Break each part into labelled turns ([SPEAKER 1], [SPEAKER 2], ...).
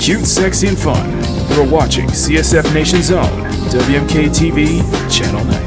[SPEAKER 1] Cute, sexy, and fun. You're watching CSF Nation's own WMK TV, Channel 90.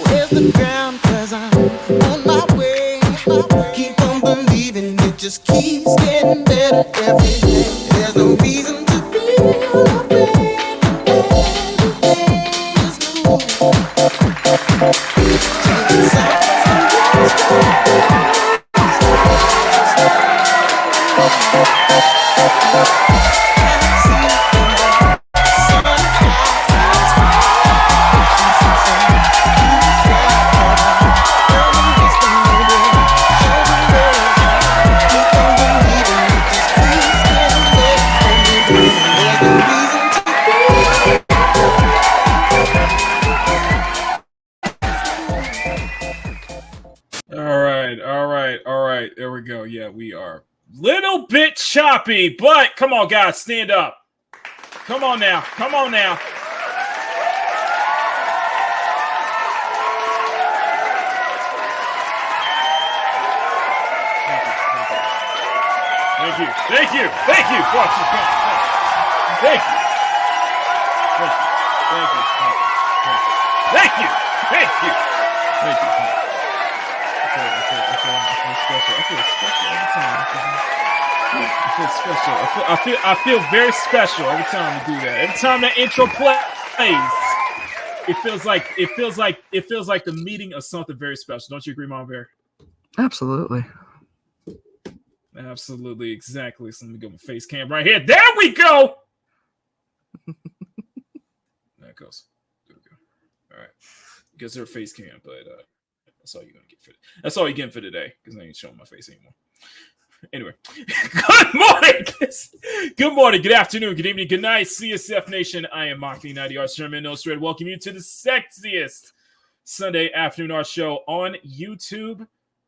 [SPEAKER 2] Where's the ground? 'Cause I'm There's no reason to feel afraid.
[SPEAKER 3] All right. There we go. Yeah, we are little bit choppy, but come on, guys, stand up. Come on now. Come on now. Thank you. Thank you. Thank you. Thank you. Thank you. Thank you. Thank you. Thank you. Thank you. I feel special every time. I feel very special every time we do that. Every time that intro plays, it feels like the meeting of something very special. Don't you agree, Mom Bear?
[SPEAKER 4] Absolutely.
[SPEAKER 3] Absolutely, exactly. So let me go my face cam right here. There we go. There it goes. There we go. All right. Because they're face cam, but that's all you're gonna get for it. That's all you're getting for today, because I ain't showing my face anymore. Anyway, good morning, good morning, good afternoon, good evening, good night, CSF Nation. I am Makini 90 Arts Sherman Illustrated. Welcome you to the sexiest Sunday afternoon art show on YouTube,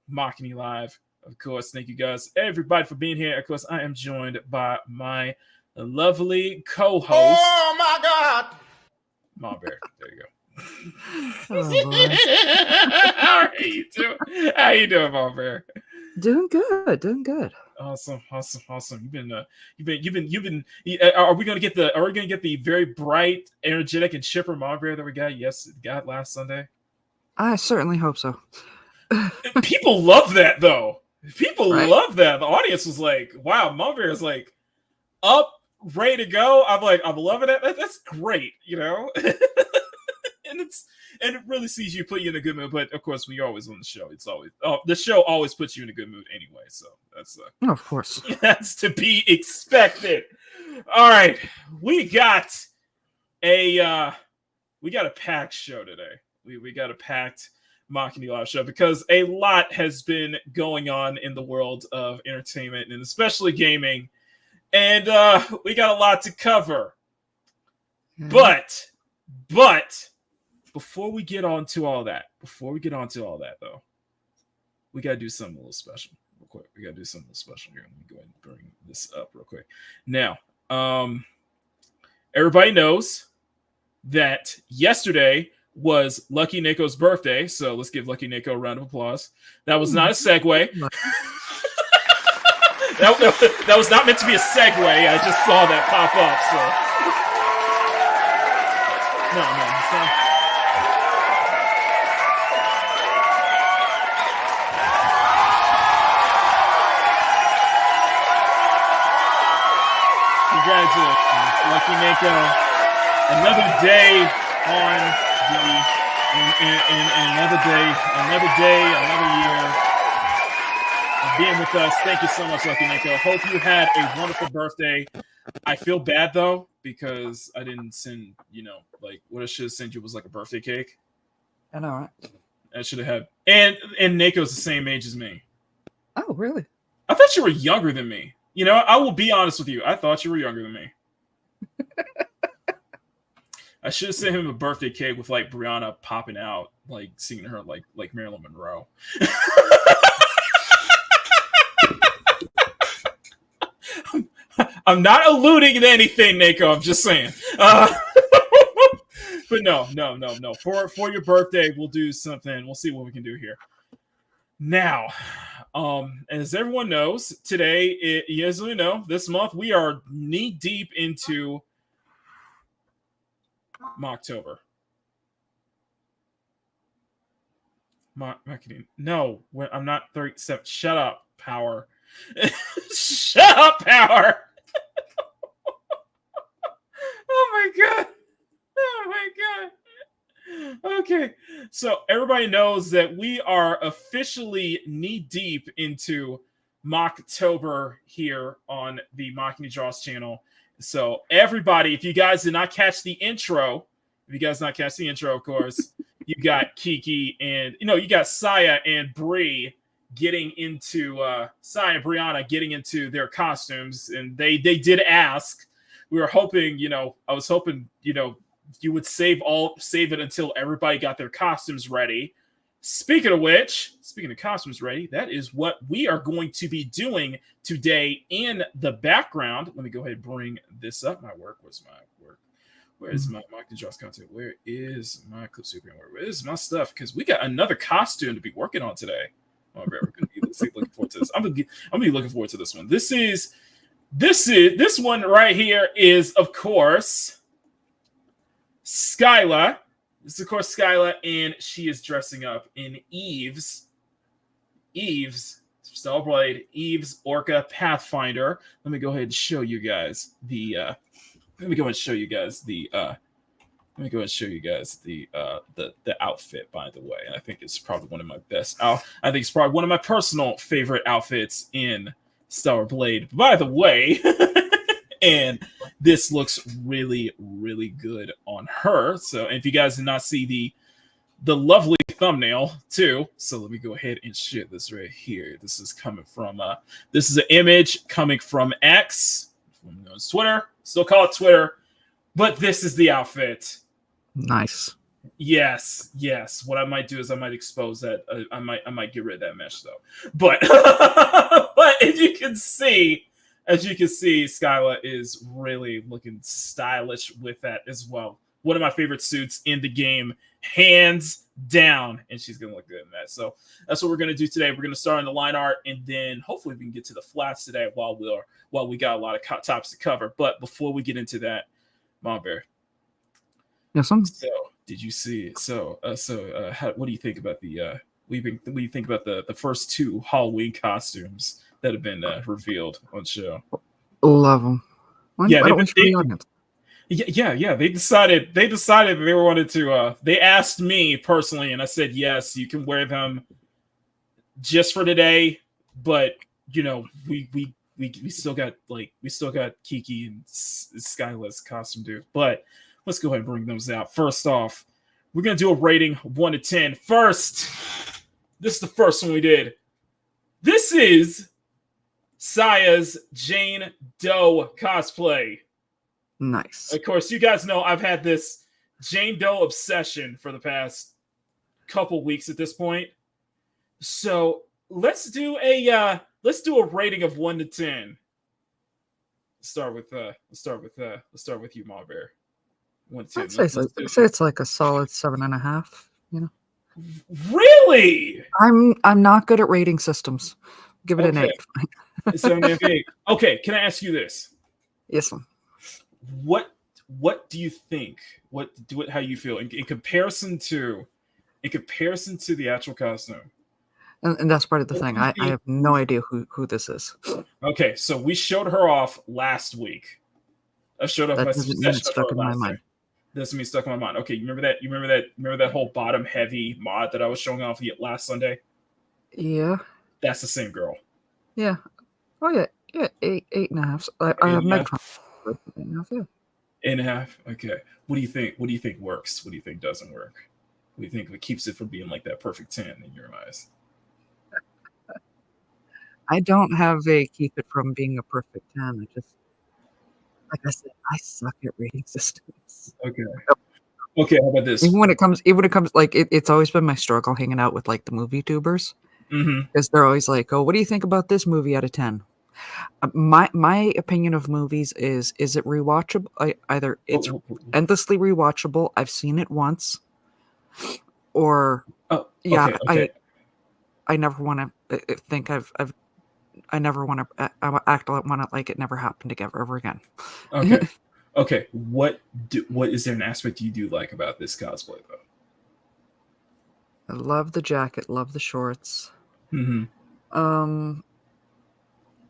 [SPEAKER 3] Makini Live. Of course, thank you guys, everybody, for being here. Of course, I am joined by my lovely co-host.
[SPEAKER 2] Oh my God,
[SPEAKER 3] Mom Bear. There you go.
[SPEAKER 4] Oh, boy.
[SPEAKER 3] How are you doing? How you doing, Mom Bear?
[SPEAKER 4] Doing good.
[SPEAKER 3] Awesome. You've been. Are we gonna get the very bright, energetic, and chipper Mom Bear that we got last Sunday?
[SPEAKER 4] I certainly hope so.
[SPEAKER 3] People love that though. People
[SPEAKER 4] Right?
[SPEAKER 3] love that. The audience was like, "Wow, Mom Bear is like up, ready to go." I'm like, I'm loving it. That's great, you know. And it really sees you, put you in a good mood. But of course, when you're always on the show, it's always the show always puts you in a good mood anyway. So that's
[SPEAKER 4] of course,
[SPEAKER 3] that's to be expected. All right, we got a packed show today. We got a packed Makini Live show because a lot has been going on in the world of entertainment and especially gaming, and we got a lot to cover. But before we get on to all that, though, we got to do something a little special real quick. Here. Let me go ahead and bring this up real quick. Now, everybody knows that yesterday was Lucky Nico's birthday, so let's give Lucky Nico a round of applause. That was not a segue. that was not meant to be a segue. I just saw that pop up, so... No, it's not... Congratulations, Lucky Nico. Another day on another year of being with us. Thank you so much, Lucky Nico. Hope you had a wonderful birthday. I feel bad though because I didn't send, what I should have sent you was like a birthday cake.
[SPEAKER 4] I know, right?
[SPEAKER 3] I should have had, and Nico's the same age as me.
[SPEAKER 4] Oh, really?
[SPEAKER 3] I thought you were younger than me. I will be honest with you. I thought you were younger than me. I should have sent him a birthday cake with like Brianna popping out, like singing her like Marilyn Monroe. I'm not alluding to anything, Nico. I'm just saying. But no. For your birthday, we'll do something. We'll see what we can do here. Now, as everyone knows, today, as we know, this month we are knee deep into Mocktober. No, I'm not 37. Shut up, Power. Shut up, Power. Oh my god. Oh my god. Okay, so everybody knows that we are officially knee deep into Mocktober here on the Makini Draws channel. So everybody, if you guys did not catch the intro, of course, you got Kiki and you got Saya and Bree getting into Saya and Brianna getting into their costumes, and they did ask. We were hoping, I was hoping, you would save it until everybody got their costumes ready. Speaking of costumes ready, that is what we are going to be doing today in the background. Let me go ahead and bring this up. My work. Where's my work? Where is my Draws content? Where is my clip super? Where is my stuff? Because we got another costume to be working on today. Oh, we're going to be looking forward to this. I'm gonna be looking forward to this one. This one right here is, of course, Skyla. This is, of course, Skyla, and she is dressing up in Eve's Stellarblade, Eve's Orca Pathfinder. Let me go ahead and show you guys the outfit, by the way. I think it's probably one of my best. I think it's probably one of my personal favorite outfits in Stellar Blade, by the way. And this looks really, really good on her. So, and if you guys did not see the lovely thumbnail too, so let me go ahead and share this right here. This is coming from this is an image coming from X, from Twitter. Still call it Twitter, but this is the outfit.
[SPEAKER 4] Nice.
[SPEAKER 3] Yes. What I might do is I might expose that. I might get rid of that mesh though. But but as you can see, Skyla is really looking stylish with that as well. One of my favorite suits in the game, hands down, and she's gonna look good in that. So that's what we're gonna do today. We're gonna start on the line art, and then hopefully we can get to the flats today while we got a lot of topics to cover. But before we get into that, Mom Bear.
[SPEAKER 4] Yes, sir.
[SPEAKER 3] So did you see? What do you think about the? What do you think about the first two Halloween costumes that have been revealed on show?
[SPEAKER 4] Love them.
[SPEAKER 3] Yeah, they decided that they wanted to. They asked me personally, and I said yes, you can wear them just for today. But we still got Kiki and Skyla's costume due. But let's go ahead and bring those out. First off, we're gonna do a rating 1 to 10. First, this is the first one we did. This is Saya's Jane Doe cosplay.
[SPEAKER 4] Nice.
[SPEAKER 3] Of course, you guys know I've had this Jane Doe obsession for the past couple weeks at this point. So let's do a rating of 1 to 10. Let's start with you, Ma Bear. 1 to 10.
[SPEAKER 4] I'd say it's like a solid 7.5.
[SPEAKER 3] Really?
[SPEAKER 4] I'm not good at rating systems. Give it an 8.
[SPEAKER 3] 7.8. Okay, can I ask you this?
[SPEAKER 4] Yes, ma'am.
[SPEAKER 3] What do you think? How you feel in comparison to the actual costume?
[SPEAKER 4] And that's part of the thing. I have no idea who this is.
[SPEAKER 3] Okay, so we showed her off last week. I showed off.
[SPEAKER 4] That doesn't mean it's stuck in my mind.
[SPEAKER 3] Doesn't mean stuck in my mind. Okay, you remember that whole bottom heavy mod that I was showing off last Sunday?
[SPEAKER 4] Yeah.
[SPEAKER 3] That's the same girl.
[SPEAKER 4] Yeah. Oh yeah. Yeah. 8.5. I have Megatron. 8.5. Yeah.
[SPEAKER 3] 8.5. Okay. What do you think? What do you think works? What do you think doesn't work? What do you think keeps it from being like that perfect 10 in your eyes?
[SPEAKER 4] I don't have a keep it from being a perfect 10. I just, like I said, I suck at rating systems.
[SPEAKER 3] Okay. Okay, how about this?
[SPEAKER 4] Even when it comes, like it's always been my struggle hanging out with like the movie tubers, because they're always like, "Oh, what do you think about this movie out of 10?" My opinion of movies is it rewatchable? Either it's endlessly rewatchable. I've seen it once, or
[SPEAKER 3] okay.
[SPEAKER 4] I never want to think I never want to act like it never happened ever again.
[SPEAKER 3] Okay. Okay. What is there an aspect you do like about this cosplay though?
[SPEAKER 4] I love the jacket, love the shorts.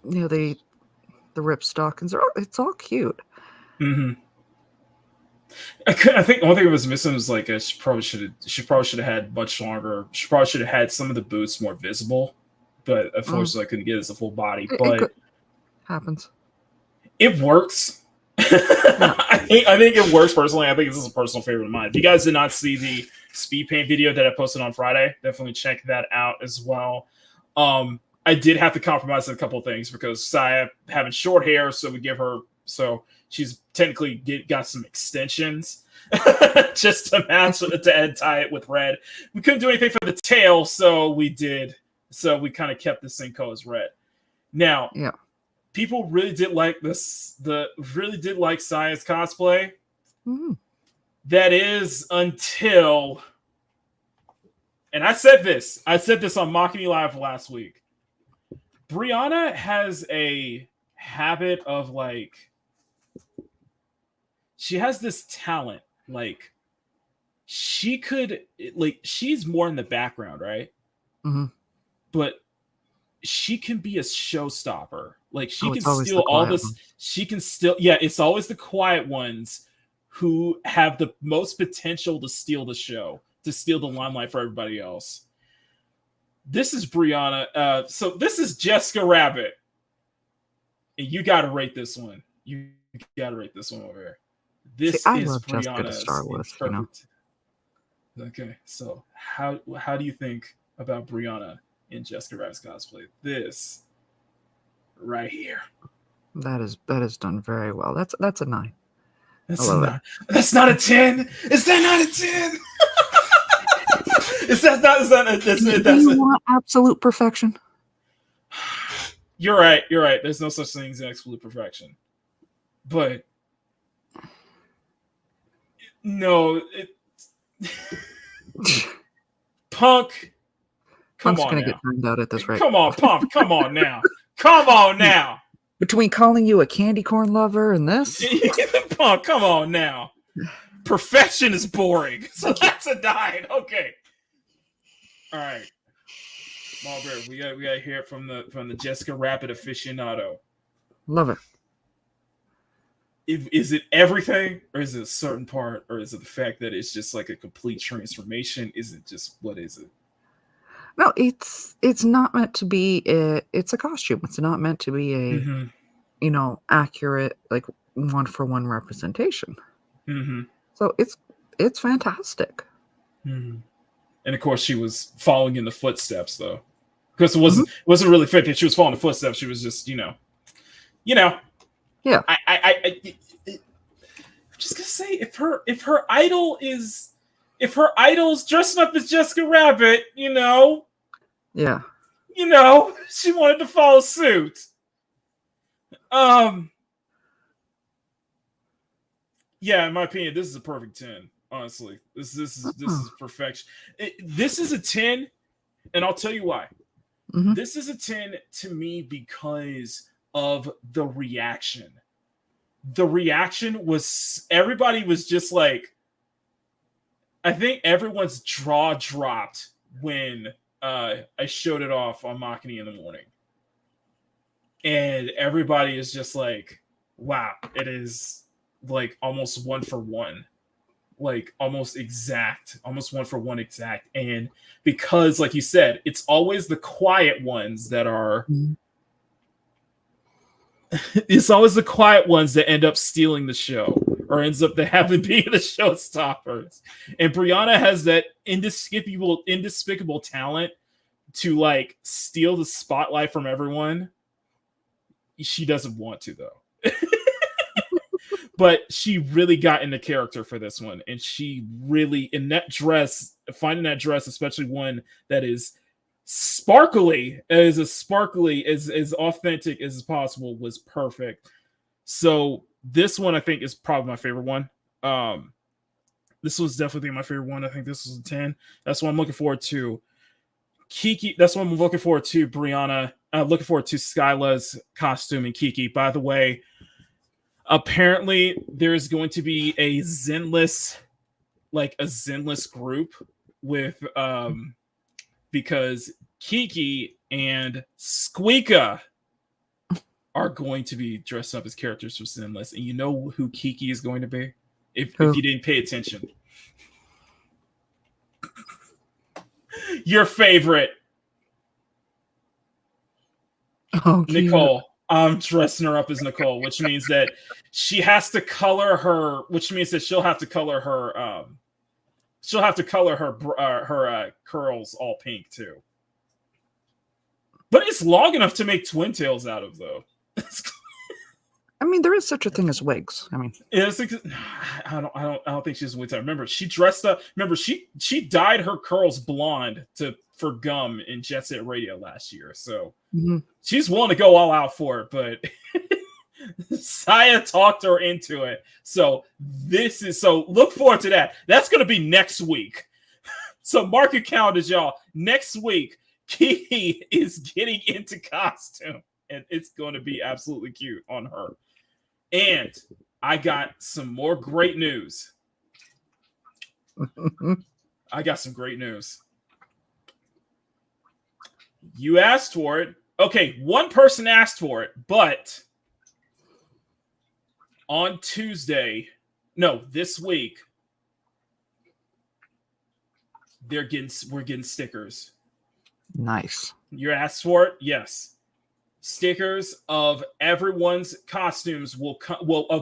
[SPEAKER 4] the ripstockings. It's all cute.
[SPEAKER 3] Mm-hmm. I think the only thing that was missing was like she probably should have had much longer. She probably should have had some of the boots more visible, but unfortunately, I couldn't get it as a full body. But
[SPEAKER 4] happens.
[SPEAKER 3] it works. I think it works personally. I think this is a personal favorite of mine. If you guys did not see the speed paint video that I posted on Friday, definitely check that out as well. I did have to compromise on a couple of things because Saya having short hair, so she's technically got some extensions just to match to tie it with red. We couldn't do anything for the tail, so we kind of kept the same color as red. Now,
[SPEAKER 4] yeah.
[SPEAKER 3] People really did like this. Really did like Saya's cosplay.
[SPEAKER 4] Mm-hmm.
[SPEAKER 3] That is until, and I said this on Makini Live last week. Brianna has a habit of she has this talent. She's more in the background, right?
[SPEAKER 4] Mm-hmm.
[SPEAKER 3] But she can be a showstopper. She can steal all this. Ones. She can still, it's always the quiet ones who have the most potential to steal the show, to steal the limelight for everybody else. This is Brianna. So this is Jessica Rabbit. And you got to rate this one. You got to rate this one over here. This is Brianna's perfect. Okay, so how do you think about Brianna in Jessica Rabbit's cosplay? This right here.
[SPEAKER 4] That is done very well. That's a 9.
[SPEAKER 3] That's not a 10. Is that not a 10?
[SPEAKER 4] You want absolute perfection?
[SPEAKER 3] You're right. There's no such thing as absolute perfection. But no, Punk.
[SPEAKER 4] Punk's gonna get turned out at this rate.
[SPEAKER 3] Come on, Punk. Come on now.
[SPEAKER 4] Between calling you a candy corn lover and this,
[SPEAKER 3] Punk, come on now. Perfection is boring, so that's a 9. Okay. All right, Margaret, we got to hear it from the Jessica Rabbit aficionado.
[SPEAKER 4] Love it.
[SPEAKER 3] Is it everything, or is it a certain part, or is it the fact that it's just like a complete transformation? Is it just, what is it?
[SPEAKER 4] No, it's not meant to be. It's a costume. It's not meant to be a, accurate, like 1-for-1 representation.
[SPEAKER 3] Mm-hmm.
[SPEAKER 4] So it's wasn't.
[SPEAKER 3] Mm-hmm. And of course, she was following in the footsteps, though, because it wasn't really fit that she was following the footsteps. She was just, Yeah. I'm just gonna say, if her idol's dressing up as Jessica Rabbit,
[SPEAKER 4] yeah,
[SPEAKER 3] she wanted to follow suit. Yeah, in my opinion, this is a perfect 10. Honestly, this is perfection. This is a 10, and I'll tell you why.
[SPEAKER 4] Mm-hmm.
[SPEAKER 3] This is a 10 to me because of the reaction. The reaction was, everybody was just like, I think everyone's jaw dropped when I showed it off on Makini in the morning. And everybody is just like, wow, it is like almost 1-for-1. Like almost 1-for-1 exact. And because, like you said, it's always the quiet ones that are it's always the quiet ones that end up stealing the show, or ends up having to be the showstoppers. And Brianna has that indespicable talent to like steal the spotlight from everyone. She doesn't want to, though. But she really got into character for this one, and she really, in that dress, finding that dress, especially one that is sparkly, as authentic as possible, was perfect. So this one, I think, is probably my favorite one. This was definitely my favorite one. I think this was a 10. That's what I'm looking forward to. Kiki, that's what I'm looking forward to. Brianna, looking forward to Skyla's costume and Kiki. By the way, apparently there's going to be a Zenless group with because Kiki and Squeaka are going to be dressed up as characters from Sinless, and you know who Kiki is going to be? If
[SPEAKER 4] Who?
[SPEAKER 3] you didn't pay attention. Your favorite,
[SPEAKER 4] Oh, cute.
[SPEAKER 3] Nicole. I'm dressing her up as Nicole, which means that she has to color her, which means that she'll have to color her curls all pink too. But it's long enough to make twin tails out of, though.
[SPEAKER 4] I mean, there is such a thing as wigs. I mean,
[SPEAKER 3] It's like, I don't think she's a wig type. Remember, she dressed up. Remember, she dyed her curls blonde for gum in Jet Set Radio last year. So she's willing to go all out for it. But Saya talked her into it. So look forward to that. That's going to be next week. So mark your calendars, y'all. Next week, Kiki is getting into costume, and it's going to be absolutely cute on her. And I got some more great news. I got some great news. You asked for it. Okay, one person asked for it, but on this week, we're getting stickers.
[SPEAKER 4] nice.
[SPEAKER 3] You asked for it? Yes. Stickers of everyone's costumes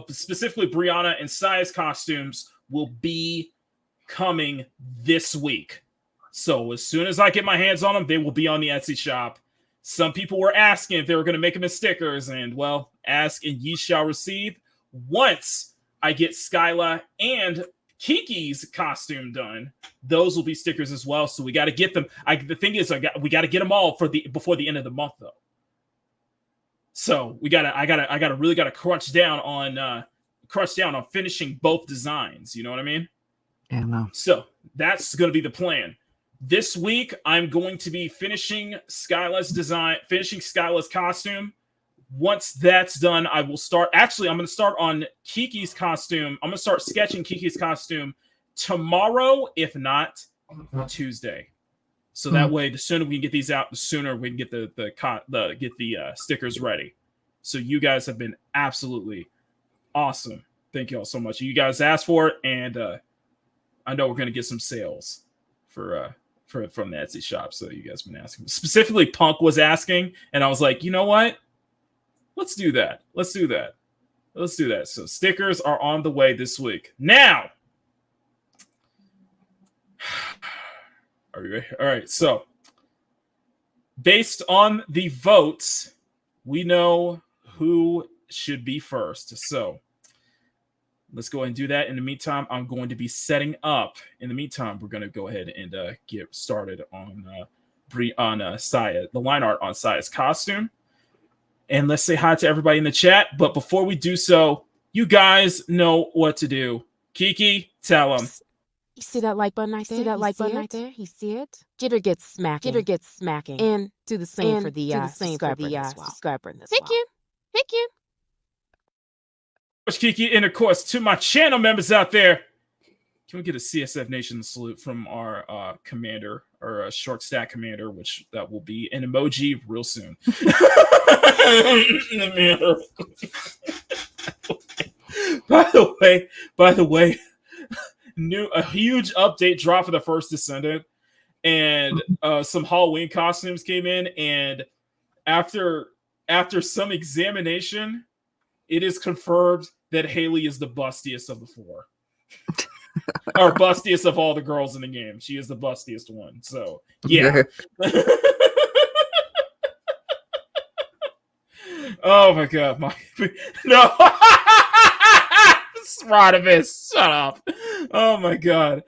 [SPEAKER 3] specifically Brianna and Saya's costumes will be coming this week. So as soon as I get my hands on them, they will be on the Etsy shop. Some people were asking if they were going to make them as stickers, and well, ask and ye shall receive. Once I get Skyla and Kiki's costume done, those will be stickers as well. So we got to get them. The thing is, we got to get them all before the end of the month, though. So I gotta crunch down on finishing both designs. You know what I mean?
[SPEAKER 4] Yeah, no.
[SPEAKER 3] So that's going to be the plan. This week, I'm going to be finishing Skyla's costume. Once that's done, I will start. Actually, I'm going to start on Kiki's costume. I'm going to start sketching Kiki's costume tomorrow, if not Tuesday. So that way, the sooner we can get these out, the sooner we can get the stickers ready. So you guys have been absolutely awesome. Thank you all so much. You guys asked for it, and I know we're going to get some sales from the Etsy shop. So you guys have been asking. Specifically, Punk was asking, and I was like, you know what? Let's do that. So stickers are on the way this week. Now, are you ready? All right. So based on the votes, we know who should be first. So let's go ahead and do that. In the meantime, I'm going to be setting up. In the meantime, we're going to go ahead and get started on Saya, the line art on Saya's costume. And let's say hi to everybody in the chat. But before we do so, you guys know what to do. Kiki, tell them.
[SPEAKER 5] You see that like button right there? You see it? Jitter gets smacking. And do the same for the subscriber in this
[SPEAKER 6] Thank you.
[SPEAKER 3] Kiki, and of course, to my channel members out there, can we get a CSF Nation salute from our commander, or short stack commander, which that will be an emoji real soon. By the way, a huge update dropped for the First Descendant, and some Halloween costumes came in, and after some examination, it is confirmed that Haley is the bustiest of the four. Or bustiest of all the girls in the game. She is the bustiest one. So, yeah. Oh my god. No. Rodimus, shut up. Oh my god.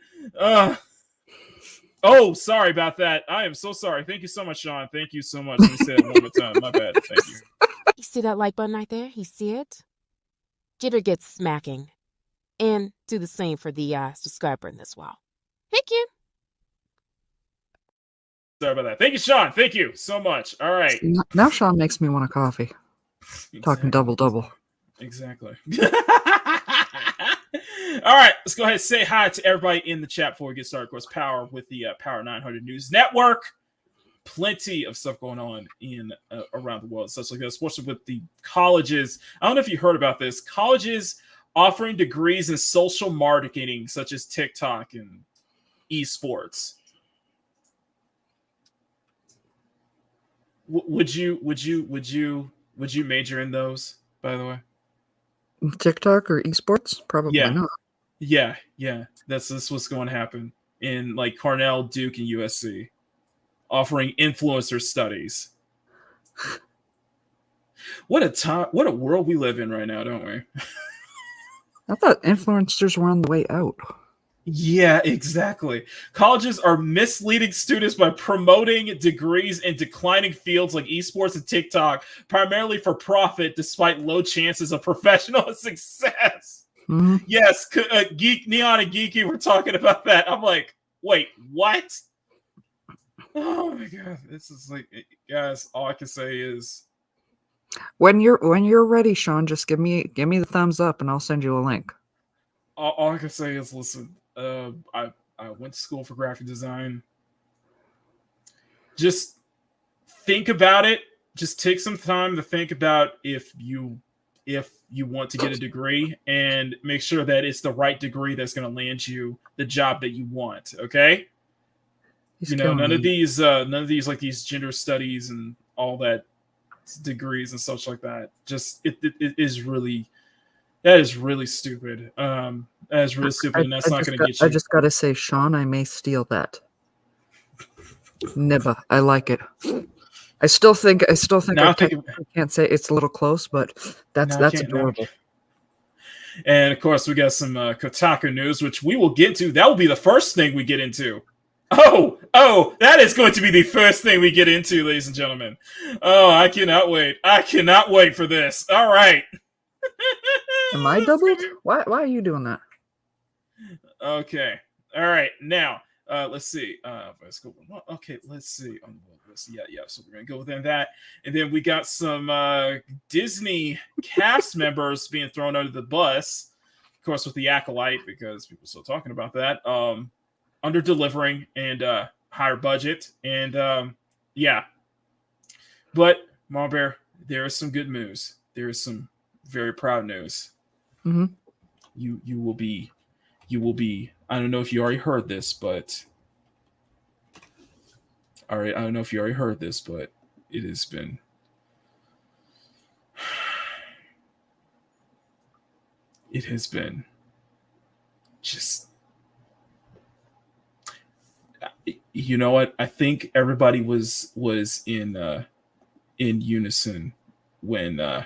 [SPEAKER 3] Oh, sorry about that. I am so sorry. Thank you so much, Sean. Thank you so much. Let me say it one more time. My bad. Thank you.
[SPEAKER 5] You see that like button right there? You see it? Jitter gets smacking. And do the same for the subscriber in this while.
[SPEAKER 6] Thank you.
[SPEAKER 3] Sorry about that. Thank you, Sean. Thank you so much. All right.
[SPEAKER 4] Now Sean makes me want a coffee.
[SPEAKER 3] Exactly.
[SPEAKER 4] Talking double.
[SPEAKER 3] Exactly. All right. Let's go ahead and say hi to everybody in the chat before we get started. Of course, Power with the Power 900 News Network. plenty of stuff going on in around the world, such like that, especially with the colleges. I don't know if you heard about this. Colleges offering degrees in social marketing, such as TikTok and esports. Would you major in those, by the way?
[SPEAKER 4] TikTok or esports? Probably not.
[SPEAKER 3] Yeah. This what's going to happen in like Cornell, Duke, and USC, offering influencer studies. What a world we live in right now, don't we?
[SPEAKER 4] I thought influencers were on the way out.
[SPEAKER 3] Yeah, exactly. Colleges are misleading students by promoting degrees in declining fields like esports and TikTok, primarily for profit, despite low chances of professional success.
[SPEAKER 4] Mm-hmm.
[SPEAKER 3] Yes, Geek Neon and Geeky were talking about that. I'm like, wait, what? Oh my god, this is like, guys. All I can say is,
[SPEAKER 4] when you're ready, Sean, just give me the thumbs up, and I'll send you a link.
[SPEAKER 3] all I can say is, listen. I went to school for graphic design. Just think about it. Just take some time to think about if you want to get a degree, and make sure that it's the right degree that's going to land you the job that you want. Okay. None of these like these gender studies and all that degrees and such like that. Just it is really. That is really stupid. That is really stupid, and that's not going to get you.
[SPEAKER 4] I just got to say, Sean, I may steal that. Never. I like it. I still think I can't say it's a little close, but that's adorable.
[SPEAKER 3] And of course, we got some Kotaku news, which we will get to. That will be the first thing we get into. Oh, that is going to be the first thing we get into, ladies and gentlemen. Oh, I cannot wait. I cannot wait for this. All right.
[SPEAKER 4] Am I doubled? Why are you doing that?
[SPEAKER 3] Okay. All right. Now, let's see. Let's go. Okay, let's see. Yeah. So we're gonna go within that, and then we got some Disney cast members being thrown under the bus, of course, with the Acolyte, because people are still talking about that. Under delivering and higher budget, and yeah. But Mama Bear, there is some good news. There is some very proud news.
[SPEAKER 4] Mm-hmm.
[SPEAKER 3] You will be. I don't know if you already heard this, but all right. I don't know if you already heard this, but it has been. It has been just. You know what? I think everybody was in unison when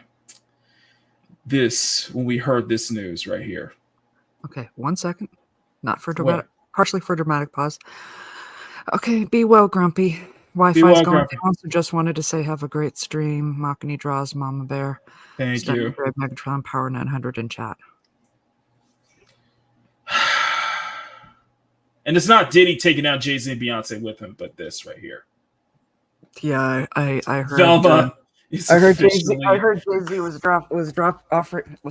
[SPEAKER 3] we heard this news right here.
[SPEAKER 4] Okay, 1 second. Not for dramatic, partially for dramatic pause. Okay, be well, Grumpy. Wi-Fi's going down, so just wanted to say have a great stream. Makini draws Mama Bear.
[SPEAKER 3] Thank you.
[SPEAKER 4] Brave Megatron Power 900 in chat.
[SPEAKER 3] And it's not Diddy taking out Jay-Z and Beyonce with him, but this right here.
[SPEAKER 4] Yeah, I heard.
[SPEAKER 3] Velma.
[SPEAKER 4] I heard Jay-Z was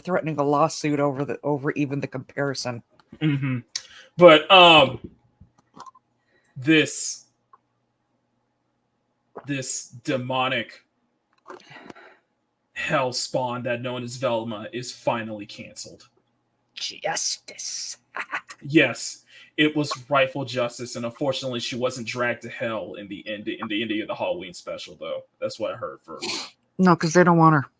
[SPEAKER 4] threatening a lawsuit over even the comparison.
[SPEAKER 3] Mm-hmm. But this demonic hell spawn that known as Velma is finally canceled.
[SPEAKER 4] Justice.
[SPEAKER 3] Yes, it was rightful justice, and unfortunately, she wasn't dragged to hell in the end of the Halloween special, though. That's what I heard first.
[SPEAKER 4] No, because they don't want her.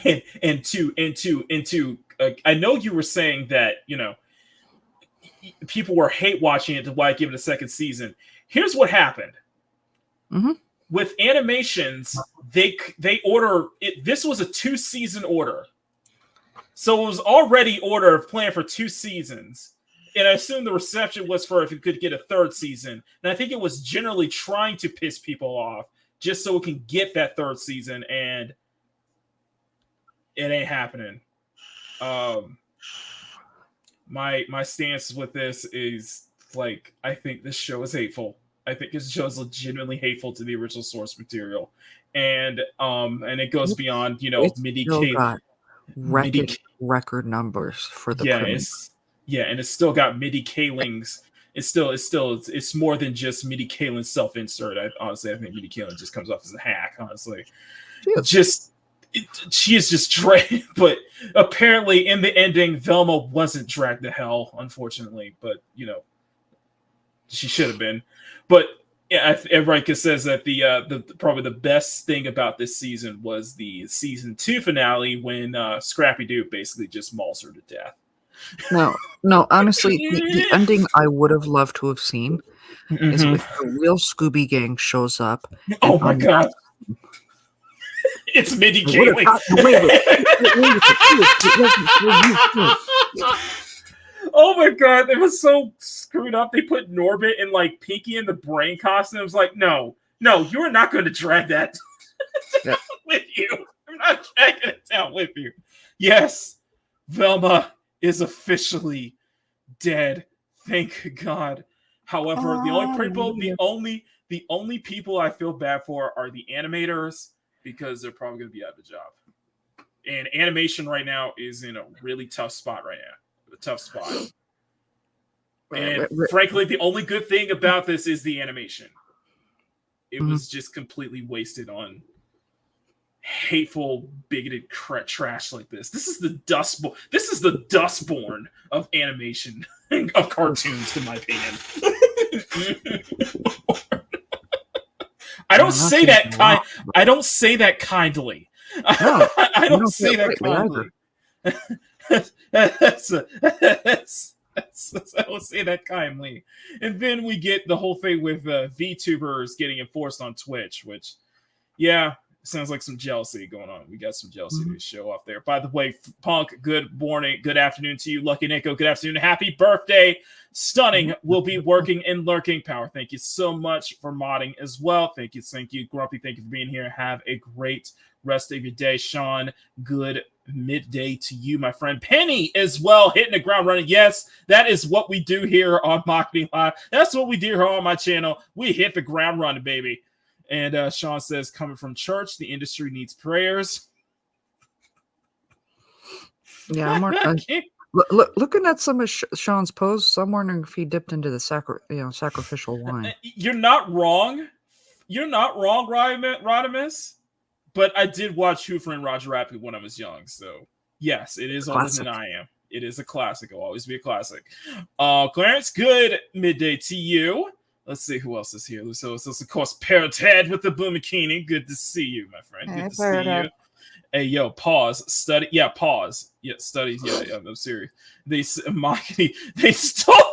[SPEAKER 3] And I know you were saying that, people were hate watching it to why give it a second season. Here's what happened.
[SPEAKER 4] Mm-hmm.
[SPEAKER 3] With animations, they order it. This was a 2-season order. So it was already planned for 2 seasons. And I assume the reception was for if it could get a 3rd season. And I think it was generally trying to piss people off just so it can get that 3rd season, and it ain't happening. My stance with this is, like, I think this show is hateful. I think this show is legitimately hateful to the original source material. And it goes beyond,
[SPEAKER 4] record numbers for the
[SPEAKER 3] and it's still got Mindy Kaling's it's more than just Mindy Kaling's self-insert. I think Mindy Kaling just comes off as a hack, honestly. She is just dragged, but apparently in the ending, Velma wasn't dragged to hell, unfortunately. But she should have been. But yeah, Rika says that the probably the best thing about this season was the season 2 finale when Scrappy Doo basically just mauls her to death.
[SPEAKER 4] No, honestly, the ending I would have loved to have seen is if the real Scooby Gang shows up.
[SPEAKER 3] Oh my god. It's Mindy Kaling. Oh my god, it was so screwed up. They put Norbit and like Pinky in the brain costumes. Like, no, you're not going to drag that down with you. I'm not dragging it down with you. Yes, Velma is officially dead. Thank God. However, the only people I feel bad for are the animators, because they're probably going to be out of a job. And animation right now is in a really tough spot right now. A tough spot. And frankly, the only good thing about this is the animation. It was just completely wasted on hateful, bigoted trash like this. This is the Dustborn of animation of cartoons, in my opinion. I don't say that kindly.
[SPEAKER 4] No,
[SPEAKER 3] I don't say that kindly. I don't say that kindly. And then we get the whole thing with VTubers getting enforced on Twitch, which, yeah, sounds like some jealousy going on. We got some jealousy to show off there. By the way, Punk, good morning, good afternoon to you. Lucky Nico, good afternoon. Happy birthday. Stunning will be working in Lurking Power. Thank you so much for modding as well. Thank you. Grumpy, thank you for being here. Have a great rest of your day. Sean, good midday to you, my friend. Penny as well, hitting the ground running. Yes, that is what we do here on Makini Live. That's what we do here on my channel. We hit the ground running, baby. And Sean says, coming from church, the industry needs prayers.
[SPEAKER 4] Yeah, I'm looking at some of Sean's posts. I'm wondering if he dipped into the sacrificial wine.
[SPEAKER 3] You're not wrong. You're not wrong, Rodimus. But I did watch Who Framed Roger Rabbit when I was young, so yes, it is older than I am. It is a classic. It'll always be a classic. Clarence, good midday to you. Let's see who else is here. So it's of course Parrot Head with the Makini. Good to see you, my friend. Good to see you. Hey, yo, pause. Study. Yeah, pause. Yeah, studies. Yeah, I'm serious. They stole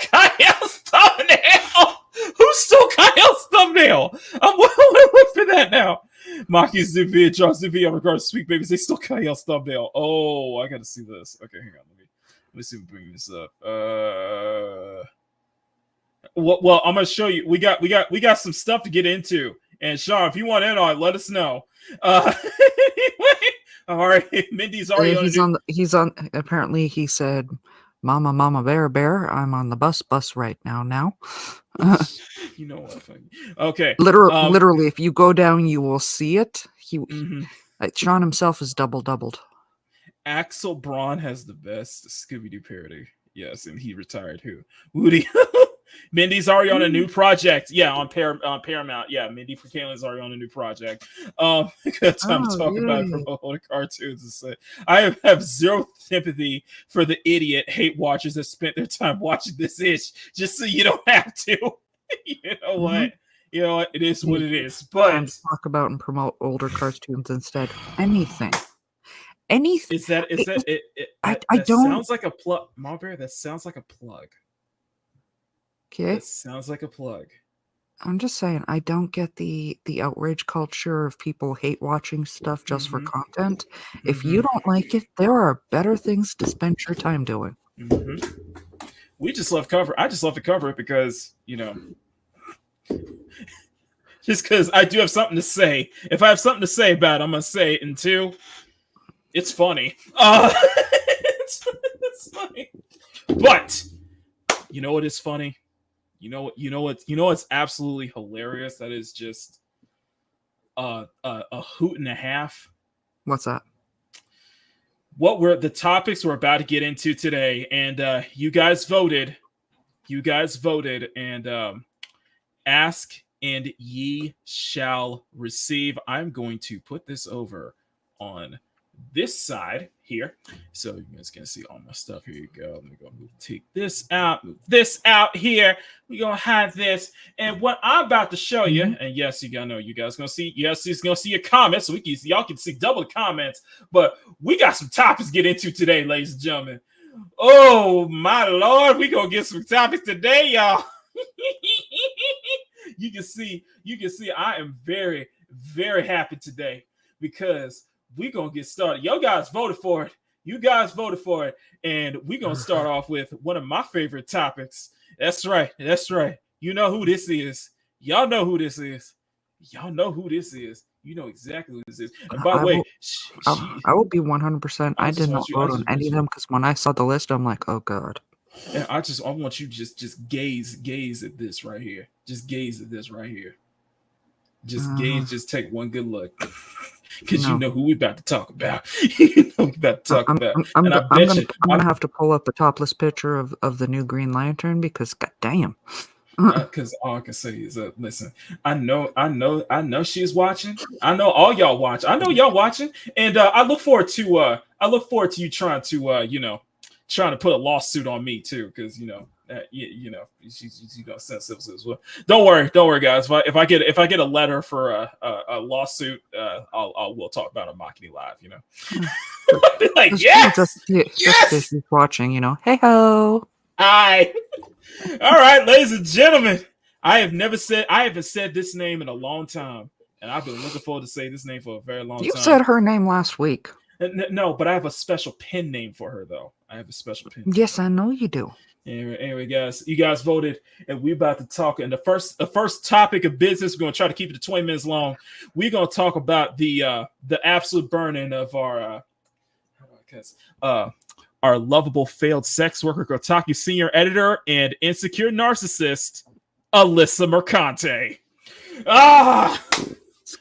[SPEAKER 3] Kyle's thumbnail. Who stole Kyle's thumbnail? I'm looking for that now. Maki Zuvi, Josh Zuvi, in regards to Sweet Babies, they stole Kyle's thumbnail. Oh, I gotta see this. Okay, hang on. Let me see if we bring this up. Well, I'm gonna show you. We got some stuff to get into. And Sean, if you want in on it, let us know. Anyway, all right. Mindy's already
[SPEAKER 4] he's on. Apparently, he said, "Mama, bear. I'm on the bus right now."
[SPEAKER 3] You know what? Okay.
[SPEAKER 4] Literally, if you go down, you will see it. Sean himself is doubled.
[SPEAKER 3] Axel Braun has the best Scooby-Doo parody. Yes, and he retired. Who? Woody. Mindy's already on a new project. Yeah, on Paramount. Yeah, Mindy Kaling's already on a new project. Good time to talk about promoting cartoons. I have zero sympathy for the idiot hate watchers that spent their time watching this ish just so you don't have to. You know what? You know what? It is what it is. But
[SPEAKER 4] talk about and promote older cartoons instead. Anything.
[SPEAKER 3] Is that I don't. Sounds like a plug, Marbury. That sounds like a plug.
[SPEAKER 4] Okay.
[SPEAKER 3] That sounds like a plug.
[SPEAKER 4] I'm just saying, I don't get the outrage culture of people hate watching stuff just for content. If you don't like it, there are better things to spend your time doing.
[SPEAKER 3] We just love cover. I just love to cover it because, just because I do have something to say. If I have something to say about it, I'm gonna say it. And two, it's funny. It's funny. But you know what is funny? You know what's absolutely hilarious? That is just a hoot and a half.
[SPEAKER 4] What's that?
[SPEAKER 3] The topics we're about to get into today, and you guys voted you guys voted, and ask and ye shall receive. I'm going to put this over on this side here, so you guys can see all my stuff. Here you go. Let me go take this out, move this out here. We're gonna hide this, and what I'm about to show you, and yes, you gotta know, you guys gonna see, yes, you're gonna see your comments, so y'all can see double the comments, but we got some topics to get into today, ladies and gentlemen. Oh my lord, we gonna get some topics today, y'all. you can see I am very, very happy today, because we're gonna get started. Yo guys voted for it. You guys voted for it. And we're gonna start off with one of my favorite topics. That's right. You know who this is. Y'all know who this is. You know exactly who this is. And by the way,
[SPEAKER 4] I will be 100%. I did not vote on any of them, because when I saw the list, I'm like, oh god.
[SPEAKER 3] And I want you to just gaze at this right here. Just gaze at this right here. Just take one good look. Because you know who we about to talk about.
[SPEAKER 4] I'm gonna have to pull up a topless picture of the new Green Lantern, because goddamn.
[SPEAKER 3] Because all I can say is, listen, I know she's watching. I know all y'all watch. I know y'all watching, and I look forward to you trying to put a lawsuit on me too, because she's gonna send civil as well. Don't worry, guys. If I get a letter for a lawsuit, we'll talk about it on Makini Live. Like just
[SPEAKER 4] she's watching. Hey ho.
[SPEAKER 3] Hi. All right, ladies and gentlemen. I haven't said this name in a long time, and I've been looking forward to say this name for a very long time.
[SPEAKER 4] You said her name last week.
[SPEAKER 3] No, but I have a special pen name for her, though. I have a special pen.
[SPEAKER 4] Yes, I know you do.
[SPEAKER 3] Anyway, guys, you guys voted, and we're about to talk. And the first topic of business, we're going to try to keep it to 20 minutes long. We're going to talk about the absolute burning of our lovable failed sex worker, Kotaku senior editor and insecure narcissist, Alyssa Mercante.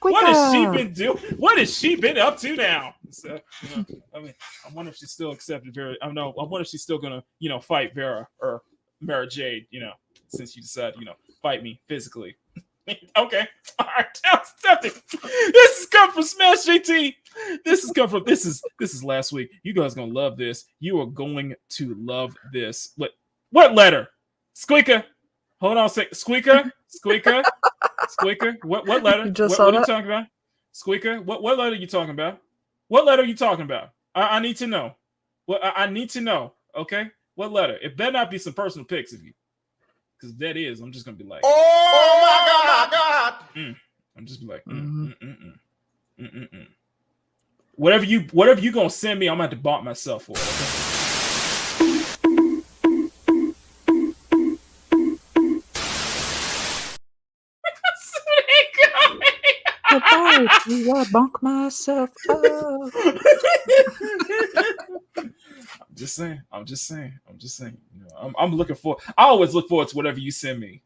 [SPEAKER 3] What has she been doing? What has she been up to now? So, I wonder if she's still accepted Vera. I wonder if she's still gonna, fight Vera or Mara Jade, since you decided, fight me physically. Okay. All right. This is come from Smash JT. This is last week. You guys are gonna love this. You are going to love this. What letter? Squeaker. Hold on a sec. Squeaker. What letter? What are you talking about? Squeaker. What letter are you talking about? What letter are you talking about? I need to know. I need to know. Okay. What letter? It better not be some personal pics of you. Because if that is, I'm just gonna be like,
[SPEAKER 2] oh my god.
[SPEAKER 3] I'm just like, Whatever you gonna send me, I'm gonna have to bought myself for it.
[SPEAKER 4] I bunk myself up.
[SPEAKER 3] I'm just saying. I'm looking for. I always look forward to whatever you send me,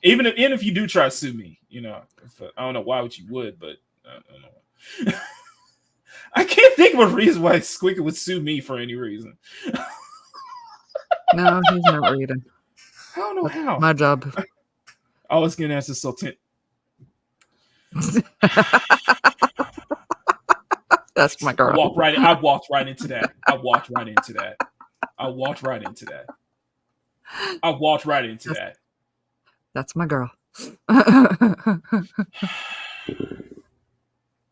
[SPEAKER 3] even if you do try to sue me. I don't know why you would, but I don't know. I can't think of a reason why Squeaker would sue me for any reason.
[SPEAKER 4] No, he's not reading.
[SPEAKER 3] I don't know how.
[SPEAKER 4] My job.
[SPEAKER 3] I was gonna ask this Sultan.
[SPEAKER 4] That's my girl.
[SPEAKER 3] I walked right into that.
[SPEAKER 4] That's my girl.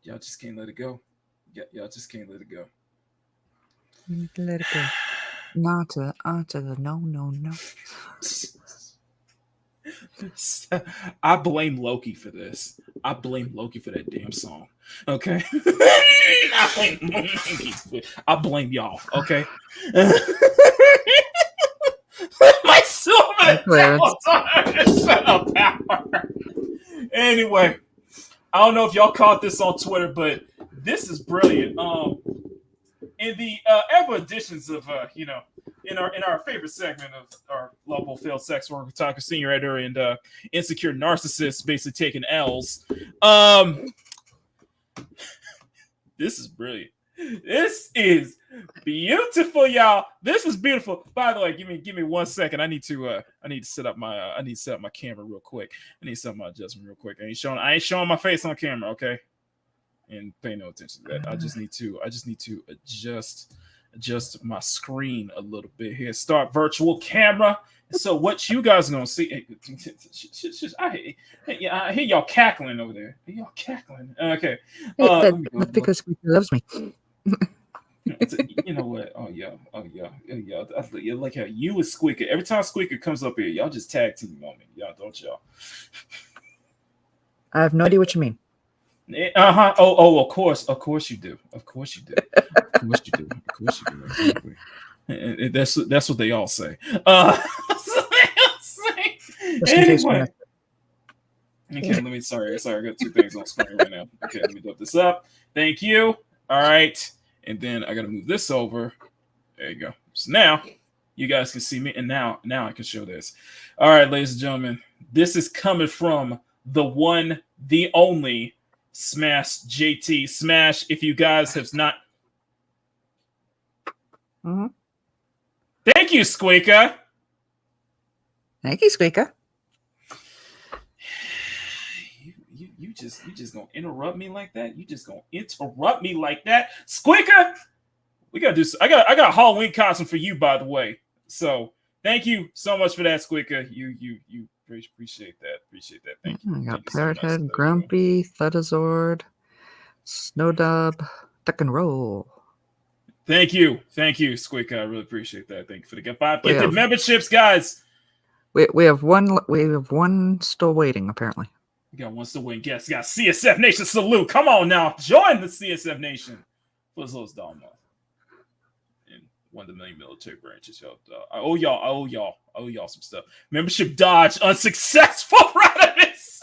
[SPEAKER 3] Y'all just can't let it go. Y'all just can't let it go.
[SPEAKER 4] Let it go. Not to the no.
[SPEAKER 3] I blame Loki for this. I blame Loki for that damn song. Okay. I blame y'all. Okay. My silver power. Anyway, I don't know if y'all caught this on Twitter, but this is brilliant. In the ever editions of in our favorite segment of our lovable failed sex worker, Kotaku senior editor and insecure narcissist, basically taking L's. This is brilliant. This is beautiful, y'all. This is beautiful. By the way, give me 1 second. I need to set up my camera real quick. I need to set up my adjustment real quick. I ain't showing my face on camera, okay? And pay no attention to that. I just need to adjust my screen a little bit here. Start virtual camera. So what you guys are gonna see? I hear y'all cackling over there. Y'all cackling. Okay.
[SPEAKER 4] That's because he loves me.
[SPEAKER 3] You know what? Oh yeah. I like how you and Squeaker. Every time Squeaker comes up here, y'all just tag team on me. Y'all don't y'all?
[SPEAKER 4] I have no idea what you mean.
[SPEAKER 3] Oh, of course you do. Of course you do. Exactly. And that's what they all say. Anyway. Okay, let me. Sorry. I got 2 things on screen right now. Okay, let me put this up. Thank you. All right, and then I got to move this over. There you go. So now you guys can see me, and now I can show this. All right, ladies and gentlemen, this is coming from the one, the only Smash JT. Smash. If you guys have not.
[SPEAKER 4] Mm-hmm.
[SPEAKER 3] Thank you, Squeaker.
[SPEAKER 4] Thank you, Squeaker.
[SPEAKER 3] You just gonna interrupt me like that? You just gonna interrupt me like that, Squeaker? We gotta do. I got a Halloween costume for you, by the way. So thank you so much for that, Squeaker. You appreciate that. Thank you.
[SPEAKER 4] I got Parrot Head, Grumpy, Thudazord, Snowdub, Duck and Roll.
[SPEAKER 3] Thank you, Squeaker. I really appreciate that. Thank you for the 5 gifted memberships, guys.
[SPEAKER 4] We have one still waiting, apparently.
[SPEAKER 3] We got one still waiting. Yes, got CSF Nation salute. Come on now, join the CSF Nation for as low as $1 and one of the million military branches. Y'all, I owe y'all some stuff. Membership dodge unsuccessful. Radimus.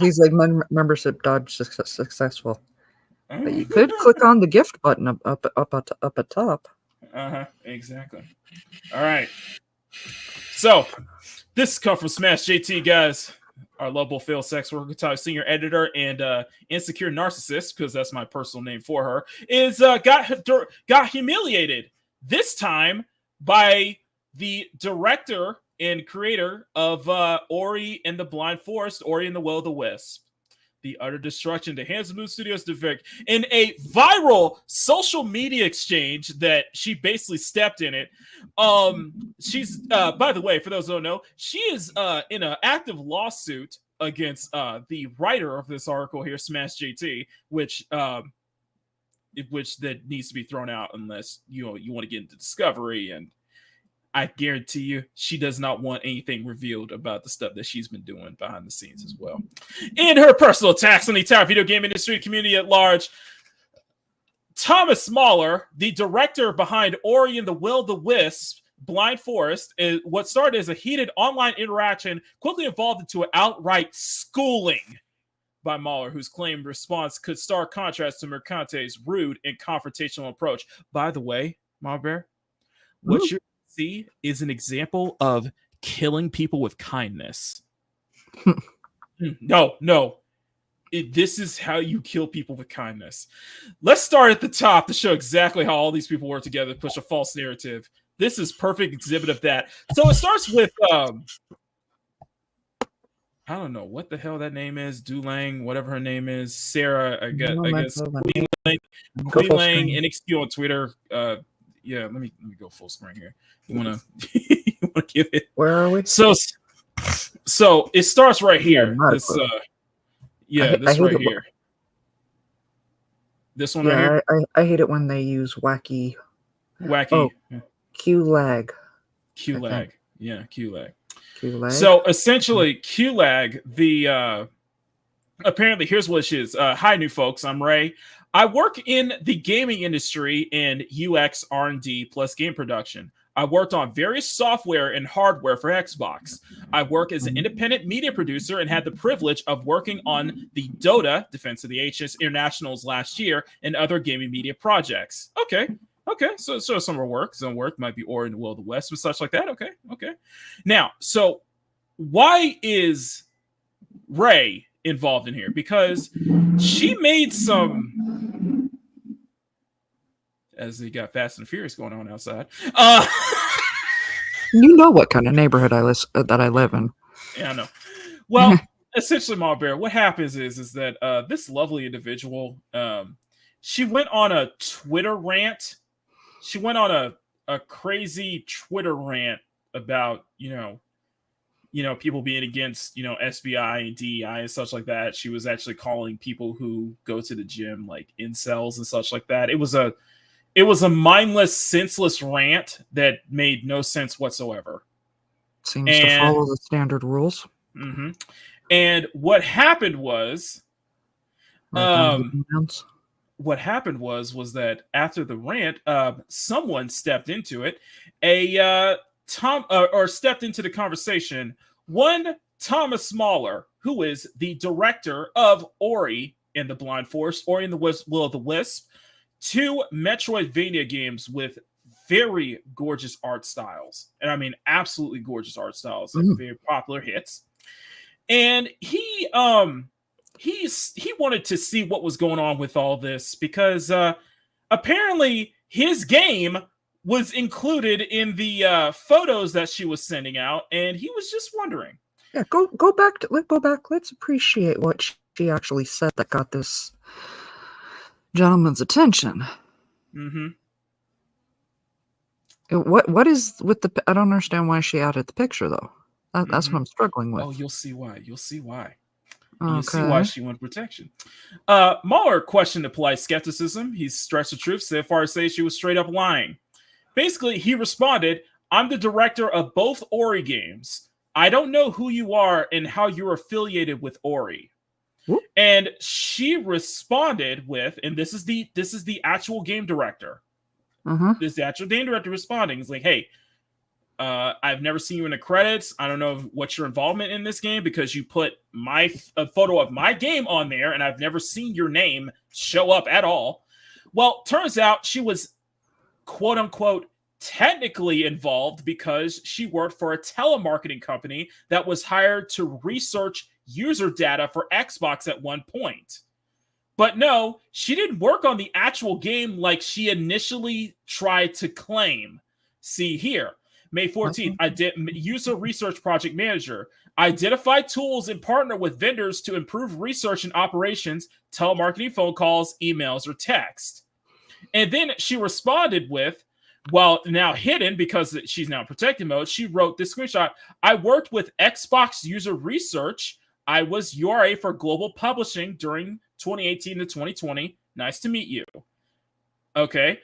[SPEAKER 4] He's like membership dodge successful. But you could click on the gift button up at top.
[SPEAKER 3] Exactly. All right. So this comes from Smash JT, guys. Our lovable fail sex worker type senior editor and insecure narcissist, because that's my personal name for her, is got humiliated this time by the director and creator of Ori and the Blind Forest, Ori and the Will of the Wisp. The utter destruction to hands of Moon Studios Vic in a viral social media exchange that she basically stepped in it. She's by the way, for those who don't know, she is in an active lawsuit against the writer of this article here, Smash JT, which that needs to be thrown out unless you want to get into discovery. And I guarantee you, she does not want anything revealed about the stuff that she's been doing behind the scenes as well. In her personal attacks on the entire video game industry community at large, Thomas Mahler, the director behind Ori and the Will of the Wisp, Blind Forest, what started as a heated online interaction quickly evolved into an outright schooling by Mahler, whose claimed response could stark contrast to Mercante's rude and confrontational approach. By the way, Mahler, what you're see is an example of killing people with kindness. No. This is how you kill people with kindness. Let's start at the top to show exactly how all these people work together to push a false narrative. This is perfect exhibit of that. So it starts with I don't know what the hell that name is. Dulang, whatever her name is. Sarah, I guess Queen Lang, NXQ on Twitter. Yeah, let me go full screen here. You wanna give it?
[SPEAKER 4] Where are we?
[SPEAKER 3] So it starts right here. This this right here. This one right here.
[SPEAKER 4] I hate it when they use wacky.
[SPEAKER 3] Oh,
[SPEAKER 4] QLAG.
[SPEAKER 3] Yeah, QLAG.
[SPEAKER 4] QLAG.
[SPEAKER 3] So essentially, QLAG. The apparently here's what it is. Hi, new folks. I'm Ray. I work in the gaming industry in UX, R&D, plus game production. I worked on various software and hardware for Xbox. I work as an independent media producer and had the privilege of working on the Dota, Defense of the Ancients Internationals last year, and other gaming media projects. Okay. So some of work. Some work might be Ori and the Will of the West and such like that. Okay. Now, so why is Ray involved in here? Because she made some as they got Fast and Furious going on outside.
[SPEAKER 4] You know what kind of neighborhood that I live in.
[SPEAKER 3] Yeah, I know. Well, essentially, Ma Bear, what happens is that this lovely individual, she went on a Twitter rant. She went on a crazy Twitter rant about, people being against, SBI and DEI and such like that. She was actually calling people who go to the gym like incels and such like that. It was a mindless, senseless rant that made no sense whatsoever.
[SPEAKER 4] Seems to follow the standard rules.
[SPEAKER 3] Mm-hmm. And what happened was, was that after the rant, someone stepped into it. Stepped into the conversation. One Thomas Mahler, who is the director of Ori and the Blind Forest, Ori and the Will of the Wisp, 2 Metroidvania games with very gorgeous art styles, and I mean absolutely gorgeous art styles, like very popular hits. And he wanted to see what was going on with all this because apparently his game was included in the photos that she was sending out, and he was just wondering.
[SPEAKER 4] Yeah, go back. Let's appreciate what she actually said that got this gentleman's attention.
[SPEAKER 3] Mm-hmm.
[SPEAKER 4] What is with the? I don't understand why she added the picture though. That's what I'm struggling with.
[SPEAKER 3] Oh, you'll see why. You'll see why.
[SPEAKER 4] Okay.
[SPEAKER 3] You'll see why she wanted protection. Mahler questioned the polite skepticism. He stretched the truth, so far as say she was straight up lying. Basically, he responded, "I'm the director of both Ori games. I don't know who you are and how you're affiliated with Ori."
[SPEAKER 4] Whoop.
[SPEAKER 3] And she responded with, and this is the actual game director. This is the actual game director responding. It's like, "Hey, I've never seen you in the credits. I don't know what's your involvement in this game because you put a photo of my game on there, and I've never seen your name show up at all." Well, turns out she was quote unquote technically involved because she worked for a telemarketing company that was hired to research user data for Xbox at one point. But no, she didn't work on the actual game like she initially tried to claim. See here, May 14th, I did user research project manager. Identify tools and partner with vendors to improve research and operations, telemarketing, phone calls, emails, or text. And then she responded with, well, now hidden because she's now in protected mode, she wrote this screenshot. "I worked with Xbox user research. I was URA for global publishing during 2018 to 2020. Nice to meet you." Okay.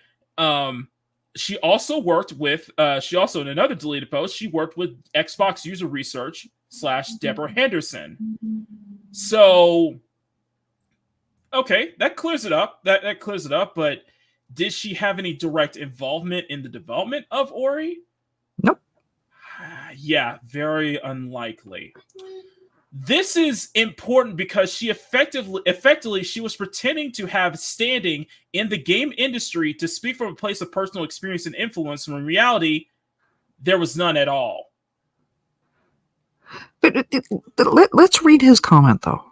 [SPEAKER 3] She also worked with, in another deleted post, she worked with Xbox user research / Deborah Henderson. So, okay, that clears it up. That clears it up, but did she have any direct involvement in the development of Ori?
[SPEAKER 4] Nope.
[SPEAKER 3] Yeah, very unlikely. This is important because she effectively she was pretending to have standing in the game industry to speak from a place of personal experience and influence, when in reality, there was none at all.
[SPEAKER 4] But let's read his comment, though.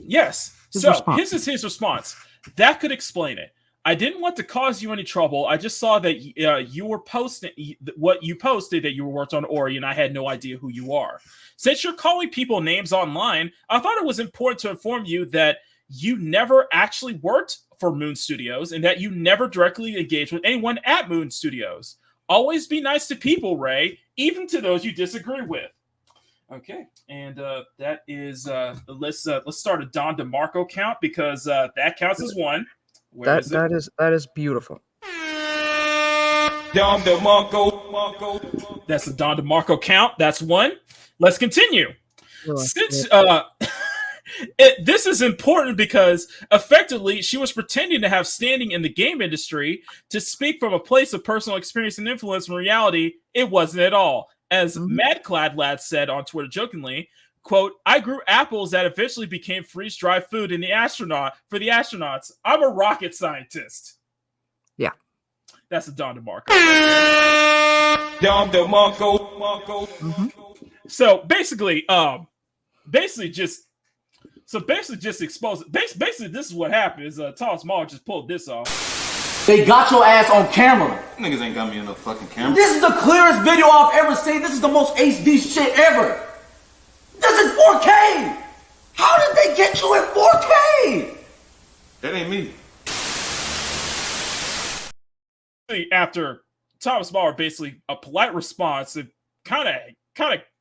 [SPEAKER 3] Yes. This is his response. "That could explain it. I didn't want to cause you any trouble. I just saw that you were posting what you posted, that you worked on Ori, and I had no idea who you are. Since you're calling people names online, I thought it was important to inform you that you never actually worked for Moon Studios and that you never directly engaged with anyone at Moon Studios. Always be nice to people, Ray, even to those you disagree with." Okay, and that is let's start a Don DeMarco count because that counts as one.
[SPEAKER 4] That is beautiful.
[SPEAKER 2] Don DeMarco.
[SPEAKER 3] That's the Don DeMarco count. That's one. Let's continue. Since this is important because effectively she was pretending to have standing in the game industry to speak from a place of personal experience and influence. In reality, it wasn't at all. As Madclad Lad said on Twitter jokingly, quote, "I grew apples that eventually became freeze-dried food for the astronauts. I'm a rocket scientist."
[SPEAKER 4] Yeah.
[SPEAKER 3] That's a Don DeMarco.
[SPEAKER 2] Don DeMarco.
[SPEAKER 3] So basically just expose it. Basically, this is what happened. Is Thomas Mahler just pulled this off.
[SPEAKER 6] They got your ass on camera.
[SPEAKER 7] Niggas ain't got me on no fucking camera.
[SPEAKER 6] This is the clearest video I've ever seen. This is the most HD shit ever. This is 4K. How did they get you in 4K?
[SPEAKER 7] That ain't me.
[SPEAKER 3] After Thomas Mahler basically a polite response, it kind of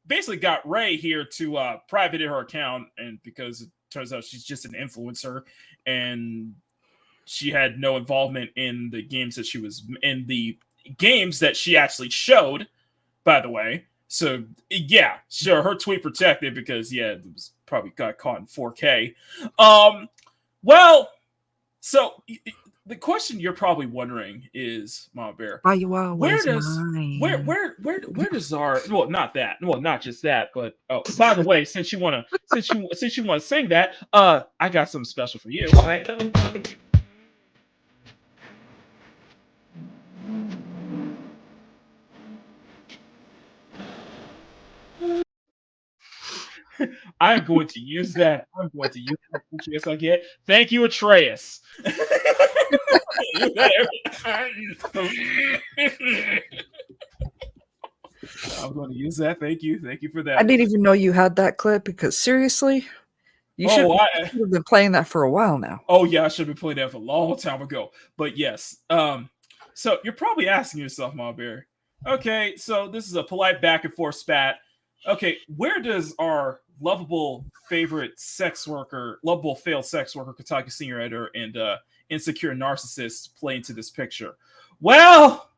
[SPEAKER 3] basically got Ray here to private her account, and because it turns out she's just an influencer and she had no involvement in the games that she actually showed, by the way. So yeah, sure, her tweet protected because it was probably got caught in 4K. Well, so the question you're probably wondering is, Mama Bear,
[SPEAKER 4] why you always
[SPEAKER 3] where does our not just that, but by the way, since you wanna sing that, I got something special for you. I'm going to use that. Yes, I get. Thank you, Atreus. I'm going to use that. Thank you for that.
[SPEAKER 4] I didn't even know you had that clip because seriously, you should have been playing that for a while now.
[SPEAKER 3] Oh yeah, I should have been playing that for a long time ago. But yes, so you're probably asking yourself, Ma Bear, okay, so this is a polite back and forth spat. Okay, where does our lovable failed sex worker, Kotaku senior editor, and insecure narcissist play into this picture? Well,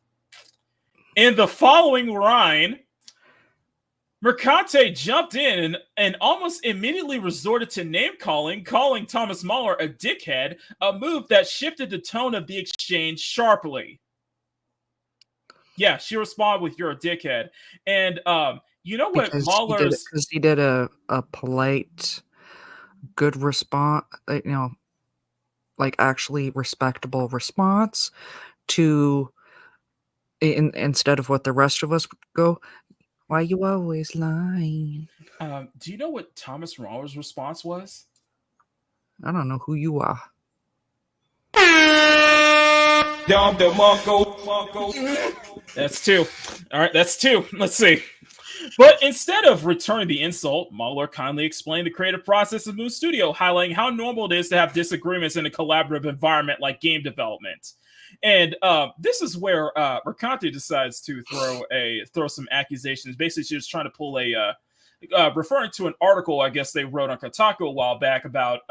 [SPEAKER 3] in the following line, Mercante jumped in and almost immediately resorted to calling Thomas Mahler a dickhead, a move that shifted the tone of the exchange sharply. Yeah, she responded with "you're a dickhead," and you know what, Mahler's
[SPEAKER 4] because he did a polite, good response, like actually respectable response to instead of what the rest of us go. Why you always lying?
[SPEAKER 3] Do you know what Thomas Mahler's response was?
[SPEAKER 4] I don't know who you are.
[SPEAKER 3] That's two. All right, that's two. Let's see. But instead of returning the insult, Mahler kindly explained the creative process of Moon Studio, highlighting how normal it is to have disagreements in a collaborative environment like game development. And this is where Mercante decides to throw some accusations. Basically, she was trying to pull referring to an article I guess they wrote on Kotaku a while back about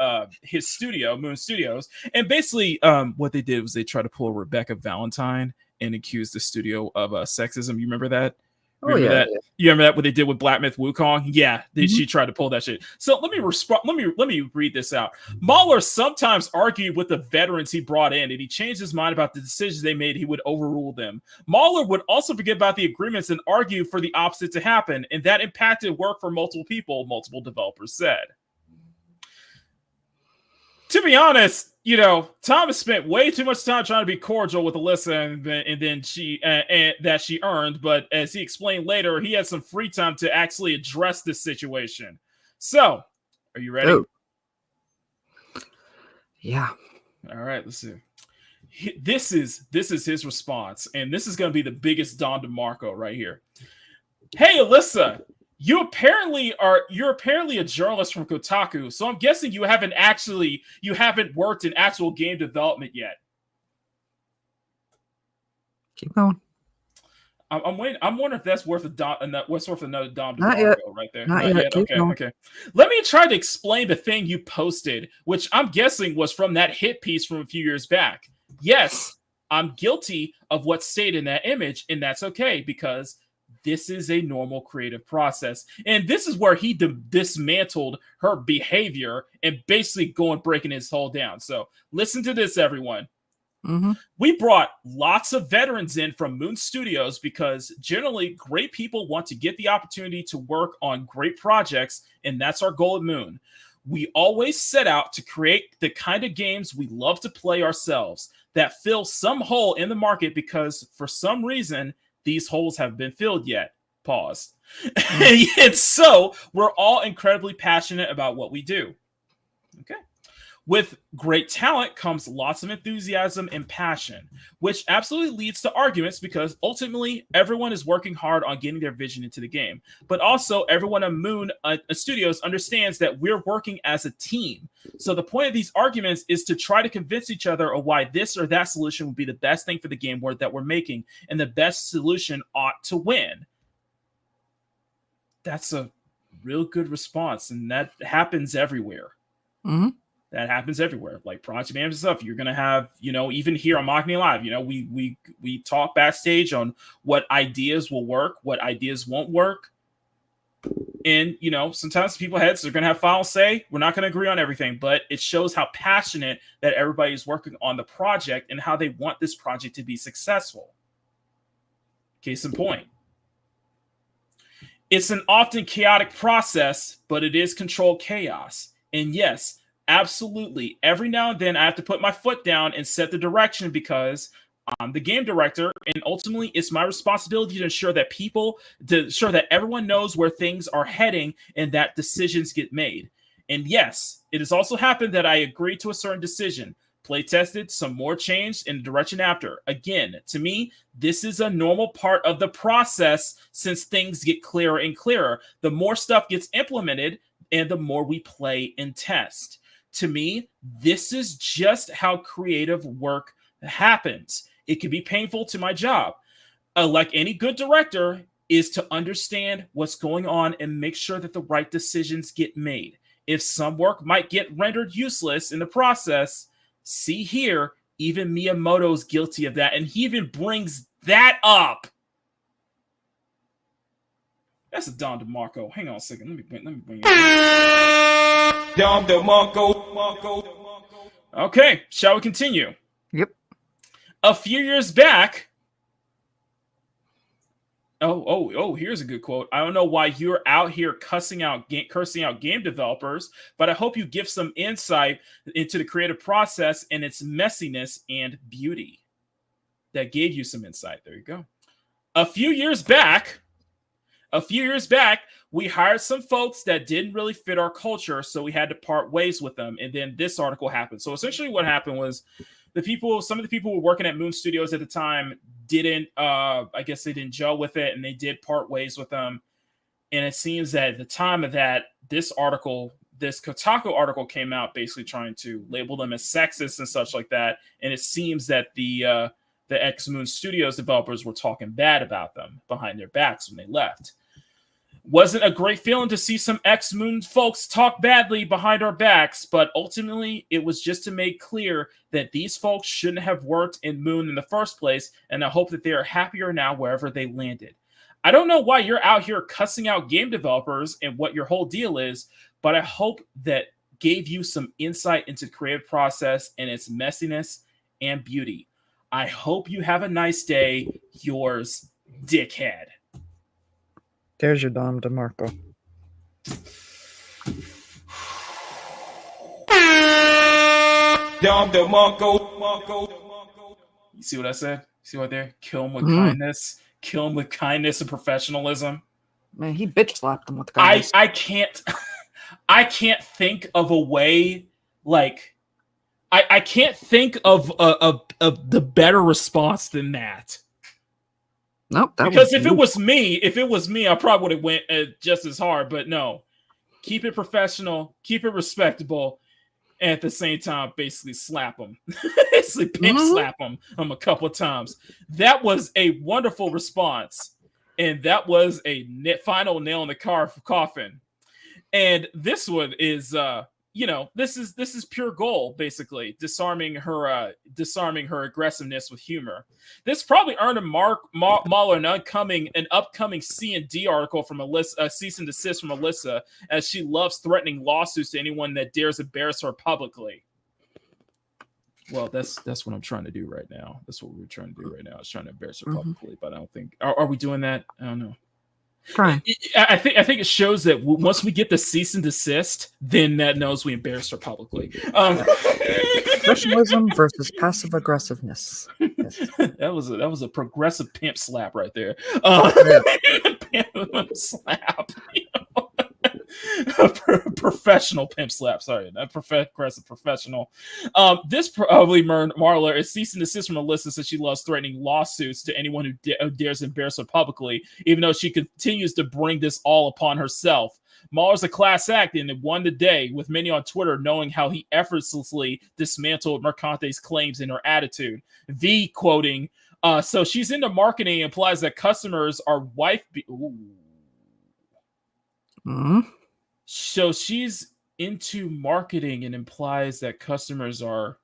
[SPEAKER 3] his studio, Moon Studios. And basically, what they did was they tried to pull Rebecca Valentine and accuse the studio of sexism. You remember that? Remember that? Yeah. You remember that what they did with Black Myth Wukong? Yeah, she tried to pull that shit. So let me read this out. Mahler sometimes argued with the veterans he brought in, and he changed his mind about the decisions they made. He would overrule them. Mahler would also forget about the agreements and argue for the opposite to happen, and that impacted work for multiple people, multiple developers said. To be honest, Thomas spent way too much time trying to be cordial with Alyssa, and then that she earned. But as he explained later, he had some free time to actually address this situation. So, are you ready?
[SPEAKER 4] Oh. Yeah.
[SPEAKER 3] All right. Let's see. This is his response, and this is going to be the biggest Don DeMarco right here. Hey, Alyssa. You're apparently a journalist from Kotaku, so I'm guessing you haven't worked in actual game development yet.
[SPEAKER 4] Keep going.
[SPEAKER 3] I'm waiting. I'm wondering if that's worth another Dom
[SPEAKER 4] Not yet.
[SPEAKER 3] right there.
[SPEAKER 4] Not yet.
[SPEAKER 3] Okay. Let me try to explain the thing you posted, which I'm guessing was from that hit piece from a few years back. Yes, I'm guilty of what's stated in that image, and that's okay because this is a normal creative process. And this is where he dismantled her behavior and basically breaking his whole down. So listen to this, everyone.
[SPEAKER 4] Mm-hmm.
[SPEAKER 3] We brought lots of veterans in from Moon Studios because generally great people want to get the opportunity to work on great projects, and that's our goal at Moon. We always set out to create the kind of games we love to play ourselves that fill some hole in the market because for some reason, these holes haven't been filled yet. Pause. And so we're all incredibly passionate about what we do. Okay. With great talent comes lots of enthusiasm and passion, which absolutely leads to arguments because ultimately everyone is working hard on getting their vision into the game. But also everyone at Moon Studios understands that we're working as a team. So the point of these arguments is to try to convince each other of why this or that solution would be the best thing for the game that we're making, and the best solution ought to win. That's a real good response, and that happens everywhere.
[SPEAKER 4] Mm-hmm.
[SPEAKER 3] That happens everywhere. Like project management stuff, you're gonna have, even here on Makini Live, we talk backstage on what ideas will work, what ideas won't work, and sometimes people's heads are gonna have final say. We're not gonna agree on everything, but it shows how passionate that everybody is working on the project and how they want this project to be successful. Case in point. It's an often chaotic process, but it is controlled chaos. And yes, absolutely, every now and then I have to put my foot down and set the direction because I'm the game director, and ultimately it's my responsibility to ensure that everyone knows where things are heading and that decisions get made. And yes, it has also happened that I agreed to a certain decision, play tested, some more changed in the direction after. Again, to me, this is a normal part of the process since things get clearer and clearer. The more stuff gets implemented and the more we play and test. To me, this is just how creative work happens. It can be painful to my job. Like any good director, is to understand what's going on and make sure that the right decisions get made. If some work might get rendered useless in the process, see here, even Miyamoto's guilty of that, and he even brings that up. That's a Don DeMarco. Hang on a second. Let me bring it.
[SPEAKER 2] Don DeMarco.
[SPEAKER 3] Okay, shall we continue?
[SPEAKER 4] Yep.
[SPEAKER 3] A few years back. Here's a good quote. I don't know why you're out here cursing out game developers, but I hope you give some insight into the creative process and its messiness and beauty. That gave you some insight. There you go. A few years back, we hired some folks that didn't really fit our culture, so we had to part ways with them. And then this article happened. So essentially what happened was some of the people who were working at Moon Studios at the time didn't, I guess they didn't gel with it, and they did part ways with them. And it seems that at the time of that, this Kotaku article came out basically trying to label them as sexist and such like that. And it seems that the ex-Moon Studios developers were talking bad about them behind their backs when they left. Wasn't a great feeling to see some ex-Moon folks talk badly behind our backs, but ultimately it was just to make clear that these folks shouldn't have worked in Moon in the first place, and I hope that they are happier now wherever they landed. I don't know why you're out here cussing out game developers and what your whole deal is, but I hope that gave you some insight into the creative process and its messiness and beauty. I hope you have a nice day. Yours, Dickhead.
[SPEAKER 4] There's your Dom DeMarco.
[SPEAKER 2] Don DeMarco.
[SPEAKER 3] You see what I said? See what there? Kill him with kindness. Kill him with kindness and professionalism.
[SPEAKER 4] Man, he bitch slapped him with kindness.
[SPEAKER 3] I can't think of a way like I can't think of the better response than that.
[SPEAKER 4] Nope.
[SPEAKER 3] Because if it was me, I probably would have went just as hard. But no, keep it professional, keep it respectable, and at the same time, basically slap them, basically pimp slap them a couple of times. That was a wonderful response, and that was a final nail in the coffin. And this one is, this is pure gold, basically disarming her aggressiveness with humor. This probably earned Mahler an upcoming C&D article from Alyssa, cease and desist from Alyssa, as she loves threatening lawsuits to anyone that dares embarrass her publicly. Well, that's what I'm trying to do right now. That's what we're trying to do right now. I was trying to embarrass her publicly, but I don't think are we doing that? I don't know.
[SPEAKER 4] Trying.
[SPEAKER 3] I think it shows that once we get the cease and desist, then that knows we embarrassed her publicly.
[SPEAKER 4] Professionalism versus passive aggressiveness. Yes.
[SPEAKER 3] That was a progressive pimp slap right there. Pimp slap. Professional pimp slap. Sorry, not aggressive. Professional. This probably Marla is cease and desist from Alyssa since she loves threatening lawsuits to anyone who dares embarrass her publicly, even though she continues to bring this all upon herself. Mahler's a class act and it won the day, with many on Twitter knowing how he effortlessly dismantled Mercante's claims and her attitude. V quoting, so she's into marketing implies that customers are So she's into marketing and implies that customers are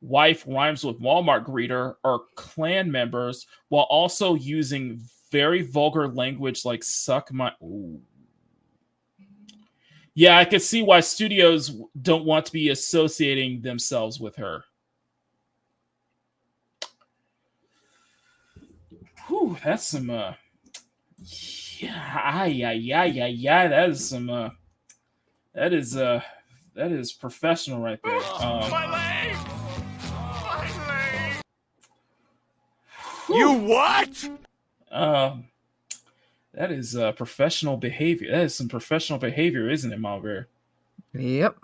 [SPEAKER 3] wife rhymes with Walmart greeter or clan members while also using very vulgar language like suck my... Ooh. Yeah, I could see why studios don't want to be associating themselves with her. Whew, that's some yeah, that is some that is professional right there.
[SPEAKER 2] My leg!
[SPEAKER 8] You what?
[SPEAKER 3] That is professional behavior. That is some professional behavior, isn't it, Malver?
[SPEAKER 4] Yep.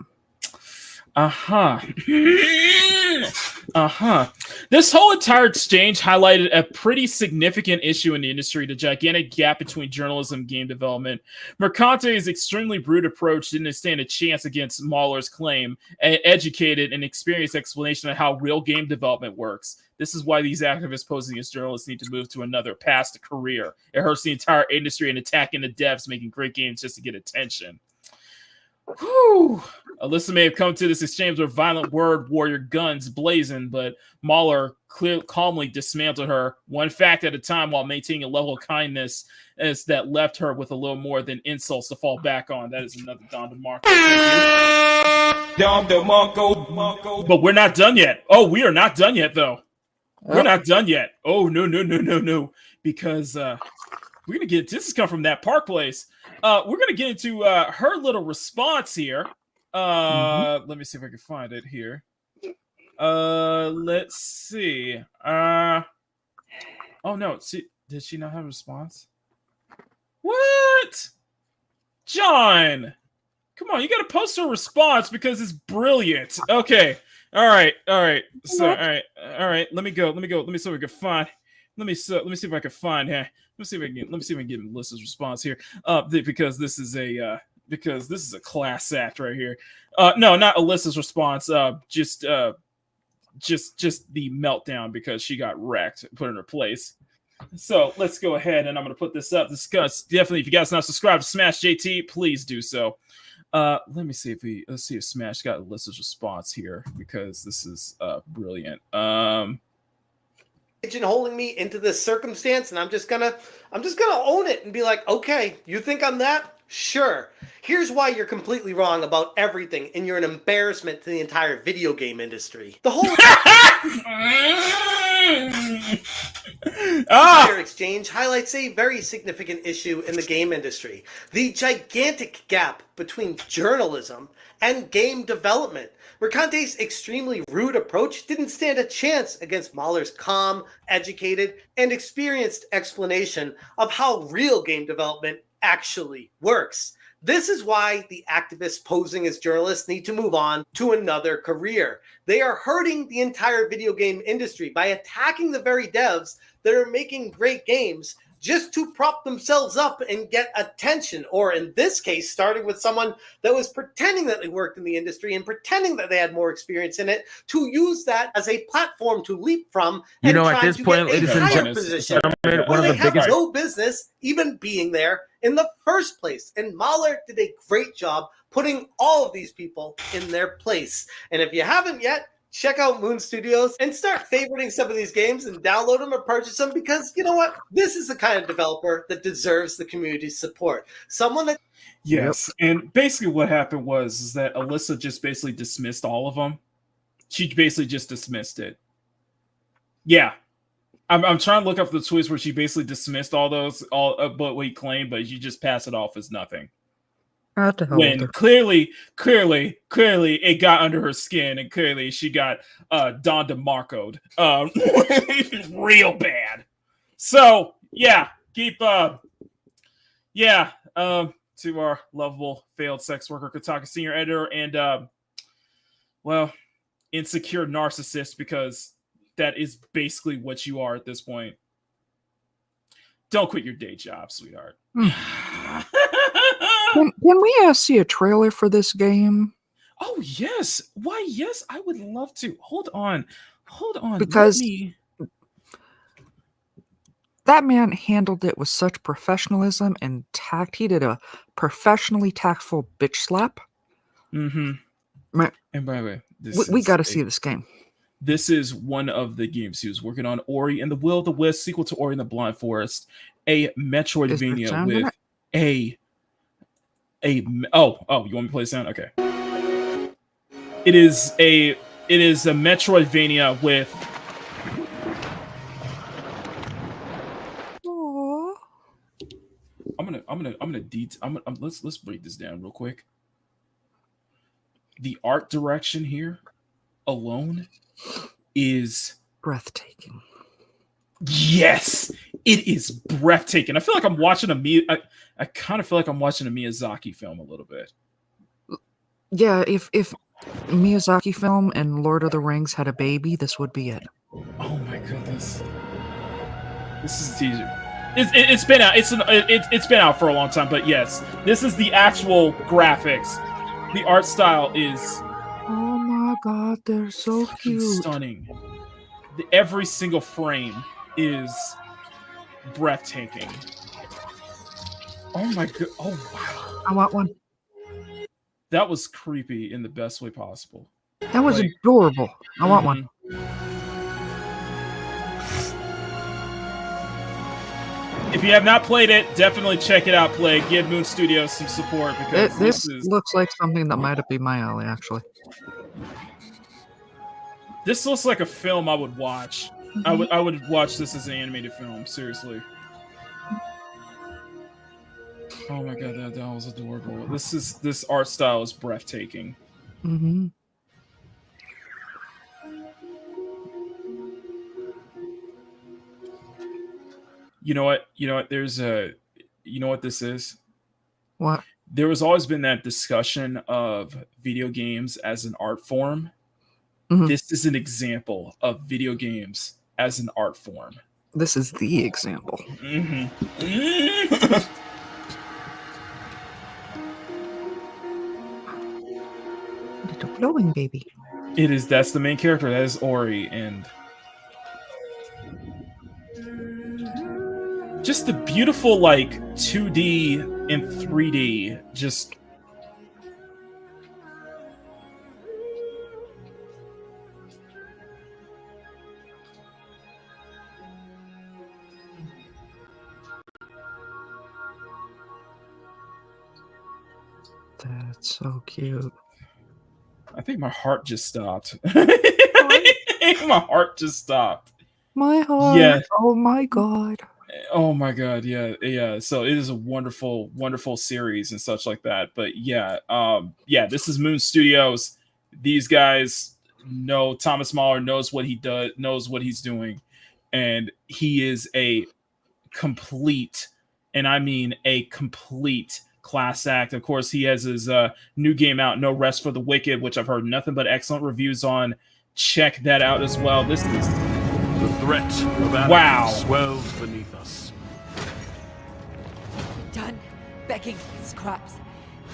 [SPEAKER 3] This whole entire exchange highlighted a pretty significant issue in the industry, the gigantic gap between journalism and game development. Mercante's extremely rude approach didn't stand a chance against Mahler's claim, an educated and experienced explanation of how real game development works. This is why these activists posing as journalists need to move to another past career. It hurts the entire industry and attacking the devs making great games just to get attention. Whew. Alyssa may have come to this exchange with violent word warrior guns blazing, but Mahler calmly dismantled her one fact at a time while maintaining a level of kindness as that left her with a little more than insults to fall back on. That is another Don DeMarco.
[SPEAKER 2] Don DeMarco.
[SPEAKER 3] But we're not done yet. Oh, we are not done yet, though. We're not done yet. Oh, no. Because we're going to get... This has come from that Park Place. We're going to get into her little response here. Let me see if I can find it here. Let's see. Oh, no. See, did she not have a response? What? John! Come on, you got to post a response because it's brilliant. Okay. All right. So, all right. Let me go. Let me see if I can find. Let me see if I can find. Let me see if I can get Melissa's response here. Because this is a class act right here. No, not Alyssa's response. Just the meltdown because she got wrecked, put in her place. So let's go ahead and I'm going to put this up. Definitely, if you guys not subscribed to Smash JT, please do so. Let's see if Smash got Alyssa's response here because this is brilliant.
[SPEAKER 9] Pigeonholing me into this circumstance, and I'm just gonna own it and be like, okay, you think I'm that? Sure. Here's why you're completely wrong about everything, and you're an embarrassment to the entire video game industry. The whole entire exchange highlights a very significant issue in the game industry: the gigantic gap between journalism and game development. Mercante's extremely rude approach didn't stand a chance against Mahler's calm, educated, and experienced explanation of how real game development actually works. This is why the activists posing as journalists need to move on to another career. They are hurting the entire video game industry by attacking the very devs that are making great games just to prop themselves up and get attention, or in this case, starting with someone that was pretending that they worked in the industry and pretending that they had more experience in it, to use that as a platform to leap from and
[SPEAKER 8] at this point, ladies and gentlemen,
[SPEAKER 9] one of the biggest... no business even being there in the first place. And Mahler did a great job putting all of these people in their place. And if you haven't yet, check out Moon Studios and start favoriting some of these games and download them or purchase them, because you know what? This is the kind of developer that deserves the community's support. Someone that...
[SPEAKER 3] Yes, and basically what happened was that Alyssa just basically dismissed all of them. She basically just dismissed it. Yeah. I'm trying to look up the tweets where she basically dismissed all but what he claimed, but she just passed it off as nothing. When clearly it got under her skin, and clearly she got Don DeMarco'd real bad. So yeah, keep to our lovable failed sex worker Kotaku senior editor and well, insecure narcissist, because that is basically what you are at this point. Don't quit your day job, sweetheart.
[SPEAKER 4] Can we see a trailer for this game?
[SPEAKER 3] Oh, yes. Why, yes, I would love to. Hold on.
[SPEAKER 4] Because that man handled it with such professionalism and tact. He did a professionally tactful bitch slap.
[SPEAKER 3] Mm-hmm.
[SPEAKER 4] Right.
[SPEAKER 3] And by the way,
[SPEAKER 4] we got to see this game.
[SPEAKER 3] This is one of the games he was working on. Ori and the Will of the Wisp, sequel to Ori and the Blind Forest, a Metroidvania with a oh, you want me to play the sound? Okay. It is a Metroidvania with let's break this down real quick. The art direction here alone is
[SPEAKER 4] breathtaking.
[SPEAKER 3] Yes, it is breathtaking. I feel like I'm watching I kind of feel like I'm watching a Miyazaki film a little bit.
[SPEAKER 4] Yeah, if Miyazaki film and Lord of the Rings had a baby, this would be it.
[SPEAKER 3] Oh my goodness. This is teaser. It's been out. It's been out for a long time, but yes, this is the actual graphics. The art style is,
[SPEAKER 4] oh my god, they're so cute.
[SPEAKER 3] Stunning. Every single frame is breathtaking. Oh my god. Oh wow.
[SPEAKER 4] I want one.
[SPEAKER 3] That was creepy in the best way possible.
[SPEAKER 4] That was adorable. I want one.
[SPEAKER 3] If you have not played it, definitely check it out. Play. Give Moon Studios some support, because
[SPEAKER 4] this looks like something that might be my alley, actually.
[SPEAKER 3] This looks like a film I would watch. Mm-hmm. I would watch this as an animated film. Seriously. Oh my god, that was adorable. This art style is breathtaking.
[SPEAKER 4] Mm-hmm.
[SPEAKER 3] You know what? There's you know what this is?
[SPEAKER 4] What?
[SPEAKER 3] There has always been that discussion of video games as an art form. Mm-hmm. This is an example of video games as an art form.
[SPEAKER 4] This is the example.
[SPEAKER 3] Mm-hmm.
[SPEAKER 4] Little glowing baby.
[SPEAKER 3] It is. That's the main character. That is Ori, and just the beautiful, like, 2D and 3D, just...
[SPEAKER 4] That's so cute.
[SPEAKER 3] I think my heart just stopped. My heart just stopped.
[SPEAKER 4] My heart. Yeah. Oh my god.
[SPEAKER 3] Oh my god, yeah. So it is a wonderful, wonderful series and such like that. But yeah, this is Moon Studios. These guys know, Thomas Mahler knows what he does, knows what he's doing, and he is a complete, and I mean a complete class act. Of course, he has his new game out, No Rest for the Wicked, which I've heard nothing but excellent reviews on. Check that out as well. This is
[SPEAKER 8] the threat of anarchy swells beneath us.
[SPEAKER 10] Done begging for scraps.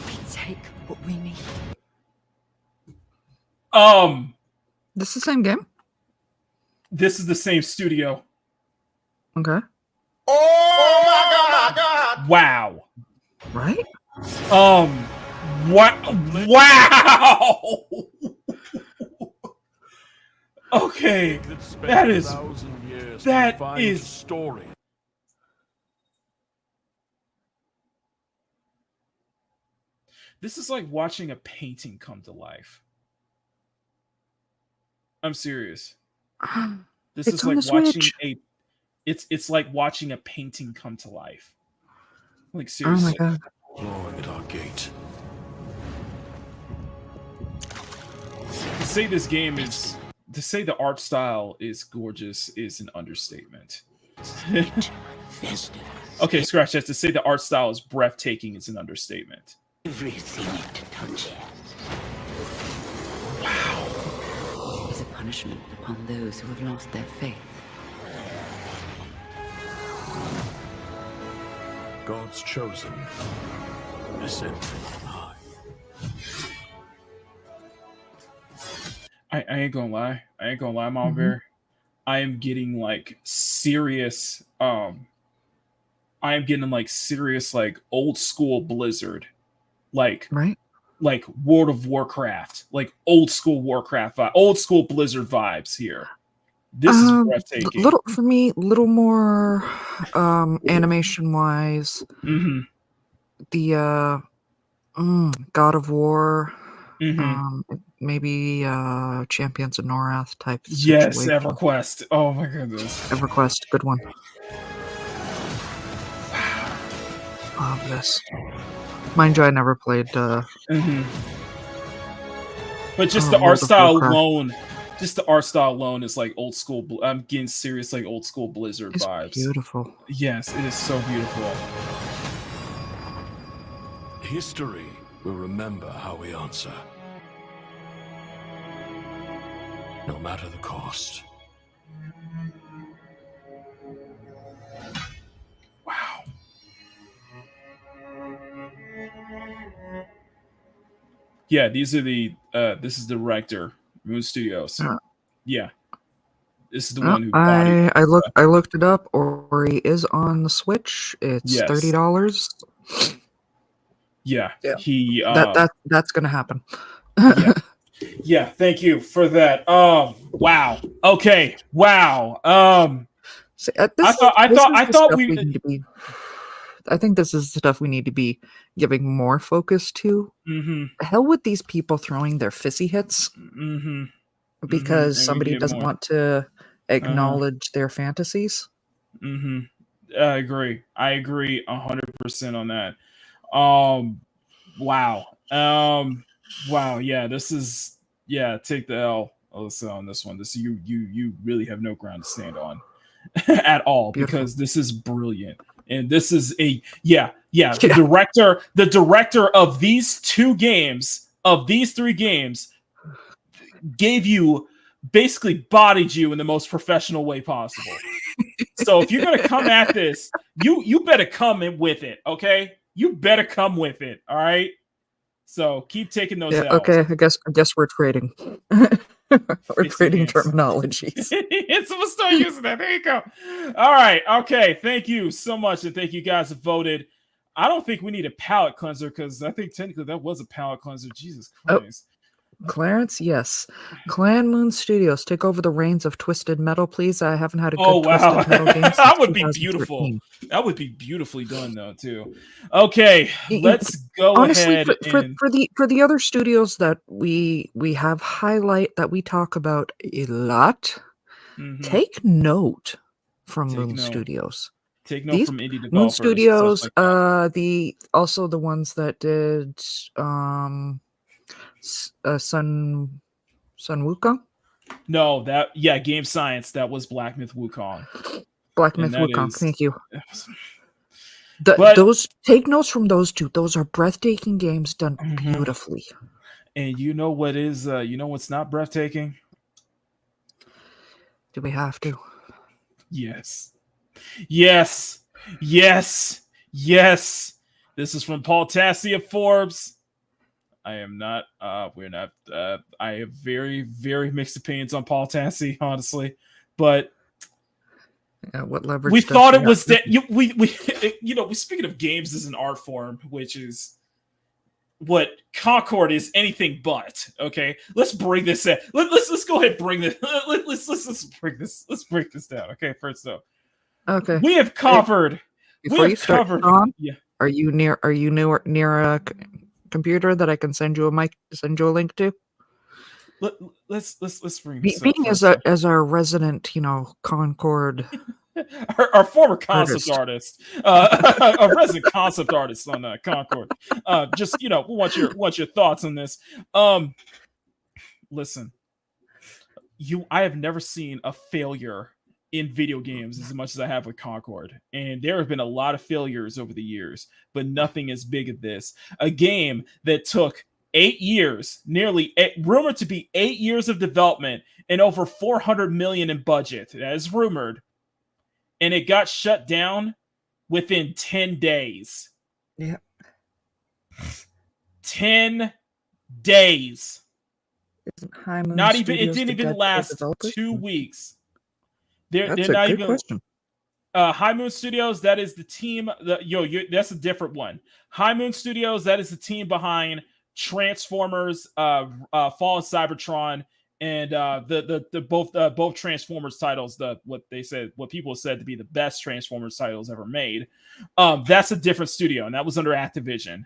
[SPEAKER 10] We take what we need.
[SPEAKER 4] This is the same game?
[SPEAKER 3] This is the same studio.
[SPEAKER 4] Okay.
[SPEAKER 8] Oh my god!
[SPEAKER 3] Wow.
[SPEAKER 4] Right?
[SPEAKER 3] Wow! Okay, that is
[SPEAKER 8] story.
[SPEAKER 3] This is like watching a painting come to life. I'm serious. This is like watching it's like watching a painting come to life. Like, seriously.
[SPEAKER 4] Oh my god.
[SPEAKER 8] Clawing at our gate.
[SPEAKER 3] To say this game is, to say the art style is gorgeous is an understatement. Okay, scratch that. To say the art style is breathtaking is an understatement.
[SPEAKER 10] Everything to touch.
[SPEAKER 3] Wow.
[SPEAKER 10] It is a punishment upon those who have lost their faith.
[SPEAKER 8] God's chosen, ascended high.
[SPEAKER 3] I ain't gonna lie. Mom Bear. I am getting like serious. I am getting like serious, like old school Blizzard, like World of Warcraft, like old school Warcraft, old school Blizzard vibes here. This is breathtaking.
[SPEAKER 4] Little more animation wise. The God of War, maybe Champions of Norath type
[SPEAKER 3] Yes,
[SPEAKER 4] situation.
[SPEAKER 3] EverQuest. Oh my goodness.
[SPEAKER 4] EverQuest, good one. Love this. Mind you, I never played
[SPEAKER 3] But just the art style alone, is like old school. I'm getting serious, like old school Blizzard vibes.
[SPEAKER 4] Beautiful.
[SPEAKER 3] Yes, it is so beautiful.
[SPEAKER 8] History will remember how we answer. No matter the cost.
[SPEAKER 3] Wow. Yeah, these are the this is the director, Moon Studios. Yeah. This is the one who bodied
[SPEAKER 4] I looked it up. Ori is on the Switch. It's $30.
[SPEAKER 3] Yeah. He
[SPEAKER 4] that's gonna happen.
[SPEAKER 3] Yeah, thank you for that. Wow. Okay. Wow.
[SPEAKER 4] I think this is stuff we need to be giving more focus to. Hell with these people throwing their fizzy hits because somebody doesn't want to acknowledge their fantasies.
[SPEAKER 3] I agree 100% on that. Wow. Wow. Yeah, this is take the L on this one. This you really have no ground to stand on at all. Beautiful. Because this is brilliant. And this is the director of these three games gave you, basically bodied you in the most professional way possible. So if you're gonna come at this, you better come in with it, okay? You better come with it, all right? So keep taking those L's.
[SPEAKER 4] Okay, I guess we're trading. We're trading terminologies.
[SPEAKER 3] We'll start using that. There you go. All right. Okay. Thank you so much. And thank you guys who voted. I don't think we need a palate cleanser because I think technically that was a palate cleanser. Jesus Christ.
[SPEAKER 4] Clarence, yes. Clan Moon Studios, take over the reins of Twisted Metal, please. I haven't had a good Twisted Metal game since
[SPEAKER 3] that would be beautiful. That would be beautifully done, though, too. Okay, let's go ahead.
[SPEAKER 4] For the other studios that we have highlight that we talk about a lot, take note from Moon Studios.
[SPEAKER 3] Take note from indie developers.
[SPEAKER 4] Moon Studios,
[SPEAKER 3] like that.
[SPEAKER 4] the ones that did Sun Wukong?
[SPEAKER 3] No, Game Science. That was Black Myth Wukong.
[SPEAKER 4] Black Myth Wukong. Thank you. Those take notes from those two. Those are breathtaking games done beautifully.
[SPEAKER 3] And you know what is? What's not breathtaking?
[SPEAKER 4] Do we have to?
[SPEAKER 3] Yes. Yes. Yes. Yes. This is from Paul Tassi of Forbes. I am not. We're not. I have very, very mixed opinions on Paul Tassi, honestly. But
[SPEAKER 4] what leverage?
[SPEAKER 3] We thought it was that we speaking of games as an art form, which is what Concord is anything but. Okay, let's bring this in. Let's go ahead and bring this. Let's break this. Let's break this down. Okay, first up.
[SPEAKER 4] Okay,
[SPEAKER 3] we have covered.
[SPEAKER 4] Before you start, Sean, are you near a computer that I can send you a link to?
[SPEAKER 3] Let's bring this
[SPEAKER 4] being
[SPEAKER 3] up
[SPEAKER 4] as our resident, Concord,
[SPEAKER 3] our former concept artist, a resident concept artist on Concord. Just we want your thoughts on this. Listen, I have never seen a failure in video games as much as I have with Concord. And there have been a lot of failures over the years, but nothing as big as this. A game that took 8 years, rumored to be 8 years of development and over 400 million in budget. That is rumored. And it got shut down within 10 days.
[SPEAKER 4] Yeah.
[SPEAKER 3] 10 days.
[SPEAKER 4] High Moon
[SPEAKER 3] Not even
[SPEAKER 4] Studios
[SPEAKER 3] it didn't
[SPEAKER 4] the
[SPEAKER 3] even
[SPEAKER 4] guy
[SPEAKER 3] last
[SPEAKER 4] developers?
[SPEAKER 3] 2 weeks.
[SPEAKER 4] That's
[SPEAKER 3] they're not
[SPEAKER 4] a good
[SPEAKER 3] even
[SPEAKER 4] question.
[SPEAKER 3] High Moon Studios, that is the team. That's a different one. High Moon Studios, that is the team behind Transformers, Fallen Cybertron, and both Transformers titles. What people said to be the best Transformers titles ever made. That's a different studio, and that was under Activision.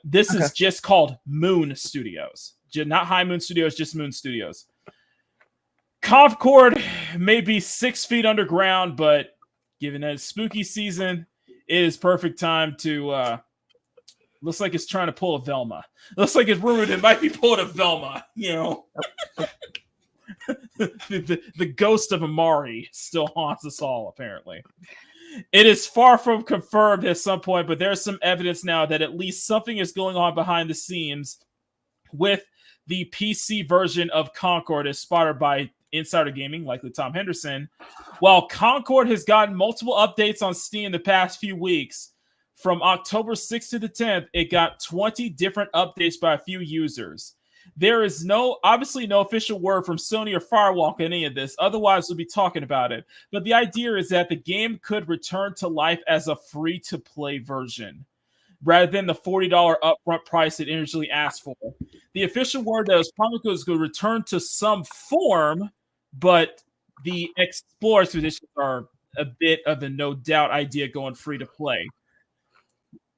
[SPEAKER 3] This is just called Moon Studios, not High Moon Studios, just Moon Studios. Concord may be 6 feet underground, but given that it's spooky season, it is perfect time to. Looks like it's trying to pull a Velma. Looks like it's rumored it might be pulling a Velma. You know, the ghost of Amari still haunts us all. Apparently, it is far from confirmed at some point, but there's some evidence now that at least something is going on behind the scenes with the PC version of Concord, as spotted by Insider Gaming, likely Tom Henderson. While Concord has gotten multiple updates on Steam the past few weeks, from October 6th to the 10th, it got 20 different updates by a few users. There is obviously no official word from Sony or Firewalk on any of this. Otherwise, we'll be talking about it. But the idea is that the game could return to life as a free-to-play version, rather than the $40 upfront price it initially asked for. The official word that was probably is going to return to some form, but the Explorers traditions are a bit of a no doubt idea going free to play.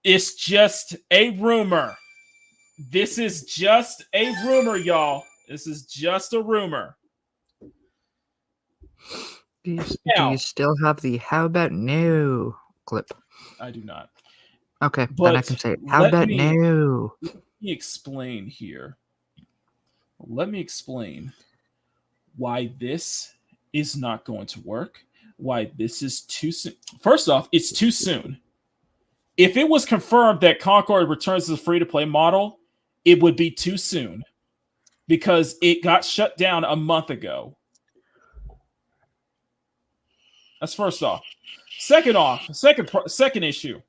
[SPEAKER 3] It's just a rumor. This is just a rumor, y'all. This is just a rumor.
[SPEAKER 4] Do you still have the "How about no" clip?
[SPEAKER 3] I do not.
[SPEAKER 4] Okay,
[SPEAKER 3] But
[SPEAKER 4] then I can say it. How about no?
[SPEAKER 3] Let me explain here. Let me explain why this is not going to work. Why this is too soon. First off, it's too soon. If it was confirmed that Concord returns to the free-to-play model, it would be too soon because it got shut down a month ago. That's first off. Second off, second issue.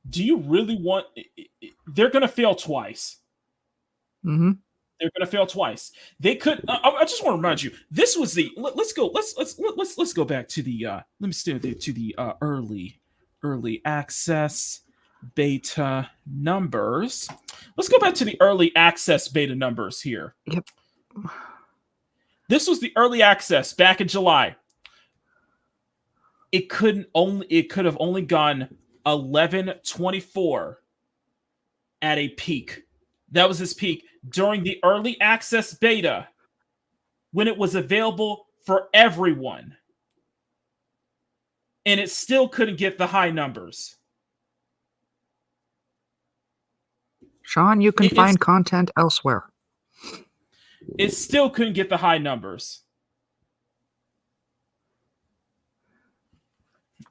[SPEAKER 3] Do you really want? They're going to fail twice.
[SPEAKER 4] Mm-hmm.
[SPEAKER 3] They're going to fail twice. They could. I just want to remind you. This was the. Let's go back to the. Let me stay there to the early access beta numbers. Let's go back to the early access beta numbers here.
[SPEAKER 4] Yep.
[SPEAKER 3] This was the early access back in July. It could have only gone 1124 at a peak. That was his peak during the early access beta when it was available for everyone. And it still couldn't get the high numbers.
[SPEAKER 4] Sean, you can find content elsewhere.
[SPEAKER 3] It still couldn't get the high numbers.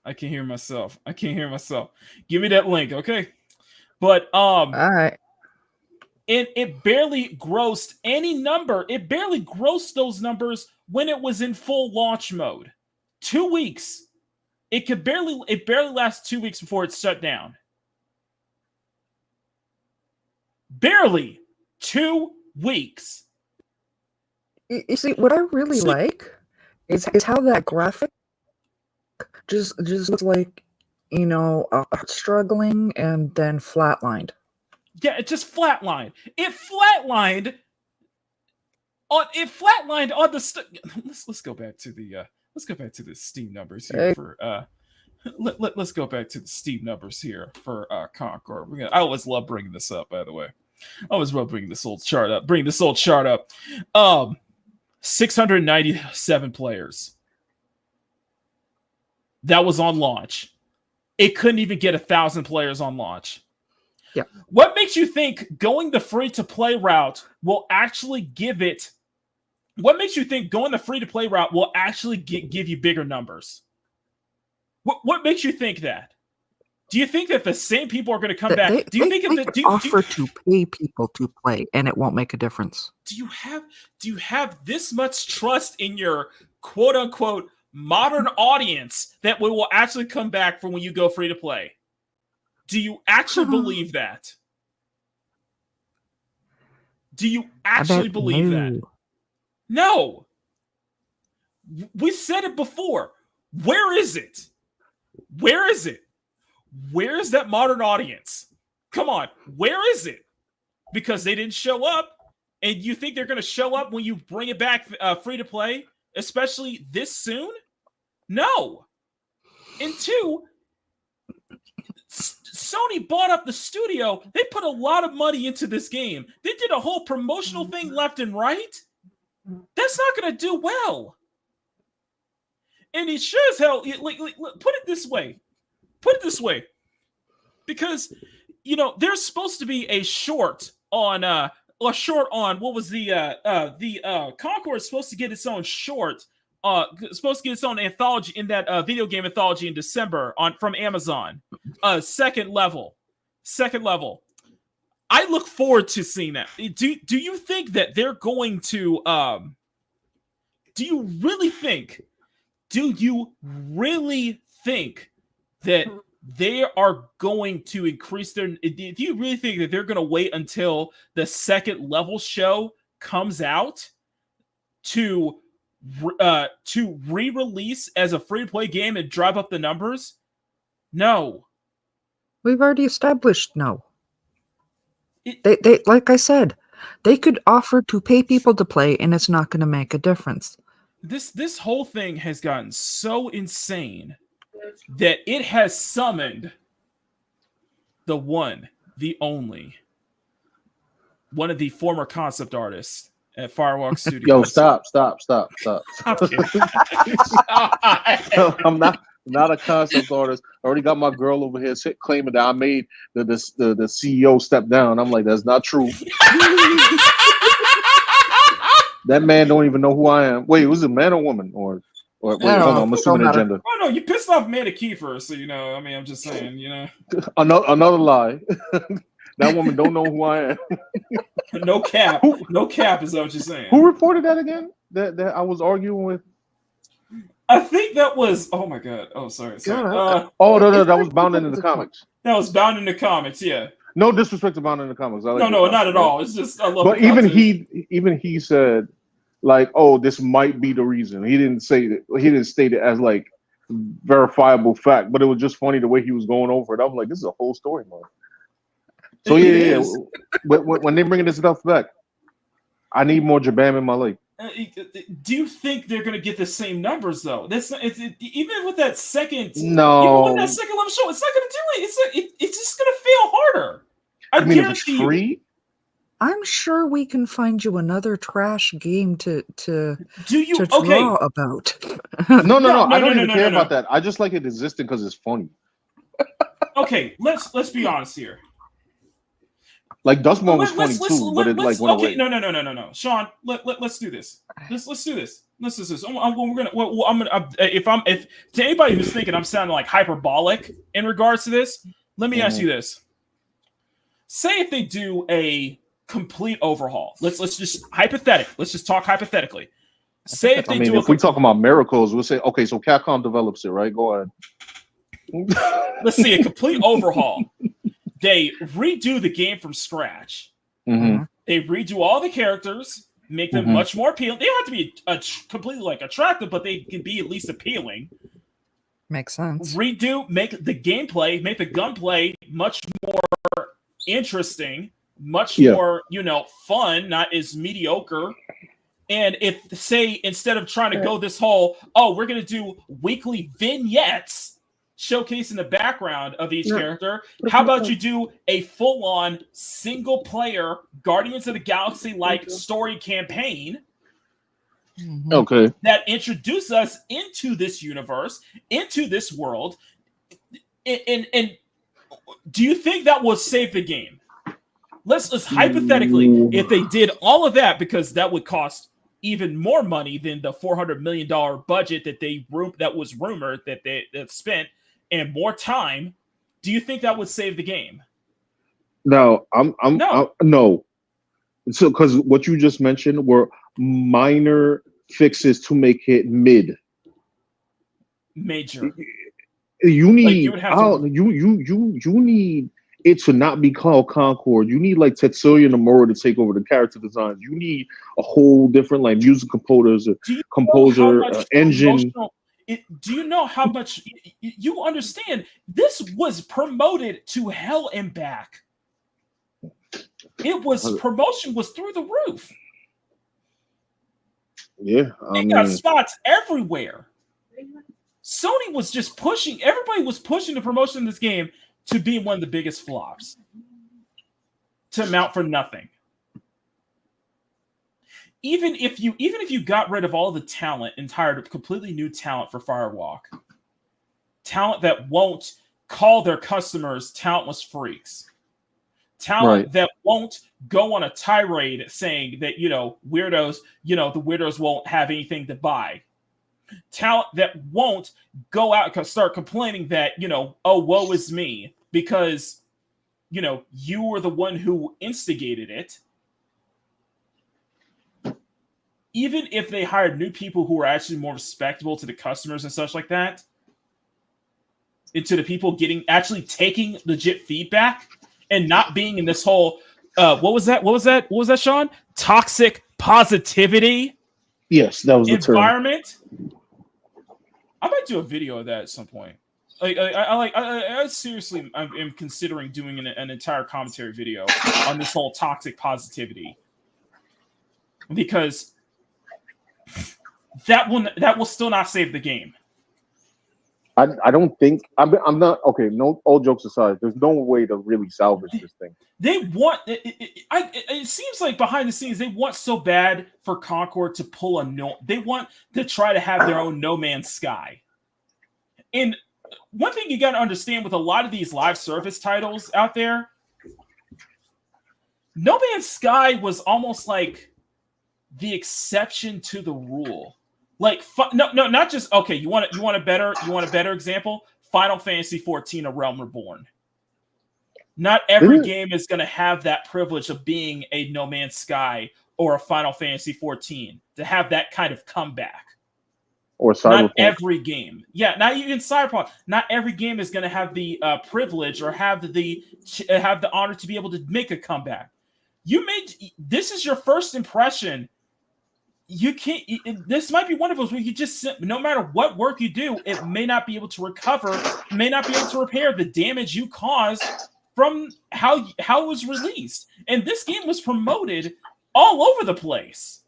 [SPEAKER 3] I can't hear myself. Give me that link, okay? But
[SPEAKER 4] all right.
[SPEAKER 3] And it barely grossed any number. It barely grossed those numbers when it was in full launch mode. 2 weeks. It barely lasts 2 weeks before it's shut down. Barely 2 weeks.
[SPEAKER 4] You see, what I really like is how that graphic just looks like, struggling and then flatlined.
[SPEAKER 3] Yeah, it just flatlined. It flatlined on the. Let's go back to the. Let's go back to the Steam numbers here for. Let's go back to the Steam numbers here for Concord. I always love bringing this up, by the way. I always love bringing this old chart up. 697 players. That was on launch. It couldn't even get 1,000 players on launch.
[SPEAKER 4] Yeah.
[SPEAKER 3] What makes you think going the free-to-play route will actually give it What makes you think going the free-to-play route will actually give you bigger numbers? What makes you think that? Do you think that the same people are going to come back? Do you think
[SPEAKER 4] they could offer to pay people to play, and it won't make a difference?
[SPEAKER 3] Do you have this much trust in your quote-unquote modern audience that we will actually come back for when you go free-to-play? Do you actually believe that? Do you actually believe that? No. We said it before. Where is it? Where is it? Where is that modern audience? Come on. Where is it? Because they didn't show up. And you think they're going to show up when you bring it back free to play, especially this soon? No. And two, Sony bought up the studio. They put a lot of money into this game. They did a whole promotional thing left and right. That's not going to do well. And it sure as hell, put it this way. Put it this way. Because, there's supposed to be a short on what was the Concord is supposed to get its own short, supposed to get its own anthology in that video game anthology in December from Amazon. Second level. I look forward to seeing that. Do you think that they're going to do you really think that they are going to increase their... Do you really think that they're going to wait until the second level show comes out to re-release as a free-to-play game and drive up the numbers? No.
[SPEAKER 4] We've already established no. They like I said, they could offer to pay people to play, and it's not going to make a difference.
[SPEAKER 3] This whole thing has gotten so insane that it has summoned the one, the only, one of the former concept artists at Firewalk Studios.
[SPEAKER 11] Yo, stop. I'm not a concept artist. I already got my girl over here claiming that I made the CEO step down. I'm like, that's not true. That man don't even know who I am. Wait, was it a man or woman? Or wait, hold on, I'm assuming the gender.
[SPEAKER 3] Oh no, you pissed off Amanda Kiefer, so I'm just saying,
[SPEAKER 11] Another lie. That woman don't know who I am.
[SPEAKER 3] No cap. No cap is what you're saying.
[SPEAKER 11] Who reported that again? That I was arguing with?
[SPEAKER 3] I think that was... Oh my god. Oh, sorry.
[SPEAKER 11] No, that was bound in the comics.
[SPEAKER 3] That was bound in the comics, yeah.
[SPEAKER 11] No disrespect to bound in the comics.
[SPEAKER 3] No, not at all. It's just... I love
[SPEAKER 11] but even he said, like, oh, this might be the reason. He didn't say that. He didn't state it as like verifiable fact, but it was just funny the way he was going over it. I'm like, this is a whole story, man. So yeah. When they bringing this stuff back, I need more Jabam in my life.
[SPEAKER 3] Do you think they're going to get the same numbers though? Even with that second,
[SPEAKER 11] no,
[SPEAKER 3] even with that second level show, it's not going to do it. It's just going to feel harder.
[SPEAKER 11] I mean, if it's free,
[SPEAKER 4] I'm sure we can find you another trash game to
[SPEAKER 3] draw
[SPEAKER 4] about.
[SPEAKER 11] No. I don't even care about that. I just like it existing because it's funny.
[SPEAKER 3] Okay, let's be honest here.
[SPEAKER 11] Like Dustmon was funny too, but it like went away.
[SPEAKER 3] No, Sean, let's do this. Let's do this. Let's do this. If to anybody who's thinking I'm sounding like hyperbolic in regards to this, let me ask you this. Say if they do a complete overhaul. Let's just hypothetically. Let's just talk hypothetically. Say if they do.
[SPEAKER 11] If we talk about miracles, we'll say okay. So Capcom develops it, right? Go ahead.
[SPEAKER 3] Let's see a complete overhaul. They redo the game from scratch.
[SPEAKER 11] Mm-hmm.
[SPEAKER 3] They redo all the characters, make them much more appealing. They don't have to be completely attractive, but they can be at least appealing.
[SPEAKER 4] Makes sense.
[SPEAKER 3] Make the gameplay, make the gunplay much more interesting, much more, fun, not as mediocre. And if, say, instead of trying to go this whole, we're going to do weekly vignettes showcasing the background of each character. How about you do a full-on single-player Guardians of the Galaxy-like story campaign?
[SPEAKER 11] Okay.
[SPEAKER 3] That introduce us into this universe, into this world, and do you think that will save the game? Let's hypothetically, if they did all of that, because that would cost even more money than the $400 million budget that was rumored that spent, and more time, do you think that would save the game?
[SPEAKER 11] No,
[SPEAKER 3] No.
[SPEAKER 11] no. So, because what you just mentioned were minor fixes to make it
[SPEAKER 3] major.
[SPEAKER 11] You need
[SPEAKER 3] like
[SPEAKER 11] you need it to not be called Concord. You need like Tetsuya Nomura to take over the character designs. You need a whole different like music composer, engine.
[SPEAKER 3] Do you know how much you understand? This was promoted to hell and back. Promotion was through the roof.
[SPEAKER 11] Yeah,
[SPEAKER 3] they got spots everywhere. Sony was just pushing. Everybody was pushing the promotion of this game to be one of the biggest flops, to amount for nothing. Even if you got rid of all the talent and hired a completely new talent for Firewalk, talent that won't call their customers talentless freaks, talent that won't go on a tirade saying that weirdos, the weirdos won't have anything to buy, talent that won't go out and start complaining that oh, woe is me, because you were the one who instigated it. Even if they hired new people who were actually more respectable to the customers and such like that, and to the people actually taking legit feedback and not being in this whole what was that, Sean? Toxic positivity.
[SPEAKER 11] Yes, that was the
[SPEAKER 3] environment. Term. I might do a video of that at some point. I seriously am considering doing an entire commentary video on this whole toxic positivity, because that will still not save the game.
[SPEAKER 11] I don't think I'm not okay. No, all jokes aside, there's no way to really salvage this thing.
[SPEAKER 3] They want it seems like behind the scenes they want so bad for Concord to pull they want to try to have their own No Man's Sky. And one thing you got to understand with a lot of these live service titles out there, No Man's Sky was almost like the exception to the rule. Like no, not just okay. You want a better example? Final Fantasy 14: A Realm Reborn. Not every game is going to have that privilege of being a No Man's Sky or a Final Fantasy 14 to have that kind of comeback.
[SPEAKER 11] Or Cyberpunk.
[SPEAKER 3] Not every game. Yeah, not even Cyberpunk. Not every game is going to have the privilege or have the honor to be able to make a comeback. This is your first impression. You can't. This might be one of those where you just, no matter what work you do, it may not be able to recover, may not be able to repair the damage you caused from how it was released. And this game was promoted all over the place.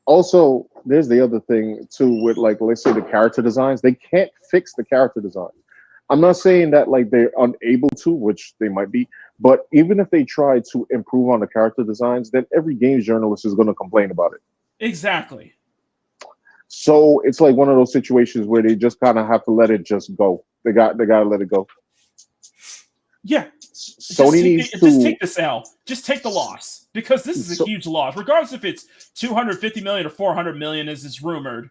[SPEAKER 11] Also, there's the other thing too with like, let's say the character designs. They can't fix the character design. I'm not saying that like they're unable to, which they might be, but even if they try to improve on the character designs, then every games journalist is going to complain about it.
[SPEAKER 3] Exactly.
[SPEAKER 11] So it's like one of those situations where they just kind of have to let it just go. They got to let it go.
[SPEAKER 3] Yeah.
[SPEAKER 11] Sony needs to
[SPEAKER 3] just take this L. Just take the loss, because this is a huge loss, regardless if it's 250 million or 400 million, as is rumored.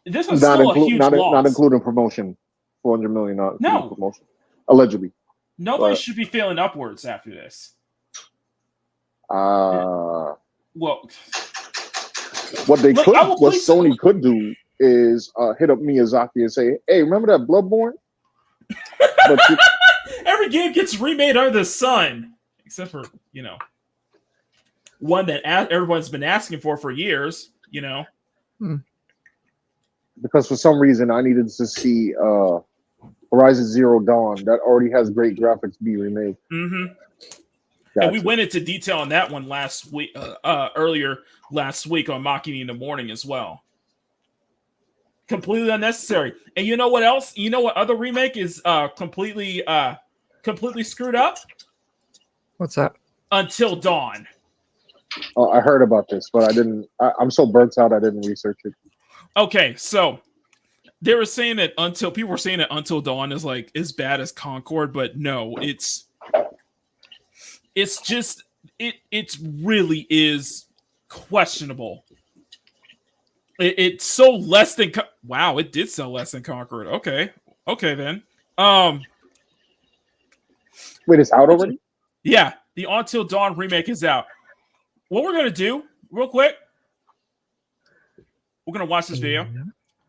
[SPEAKER 3] This was still a huge loss.
[SPEAKER 11] Not including promotion. 400 million, not promotion. Allegedly.
[SPEAKER 3] Nobody should be feeling upwards after this.
[SPEAKER 11] Well,
[SPEAKER 3] what
[SPEAKER 11] Sony could do is hit up Miyazaki and say, "Hey, remember that Bloodborne?"
[SPEAKER 3] Every game gets remade under the sun, except for one that everyone's been asking for years.
[SPEAKER 11] Because for some reason I needed to see Horizon Zero Dawn that already has great graphics be remade.
[SPEAKER 3] Mm-hmm.
[SPEAKER 11] Gotcha.
[SPEAKER 3] And we went into detail on that one earlier last week on Makini in the Morning as well. Completely unnecessary. And you know what else? You know what other remake is completely screwed up?
[SPEAKER 4] What's that?
[SPEAKER 3] Until Dawn.
[SPEAKER 11] Oh, I heard about this, but I didn't. I'm so burnt out I didn't research it.
[SPEAKER 3] Okay, so they were saying that people were saying that Until Dawn is like as bad as Concord, but no, it's just It really is questionable. It's so less than wow, it did sell less than Concord. Okay then.
[SPEAKER 11] Wait, it's out already?
[SPEAKER 3] Yeah, the Until Dawn remake is out. What we're gonna do, real quick, we're gonna watch this video.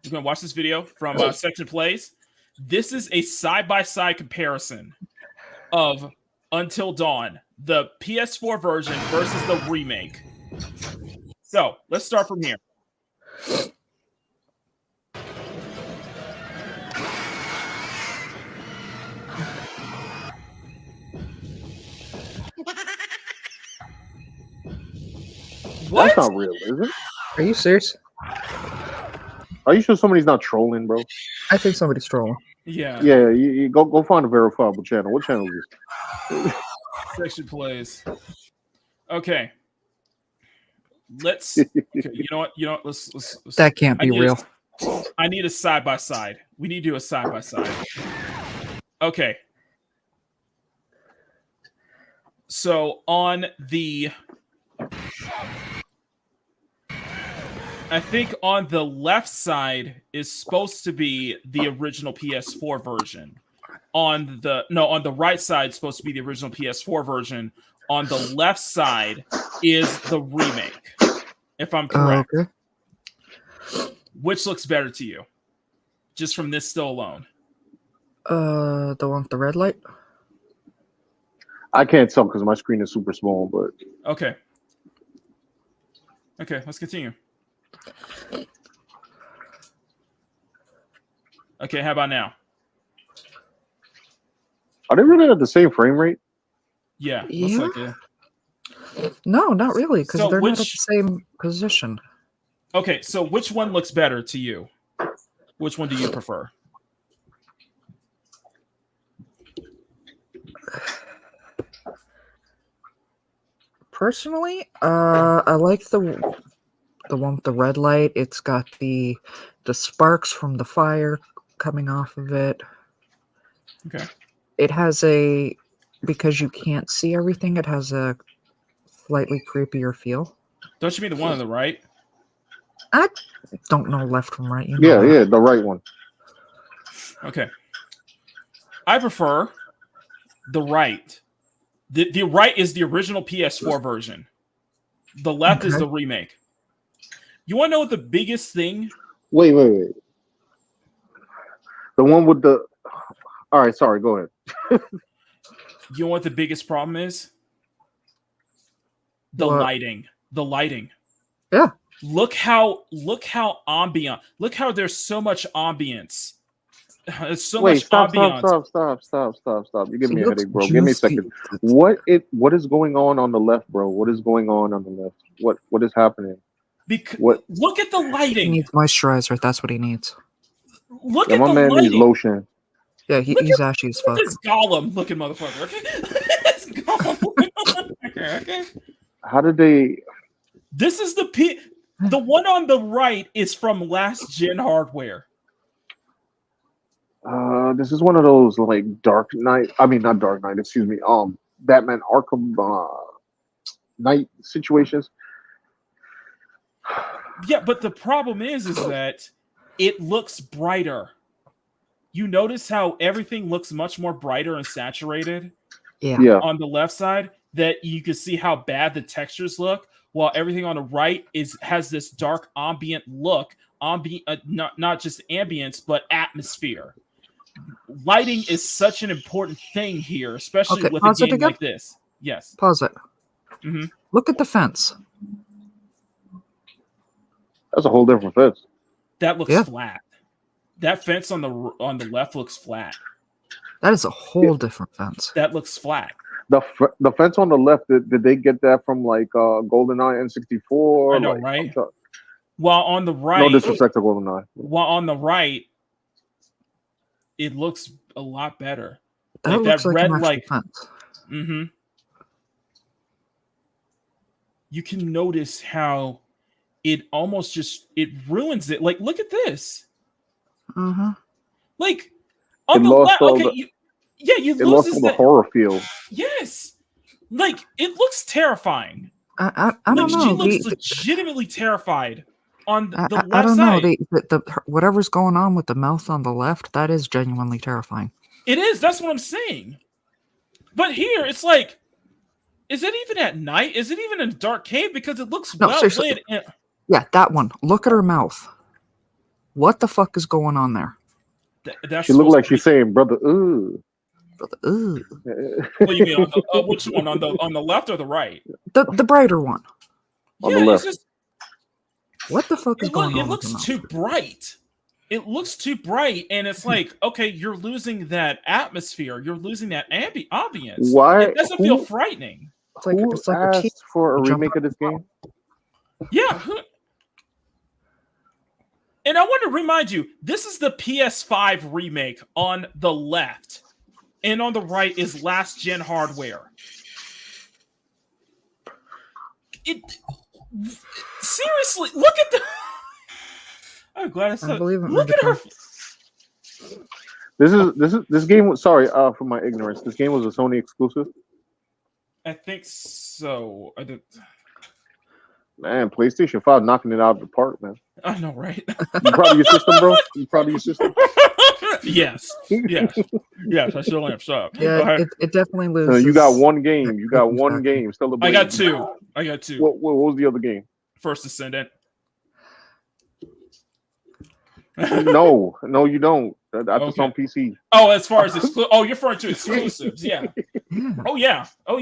[SPEAKER 3] We're gonna watch this video from Section Plays. This is a side-by-side comparison of Until Dawn, the PS4 version versus the remake. So let's start from here. What?
[SPEAKER 11] That's not real, is it?
[SPEAKER 4] Are you serious?
[SPEAKER 11] Are you sure somebody's not trolling, bro?
[SPEAKER 4] I think somebody's trolling.
[SPEAKER 3] Yeah.
[SPEAKER 11] Yeah, you go find a verifiable channel. What channel is this?
[SPEAKER 3] Section Plays. Okay. Let's. Okay, you know what? Let's.
[SPEAKER 4] That can't be real.
[SPEAKER 3] I need a side by side. We need to do a side by side. Okay. So on the, I think on the left side is supposed to be the original PS4 version. On the right side is supposed to be the original PS4 version. On the left side is the remake, if I'm correct.
[SPEAKER 4] Okay.
[SPEAKER 3] Which looks better to you? Just from this still alone.
[SPEAKER 4] The one with the red light?
[SPEAKER 11] I can't tell because my screen is super small, but
[SPEAKER 3] Okay. Okay, let's continue. Okay, how about now?
[SPEAKER 11] are they really at the same frame rate?
[SPEAKER 3] Yeah, looks
[SPEAKER 4] Yeah.
[SPEAKER 3] like it.
[SPEAKER 4] No, not really, because
[SPEAKER 3] So
[SPEAKER 4] they're not at the
[SPEAKER 3] which-
[SPEAKER 4] same position.
[SPEAKER 3] Okay, so which one looks better to you? Which one do you prefer?
[SPEAKER 4] Personally, I like the one with the red light. It's got the sparks from the fire coming off of it.
[SPEAKER 3] Okay.
[SPEAKER 4] It has because you can't see everything, it has a slightly creepier feel.
[SPEAKER 3] Don't you mean the one on the right?
[SPEAKER 4] I don't know left from right. You know that.
[SPEAKER 11] Yeah, the right one.
[SPEAKER 3] Okay. I prefer the right. The right is the original PS4 version. The left is
[SPEAKER 4] Okay.
[SPEAKER 3] the remake. You want to know what the biggest thing?
[SPEAKER 11] Wait. The one with the. All right, sorry. Go ahead.
[SPEAKER 3] You know what the biggest problem is? The
[SPEAKER 4] What?
[SPEAKER 3] lighting. The lighting.
[SPEAKER 4] Yeah.
[SPEAKER 3] Look how ambient. Look how there's so much ambience. There's so
[SPEAKER 11] Wait,
[SPEAKER 3] much
[SPEAKER 11] stop!
[SPEAKER 3] ambiance.
[SPEAKER 11] You give
[SPEAKER 4] See,
[SPEAKER 11] me a
[SPEAKER 4] looks
[SPEAKER 11] headache, bro. Give me a
[SPEAKER 4] juicy.
[SPEAKER 11] second. What is going on the left, bro? What is going on the left? What is happening? What?
[SPEAKER 3] Look at the
[SPEAKER 4] He
[SPEAKER 3] lighting.
[SPEAKER 4] needs moisturizer. That's what he needs.
[SPEAKER 3] Look
[SPEAKER 11] Yeah,
[SPEAKER 3] at
[SPEAKER 11] my
[SPEAKER 3] the
[SPEAKER 11] man needs
[SPEAKER 3] lighting.
[SPEAKER 11] lotion.
[SPEAKER 4] Yeah,
[SPEAKER 3] Look
[SPEAKER 4] he's ashy as fuck.
[SPEAKER 3] This Gollum looking motherfucker. Okay. This Gollum. okay.
[SPEAKER 11] How did they?
[SPEAKER 3] This is the one on the right is from last gen hardware.
[SPEAKER 11] This is one of those like Dark Knight. I mean, not Dark Knight. Excuse me. Batman Arkham Knight situations.
[SPEAKER 3] Yeah, but the problem is that it looks brighter. You notice how everything looks much more brighter and saturated
[SPEAKER 11] Yeah.
[SPEAKER 3] on the left side, that you can see how bad the textures look, while everything on the right has this dark ambient look, not just ambience, but atmosphere. Lighting is such an important thing here, especially
[SPEAKER 4] Okay,
[SPEAKER 3] with a
[SPEAKER 4] pause it
[SPEAKER 3] game
[SPEAKER 4] again.
[SPEAKER 3] like this. Yes.
[SPEAKER 4] Pause it.
[SPEAKER 3] Mhm.
[SPEAKER 4] Look at the fence.
[SPEAKER 11] That's a whole different fence.
[SPEAKER 3] That looks
[SPEAKER 4] Yeah.
[SPEAKER 3] flat. That fence on the left looks flat.
[SPEAKER 4] That is a whole different fence.
[SPEAKER 3] That looks flat.
[SPEAKER 11] The fence on the left. Did they get that from like GoldenEye N64?
[SPEAKER 3] I know,
[SPEAKER 11] Like,
[SPEAKER 3] right? While on the right,
[SPEAKER 11] No disrespect to GoldenEye.
[SPEAKER 3] while on the right, it looks a lot better.
[SPEAKER 4] That
[SPEAKER 3] Like
[SPEAKER 4] looks
[SPEAKER 3] that
[SPEAKER 4] like
[SPEAKER 3] red,
[SPEAKER 4] an actual
[SPEAKER 3] like
[SPEAKER 4] fence.
[SPEAKER 3] mm-hmm. You can notice how it almost it ruins it. Like, look at this.
[SPEAKER 4] Mm-hmm.
[SPEAKER 3] Like on
[SPEAKER 11] It
[SPEAKER 3] the
[SPEAKER 11] lost
[SPEAKER 3] left,
[SPEAKER 11] all
[SPEAKER 3] okay,
[SPEAKER 11] the-
[SPEAKER 3] you
[SPEAKER 11] It
[SPEAKER 3] lose
[SPEAKER 11] lost
[SPEAKER 3] this
[SPEAKER 11] all the horror feel.
[SPEAKER 3] Yes. Like, it looks terrifying.
[SPEAKER 4] I don't
[SPEAKER 3] Like,
[SPEAKER 4] know.
[SPEAKER 3] she looks legitimately terrified on the left
[SPEAKER 4] I don't know.
[SPEAKER 3] side.
[SPEAKER 4] Whatever's going on with the mouth on the left, that is genuinely terrifying.
[SPEAKER 3] It is. That's what I'm saying. But here, it's like, is it even at night? Is it even in a dark cave? Because it looks
[SPEAKER 4] No,
[SPEAKER 3] well
[SPEAKER 4] seriously.
[SPEAKER 3] lit.
[SPEAKER 4] Yeah, that one. Look at her mouth. What the fuck is going on there?
[SPEAKER 11] She looked like she's saying, "Brother, ooh."
[SPEAKER 4] Brother, ooh.
[SPEAKER 3] What do you mean? Which one? On the left or the right?
[SPEAKER 4] The brighter one.
[SPEAKER 11] On the left.
[SPEAKER 3] It's just,
[SPEAKER 4] what the fuck is going on?
[SPEAKER 3] It looks too bright. It looks too bright, and it's like, okay, you're losing that atmosphere. You're losing that ambience.
[SPEAKER 11] Why?
[SPEAKER 3] It doesn't feel frightening.
[SPEAKER 4] It's like,
[SPEAKER 11] Who
[SPEAKER 4] it's like
[SPEAKER 11] asked for a remake of this game?
[SPEAKER 3] Yeah. And I want to remind you, this is the PS5 remake on the left. And on the right is last gen hardware. Seriously, look at the. I'm glad I said. Look at her.
[SPEAKER 11] This game was sorry for my ignorance. This game was a Sony exclusive.
[SPEAKER 3] I think so. I did.
[SPEAKER 11] Man, PlayStation 5 knocking it out of the park, man.
[SPEAKER 3] I know, right?
[SPEAKER 11] You proud of your system, bro? You proud of your system?
[SPEAKER 3] Yes. I still am. Shut up.
[SPEAKER 4] Yeah, it definitely loses.
[SPEAKER 11] You got one game. You got one game.
[SPEAKER 3] I got two.
[SPEAKER 11] What was the other game?
[SPEAKER 3] First Descendant.
[SPEAKER 11] No, you don't. That's on PC.
[SPEAKER 3] Oh, as far as you're referring to exclusives, yeah. Oh yeah.
[SPEAKER 11] Oh,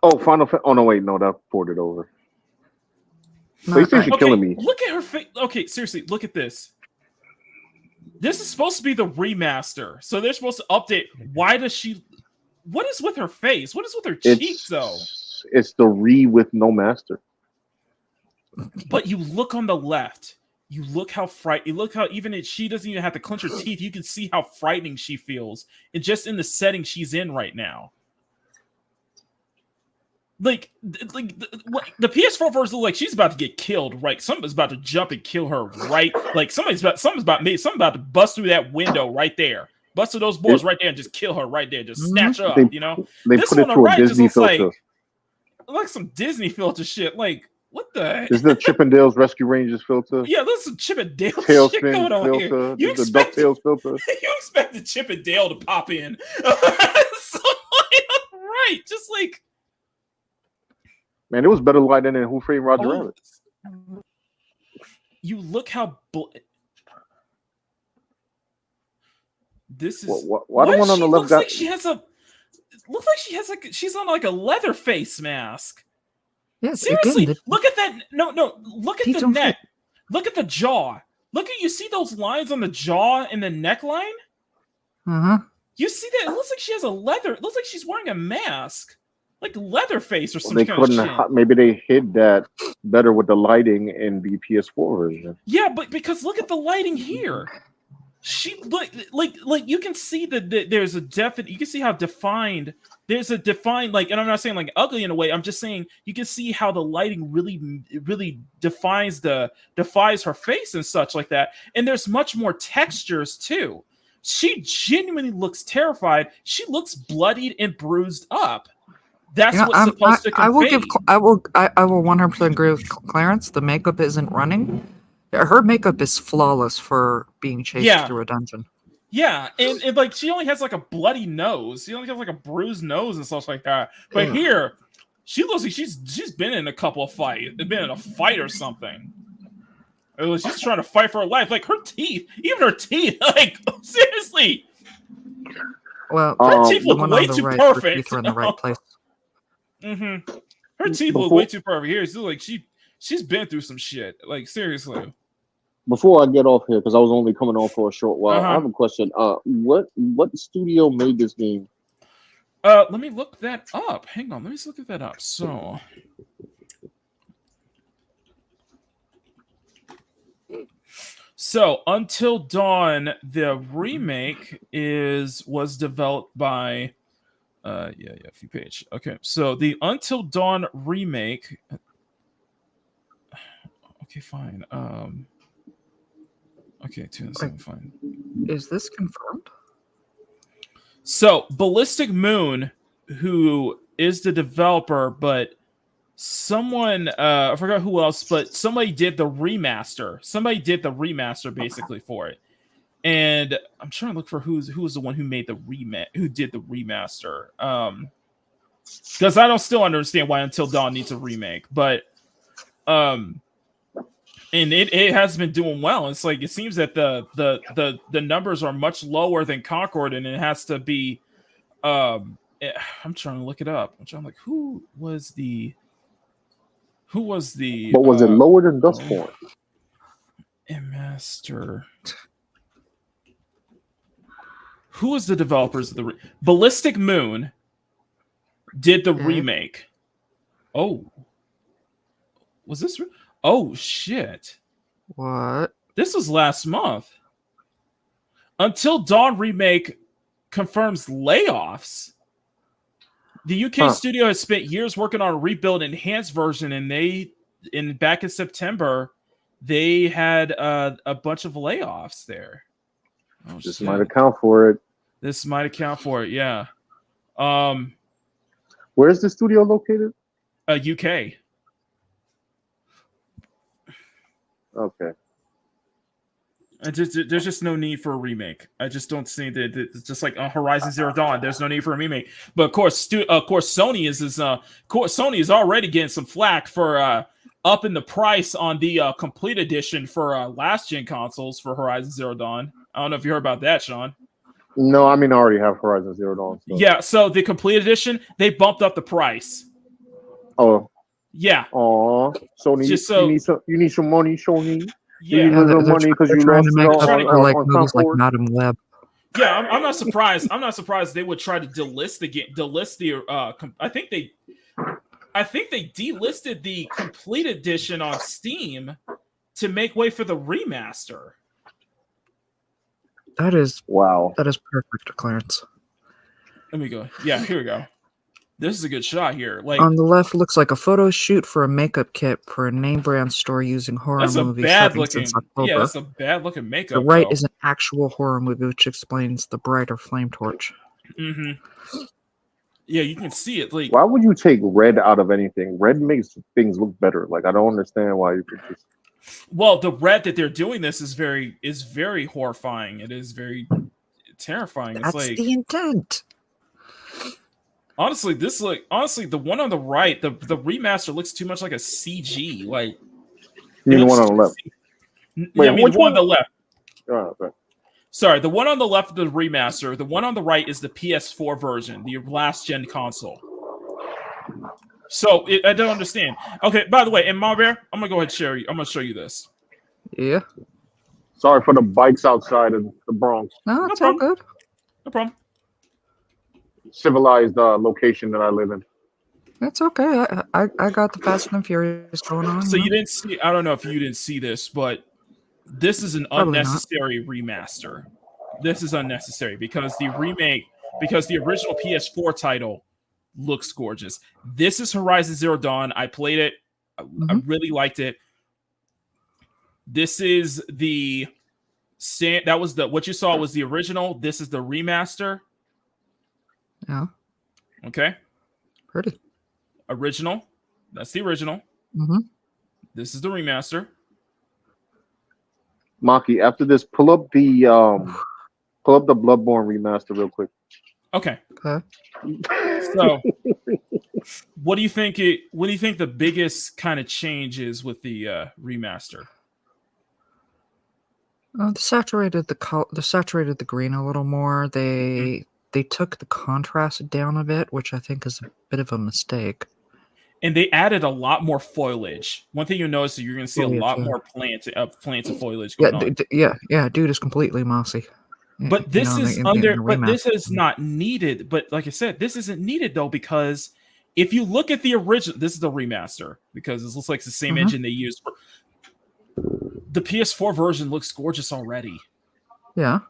[SPEAKER 11] Oh no, wait, no, that ported over. PlayStation killing me.
[SPEAKER 3] Look at her face. Okay, seriously, look at this. This is supposed to be the remaster, so they're supposed to update. Why does she? What is with her face? What is with her cheeks, though?
[SPEAKER 11] It's the with no master.
[SPEAKER 3] But you look on the left. You look how You look how she doesn't even have to clench her teeth. You can see how frightening she feels, and just in the setting she's in right now. Like the PS4 version looks like she's about to get killed, right? Somebody's about to jump and kill her, right? Like somebody's about to bust through that window right there, bust through those boards right there, and just kill her right there, just snatch her up.
[SPEAKER 11] They
[SPEAKER 3] this
[SPEAKER 11] put it through a Disney filter,
[SPEAKER 3] like some Disney filter shit. Like what the?
[SPEAKER 11] Is the Chippendales Rescue Rangers filter?
[SPEAKER 3] Yeah, there's some Chippendale
[SPEAKER 11] Tailspin
[SPEAKER 3] shit going on
[SPEAKER 11] filter.
[SPEAKER 3] here. You
[SPEAKER 11] the
[SPEAKER 3] expect
[SPEAKER 11] DuckTales filter?
[SPEAKER 3] You expect the Chippendale to pop in? So, right, just like.
[SPEAKER 11] Man, it was better lighting than Who Framed Roger Rabbit.
[SPEAKER 3] You look how this is.
[SPEAKER 11] Why the one on the left
[SPEAKER 3] looks like she has a? Looks like she has she's on like a leather face mask.
[SPEAKER 4] Yes,
[SPEAKER 3] seriously.
[SPEAKER 4] Again,
[SPEAKER 3] look at that. No. Look at the neck. Look at the jaw. You see those lines on the jaw and the neckline? You see that? It looks like she has a leather. It looks like she's wearing a mask. Like Leatherface or something.
[SPEAKER 11] Maybe they hid that better with the lighting in the PS4 version.
[SPEAKER 3] Yeah, but because look at the lighting here. She like you can see that there's a definite. You can see how defined. There's a defined and I'm not saying like ugly in a way. I'm just saying you can see how the lighting really defies her face and such like that. And there's much more textures too. She genuinely looks terrified. She looks bloodied and bruised up. That's what's supposed to convey.
[SPEAKER 4] I will 100% agree with Clarence. The makeup isn't running. Her makeup is flawless for being chased through a dungeon.
[SPEAKER 3] Yeah, and like she only has like a bloody nose. She only has like a bruised nose and stuff like that. But here, she looks like she's been in a couple of fights. Been in a fight or something. She's trying to fight for her life. Like her teeth, even her teeth. Like seriously.
[SPEAKER 4] Well,
[SPEAKER 3] her teeth look way too perfect.
[SPEAKER 4] Her teeth are in the right place.
[SPEAKER 3] Her teeth look way too perfect. Here, it's like she's been through some shit. Like seriously.
[SPEAKER 11] Before I get off here, because I was only coming on for a short while, I have a question. What studio made this game?
[SPEAKER 3] Let me look that up. Hang on, let me just look that up. So Until Dawn, the remake was developed by a few page. Okay, so the Until Dawn remake. Okay, fine. Okay, 207, fine.
[SPEAKER 4] Is this confirmed?
[SPEAKER 3] So Ballistic Moon, who is the developer, but someone I forgot who else, but somebody did the remaster. Somebody did the remaster basically for it. And I'm trying to look for who was the one who made the who did the remaster. Because I don't still understand why Until Dawn needs a remake, but and it has been doing well. It's like it seems that the numbers are much lower than Concord, and it has to be. I'm trying to look it up. I'm trying like who was the. But was it
[SPEAKER 11] lower than Dustborn?
[SPEAKER 3] Master. Who was the developers of the Ballistic Moon? Did the remake? Oh, was this? Oh shit!
[SPEAKER 4] What?
[SPEAKER 3] This was last month. Until Dawn remake confirms layoffs. The UK studio has spent years working on a rebuild enhanced version, and back in September, they had a bunch of layoffs there. Oh,
[SPEAKER 11] this might account for it.
[SPEAKER 3] This might account for it, yeah.
[SPEAKER 11] Where's the studio located?
[SPEAKER 3] UK.
[SPEAKER 11] Okay.
[SPEAKER 3] There's just no need for a remake. I just don't see that. It's just like Horizon Zero Dawn. There's no need for a remake. But of course, Sony Sony is already getting some flack for upping the price on the complete edition for last gen consoles for Horizon Zero Dawn. I don't know if you heard about that, Sean.
[SPEAKER 11] No, I mean I already have Horizon Zero Dawn. So.
[SPEAKER 3] Yeah, so the complete edition, they bumped up the price.
[SPEAKER 11] Oh.
[SPEAKER 3] Yeah.
[SPEAKER 11] Oh, Sony, you need some money, Sony.
[SPEAKER 3] Yeah,
[SPEAKER 11] you need some money because you
[SPEAKER 4] trying
[SPEAKER 11] lost
[SPEAKER 4] to make
[SPEAKER 11] it
[SPEAKER 4] up for like
[SPEAKER 11] on
[SPEAKER 4] movies like
[SPEAKER 11] Concord.
[SPEAKER 4] Madam Web.
[SPEAKER 3] Yeah, I'm not surprised. I'm not surprised they would try to delist the game. I think they delisted the complete edition on Steam to make way for the remaster.
[SPEAKER 4] That is
[SPEAKER 11] wow.
[SPEAKER 4] That is perfect, Clarence.
[SPEAKER 3] Let me go. Yeah, here we go. This is a good shot here. Like
[SPEAKER 4] on the left looks like a photo shoot for a makeup kit for a name brand store using horror movies.
[SPEAKER 3] Yeah, that's a bad looking makeup.
[SPEAKER 4] The right is an actual horror movie, which explains the brighter flame torch.
[SPEAKER 3] Mm-hmm. Yeah, you can see it. Like,
[SPEAKER 11] why would you take red out of anything? Red makes things look better. Like, I don't understand why you could just.
[SPEAKER 3] Well, the red that they're doing this is very horrifying. It is very terrifying.
[SPEAKER 4] That's
[SPEAKER 3] it's like
[SPEAKER 4] the intent.
[SPEAKER 3] Honestly, the one on the right, the remaster looks too much like a CG. Like,
[SPEAKER 11] you mean the one on the left?
[SPEAKER 3] Wait, I mean the one on the left.
[SPEAKER 11] Oh, okay.
[SPEAKER 3] Sorry, the one on the left of the remaster. The one on the right is the PS4 version, the last gen console. So I don't understand. Okay, by the way, in Marbear, I'm gonna go ahead and share you. I'm gonna show you this.
[SPEAKER 4] Yeah.
[SPEAKER 11] Sorry for the bikes outside of the Bronx.
[SPEAKER 4] No, it's all good.
[SPEAKER 3] No problem.
[SPEAKER 11] Civilized location that I live in.
[SPEAKER 4] That's okay. I got the Fast and Furious going on.
[SPEAKER 3] So you didn't see? I don't know if you didn't see this, but this is an unnecessary remaster. This is unnecessary because the original PS4 title looks gorgeous. This is Horizon Zero Dawn. I played it. I really liked it. This is what you saw was the original. This is the remaster.
[SPEAKER 4] Yeah.
[SPEAKER 3] Okay.
[SPEAKER 4] Pretty.
[SPEAKER 3] Original. That's the original.
[SPEAKER 4] Mm-hmm.
[SPEAKER 3] This is the remaster.
[SPEAKER 11] Maki, after this, pull up the Bloodborne remaster real quick.
[SPEAKER 3] Okay.
[SPEAKER 4] Okay.
[SPEAKER 3] So, what do you think the biggest kind of change is with the remaster?
[SPEAKER 4] They saturated the green a little more. They took the contrast down a bit, which I think is a bit of a mistake.
[SPEAKER 3] And they added a lot more foliage. One thing you'll notice is you're going to see a lot more plants and foliage going on.
[SPEAKER 4] Yeah, dude is completely mossy.
[SPEAKER 3] But this is this is not needed. But like I said, this isn't needed though, because if you look at the original, this is the remaster because it looks like it's the same engine they used. The PS4 version looks gorgeous already.
[SPEAKER 4] Yeah.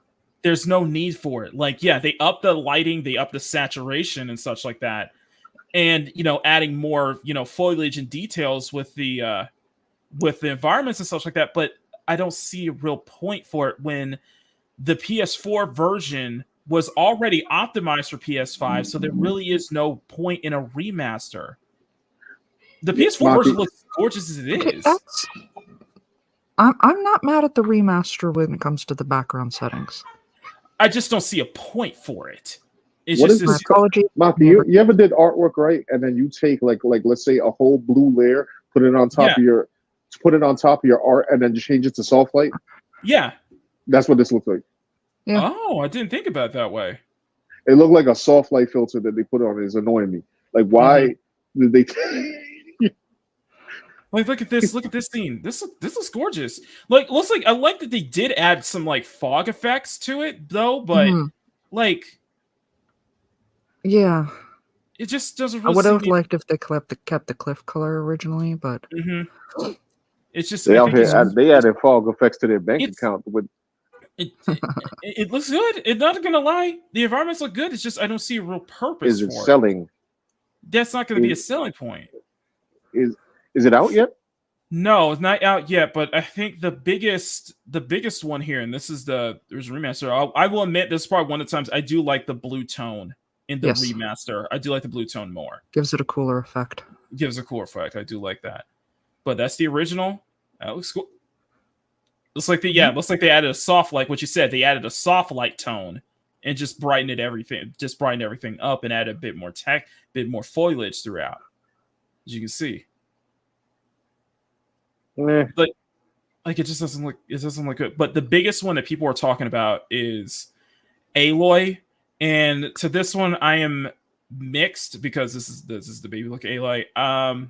[SPEAKER 3] There's no need for it. Like, yeah, they up the lighting, they up the saturation and such like that. And, adding more, foliage and details with the environments and such like that. But I don't see a real point for it when the PS4 version was already optimized for PS5, so there really is no point in a remaster. The PS4 version looks gorgeous as it is.
[SPEAKER 4] I'm not mad at the remaster when it comes to the background settings.
[SPEAKER 3] I just don't see a point for it. It's
[SPEAKER 11] What
[SPEAKER 3] just
[SPEAKER 11] is this? Maki, you ever did artwork, right? And then you take like let's say a whole blue layer, put it on top of your art, and then change it to soft light.
[SPEAKER 3] Yeah,
[SPEAKER 11] that's what this looks like.
[SPEAKER 4] Yeah.
[SPEAKER 3] Oh, I didn't think about it that way.
[SPEAKER 11] It looked like a soft light filter that they put on it. Is annoying me. Like, why did they?
[SPEAKER 3] Like, look at this scene. This looks gorgeous. Like, looks like I like that they did add some like fog effects to it though, but like,
[SPEAKER 4] yeah,
[SPEAKER 3] it just doesn't.
[SPEAKER 4] I would have liked if they kept the cliff color originally, but
[SPEAKER 3] it's just
[SPEAKER 11] they added fog effects to their bank account with.
[SPEAKER 3] It looks good. It's not gonna lie. The environments look good. It's just I don't see a real purpose.
[SPEAKER 11] Is it selling?
[SPEAKER 3] That's not going to be a selling point.
[SPEAKER 11] Is it out yet?
[SPEAKER 3] No, it's not out yet. But I think the biggest one here, and this is there's a remaster. I will admit this is probably one of the times I do like the blue tone in the remaster. I do like the blue tone more.
[SPEAKER 4] Gives it a cooler effect.
[SPEAKER 3] Gives a cooler effect. I do like that. But that's the original. That looks cool. Looks like looks like they added a soft light. What you said, they added a soft light tone and just brightened everything up and added a bit more bit more foliage throughout. As you can see, like it just doesn't look good. But the biggest one that people are talking about is Aloy, and to this one I am mixed because this is the baby look Aloy. I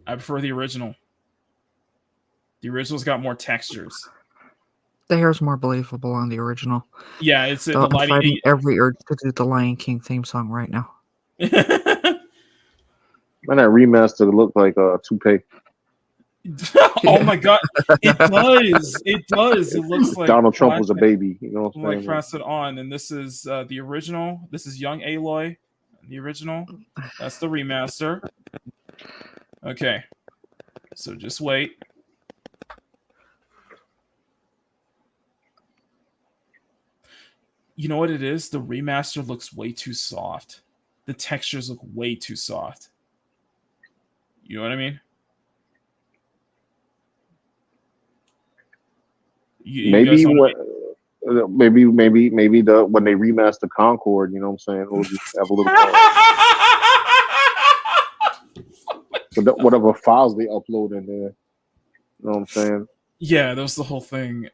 [SPEAKER 3] prefer the original. The original's got more textures.
[SPEAKER 4] The hair's more believable on the original.
[SPEAKER 3] Yeah, it's the
[SPEAKER 4] I'm
[SPEAKER 3] lighting.
[SPEAKER 4] fighting every urge to do the Lion King theme song right now.
[SPEAKER 11] Man, that remaster looked like a toupee.
[SPEAKER 3] Oh my god, it does. It does. It looks like
[SPEAKER 11] Donald Trump was a baby. You know what I'm saying?
[SPEAKER 3] Like press it on, and this is the original. This is young Aloy, the original. That's the remaster. Okay, so just wait. You know what it is? The remaster looks way too soft. The textures look way too soft. You know what I mean?
[SPEAKER 11] Maybe when they remaster Concord, you know what I'm saying? We'll just have a little so whatever files they upload in there. You know what I'm saying?
[SPEAKER 3] Yeah, that was the whole thing.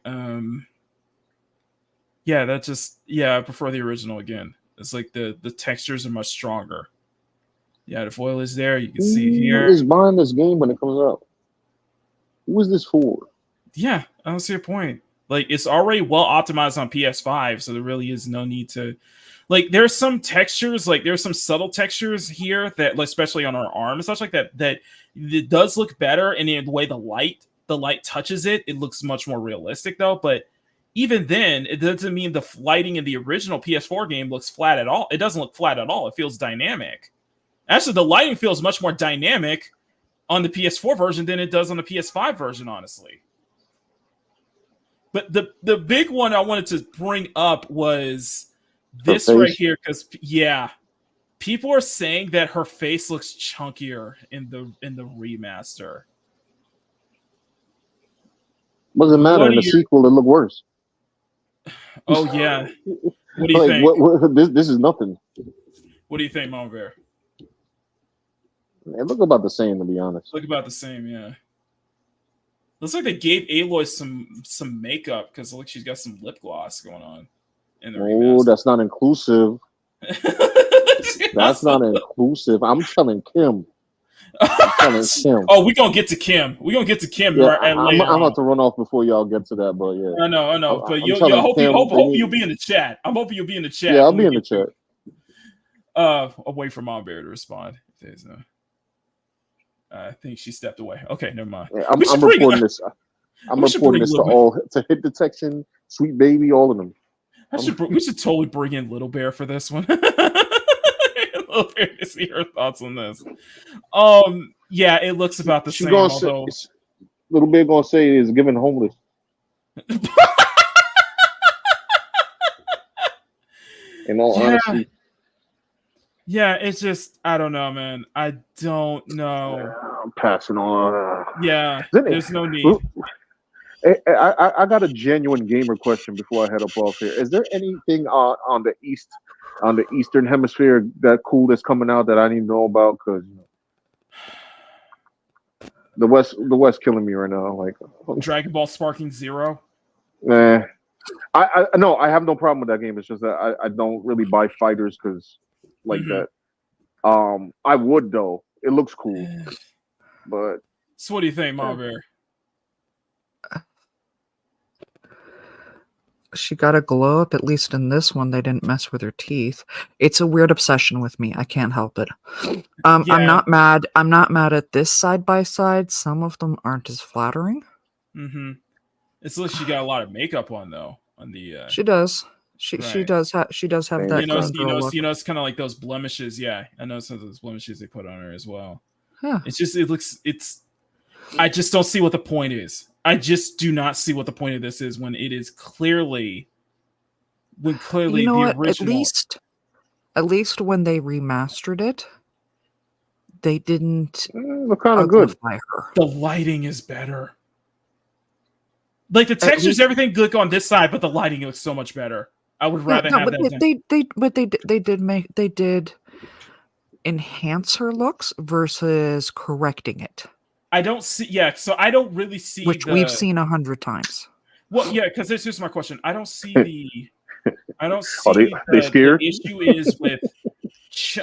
[SPEAKER 3] Yeah, I prefer the original again. It's like the textures are much stronger. Yeah, the foil is there. You can see here.
[SPEAKER 11] Who is buying this game when it comes out? Who is this for?
[SPEAKER 3] Yeah, I don't see a point. Like, it's already well optimized on PS5, so there really is no need to. Like, there's some textures, like there's some subtle textures here that, like, especially on our arm and such like that, that it does look better. And in the way the light touches it, it looks much more realistic though. But even then, it doesn't mean the lighting in the original PS4 game looks flat at all. It doesn't look flat at all. It feels dynamic. Actually, the lighting feels much more dynamic on the PS4 version than it does on the PS5 version, honestly. But the big one I wanted to bring up was this right here, because people are saying that her face looks chunkier in the remaster.
[SPEAKER 11] Doesn't matter. In the sequel, it looked worse.
[SPEAKER 3] Oh yeah. What do you think?
[SPEAKER 11] This is nothing.
[SPEAKER 3] What do you think, Mama Bear?
[SPEAKER 11] It look about the same, to be honest.
[SPEAKER 3] Look about the same, yeah. Looks like they gave Aloy some makeup because look, she's got some lip gloss going on. In the remaster.
[SPEAKER 11] That's not inclusive. That's not inclusive. I'm telling Kim.
[SPEAKER 3] Oh, we're gonna get to Kim. We're gonna get to Kim later.
[SPEAKER 11] I'm about to run off before y'all get to that, but yeah.
[SPEAKER 3] I know. But hope you'll be in the chat. I'm hoping you'll be in the chat.
[SPEAKER 11] Yeah, I'll be in the chat.
[SPEAKER 3] I'll wait for Mom Bear to respond. I think she stepped away. Okay, never mind.
[SPEAKER 11] Yeah, I'm reporting this. I'm reporting this to Hit Detection, Sweet Baby, all of them.
[SPEAKER 3] We should totally bring in Little Bear for this one. Little Bear to see her thoughts on this. Yeah, it looks about the same.
[SPEAKER 11] Little Bear gonna say is giving homeless. In all honesty,
[SPEAKER 3] yeah, it's just I don't know, man. I don't know.
[SPEAKER 11] I'm passing on.
[SPEAKER 3] Yeah,
[SPEAKER 11] Isn't it-
[SPEAKER 3] there's no need.
[SPEAKER 11] I got a genuine gamer question before I head up off here. Is there anything on the eastern hemisphere that cool that's coming out that I need to know about? Because the west killing me right now. Like
[SPEAKER 3] Dragon Ball Sparking Zero.
[SPEAKER 11] I no, I have no problem with that game. It's just that I don't really buy fighters because like that. I would though. It looks cool, but
[SPEAKER 3] So what do you think, Mama Bear?
[SPEAKER 4] She got a glow up. At least in this one, they didn't mess with her teeth. It's a weird obsession with me. I can't help it. I'm not mad. I'm not mad at this side by side. Some of them aren't as flattering.
[SPEAKER 3] Mm-hmm. It's like she got a lot of makeup on though. On the
[SPEAKER 4] she does. She does have that.
[SPEAKER 3] You know, it's kind of like those blemishes. Yeah, I know some of those blemishes they put on her as well.
[SPEAKER 4] Yeah.
[SPEAKER 3] I just don't see what the point is. I just do not see what the point of this is when it is clearly the original.
[SPEAKER 4] At least when they remastered it, they didn't
[SPEAKER 11] look kind of good.
[SPEAKER 4] Her.
[SPEAKER 3] The lighting is better. Like the textures, everything good on this side, but the lighting looks so much better. I would rather have that.
[SPEAKER 4] They did enhance her looks versus correcting it.
[SPEAKER 3] I don't see. Yeah, so I don't really see
[SPEAKER 4] we've seen 100 times.
[SPEAKER 3] Well, yeah, because this is my question. I don't see the. I don't see.
[SPEAKER 11] They scared?
[SPEAKER 3] The issue is with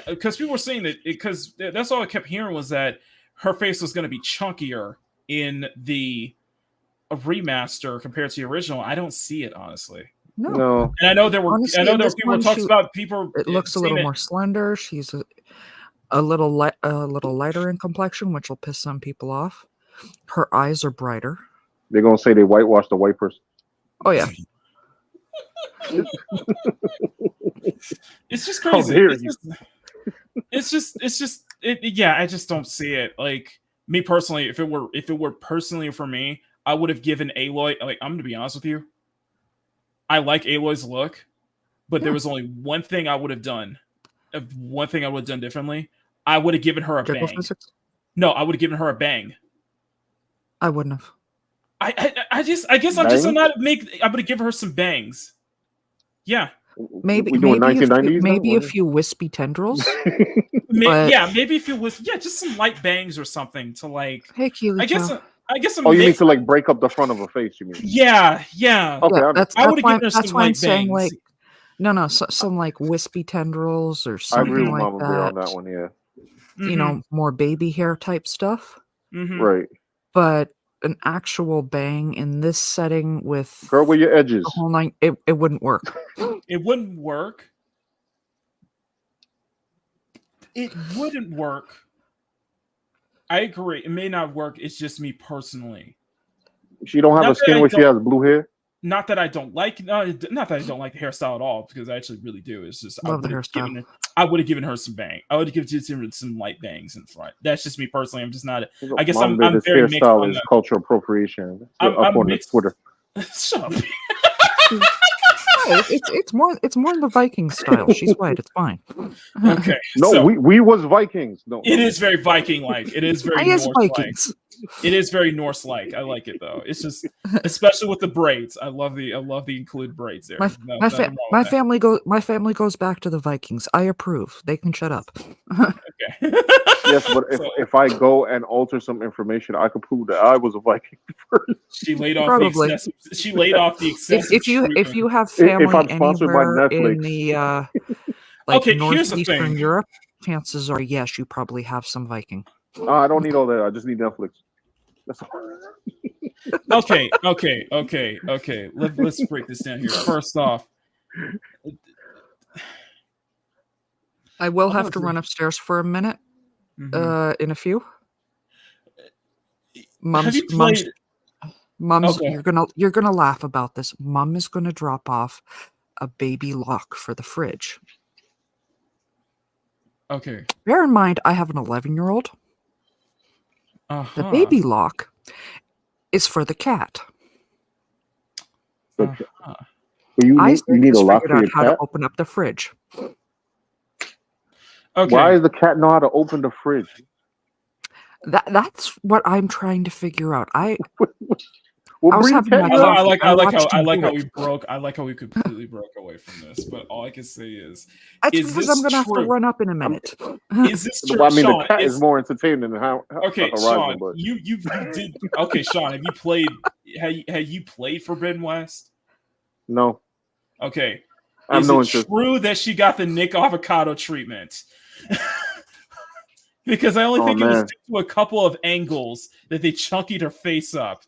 [SPEAKER 3] because people were saying that because that's all I kept hearing was that her face was going to be chunkier in the remaster compared to the original. I don't see it honestly.
[SPEAKER 11] No.
[SPEAKER 3] And I know there were people talks about people.
[SPEAKER 4] It looks a little more slender. She's a little lighter in complexion, which will piss some people off. Her eyes are brighter.
[SPEAKER 11] They're gonna say they whitewashed the white person.
[SPEAKER 4] Oh yeah.
[SPEAKER 3] It's just crazy. I just don't see it. Like me personally, if it were personally for me, I would have given Aloy. Like I'm gonna be honest with you, I like Aloy's look, but there was only one thing I would have done. One thing I would have done differently. I would have given her a bang. Physics? No, I would have given her a bang.
[SPEAKER 4] I wouldn't have.
[SPEAKER 3] I guess I'm just not make. I'm gonna give her some bangs. Yeah.
[SPEAKER 4] Maybe a few wispy tendrils.
[SPEAKER 3] Maybe if it was just some light bangs or something to like.
[SPEAKER 4] Hey, Keely.
[SPEAKER 3] I guess.
[SPEAKER 11] You mean to like break up the front of her face? You mean?
[SPEAKER 3] Yeah.
[SPEAKER 11] Okay.
[SPEAKER 4] That's why I'm saying like. No, some like wispy tendrils or something
[SPEAKER 11] I agree with
[SPEAKER 4] like
[SPEAKER 11] Mama
[SPEAKER 4] that.
[SPEAKER 11] Bear on that one, yeah.
[SPEAKER 4] You know, more baby hair type stuff.
[SPEAKER 3] Mm-hmm.
[SPEAKER 11] Right.
[SPEAKER 4] But an actual bang in this setting with
[SPEAKER 11] girl with your edges,
[SPEAKER 4] the whole night, it wouldn't work.
[SPEAKER 3] It wouldn't work. It wouldn't work. I agree. It may not work. It's just me personally.
[SPEAKER 11] She don't have a skin where she has blue hair.
[SPEAKER 3] Not that I don't like, not that I don't like the hairstyle at all, because I actually really do. It's just
[SPEAKER 4] Love the hairstyle.
[SPEAKER 3] I would have given her some bang. I would have given her some light bangs in front. That's just me personally. I'm just not. I guess I'm very mixed on
[SPEAKER 11] is cultural appropriation. I'm on Twitter.
[SPEAKER 3] Shut up.
[SPEAKER 4] It's more in the Viking style. She's white. It's fine.
[SPEAKER 3] Okay.
[SPEAKER 11] No, so, we was Vikings. No,
[SPEAKER 3] it is very Viking-like. It is very Norse-like. It is very Norse-like. I like it though. It's just, especially with the braids. I love the included braids there.
[SPEAKER 4] My family goes back to the Vikings. I approve. They can shut up.
[SPEAKER 3] Okay.
[SPEAKER 11] Yes, but if I go and alter some information, I could prove that I was a Viking first.
[SPEAKER 3] She laid off the excessive.
[SPEAKER 4] If you have family anywhere in the northeastern Europe, chances are yes, you probably have some Viking.
[SPEAKER 11] I don't need all that. I just need Netflix. That's all.
[SPEAKER 3] Okay. Let's break this down here. First off,
[SPEAKER 4] I will have to run upstairs for a minute. In a few. Mom's. Okay. You're gonna laugh about this. Mom is gonna drop off a baby lock for the fridge.
[SPEAKER 3] Okay.
[SPEAKER 4] Bear in mind, I have an 11-year-old. The baby lock is for the cat.
[SPEAKER 11] You you
[SPEAKER 4] I
[SPEAKER 11] need a lock
[SPEAKER 4] figured
[SPEAKER 11] for
[SPEAKER 4] out
[SPEAKER 11] your
[SPEAKER 4] how to
[SPEAKER 11] cat?
[SPEAKER 4] open up the fridge.
[SPEAKER 3] Okay.
[SPEAKER 11] Why does the cat know how to open the fridge?
[SPEAKER 4] That's what I'm trying to figure out. I
[SPEAKER 11] What
[SPEAKER 4] was
[SPEAKER 11] breed of
[SPEAKER 4] having
[SPEAKER 11] cat
[SPEAKER 4] my
[SPEAKER 11] you have?
[SPEAKER 4] coffee.
[SPEAKER 3] I like
[SPEAKER 4] watched him
[SPEAKER 3] how
[SPEAKER 4] do
[SPEAKER 3] we
[SPEAKER 4] it.
[SPEAKER 3] broke. I like how we completely broke away from this. But all I can say is
[SPEAKER 4] That's
[SPEAKER 3] this
[SPEAKER 4] because I'm gonna have to
[SPEAKER 3] true?
[SPEAKER 4] run up in a minute.
[SPEAKER 3] Is this true,
[SPEAKER 11] Well, I mean,
[SPEAKER 3] Sean?
[SPEAKER 11] the cat is more entertaining than
[SPEAKER 3] Okay,
[SPEAKER 11] Horizon,
[SPEAKER 3] Sean,
[SPEAKER 11] but
[SPEAKER 3] you did okay, Sean. Have you played? Have you played Forbidden West?
[SPEAKER 11] no,
[SPEAKER 3] Okay,
[SPEAKER 11] I have
[SPEAKER 3] is
[SPEAKER 11] no
[SPEAKER 3] it
[SPEAKER 11] interest.
[SPEAKER 3] true that she got the Nick Avocado treatment? Because I only
[SPEAKER 11] Oh
[SPEAKER 3] think it was
[SPEAKER 11] man,
[SPEAKER 3] due to a couple of angles that they chunkied her face up.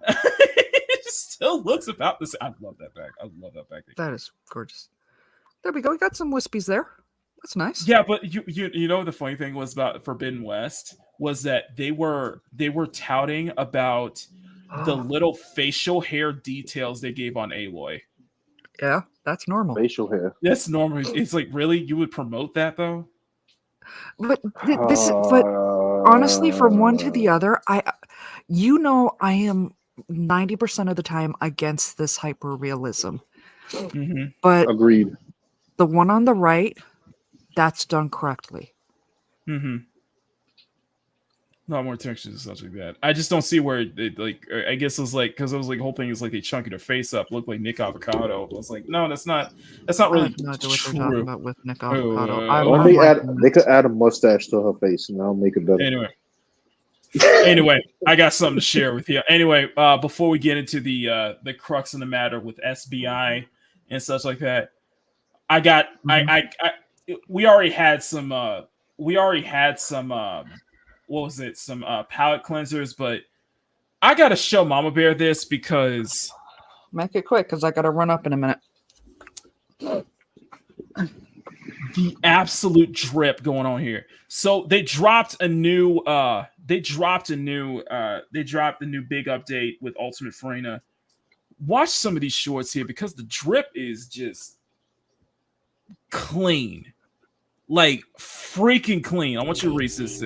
[SPEAKER 3] It still looks about this. I love that back. I love that back.
[SPEAKER 4] That is gorgeous. There we go. We got some wispies there. That's nice.
[SPEAKER 3] Yeah, but you know the funny thing was about Forbidden West was that they were touting about the little facial hair details they gave on Aloy.
[SPEAKER 4] Yeah, that's normal.
[SPEAKER 11] facial hair.
[SPEAKER 3] That's normal. It's like, really, you would promote that though?
[SPEAKER 4] But but honestly, from one to the other, I am 90% of the time against this hyper realism.
[SPEAKER 3] Mm-hmm.
[SPEAKER 4] But
[SPEAKER 11] Agreed.
[SPEAKER 4] the one on the right, that's done correctly.
[SPEAKER 3] Mm-hmm. Not more textures and such like that. I just don't see where it like. I guess it was like because it was like the whole thing is like they chunking her face up, looked like Nick Avocado. I was like, no, that's not really
[SPEAKER 4] I have no idea what they're talking
[SPEAKER 3] true.
[SPEAKER 4] about with Nick Avocado.
[SPEAKER 11] Well, they could add a mustache to her face, and that'll make it better.
[SPEAKER 3] Anyway, I got something to share with you. Anyway, before we get into the crux of the matter with SBI and such like that, I got we already had some what was it? Some palette cleansers, but I gotta show Mama Bear this because
[SPEAKER 4] make it quick because I gotta run up in a minute.
[SPEAKER 3] The absolute drip going on here. So they dropped a new the new big update with Ultimate Freyna. Watch some of these shorts here because the drip is just clean. Like freaking clean. I want you to read this.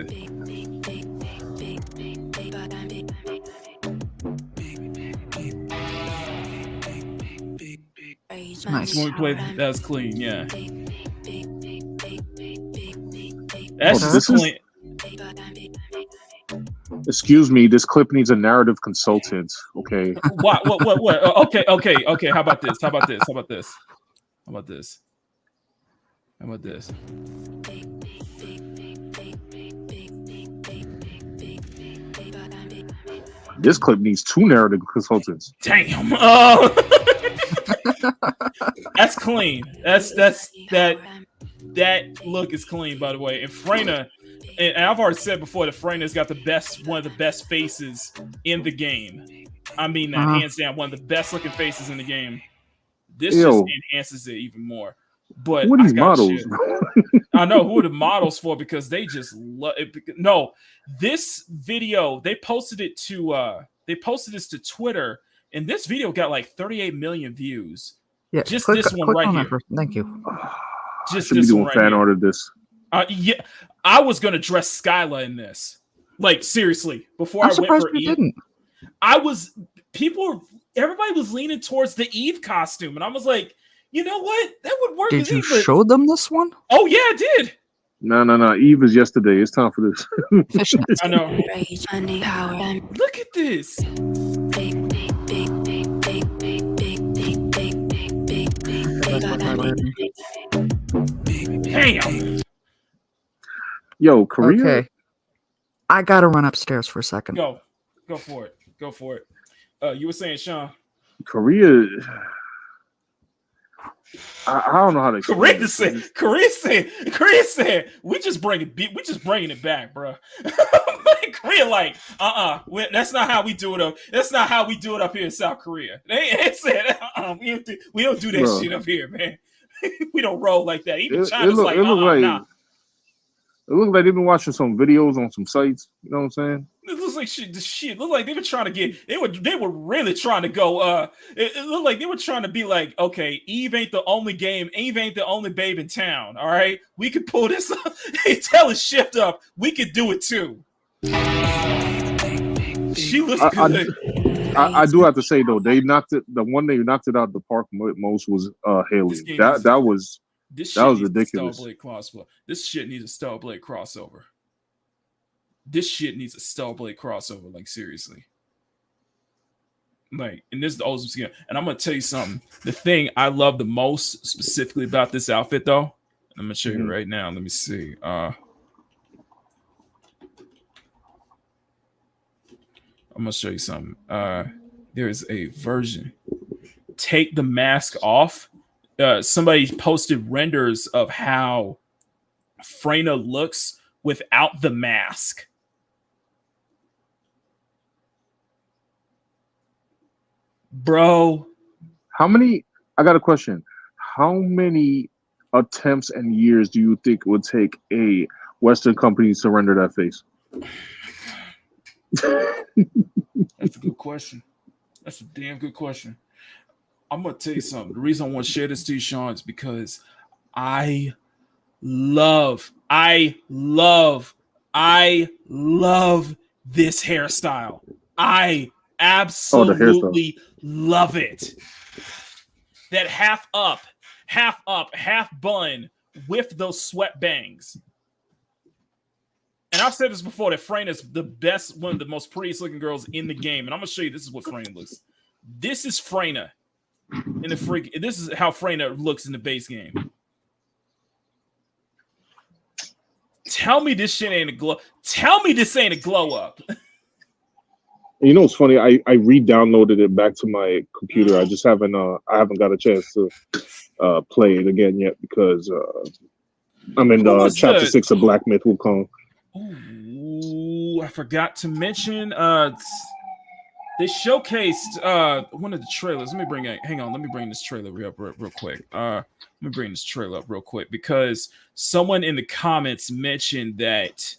[SPEAKER 4] Nice.
[SPEAKER 3] When we played, that was clean, yeah.
[SPEAKER 11] This is. Excuse me, this clip needs a narrative consultant. Okay.
[SPEAKER 3] What? Okay. How about this?
[SPEAKER 11] This clip needs 2 narrative consultants.
[SPEAKER 3] Damn. That's clean. That look is clean, by the way. And Freyna, and I've already said before that Freyna's got one of the best faces in the game. I mean that hands down, one of the best looking faces in the game. This just enhances it even more. But
[SPEAKER 11] who are these models?
[SPEAKER 3] I know who are the models for because they just love it. No, this video they posted this to Twitter, and this video got like 38 million views.
[SPEAKER 4] Yeah,
[SPEAKER 3] just this one right here.
[SPEAKER 4] Thank you.
[SPEAKER 3] Just
[SPEAKER 11] should be doing fan art of this.
[SPEAKER 3] Yeah, I was gonna dress Skyla in this. Like seriously, before
[SPEAKER 4] I'm
[SPEAKER 3] I went
[SPEAKER 4] surprised
[SPEAKER 3] for
[SPEAKER 4] you
[SPEAKER 3] Eve,
[SPEAKER 4] didn't.
[SPEAKER 3] Everybody was leaning towards the Eve costume, and I was like, you know what? That would work.
[SPEAKER 4] Did you show them this one?
[SPEAKER 3] Oh yeah, I did.
[SPEAKER 11] No. Eve is yesterday. It's time for this.
[SPEAKER 3] I know. Look at this. Damn.
[SPEAKER 11] Yo, Korea.
[SPEAKER 4] Okay. I gotta run upstairs for a second.
[SPEAKER 3] Go for it. You were saying, Sean.
[SPEAKER 11] Korea. I don't know how to explain it.
[SPEAKER 3] Korea said, we just bringing it back, bro. Korea like, that's not how we do it up. That's not how we do it up here in South Korea. They said, we don't do that shit up here, man. We don't roll like that. Even China's nah.
[SPEAKER 11] It looks like they've been watching some videos on some sites. You know what I'm saying?
[SPEAKER 3] It looks like shit. Look like they were trying to get. They were really trying to go. It looked like they were trying to be like, okay, Eve ain't the only game. Eve ain't the only babe in town. All right, we could pull this up. Tell it shift up. We could do it too. She looks good.
[SPEAKER 11] I do have to say though, they knocked it. The one they knocked it out of the park most was Haley. That was ridiculous.
[SPEAKER 3] Stellar Blade crossover. This shit needs a Stellar Blade crossover. This shit needs a Stellar Blade crossover. Like seriously. Like, and this is the oldest skin. And I'm gonna tell you something. The thing I love the most specifically about this outfit, though, I'm gonna show you right now. Let me see. I'm gonna show you something. There is a version. Take the mask off. Somebody posted renders of how Freyna looks without the mask. Bro,
[SPEAKER 11] I got a question. How many attempts and years do you think it would take a Western company to render that face?
[SPEAKER 3] That's a good question. That's a damn good question. I'm gonna tell you something. The reason I want to share this to you, Sean, is because I love this hairstyle. I absolutely love it. That half up, half bun with those sweat bangs. And I've said this before that Freyna is the best, one of the most prettiest looking girls in the game. And I'm gonna show you this is what Freyna looks. This is Freyna in the freak. This is how Freyna looks in the base game. Tell me this shit ain't a glow. Tell me this ain't a glow up.
[SPEAKER 11] You know, it's funny. I re-downloaded it back to my computer. I just haven't got a chance to play it again yet because I'm in chapter 6 of Black Myth Wukong.
[SPEAKER 3] Ooh, I forgot to mention. They showcased one of the trailers. Let me bring this trailer up real quick. Let me bring this trailer up real quick because someone in the comments mentioned that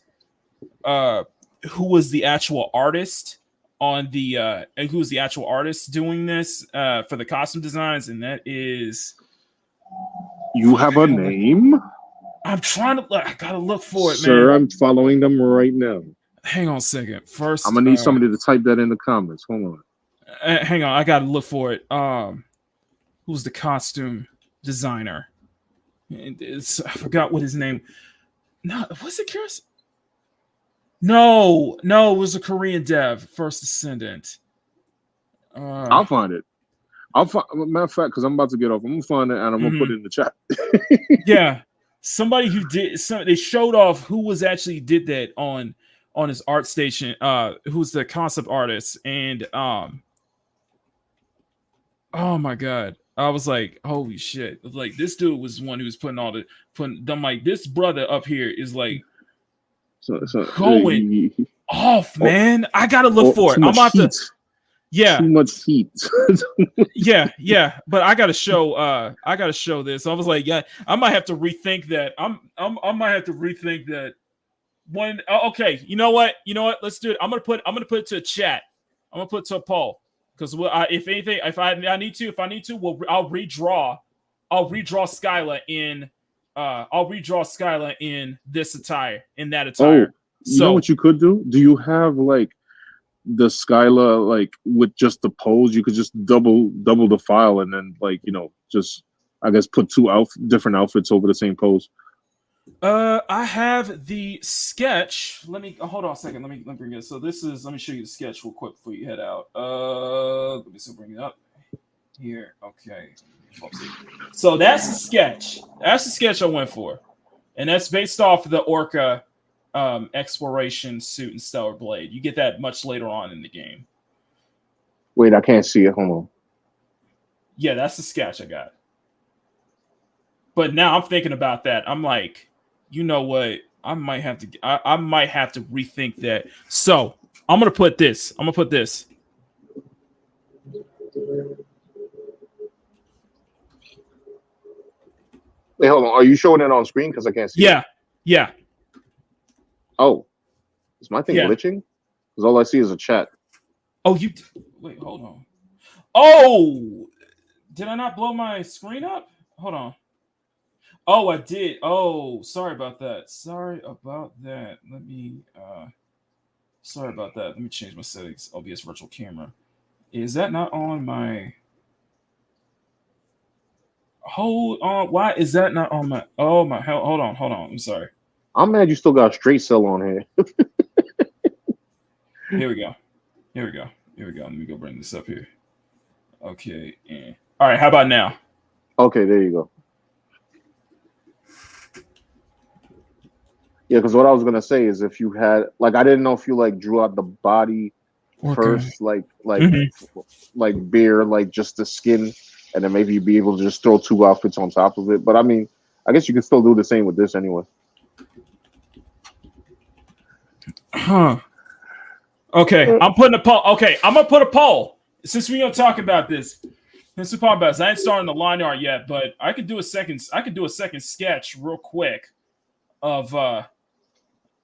[SPEAKER 3] who was the actual artist on the and who's the actual artist doing this for the costume designs, and that is.
[SPEAKER 11] You have a name?
[SPEAKER 3] I'm trying to. I gotta look for it,
[SPEAKER 11] sir,
[SPEAKER 3] man.
[SPEAKER 11] I'm following them right now.
[SPEAKER 3] Hang on a second. First,
[SPEAKER 11] I'm gonna need somebody to type that in the comments. Hold on.
[SPEAKER 3] Hang on, I gotta look for it. Who's the costume designer? I forgot what his name. No, was it Chris? No, it was a Korean dev, First Descendant.
[SPEAKER 11] I'll find it. Matter of fact, because I'm about to get off, I'm gonna find it and I'm gonna put it in the chat.
[SPEAKER 3] Yeah, somebody who did. They showed off who was actually did that on his art station. Who's the concept artist? And oh my god, I was like, holy shit! Like this dude was one who was putting. I'm like, this brother up here is like. Going off, man. I gotta look for it. I'm about to. Yeah,
[SPEAKER 11] too much heat.
[SPEAKER 3] yeah. But I gotta show. This. I was like, yeah, I might have to rethink that. I might have to rethink that. When okay, you know what? Let's do it. I'm gonna put it to a chat. I'm gonna put it to a poll because if anything, if I need to, I'll redraw Skyla in. I'll redraw Skyla in this attire, in that attire.
[SPEAKER 11] You know what you could do? Do you have like the Skyla like with just the pose? You could just double the file and then like just I guess put two different outfits over the same pose.
[SPEAKER 3] I have the sketch. Let me hold on a second. Let me bring it. So this is. Let me show you the sketch real quick before you head out. Let me bring it up here. Okay. So that's the sketch. That's the sketch I went for, and that's based off the Orca exploration suit and Stellar Blade. You get that much later on in the game.
[SPEAKER 11] Wait, I can't see it. Hold on.
[SPEAKER 3] Yeah, that's the sketch I got. But now I'm thinking about that. I'm like, you know what? I might have to rethink that. So I'm gonna put this.
[SPEAKER 11] Wait, hold on. Are you showing it on screen? Because I can't see it.
[SPEAKER 3] Yeah.
[SPEAKER 11] Oh, is my thing glitching? Because all I see is a chat.
[SPEAKER 3] Oh, wait, hold on. Oh, did I not blow my screen up? Hold on. Oh, I did. Oh, sorry about that. Sorry about that. Let me change my settings. OBS virtual camera. Is that not on my? Hold on. Why is that not on my? Oh my hell! Hold on. I'm sorry.
[SPEAKER 11] I'm mad you still got straight cell on here.
[SPEAKER 3] Here we go. Let me go bring this up here. Okay. And all right. How about now?
[SPEAKER 11] Okay, there you go. Yeah, because what I was gonna say is if you had like I didn't know if you like drew out the body first, like bare, like just the skin, and then maybe you'd be able to just throw two outfits on top of it. But I mean, I guess you could still do the same with this anyway.
[SPEAKER 3] Huh. Okay, I'm putting a poll. Okay, I'm gonna put a poll since we're gonna talk about this. Since we're talking about this, I ain't starting the line art yet, but I could do a second sketch real quick of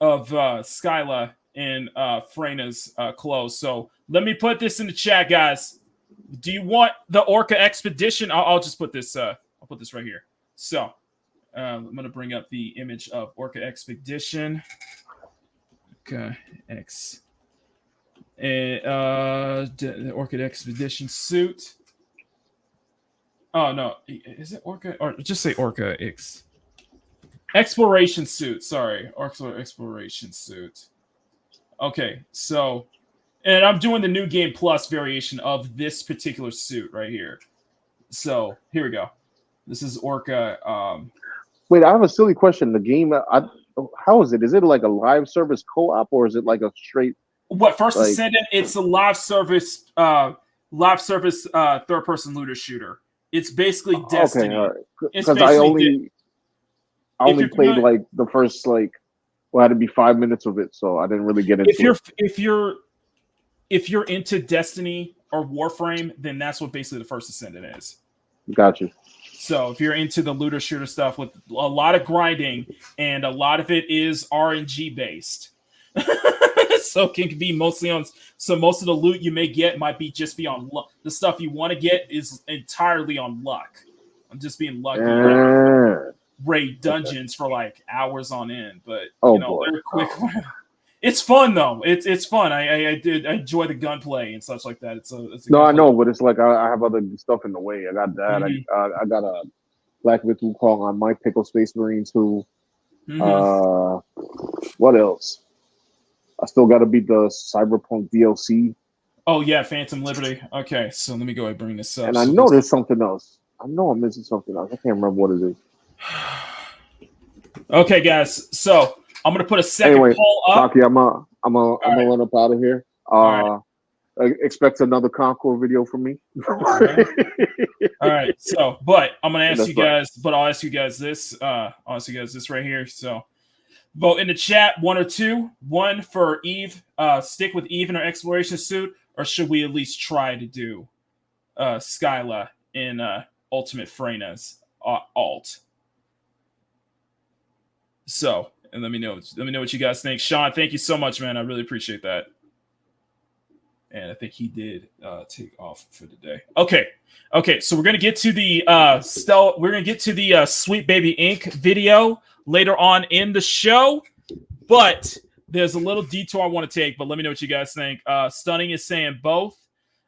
[SPEAKER 3] Skyla in Frena's clothes. So let me put this in the chat, guys. Do you want the Orca expedition? I'll just put this. I'll put this right here. So I'm gonna bring up the image of Orca expedition. Okay, X. And the Orchid Expedition suit. Oh no, is it Orca or just say Orca X? Exploration suit. Sorry, Orca Exploration suit. Okay, so, and I'm doing the new game plus variation of this particular suit right here. So here we go. This is Orca.
[SPEAKER 11] Wait, I have a silly question. The game, how is it? Is it like a live service co-op or is it like a straight?
[SPEAKER 3] What First Ascendant? It's a live service third-person looter shooter. It's basically Destiny.
[SPEAKER 11] Okay, because I only played like the first had to be 5 minutes of it, so I didn't really get into it.
[SPEAKER 3] If you're into Destiny or Warframe, then that's what basically the First Ascendant is.
[SPEAKER 11] Gotcha.
[SPEAKER 3] So if you're into the looter shooter stuff with a lot of grinding and a lot of it is RNG based. So it can be mostly on. So most of the loot you may get might be just be on luck. The stuff you want to get is entirely on luck. I'm just being lucky. Raid dungeons for like hours on end, but they're quick. It's fun though. It's fun. I enjoy the gunplay and such like that. It's a
[SPEAKER 11] no, I know, but it's like I have other stuff in the way. I got that. I got a Black Myth Wukong on my Pickle Space Marines who. What else? I still got to beat the Cyberpunk DLC.
[SPEAKER 3] Oh yeah, Phantom Liberty. Okay, so let me go ahead and bring this up.
[SPEAKER 11] And I know there's something else. I know I'm missing something else. I can't remember what it is.
[SPEAKER 3] Okay, guys. So I'm gonna put a second poll up.
[SPEAKER 11] Taki, I'm gonna run up out of here. Expect another Concord video from me.
[SPEAKER 3] All right. So, but I'm gonna ask you guys. But I'll ask you guys this. I'll ask you guys this right here. So. Vote in the chat, 1 or 2. 1 for Eve. Stick with Eve in her exploration suit, or should we at least try to do Skyla in Ultimate Frena's alt? So, and let me know what you guys think. Sean, thank you so much, man. I really appreciate that. And I think he did take off for the day. Okay. So we're gonna get to the Sweet Baby Inc. video later on in the show, but there's a little detour I want to take. But let me know what you guys think. Stunning is saying both,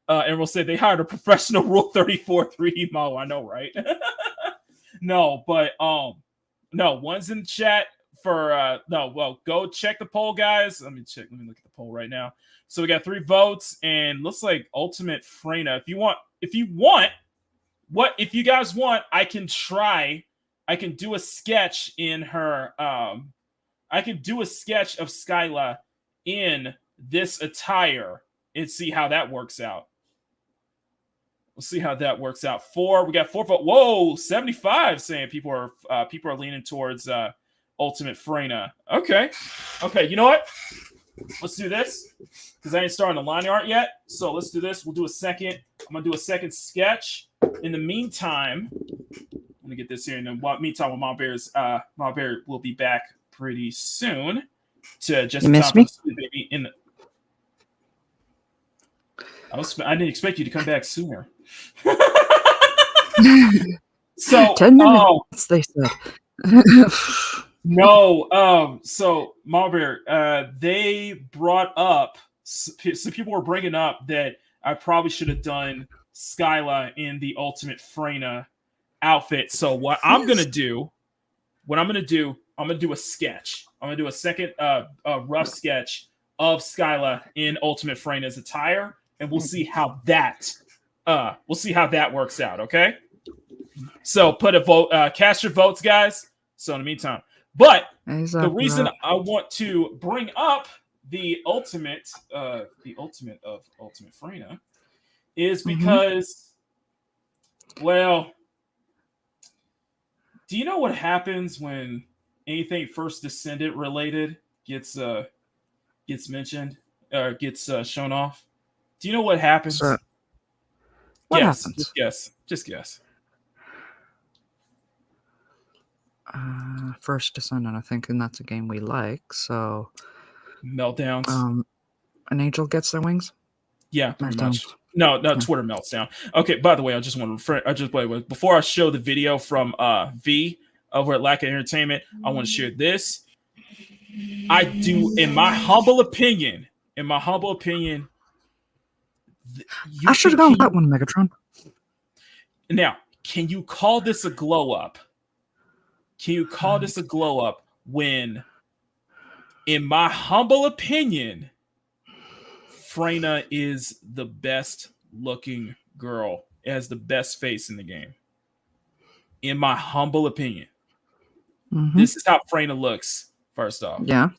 [SPEAKER 3] and we'll say they hired a professional Rule 34 3D model. I know, right? No, but no, one's in the chat for no. Well, go check the poll, guys. Let me look at the poll right now. So we got 3 votes, and looks like Ultimate Frena. If you guys want, I can do a sketch in her. I can do a sketch of Skyla in this attire and see how that works out. We'll see how that works out. We got 4 votes. Whoa, 75 saying people are leaning towards Ultimate Frena. Okay. You know what? Let's do this because I ain't starting the line art yet. So let's do this. We'll do a second. I'm gonna do a second sketch. In the meantime, let me get this here. In the meantime, Mom Bear will be back pretty soon to just
[SPEAKER 4] miss me?
[SPEAKER 3] Baby in the. I didn't expect you to come back sooner. So
[SPEAKER 4] 10 minutes, they said.
[SPEAKER 3] No, so Mom Bear, they brought up. So people were bringing up that I probably should have done Skyla in the Ultimate Freyna outfit. So what I'm gonna do, I'm gonna do a sketch. I'm gonna do a second rough sketch of Skyla in Ultimate Freyna's attire, and we'll see how that works out. Okay. So put a vote, cast your votes, guys. So in the meantime, but the reason I want to bring up the ultimate of Ultimate Freyna is because, well, do you know what happens when anything First Descendant related gets mentioned or gets shown off? Do you know what happens?
[SPEAKER 4] What happens?
[SPEAKER 3] Just guess.
[SPEAKER 4] First Descendant, I think, and that's a game we like. So
[SPEAKER 3] meltdowns.
[SPEAKER 4] An angel gets their wings.
[SPEAKER 3] Yeah, pretty much. No, Twitter melts down. Okay, by the way, I just want to refer. Before I show the video from V over at Lack of Entertainment, I want to share this. I do, in my humble opinion.
[SPEAKER 4] I should have gone with that one, Megatron.
[SPEAKER 3] Now, can you call this a glow up? When, in my humble opinion, Freyna is the best looking girl? It has the best face in the game. In my humble opinion. This is how Freyna looks, first off.
[SPEAKER 4] Yeah.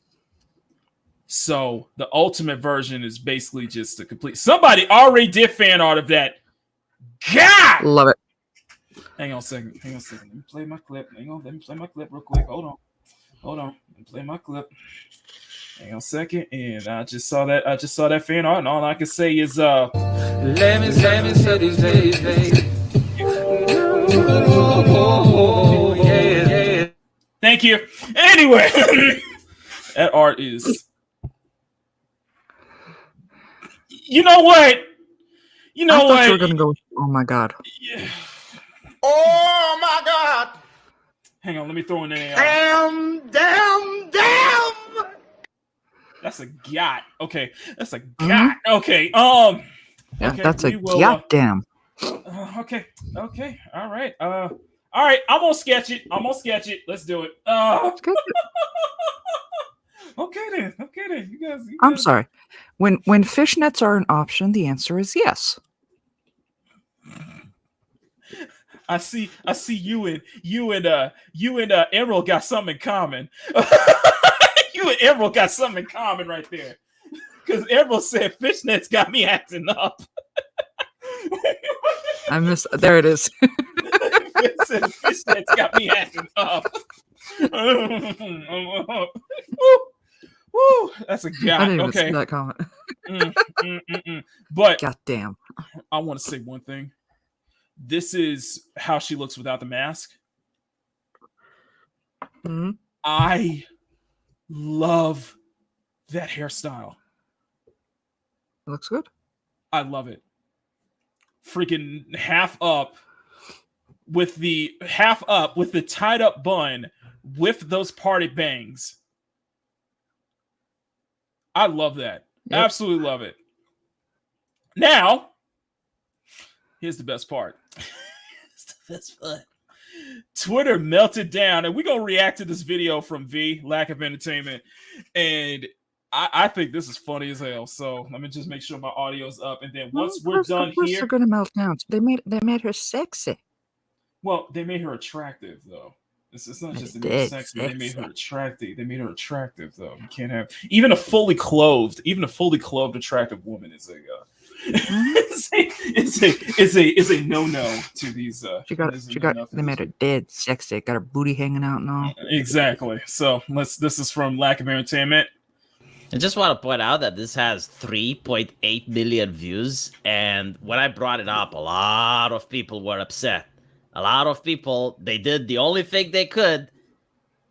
[SPEAKER 3] So the ultimate version is basically just a complete... Somebody already did fan art of that. God!
[SPEAKER 4] Love it.
[SPEAKER 3] Hang on a second. Let me play my clip. Let me play my clip real quick. Hold on. Let me play my clip. Hang on a second. And I just saw that fan art, and all I can say is let me say this, baby. Oh, yeah. Thank you. Anyway, that art is... You know what? I thought
[SPEAKER 4] you were gonna go with, oh my god.
[SPEAKER 3] Yeah.
[SPEAKER 6] Oh my god.
[SPEAKER 3] Hang on, let me throw in a
[SPEAKER 6] Damn.
[SPEAKER 3] That's a got. Okay. That's a got. Okay. Yeah,
[SPEAKER 4] okay, that's a goddamn.
[SPEAKER 3] Okay. All right. I'm gonna sketch it. Let's do it. Okay then. You guys.
[SPEAKER 4] I'm sorry. When fishnets are an option, the answer is yes.
[SPEAKER 3] I see you and Emerald got something in common. You and Emerald got something in common right there. Because Emerald said fishnets got me acting up.
[SPEAKER 4] There it is.
[SPEAKER 3] Fishnets got me acting up. Woo, that's a god.
[SPEAKER 4] I didn't even
[SPEAKER 3] Okay.
[SPEAKER 4] see that comment.
[SPEAKER 3] But
[SPEAKER 4] goddamn,
[SPEAKER 3] I want to say one thing. This is how she looks without the mask. I love that hairstyle.
[SPEAKER 4] It looks good.
[SPEAKER 3] I love it. Freaking half up with the tied up bun with those parted bangs. I love that. Yep. Absolutely love it. Now, here's the best part. Twitter melted down, and we're going to react to this video from V, Lack of Entertainment. And I think this is funny as hell. So let me just make sure my audio's up. And then once we're done here...
[SPEAKER 4] they're going to melt down. They made her sexy.
[SPEAKER 3] Well, they made her attractive, though. It's not just they made her sexy. They made her attractive. Though. You can't have even a fully clothed attractive woman is a a no to these.
[SPEAKER 4] They made her dead sexy. Got her booty hanging out and all.
[SPEAKER 3] Exactly. So this is from Lack of Entertainment.
[SPEAKER 12] I just want to point out that this has 3.8 million views, and when I brought it up, a lot of people were upset. A lot of people, they did the only thing they could,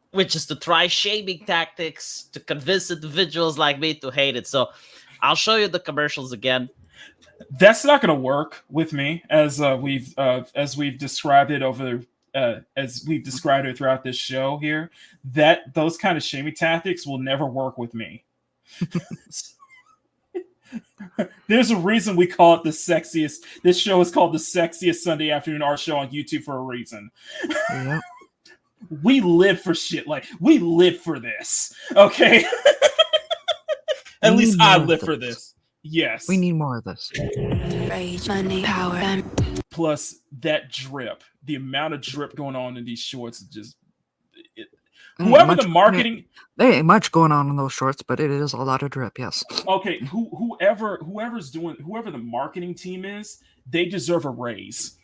[SPEAKER 12] which is to try shaming tactics to convince individuals like me to hate it. So I'll show you the commercials again.
[SPEAKER 3] That's not going to work with me, as we've described it throughout this show here. That those kind of shaming tactics will never work with me. There's a reason we call it the sexiest. This show is called the sexiest Sunday afternoon art show on YouTube for a reason.
[SPEAKER 4] Yep.
[SPEAKER 3] We live for shit like we live for this. Okay. At least I live for this. Yes.
[SPEAKER 4] We need more of this.
[SPEAKER 13] Rage, money, power, and
[SPEAKER 3] Plus that drip. The amount of drip going on in these shorts is just whoever the marketing.
[SPEAKER 4] There ain't much going on in those shorts, but it is a lot of drip. Yes.
[SPEAKER 3] Okay, whoever the marketing team is, they deserve a raise.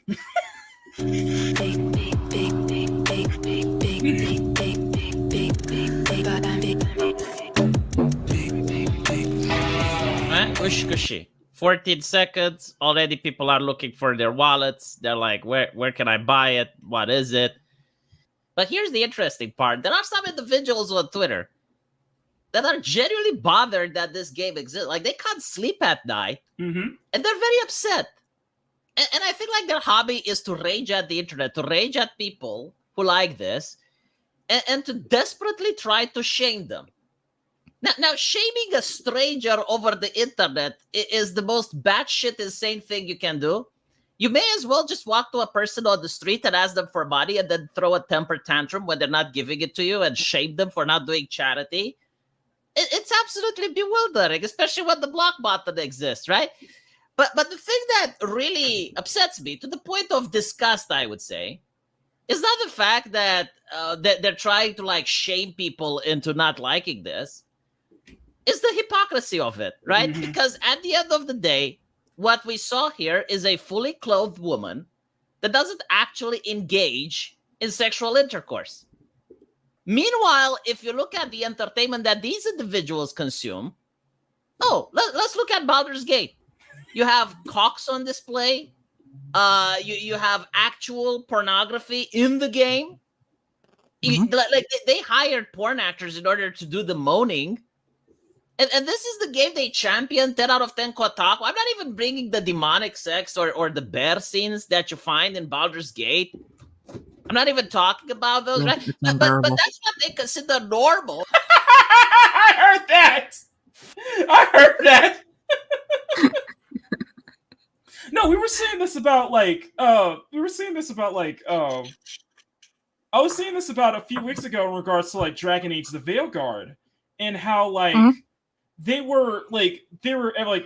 [SPEAKER 12] Gushy. 14 seconds. Already people are looking for their wallets. They're like, where can I buy it? What is it? But here's the interesting part. There are some individuals on Twitter that are genuinely bothered that this game exists. Like, they can't sleep at night.
[SPEAKER 3] Mm-hmm.
[SPEAKER 12] And they're very upset. And I think like their hobby is to rage at the internet, to rage at people who like this, and to desperately try to shame them. Now, shaming a stranger over the internet is the most batshit insane thing you can do. You may as well just walk to a person on the street and ask them for money and then throw a temper tantrum when they're not giving it to you and shame them for not doing charity. It's absolutely bewildering, especially when the block button exists, right? But the thing that really upsets me, to the point of disgust, I would say, is not the fact that they're trying to like shame people into not liking this. It's the hypocrisy of it, right? Mm-hmm. Because at the end of the day, what we saw here is a fully clothed woman that doesn't actually engage in sexual intercourse. Meanwhile, if you look at the entertainment that these individuals consume, let's look at Baldur's Gate. You have cocks on display. You have actual pornography in the game. Like they hired porn actors in order to do the moaning. And this is the game they champion 10 out of 10 Kotaku. I'm not even bringing the demonic sex or the bear scenes that you find in Baldur's Gate. I'm not even talking about those, right? But that's what they consider normal.
[SPEAKER 3] I heard that. No, we were saying this about I was saying this about a few weeks ago in regards to like Dragon Age the Veilguard and how they were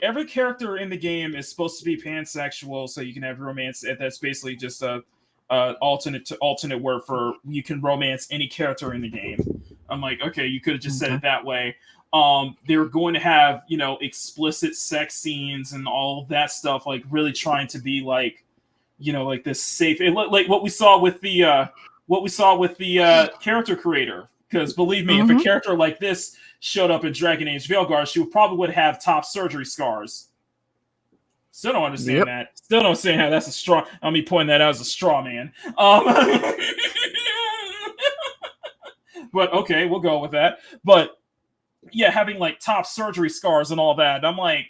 [SPEAKER 3] every character in the game is supposed to be pansexual, so you can have romance. That's basically just a alternate word for you can romance any character in the game. I'm like, okay, you could have just said it that way. They were going to have, explicit sex scenes and all that stuff, like really trying to be like, like this safe, like what we saw with the character creator. Because believe me, if a character like this showed up in Dragon Age Veilguard, she would have top surgery scars. Still don't understand that. Still don't understand how that's a straw. I mean, pointing that out as a straw man. But okay, we'll go with that. But yeah, having like top surgery scars and all that. I'm like,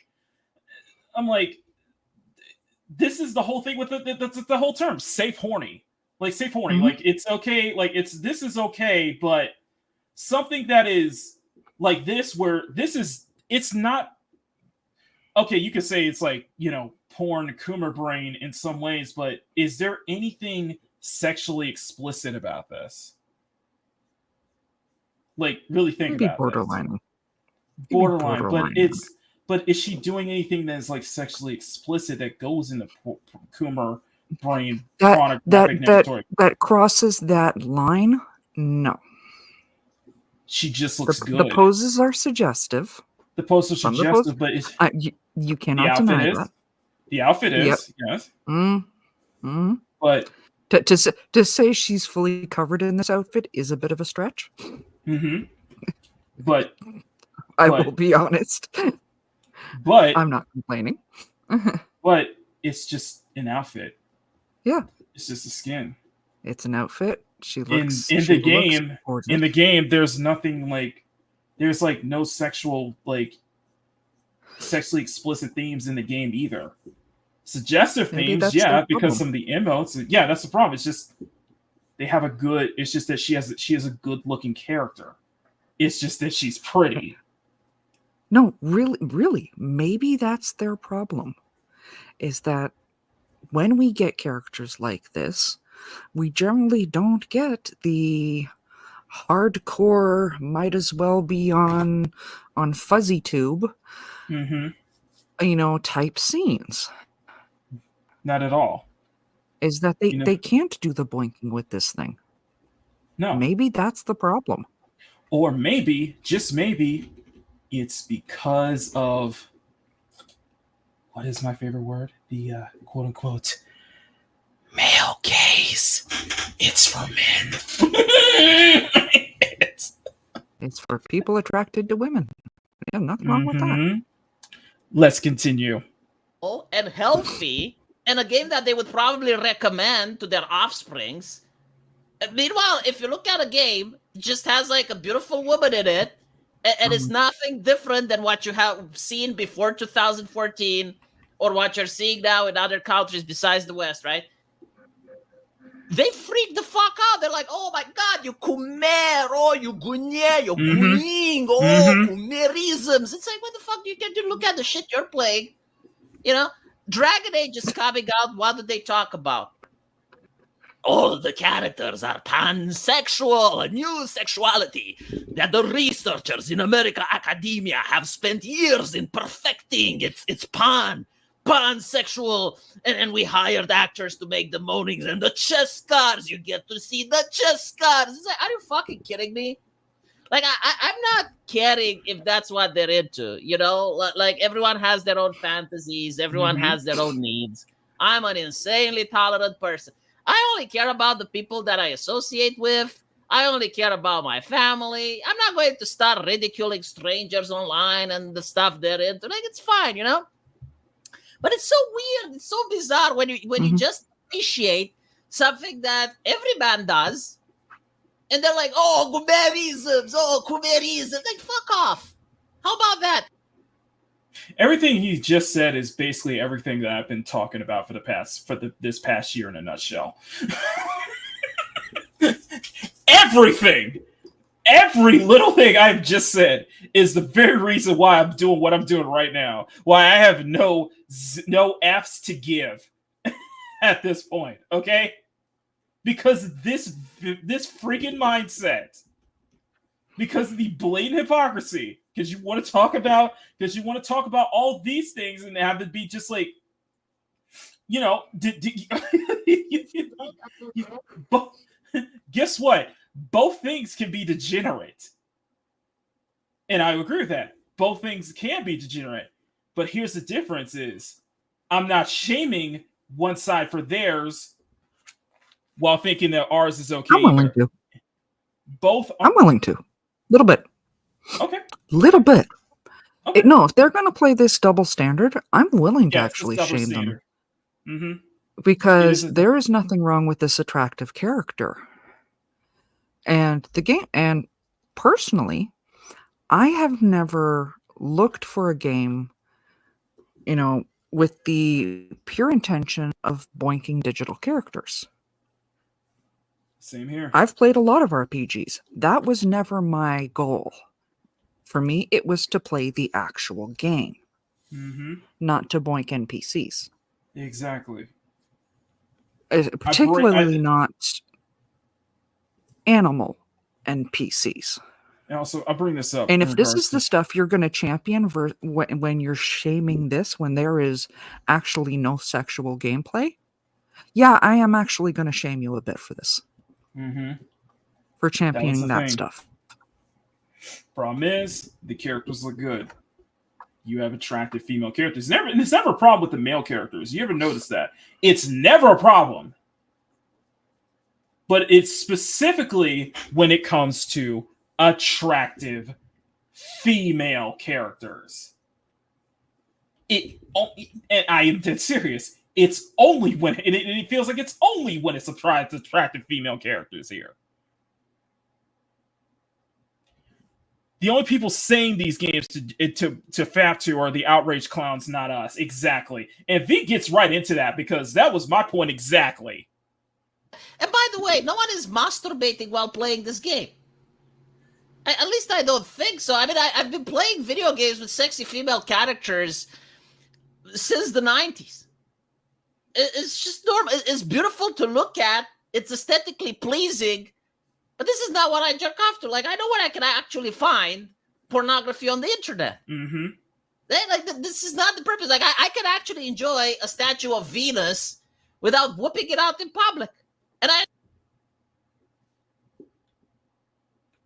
[SPEAKER 3] this is the whole thing with that's the whole term, safe horny. Like safe horny. Like it's okay. Like this is okay, but something that is like this, where it's not okay. You could say it's like, porn Coomer brain in some ways, but is there anything sexually explicit about this? Like, really think
[SPEAKER 4] Maybe
[SPEAKER 3] about
[SPEAKER 4] borderline.
[SPEAKER 3] Borderline, but is she doing anything that is like sexually explicit that goes into Coomer brain?
[SPEAKER 4] That crosses that line? No.
[SPEAKER 3] She just looks good.
[SPEAKER 4] The poses are suggestive.
[SPEAKER 3] The poses are suggestive, but
[SPEAKER 4] you cannot deny that.
[SPEAKER 3] The outfit is, yes. But
[SPEAKER 4] to say she's fully covered in this outfit is a bit of a stretch.
[SPEAKER 3] But
[SPEAKER 4] I will be honest.
[SPEAKER 3] But
[SPEAKER 4] I'm not complaining.
[SPEAKER 3] But it's just an outfit.
[SPEAKER 4] Yeah.
[SPEAKER 3] It's just a skin.
[SPEAKER 4] It's an outfit. She looks
[SPEAKER 3] in the game, there's nothing like there's like no sexually explicit themes in the game either. Suggestive themes, yeah, because some of the emotes, yeah, that's the problem. It's just it's just that she has a good looking character. It's just that she's pretty.
[SPEAKER 4] No, really, maybe that's their problem. Is that when we get characters like this, we generally don't get the hardcore, might as well be on FuzzyTube, type scenes.
[SPEAKER 3] Not at all.
[SPEAKER 4] Is that they can't do the boinking with this thing.
[SPEAKER 3] No.
[SPEAKER 4] Maybe that's the problem.
[SPEAKER 3] Or maybe, just maybe, it's because of, what is my favorite word? The quote unquote male gaze. It's for men.
[SPEAKER 4] It's for people attracted to women. Yeah, nothing wrong with that.
[SPEAKER 3] Let's continue.
[SPEAKER 12] And healthy, and a game that they would probably recommend to their offsprings. Meanwhile, if you look at a game, it just has like a beautiful woman in it, and it's nothing different than what you have seen before 2014 or what you're seeing now in other countries besides the West, right? They freak the fuck out. They're like, oh my God, you Khmer, oh, you Gunye, you Kuning, oh, Khmerisms. It's like, what the fuck? You can look at the shit you're playing. Dragon Age is coming out. What do they talk about? All the characters are pansexual, a new sexuality that the researchers in American academia have spent years in perfecting. It's pansexual, and we hired actors to make the moanings and the chest scars. You get to see the chest scars. It's like, are you fucking kidding me? Like, I'm not caring if that's what they're into, Like, everyone has their own fantasies. Everyone has their own needs. I'm an insanely tolerant person. I only care about the people that I associate with. I only care about my family. I'm not going to start ridiculing strangers online and the stuff they're into. Like, it's fine, But it's so weird. It's so bizarre when you just appreciate something that every man does. And they're like, oh, Khmerisms, like, fuck off. How about that?
[SPEAKER 3] Everything he just said is basically everything that I've been talking about for this past year in a nutshell. Everything, every little thing I've just said is the very reason why I'm doing what I'm doing right now. Why I have no F's to give at this point. Okay. Because this freaking mindset, because of the blatant hypocrisy, because you want to talk about all these things and have it be just like, guess what? Both things can be degenerate, and I agree with that. Both things can be degenerate, but here's the difference: is I'm not shaming one side for theirs while thinking that ours is okay.
[SPEAKER 4] I'm willing to.
[SPEAKER 3] I'm
[SPEAKER 4] willing to. A little bit.
[SPEAKER 3] Okay.
[SPEAKER 4] Little bit.
[SPEAKER 3] Okay.
[SPEAKER 4] No, if they're going to play this double standard, I'm willing to actually shame them. Because there is nothing wrong with this attractive character. And the game, and personally, I have never looked for a game, with the pure intention of boinking digital characters.
[SPEAKER 3] Same here.
[SPEAKER 4] I've played a lot of RPGs. That was never my goal. For me, it was to play the actual game, not to boink NPCs.
[SPEAKER 3] Exactly.
[SPEAKER 4] Particularly not animal NPCs.
[SPEAKER 3] And also, I'll bring this up.
[SPEAKER 4] And if this is the stuff you're going to champion when you're shaming this, when there is actually no sexual gameplay, yeah, I am actually going to shame you a bit for this. For championing that stuff.
[SPEAKER 3] Problem is, the characters look good. You have attractive female characters. It's never a problem with the male characters. You ever notice that? It's never a problem. But it's specifically when it comes to attractive female characters. And I am dead serious. It's only when it feels like it's only when it's attractive female characters here. The only people saying these games to fap to are the outraged clowns, not us. Exactly. And V gets right into that because that was my point exactly.
[SPEAKER 12] And by the way, no one is masturbating while playing this game. At least I don't think so. I mean, I've been playing video games with sexy female characters since the 90s. It's just normal. It's beautiful to look at. It's aesthetically pleasing. But this is not what I jerk off to. Like, I know where I can actually find pornography on the internet.
[SPEAKER 3] Mm-hmm.
[SPEAKER 12] Like, this is not the purpose. Like, I can actually enjoy a statue of Venus without whooping it out in public. And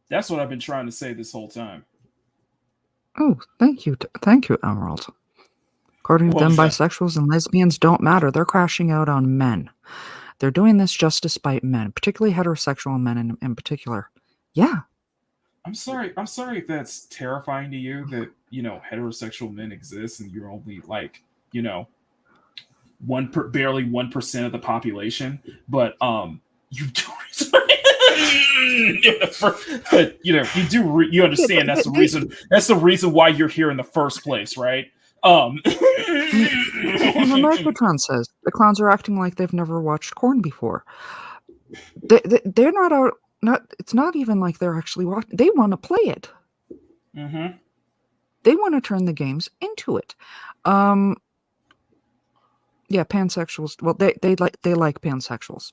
[SPEAKER 3] That's what I've been trying to say this whole time.
[SPEAKER 4] Oh, thank you, Emerald. According to them, bisexuals and lesbians don't matter. They're crashing out on men. They're doing this just to spite men, particularly heterosexual men in particular. Yeah.
[SPEAKER 3] I'm sorry if that's terrifying to you that, heterosexual men exist and you're only like, barely 1% of the population, but you do but you understand that's the reason why you're here in the first place, right? And like
[SPEAKER 4] Patron says, the clowns are acting like they've never watched Corn before. They're not out. It's not even like they're actually watching. They want to play it.
[SPEAKER 3] Mm-hmm.
[SPEAKER 4] They want to turn the games into it. Yeah, pansexuals. Well, they like pansexuals.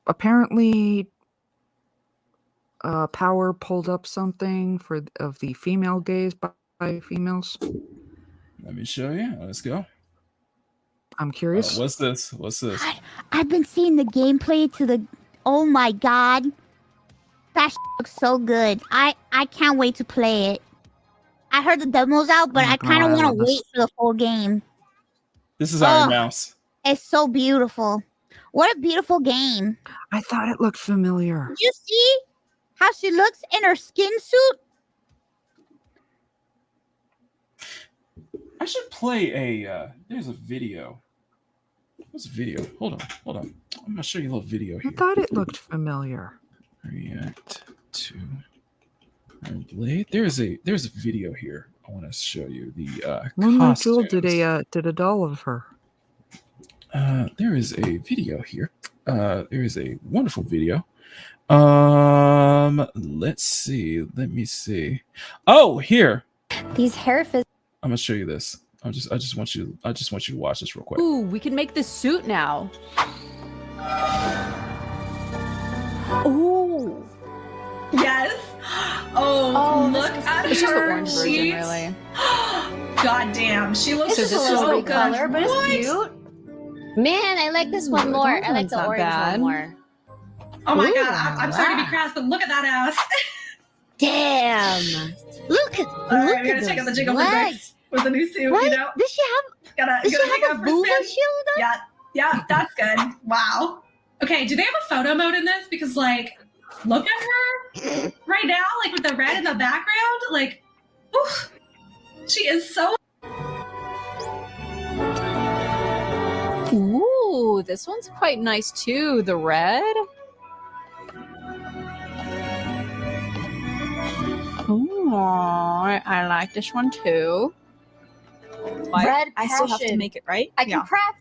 [SPEAKER 4] Apparently, Power pulled up something of the female gaze by females.
[SPEAKER 3] Let me show you. Let's go.
[SPEAKER 4] I'm curious.
[SPEAKER 3] What's this?
[SPEAKER 14] I've been seeing the gameplay to the. Oh my god, that looks so good. I can't wait to play it. I heard the demo's out, but I kind of want to wait for the full game.
[SPEAKER 3] This is Iron Mouse.
[SPEAKER 14] It's so beautiful. What a beautiful game.
[SPEAKER 4] I thought it looked familiar.
[SPEAKER 14] Did you see how she looks in her skin suit?
[SPEAKER 3] I should play there's a video. What's a video? Hold on. I'm gonna show you a little video here.
[SPEAKER 4] I thought it looked familiar.
[SPEAKER 3] React to Blade. There's a video here. I want to show you the
[SPEAKER 4] Moonlight Jewel did a doll of her.
[SPEAKER 3] There is a video here. There is a wonderful video. Let's see. Let me see. Oh, here.
[SPEAKER 15] These hair fizz.
[SPEAKER 3] I'm gonna show you this. I just want you to watch this real quick.
[SPEAKER 16] Ooh, we can make this suit now.
[SPEAKER 15] Ooh.
[SPEAKER 17] Yes. Oh, look at
[SPEAKER 16] it's just the
[SPEAKER 17] her
[SPEAKER 16] orange version,
[SPEAKER 17] cheeks.
[SPEAKER 16] really.
[SPEAKER 17] God damn, she looks
[SPEAKER 15] This is
[SPEAKER 17] so
[SPEAKER 15] a
[SPEAKER 17] good.
[SPEAKER 15] color, but it's
[SPEAKER 17] What?
[SPEAKER 15] cute. Man, I like this one more. I like the orange one more.
[SPEAKER 17] Oh my
[SPEAKER 15] Ooh,
[SPEAKER 17] god, I'm sorry to be crass, but look at that ass.
[SPEAKER 14] Damn. Look at
[SPEAKER 17] Alright, we gotta check out the jiggle physics with the new suit,
[SPEAKER 14] What?
[SPEAKER 17] you know?
[SPEAKER 14] Does she
[SPEAKER 17] Gotta
[SPEAKER 14] have
[SPEAKER 17] make
[SPEAKER 14] a
[SPEAKER 17] up for
[SPEAKER 14] booba
[SPEAKER 17] spin.
[SPEAKER 14] shield on?
[SPEAKER 17] Yeah, that's good. Wow. Okay, do they have a photo mode in this? Because like, look at her right now, like with the red in the background. Like, oof, she is so.
[SPEAKER 16] Ooh, this one's quite nice too. The red. Ooh, I like this one too. But
[SPEAKER 15] Red
[SPEAKER 16] I still have to
[SPEAKER 15] passion.
[SPEAKER 16] make it right.
[SPEAKER 15] I can craft.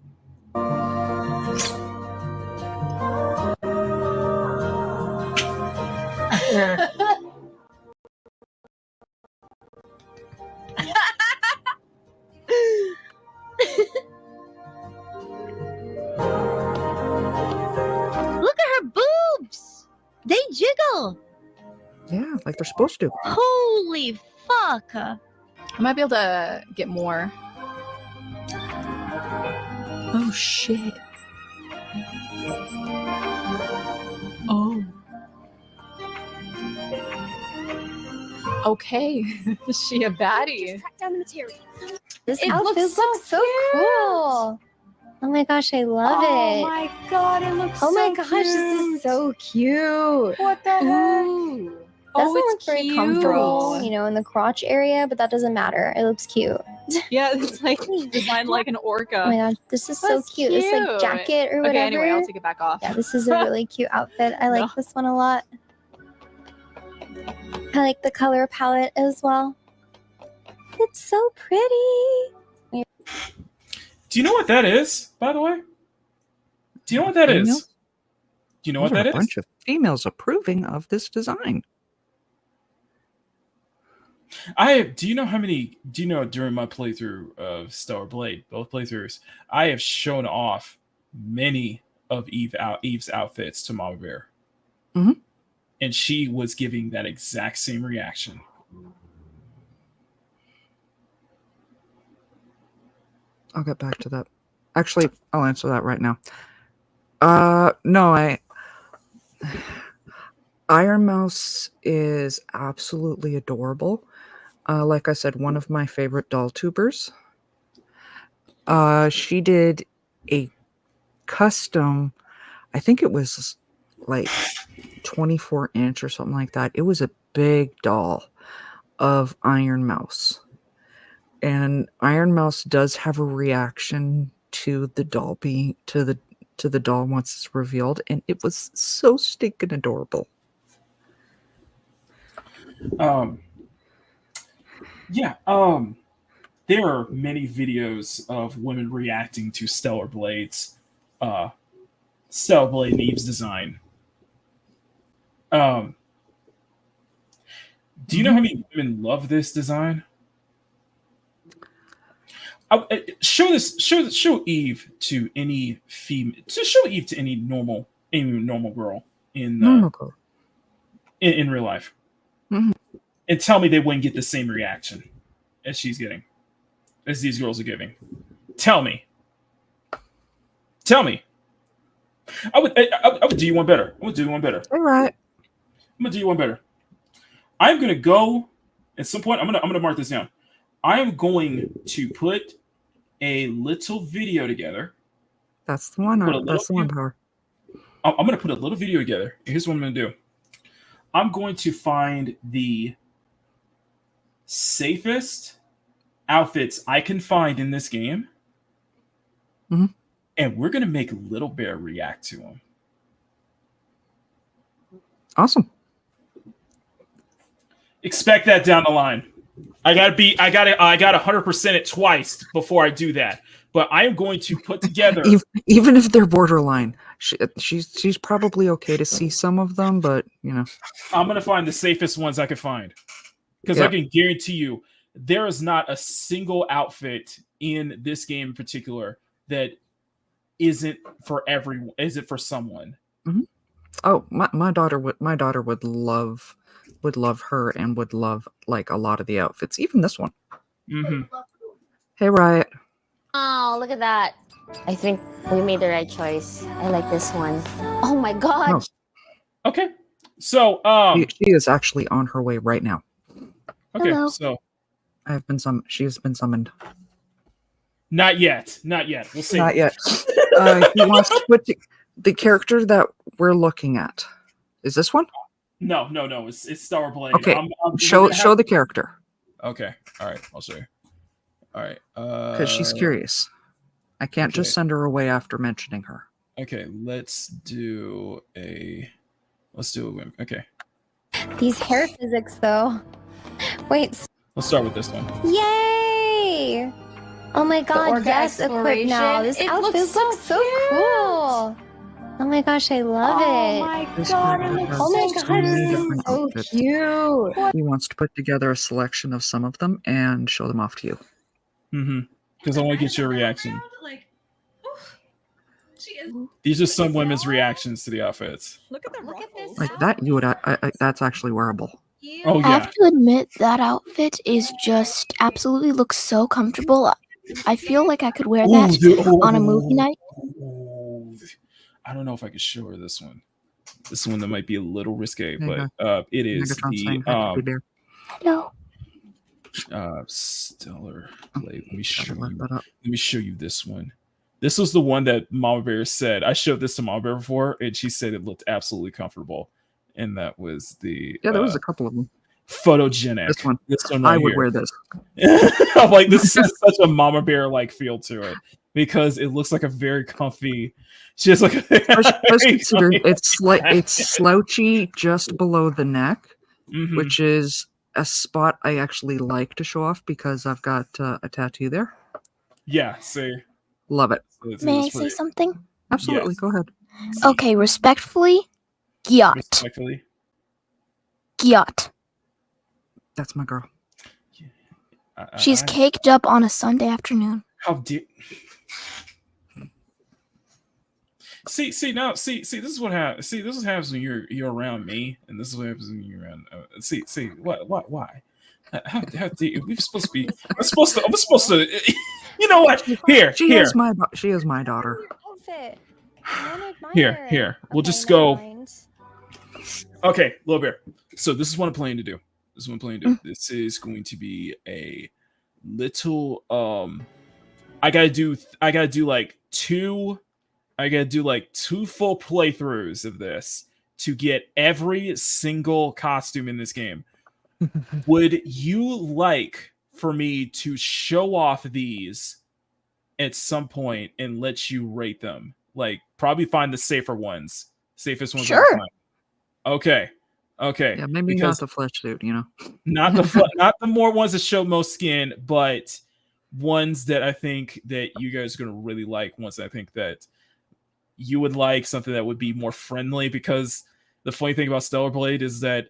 [SPEAKER 14] Look at her boobs. They jiggle.
[SPEAKER 4] Yeah, like they're supposed to.
[SPEAKER 14] Holy fuck.
[SPEAKER 16] I might be able to get more. Oh shit. Oh. Okay. Is she a baddie?
[SPEAKER 15] Track down the material. This
[SPEAKER 16] It
[SPEAKER 15] outfit
[SPEAKER 16] looks
[SPEAKER 15] looks
[SPEAKER 16] so
[SPEAKER 15] so
[SPEAKER 16] cute.
[SPEAKER 15] cool. Oh my gosh, I love
[SPEAKER 16] Oh
[SPEAKER 15] it.
[SPEAKER 16] my god, it looks
[SPEAKER 15] Oh
[SPEAKER 16] so
[SPEAKER 15] my gosh, this is so cute.
[SPEAKER 16] What the heck?
[SPEAKER 15] Ooh.
[SPEAKER 16] Oh,
[SPEAKER 15] Doesn't
[SPEAKER 16] it's
[SPEAKER 15] look very
[SPEAKER 16] cute.
[SPEAKER 15] comfortable, in the crotch area, but that doesn't matter. It looks cute.
[SPEAKER 16] Yeah, it's like designed like an orca.
[SPEAKER 15] Oh my god, this is so
[SPEAKER 16] That's
[SPEAKER 15] cute. This like
[SPEAKER 16] cute.
[SPEAKER 15] jacket or whatever.
[SPEAKER 16] Okay, anyway, I'll take it back off.
[SPEAKER 15] Yeah, this is a really cute outfit. I like
[SPEAKER 16] No.
[SPEAKER 15] this one a lot. I like the color palette as well. It's so pretty.
[SPEAKER 3] Do you know what that is, by the way? Do you know what that is?
[SPEAKER 4] Females?
[SPEAKER 3] Do you know
[SPEAKER 4] Those
[SPEAKER 3] what
[SPEAKER 4] are
[SPEAKER 3] that
[SPEAKER 4] a
[SPEAKER 3] is?
[SPEAKER 4] bunch of females approving of this design.
[SPEAKER 3] Do you know during my playthrough of Stellar Blade, both playthroughs, I have shown off many of Eve's outfits to Mama Bear.
[SPEAKER 4] Mhm.
[SPEAKER 3] And she was giving that exact same reaction.
[SPEAKER 4] I'll get back to that. Actually, I'll answer that right now. No, Iron Mouse is absolutely adorable. Like I said, one of my favorite doll tubers. She did a custom, I think it was like 24-inch or something like that. It was a big doll of Iron Mouse. And Iron Mouse does have a reaction to the doll being to the doll once it's revealed, and it was so stinking adorable.
[SPEAKER 3] There are many videos of women reacting to Stellar Blade's Stellar Blade and Eve's design. Do you know how many women love this design? Show Eve to any female. Show Eve to any normal girl in real life,
[SPEAKER 4] Mhm.
[SPEAKER 3] and tell me they wouldn't get the same reaction as she's getting, as these girls are giving. Tell me. I would do you one better.
[SPEAKER 4] All right.
[SPEAKER 3] I'm gonna do you one better. I'm gonna go at some point. I'm gonna mark this down. I am going to put a little video together.
[SPEAKER 4] That's the one. That's the one, Power.
[SPEAKER 3] I'm going to put a little video together. Here's what I'm going to do. I'm going to find the safest outfits I can find in this game.
[SPEAKER 4] Mhm.
[SPEAKER 3] And we're going to make Little Bear react to them.
[SPEAKER 4] Awesome.
[SPEAKER 3] Expect that down the line. I got 100% it twice before I do that. But I am going to put together,
[SPEAKER 4] even if they're borderline, she's probably okay to see some of them, but you know,
[SPEAKER 3] I'm going to find the safest ones I can find, because I can guarantee you there is not a single outfit in this game in particular that isn't for everyone. Isn't for someone.
[SPEAKER 4] Mm-hmm. Oh, my daughter would love her and would love like a lot of the outfits, even this one.
[SPEAKER 3] Mm-hmm.
[SPEAKER 4] Hey, Riot.
[SPEAKER 18] Oh, look at that. I think we made the right choice. I like this one. Oh my god.
[SPEAKER 4] No.
[SPEAKER 3] Okay. So
[SPEAKER 4] she is actually on her way right now.
[SPEAKER 3] Okay,
[SPEAKER 18] Hello.
[SPEAKER 3] so
[SPEAKER 4] she has been summoned.
[SPEAKER 3] Not yet. We'll see.
[SPEAKER 4] Not yet. He wants to put the character that we're looking at. Is this one?
[SPEAKER 3] No. It's Star Blade.
[SPEAKER 4] Okay. Show the character.
[SPEAKER 3] Okay. All right. I'll show you. All right.
[SPEAKER 4] Because she's curious. I can't just send her away after mentioning her.
[SPEAKER 3] Okay. Let's do a. Okay.
[SPEAKER 15] These hair physics, though. Wait.
[SPEAKER 3] Let's start with this one.
[SPEAKER 15] Yay! Oh my god, yes, equipped now. This outfit looks so cool. Oh my gosh, I love it.
[SPEAKER 18] Oh my god, it looks
[SPEAKER 15] so cute.
[SPEAKER 4] He wants to put together a selection of some of them and show them off to you.
[SPEAKER 3] Mm-hmm. Because I want to get your reaction.
[SPEAKER 17] Like, oof, she is.
[SPEAKER 3] These are some women's reactions to the outfits.
[SPEAKER 16] Look at the ruffles.
[SPEAKER 4] Like that, you would. That's actually wearable.
[SPEAKER 3] Oh yeah.
[SPEAKER 19] I have to admit that outfit is just absolutely looks so comfortable. I feel like I could wear that on a movie night.
[SPEAKER 3] I don't know if I could show her this one. This one that might be a little risque,
[SPEAKER 4] There
[SPEAKER 3] but it is the
[SPEAKER 19] Hello.
[SPEAKER 3] Stellar Blade. Let me show you this one. This was the one that Mama Bear said. I showed this to Mama Bear before, and she said it looked absolutely comfortable. And that was the
[SPEAKER 4] there was a couple of them.
[SPEAKER 3] Photogenic.
[SPEAKER 4] This one
[SPEAKER 3] right
[SPEAKER 4] I would
[SPEAKER 3] here.
[SPEAKER 4] wear this.
[SPEAKER 3] I'm like, this is such a Mama Bear like feel to it, because it looks like a very comfy. She has like
[SPEAKER 4] Let's consider it's slouchy just below the neck, which is a spot I actually like to show off because I've got a tattoo there.
[SPEAKER 3] Yeah, see,
[SPEAKER 4] love it.
[SPEAKER 19] May I say something?
[SPEAKER 4] Absolutely, go ahead.
[SPEAKER 19] Okay, respectfully, Gyat.
[SPEAKER 3] Respectfully.
[SPEAKER 19] Gyat.
[SPEAKER 4] That's my girl.
[SPEAKER 19] She's caked up on a Sunday afternoon.
[SPEAKER 3] How dare? See, this is what happens. See, this is what happens when you're around me, and this is what happens when you're around. Why? How we're supposed to be? I'm supposed to. You know what?
[SPEAKER 4] She is my daughter.
[SPEAKER 3] Here. We'll just go. Okay, little bear. So this is what I'm planning to do. This is going to be a little. I gotta do like two full playthroughs of this to get every single costume in this game. Would you like for me to show off these at some point and let you rate them? Like, probably find the safest ones.
[SPEAKER 19] Sure.
[SPEAKER 3] Okay.
[SPEAKER 4] Yeah, maybe not the flesh suit,
[SPEAKER 3] Not the more ones that show most skin, but ones that I think that you guys are gonna really like. Ones that I think that you would like, something that would be more friendly. Because the funny thing about Stellar Blade is that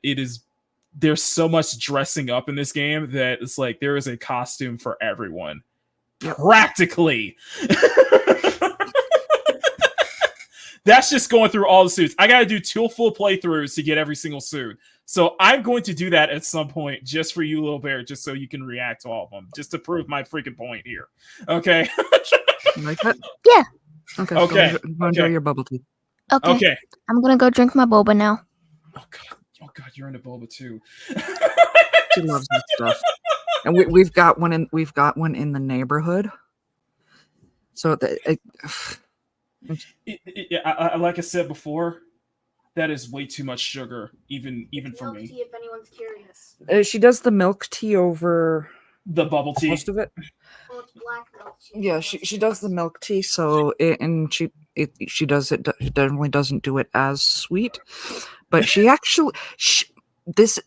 [SPEAKER 3] there's so much dressing up in this game that it's like there is a costume for everyone, practically. That's just going through all the suits. I gotta do 2 full playthroughs to get every single suit. So I'm going to do that at some point just for you, Little Bear, just so you can react to all of them, just to prove my freaking point here. Okay?
[SPEAKER 4] Like that?
[SPEAKER 19] Yeah.
[SPEAKER 4] Okay.
[SPEAKER 3] Okay.
[SPEAKER 4] Go enjoy your bubble tea.
[SPEAKER 19] Okay. I'm gonna go drink my boba now.
[SPEAKER 3] Oh god, you're into boba too.
[SPEAKER 4] She loves that stuff. And we've got one in the neighborhood. So
[SPEAKER 3] like I said before, that is way too much sugar, even for me.
[SPEAKER 19] If anyone's curious.
[SPEAKER 4] She does the milk tea over
[SPEAKER 3] the bubble tea.
[SPEAKER 4] Most of it.
[SPEAKER 19] Well, it's black milk tea.
[SPEAKER 4] Yeah, she does the milk tea. So she does it. She definitely doesn't do it as sweet, but she actually this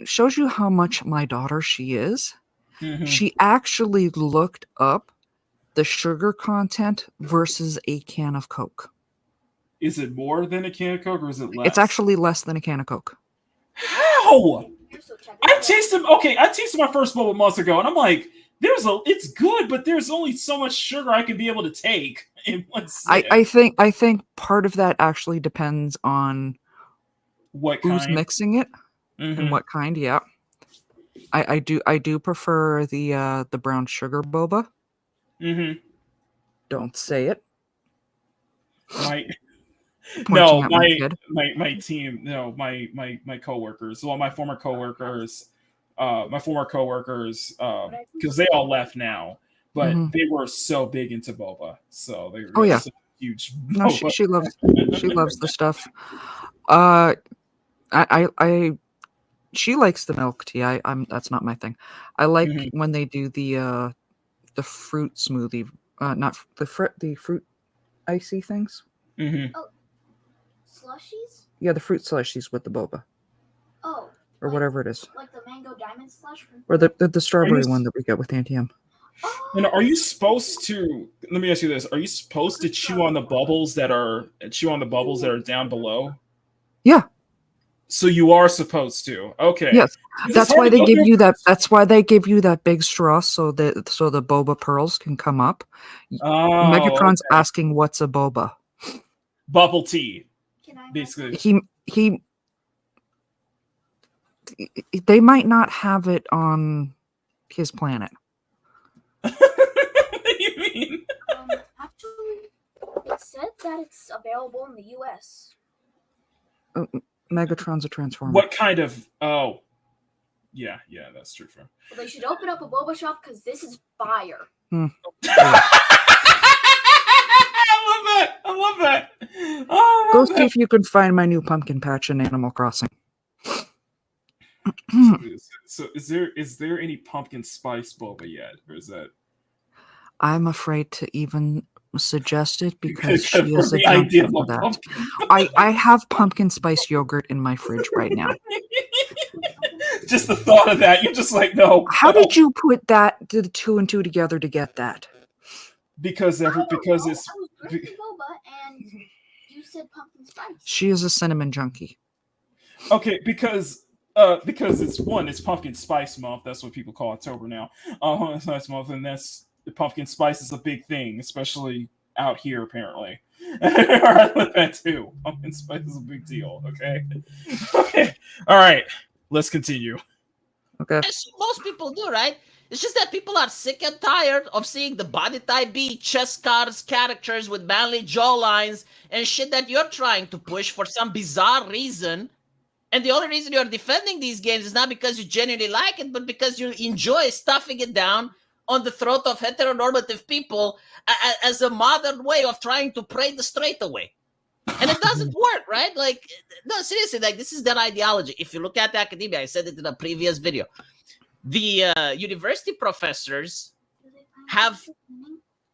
[SPEAKER 4] shows you how much my daughter she is.
[SPEAKER 3] Mm-hmm.
[SPEAKER 4] She actually looked up the sugar content versus a can of Coke.
[SPEAKER 3] Is it more than a can of Coke, or is it less?
[SPEAKER 4] It's actually less than a can of Coke.
[SPEAKER 3] How? I tasted my first boba months ago, and I'm like, it's good, but there's only so much sugar I can be able to take in one sitting.
[SPEAKER 4] I think part of that actually depends on who's mixing it and what kind. Yeah, I do prefer the brown sugar boba.
[SPEAKER 3] Mm-hmm.
[SPEAKER 4] Don't say it.
[SPEAKER 3] My team, my coworkers. Well, my former coworkers, because they all left now, but they were so big into boba, so they were so huge.
[SPEAKER 4] No, she loves the stuff. She likes the milk tea. That's not my thing. I like when they do the fruit smoothie, not the fruit icy things.
[SPEAKER 19] Oh, slushies?
[SPEAKER 4] Yeah, the fruit slushies with the boba.
[SPEAKER 19] Oh.
[SPEAKER 4] Or whatever it is.
[SPEAKER 19] Like the mango diamond slush?
[SPEAKER 4] Or the strawberry one that we get with Antium.
[SPEAKER 3] And are you supposed to? Let me ask you this: are you supposed to chew on the bubbles that are down below?
[SPEAKER 4] Yeah.
[SPEAKER 3] So you are supposed to. Okay.
[SPEAKER 4] Yes. That's why they give you that. That's why they give you that big straw so the boba pearls can come up.
[SPEAKER 3] Oh,
[SPEAKER 4] Megatron's asking, "What's a boba?"
[SPEAKER 3] Bubble tea. Basically.
[SPEAKER 4] They might not have it on his planet.
[SPEAKER 3] What do you mean?
[SPEAKER 19] Actually, it said that it's available in the U.S.
[SPEAKER 4] Megatron's a transformer.
[SPEAKER 3] What kind of? Oh, yeah, that's true.
[SPEAKER 19] Well, they should open up a boba shop because this is fire.
[SPEAKER 3] I love that. Oh,
[SPEAKER 4] Go see if you can find my new pumpkin patch in Animal Crossing.
[SPEAKER 3] So is there any pumpkin spice boba yet, or is that?
[SPEAKER 4] I'm afraid to even suggest it because she is against that. I have pumpkin spice yogurt in my fridge right now.
[SPEAKER 3] Just the thought of that, you're just like, no.
[SPEAKER 4] How did you put that the 2 and 2 together to get that?
[SPEAKER 3] Because it's
[SPEAKER 19] boba and you said said pumpkin spice.
[SPEAKER 4] She is a cinnamon junkie.
[SPEAKER 3] Okay, because it's pumpkin spice month. That's what people call October now. Spice month, and that's the pumpkin spice is a big thing, especially out here apparently. I live that too. Pumpkin spice is a big deal. Okay. Okay. All right. Let's continue.
[SPEAKER 4] Okay.
[SPEAKER 12] As most people do, right? It's just that people are sick and tired of seeing the body type B, chest cards, characters with manly jawlines and shit that you're trying to push for some bizarre reason. And the only reason you're defending these games is not because you genuinely like it, but because you enjoy stuffing it down on the throat of heteronormative people as a modern way of trying to pray the straight away. And it doesn't work, right? Like, no, seriously, like, this is their ideology. If you look at the academia, I said it in a previous video, the university professors have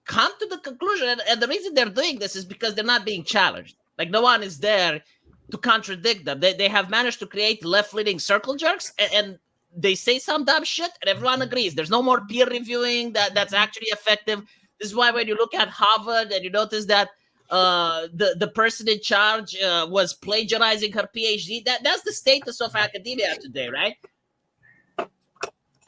[SPEAKER 12] come to the conclusion, and the reason they're doing this is because they're not being challenged. Like, no one is there to contradict them. They have managed to create left-leaning circle jerks, and they say some dumb shit, and everyone agrees. There's no more peer reviewing that's actually effective. This is why when you look at Harvard and you notice that the person in charge was plagiarizing her PhD, that's the status of academia today, right?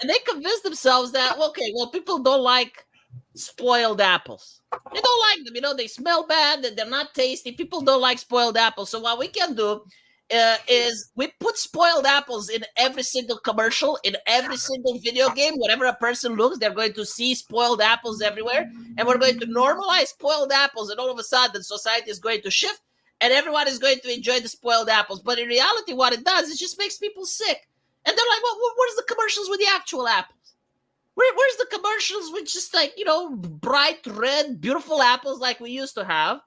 [SPEAKER 12] And they convince themselves that, okay, well, people don't like spoiled apples. They don't like them, you know, they smell bad, they're not tasty. People don't like spoiled apples. So what we can do is we put spoiled apples in every single commercial, in every single video game. Wherever a person looks, they're going to see spoiled apples everywhere. And we're going to normalize spoiled apples. And all of a sudden, society is going to shift and everyone is going to enjoy the spoiled apples. But in reality, what it does is just makes people sick. And they're like, well, where's the commercials with the actual apples? Where's the commercials with just like, you know, bright red, beautiful apples like we used to have?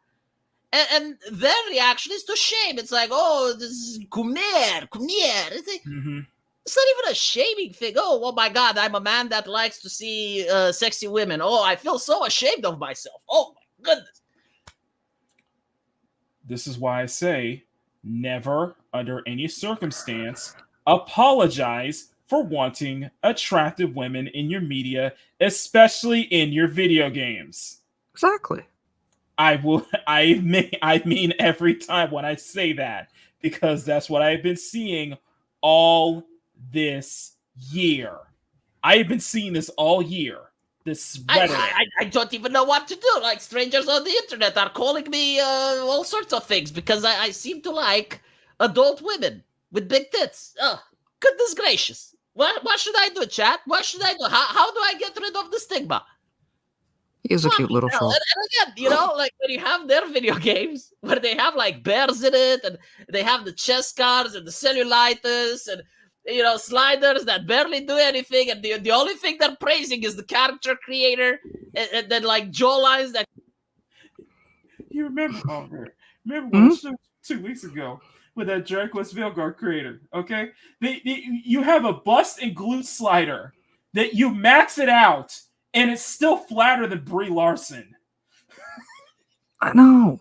[SPEAKER 12] And their reaction is to shame. It's like, oh, this is come here. It's, like, it's not even a shaming thing. Oh my God, I'm a man that likes to see sexy women. Oh, I feel so ashamed of myself. Oh my goodness.
[SPEAKER 3] This is why I say never, under any circumstance, apologize for wanting attractive women in your media, especially in your video games.
[SPEAKER 4] Exactly.
[SPEAKER 3] I mean every time when I say that, because that's what I've been seeing all this year. I've been seeing this all year. This rhetoric.
[SPEAKER 12] I don't even know what to do. Like, strangers on the internet are calling me all sorts of things because I seem to like adult women with big tits. Oh, goodness gracious. What should I do, chat? What should I do? How do I get rid of the stigma?
[SPEAKER 4] He is a cute little troll.
[SPEAKER 12] And again, you know, like when you have their video games where they have like bears in it and they have the chess cards and the cellulitis and, you know, sliders that barely do anything. And the only thing they're praising is the character creator and then like jawlines that.
[SPEAKER 3] You remember, when 2 weeks ago with that Draculus Veilguard creator, okay? You have a bust and glute slider that you max it out and it's still flatter than Brie Larson.
[SPEAKER 4] I know.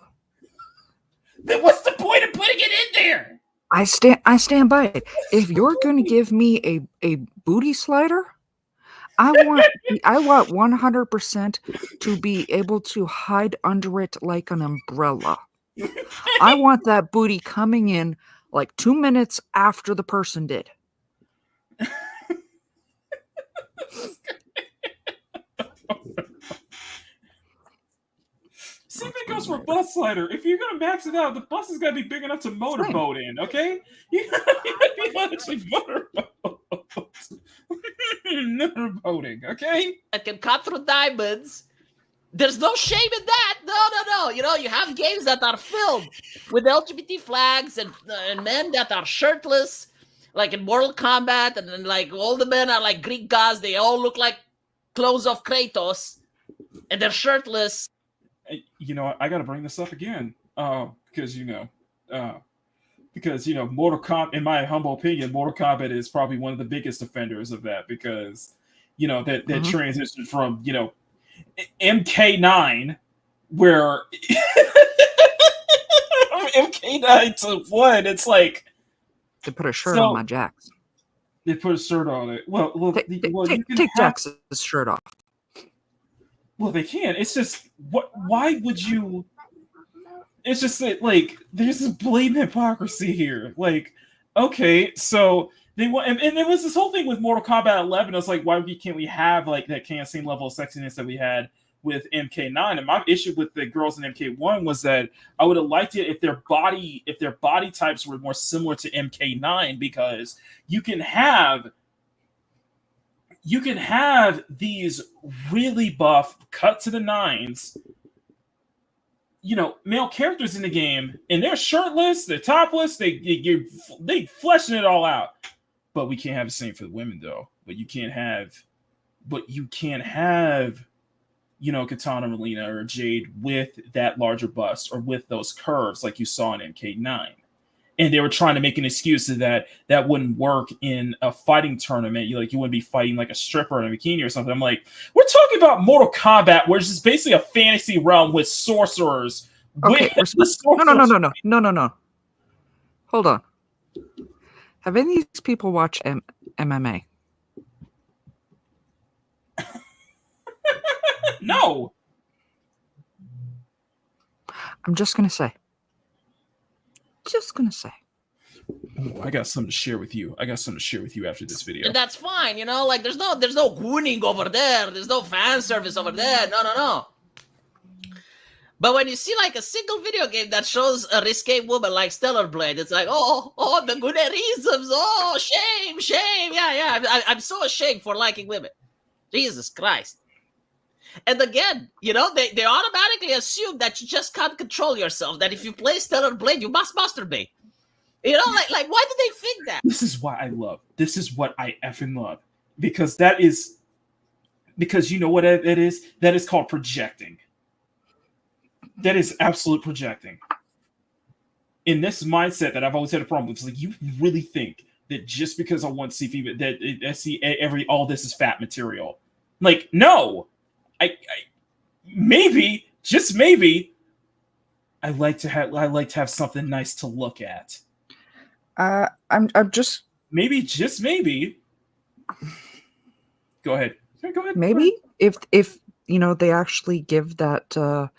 [SPEAKER 3] Then what's the point of putting it in there?
[SPEAKER 4] I stand by it. If you're going to give me a booty slider, I want 100% to be able to hide under it like an umbrella. I want that booty coming in like 2 minutes after the person did.
[SPEAKER 3] Same thing goes for a bus slider. If you're gonna max it out, the bus is gotta be big enough to motorboat in, okay? You gotta be actually motorboating, okay?
[SPEAKER 12] That can cut through diamonds. There's no shame in that. No. You know, you have games that are filled with LGBT flags and men that are shirtless, like in Mortal Kombat, and then like all the men are like Greek gods. They all look like clothes of Kratos, and they're shirtless.
[SPEAKER 3] You know, I got to bring this up again because Mortal Kombat, in my humble opinion, Mortal Kombat is probably one of the biggest offenders of that because, you know, that transition from, you know, MK9 where MK9 to 1, it's like
[SPEAKER 4] they put a shirt on my Jax.
[SPEAKER 3] They put a shirt on it. Well,
[SPEAKER 4] take Jax's shirt off.
[SPEAKER 3] Well, they can. It's just why would you it's just that, like, there's this blatant hypocrisy here. Like, okay, so they want, and it was this whole thing with Mortal Kombat 11. It's like, why can't we have like that kind of same level of sexiness that we had with MK9? And my issue with the girls in MK1 was that I would have liked it if their body types were more similar to MK9, because you can have these really buff, cut to the nines, male characters in the game, and they're shirtless, they're topless, they fleshing it all out. But we can't have the same for the women, though. But you can't have, Katana, Melina, or Jade with that larger bust or with those curves like you saw in MK9. And they were trying to make an excuse that wouldn't work in a fighting tournament. You wouldn't be fighting like a stripper in a bikini or something. I'm like, we're talking about Mortal Kombat, where it's just basically a fantasy realm with sorcerers.
[SPEAKER 4] Okay, no. Hold on. Have any of these people watched MMA?
[SPEAKER 3] No.
[SPEAKER 4] I'm just gonna say.
[SPEAKER 3] Ooh, I got something to share with you. After this video.
[SPEAKER 12] And that's fine, like there's no gooning over there. There's no fan service over there. No. But when you see like a single video game that shows a risque woman like Stellar Blade, it's like, oh, the goonerisms. Oh, shame. Yeah. I'm so ashamed for liking women. Jesus Christ. And again, they automatically assume that you just can't control yourself, that if you play Stellar Blade, you must masturbate. Like why do they think that?
[SPEAKER 3] This is what I effing love. Because you know what it is? That is called projecting. That is absolute projecting. In this mindset that I've always had a problem with, it's like, you really think that just because I want to see female, that I see all this is fat material. Like, no. I maybe, just maybe, I like to have something nice to look at.
[SPEAKER 4] I'm just
[SPEAKER 3] maybe. Go ahead.
[SPEAKER 4] Maybe if they actually give that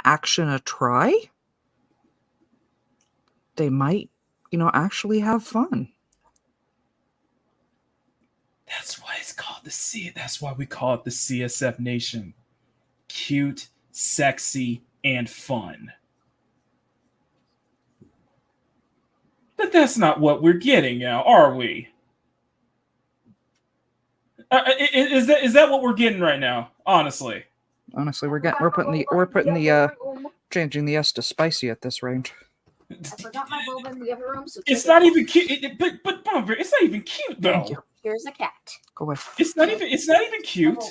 [SPEAKER 4] action a try, they might actually have fun.
[SPEAKER 3] That's why it's called that's why we call it the CSF Nation. Cute, sexy, and fun. But that's not what we're getting now, are we? Is that what we're getting right now? Honestly,
[SPEAKER 4] we're putting the changing the S to spicy at this range.
[SPEAKER 18] I forgot my boba in the other room. So
[SPEAKER 3] it's not even cute. But Bomber, it's not even cute though.
[SPEAKER 18] Thank you. Here's a cat.
[SPEAKER 4] Go away.
[SPEAKER 3] It's not even cute.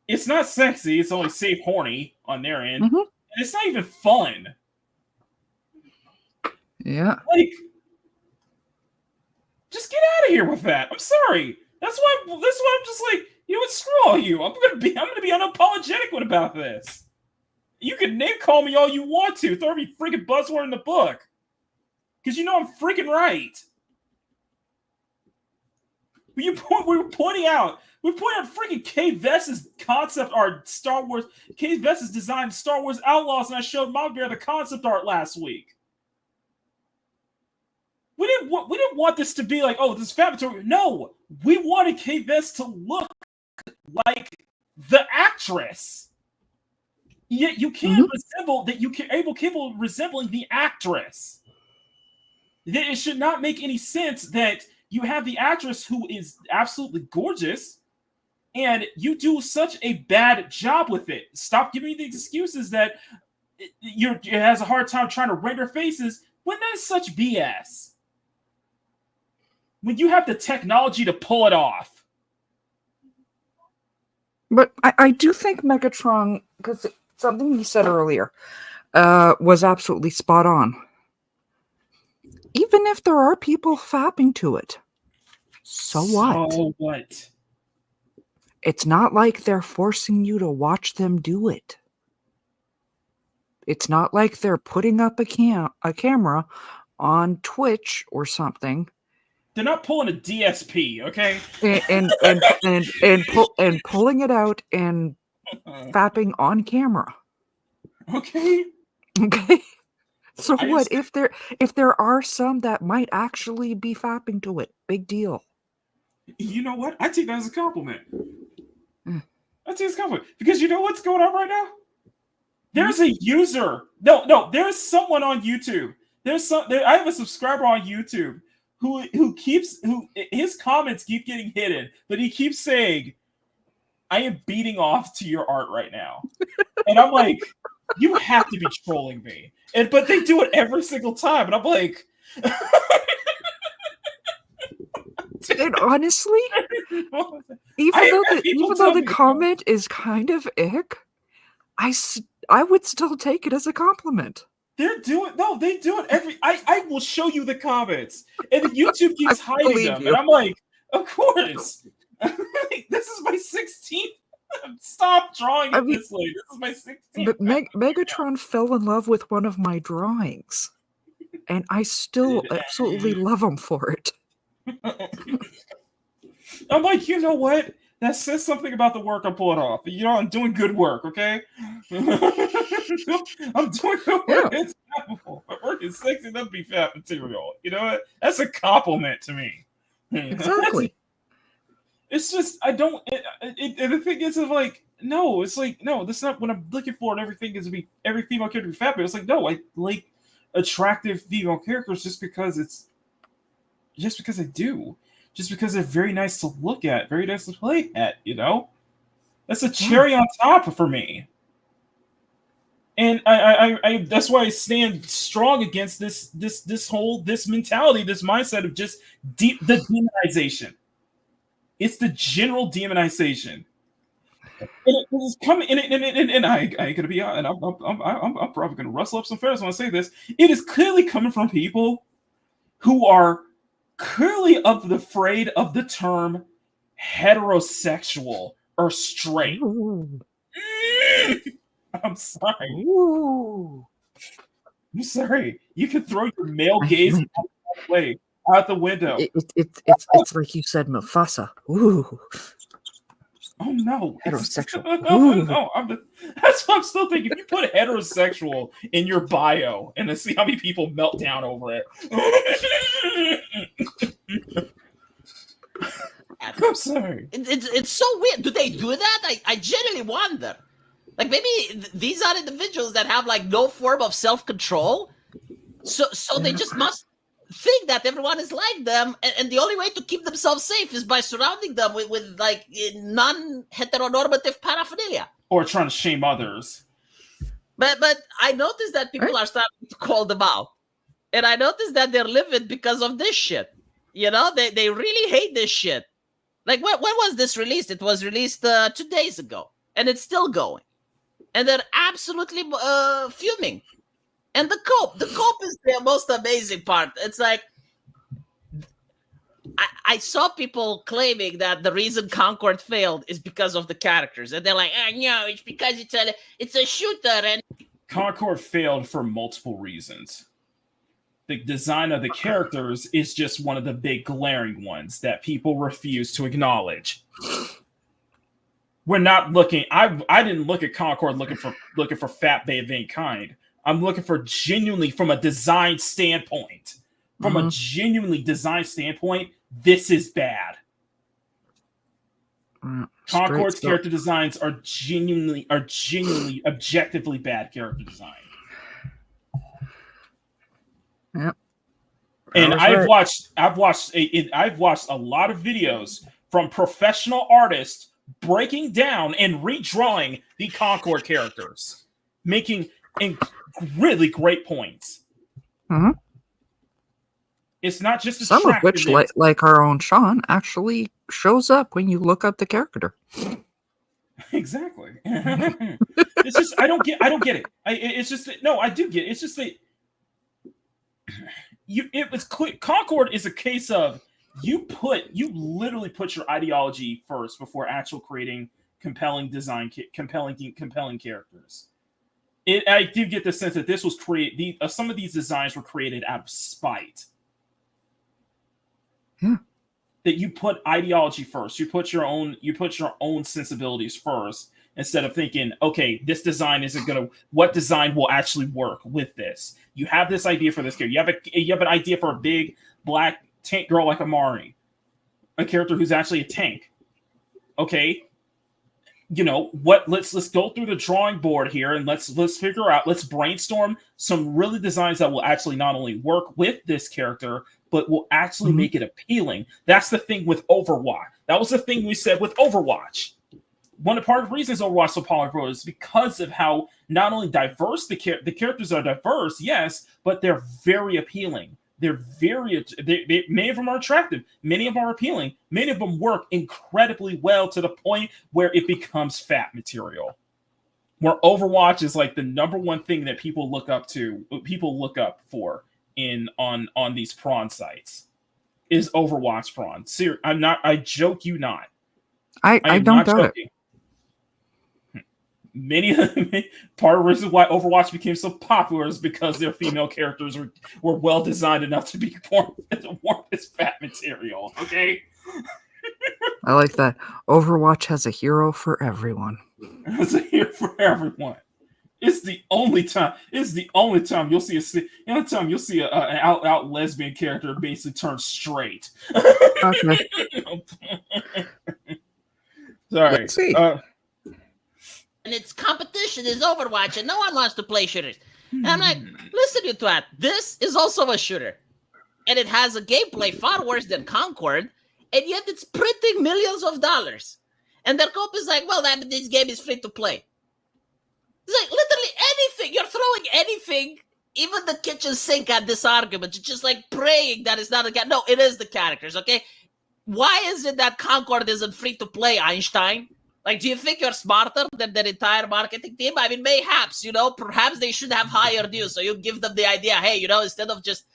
[SPEAKER 3] It's not sexy. It's only safe horny on their end.
[SPEAKER 4] Mm-hmm.
[SPEAKER 3] And it's not even fun.
[SPEAKER 4] Yeah.
[SPEAKER 3] Like, just get out of here with that. I'm sorry. That's why I'm just like, what, screw all you. I'm gonna be unapologetic about this. You can name call me all you want to. Throw every freaking buzzword in the book. Because I'm freaking right. We're pointing out freaking Kay Vess's concept art, Star Wars. Kay Vess's designed Star Wars Outlaws, and I showed Mom Bear the concept art last week. We didn't want this to be like, oh, this is fat material. No, we wanted Kay Vess to look like the actress. You can't resemble that. You can capable of resembling the actress. It should not make any sense that you have the actress who is absolutely gorgeous, and you do such a bad job with it. Stop giving me the excuses that it has a hard time trying to render faces when that is such BS. When you have the technology to pull it off.
[SPEAKER 4] But I do think Megatron, because something you said earlier, was absolutely spot on. Even if there are people fapping to it, so what?
[SPEAKER 3] So what?
[SPEAKER 4] It's not like they're forcing you to watch them do it. It's not like they're putting up a camera on Twitch or something.
[SPEAKER 3] They're not pulling a DSP, okay?
[SPEAKER 4] And pulling it out and fapping on camera.
[SPEAKER 3] Okay.
[SPEAKER 4] Okay. So
[SPEAKER 3] I
[SPEAKER 4] what
[SPEAKER 3] just-
[SPEAKER 4] if there are some that might actually be fapping to it? Big deal.
[SPEAKER 3] You know what? I take that as a compliment.
[SPEAKER 4] Mm.
[SPEAKER 3] I take it as a compliment because you know what's going on right now. There's a user. No. There's someone on YouTube. I have a subscriber on YouTube who his comments keep getting hidden, but he keeps saying, "I am beating off to your art right now," and I'm like, "You have to be trolling me." But they do it every single time, and I'm like,
[SPEAKER 4] And honestly, even though the comment is kind of ick, I would still take it as a compliment.
[SPEAKER 3] They do it every. I will show you the comments, and YouTube keeps hiding them, and I'm like, of course. This is my 16th. Stop drawing it this way. This is my 16th.
[SPEAKER 4] But Megatron fell in love with one of my drawings, and I still absolutely love him for it.
[SPEAKER 3] I'm like, you know what? That says something about the work I'm pulling off. You know, I'm doing good work, okay? I'm doing good work. It's fappable. My work is sexy enough to be fat material. You know what? That's a compliment to me.
[SPEAKER 4] Exactly.
[SPEAKER 3] It's just, I don't, and the thing is, like, no, it's like, no, that's not what I'm looking for, and everything is to be, every female character to be fat, but it's like, no, I like attractive female characters just because I do. Just because they're very nice to look at, very nice to play at, you know? That's a cherry on top for me. And I that's why I stand strong against this mentality, this mindset of just the demonization. It's the general demonization. And it's coming, and I ain't gonna be, and I'm probably gonna rustle up some feathers when I say this. It is clearly coming from people who are clearly afraid of the term heterosexual or straight. I'm sorry. I'm sorry. You can throw your male gaze out the window.
[SPEAKER 4] It's like you said, Mufasa. Ooh.
[SPEAKER 3] Oh no,
[SPEAKER 4] heterosexual.
[SPEAKER 3] No, that's what I'm still thinking. If you put heterosexual in your bio and then see how many people melt down over it. I'm sorry.
[SPEAKER 12] It's so weird. Do they do that? I genuinely wonder. Like maybe these are individuals that have like no form of self-control, so they just must think that everyone is like them, and the only way to keep themselves safe is by surrounding them with like non-heteronormative paraphernalia.
[SPEAKER 3] Or trying to shame others.
[SPEAKER 12] But I noticed that people are starting to call them out. And I noticed that they're livid because of this shit. You know, they really hate this shit. Like, when was this released? It was released 2 days ago. And it's still going. And they're absolutely fuming. And the cope is the most amazing part. It's like, I saw people claiming that the reason Concord failed is because of the characters. And they're like, no, it's because it's a shooter. And
[SPEAKER 3] Concord failed for multiple reasons. The design of the characters is just one of the big glaring ones that people refuse to acknowledge. We're not looking. I didn't look at Concord looking for fat babe of any kind. I'm looking for genuinely from a design standpoint. From a genuinely design standpoint, this is bad. Concord's character designs are genuinely objectively bad character design.
[SPEAKER 4] Yep.
[SPEAKER 3] And I've watched a lot of videos from professional artists breaking down and redrawing the Concord characters, making really great points.
[SPEAKER 4] Mm-hmm.
[SPEAKER 3] It's not just
[SPEAKER 4] some of which, like our own Sean, actually shows up when you look up the character.
[SPEAKER 3] Exactly. It's just I don't get it. It's just that, no, I do get it. It's just that it was clear. Concord is a case of you literally put your ideology first before actual creating compelling design, compelling characters. I do get the sense that this was created. Some of these designs were created out of spite.
[SPEAKER 4] Yeah.
[SPEAKER 3] That you put ideology first. You put your own sensibilities first instead of thinking, okay, this design isn't gonna. What design will actually work with this? You have this idea for this character. You have an idea for a big black tank girl like Amari, a character who's actually a tank. Okay, you know what? Let's go through the drawing board here and let's figure out. Let's brainstorm some really designs that will actually not only work with this character, but will actually make it appealing. That's the thing with Overwatch. That was the thing we said with Overwatch. One of the reasons Overwatch is so popular is because of how not only diverse the characters are diverse, yes, but they're very appealing. They're many of them are attractive. Many of them are appealing. Many of them work incredibly well to the point where it becomes fat material. Where Overwatch is like the number one thing that people look up for on these prawn sites is Overwatch prawn. I joke you not.
[SPEAKER 4] I don't doubt it.
[SPEAKER 3] Part of the reason why Overwatch became so popular is because their female characters were well designed enough to be worn as fat material. Okay,
[SPEAKER 4] I like that. Overwatch has a hero for everyone.
[SPEAKER 3] It's a hero for everyone. It's the only time you'll see an out lesbian character basically turn straight.
[SPEAKER 4] Okay.
[SPEAKER 3] Sorry.
[SPEAKER 4] Let's see.
[SPEAKER 12] And its competition is Overwatch, and no one wants to play shooters. And I'm like, listen, you twat, this is also a shooter. And it has a gameplay far worse than Concord, and yet it's printing millions of dollars. And their cope is like, well, this game is free to play. It's like, literally anything. You're throwing anything, even the kitchen sink at this argument. You're just like praying that it's not a No, it is the characters, okay? Why is it that Concord isn't free to play, Einstein? Like, do you think you're smarter than their entire marketing team? I mean, mayhaps, perhaps they should have hired you. So you give them the idea, hey, instead of just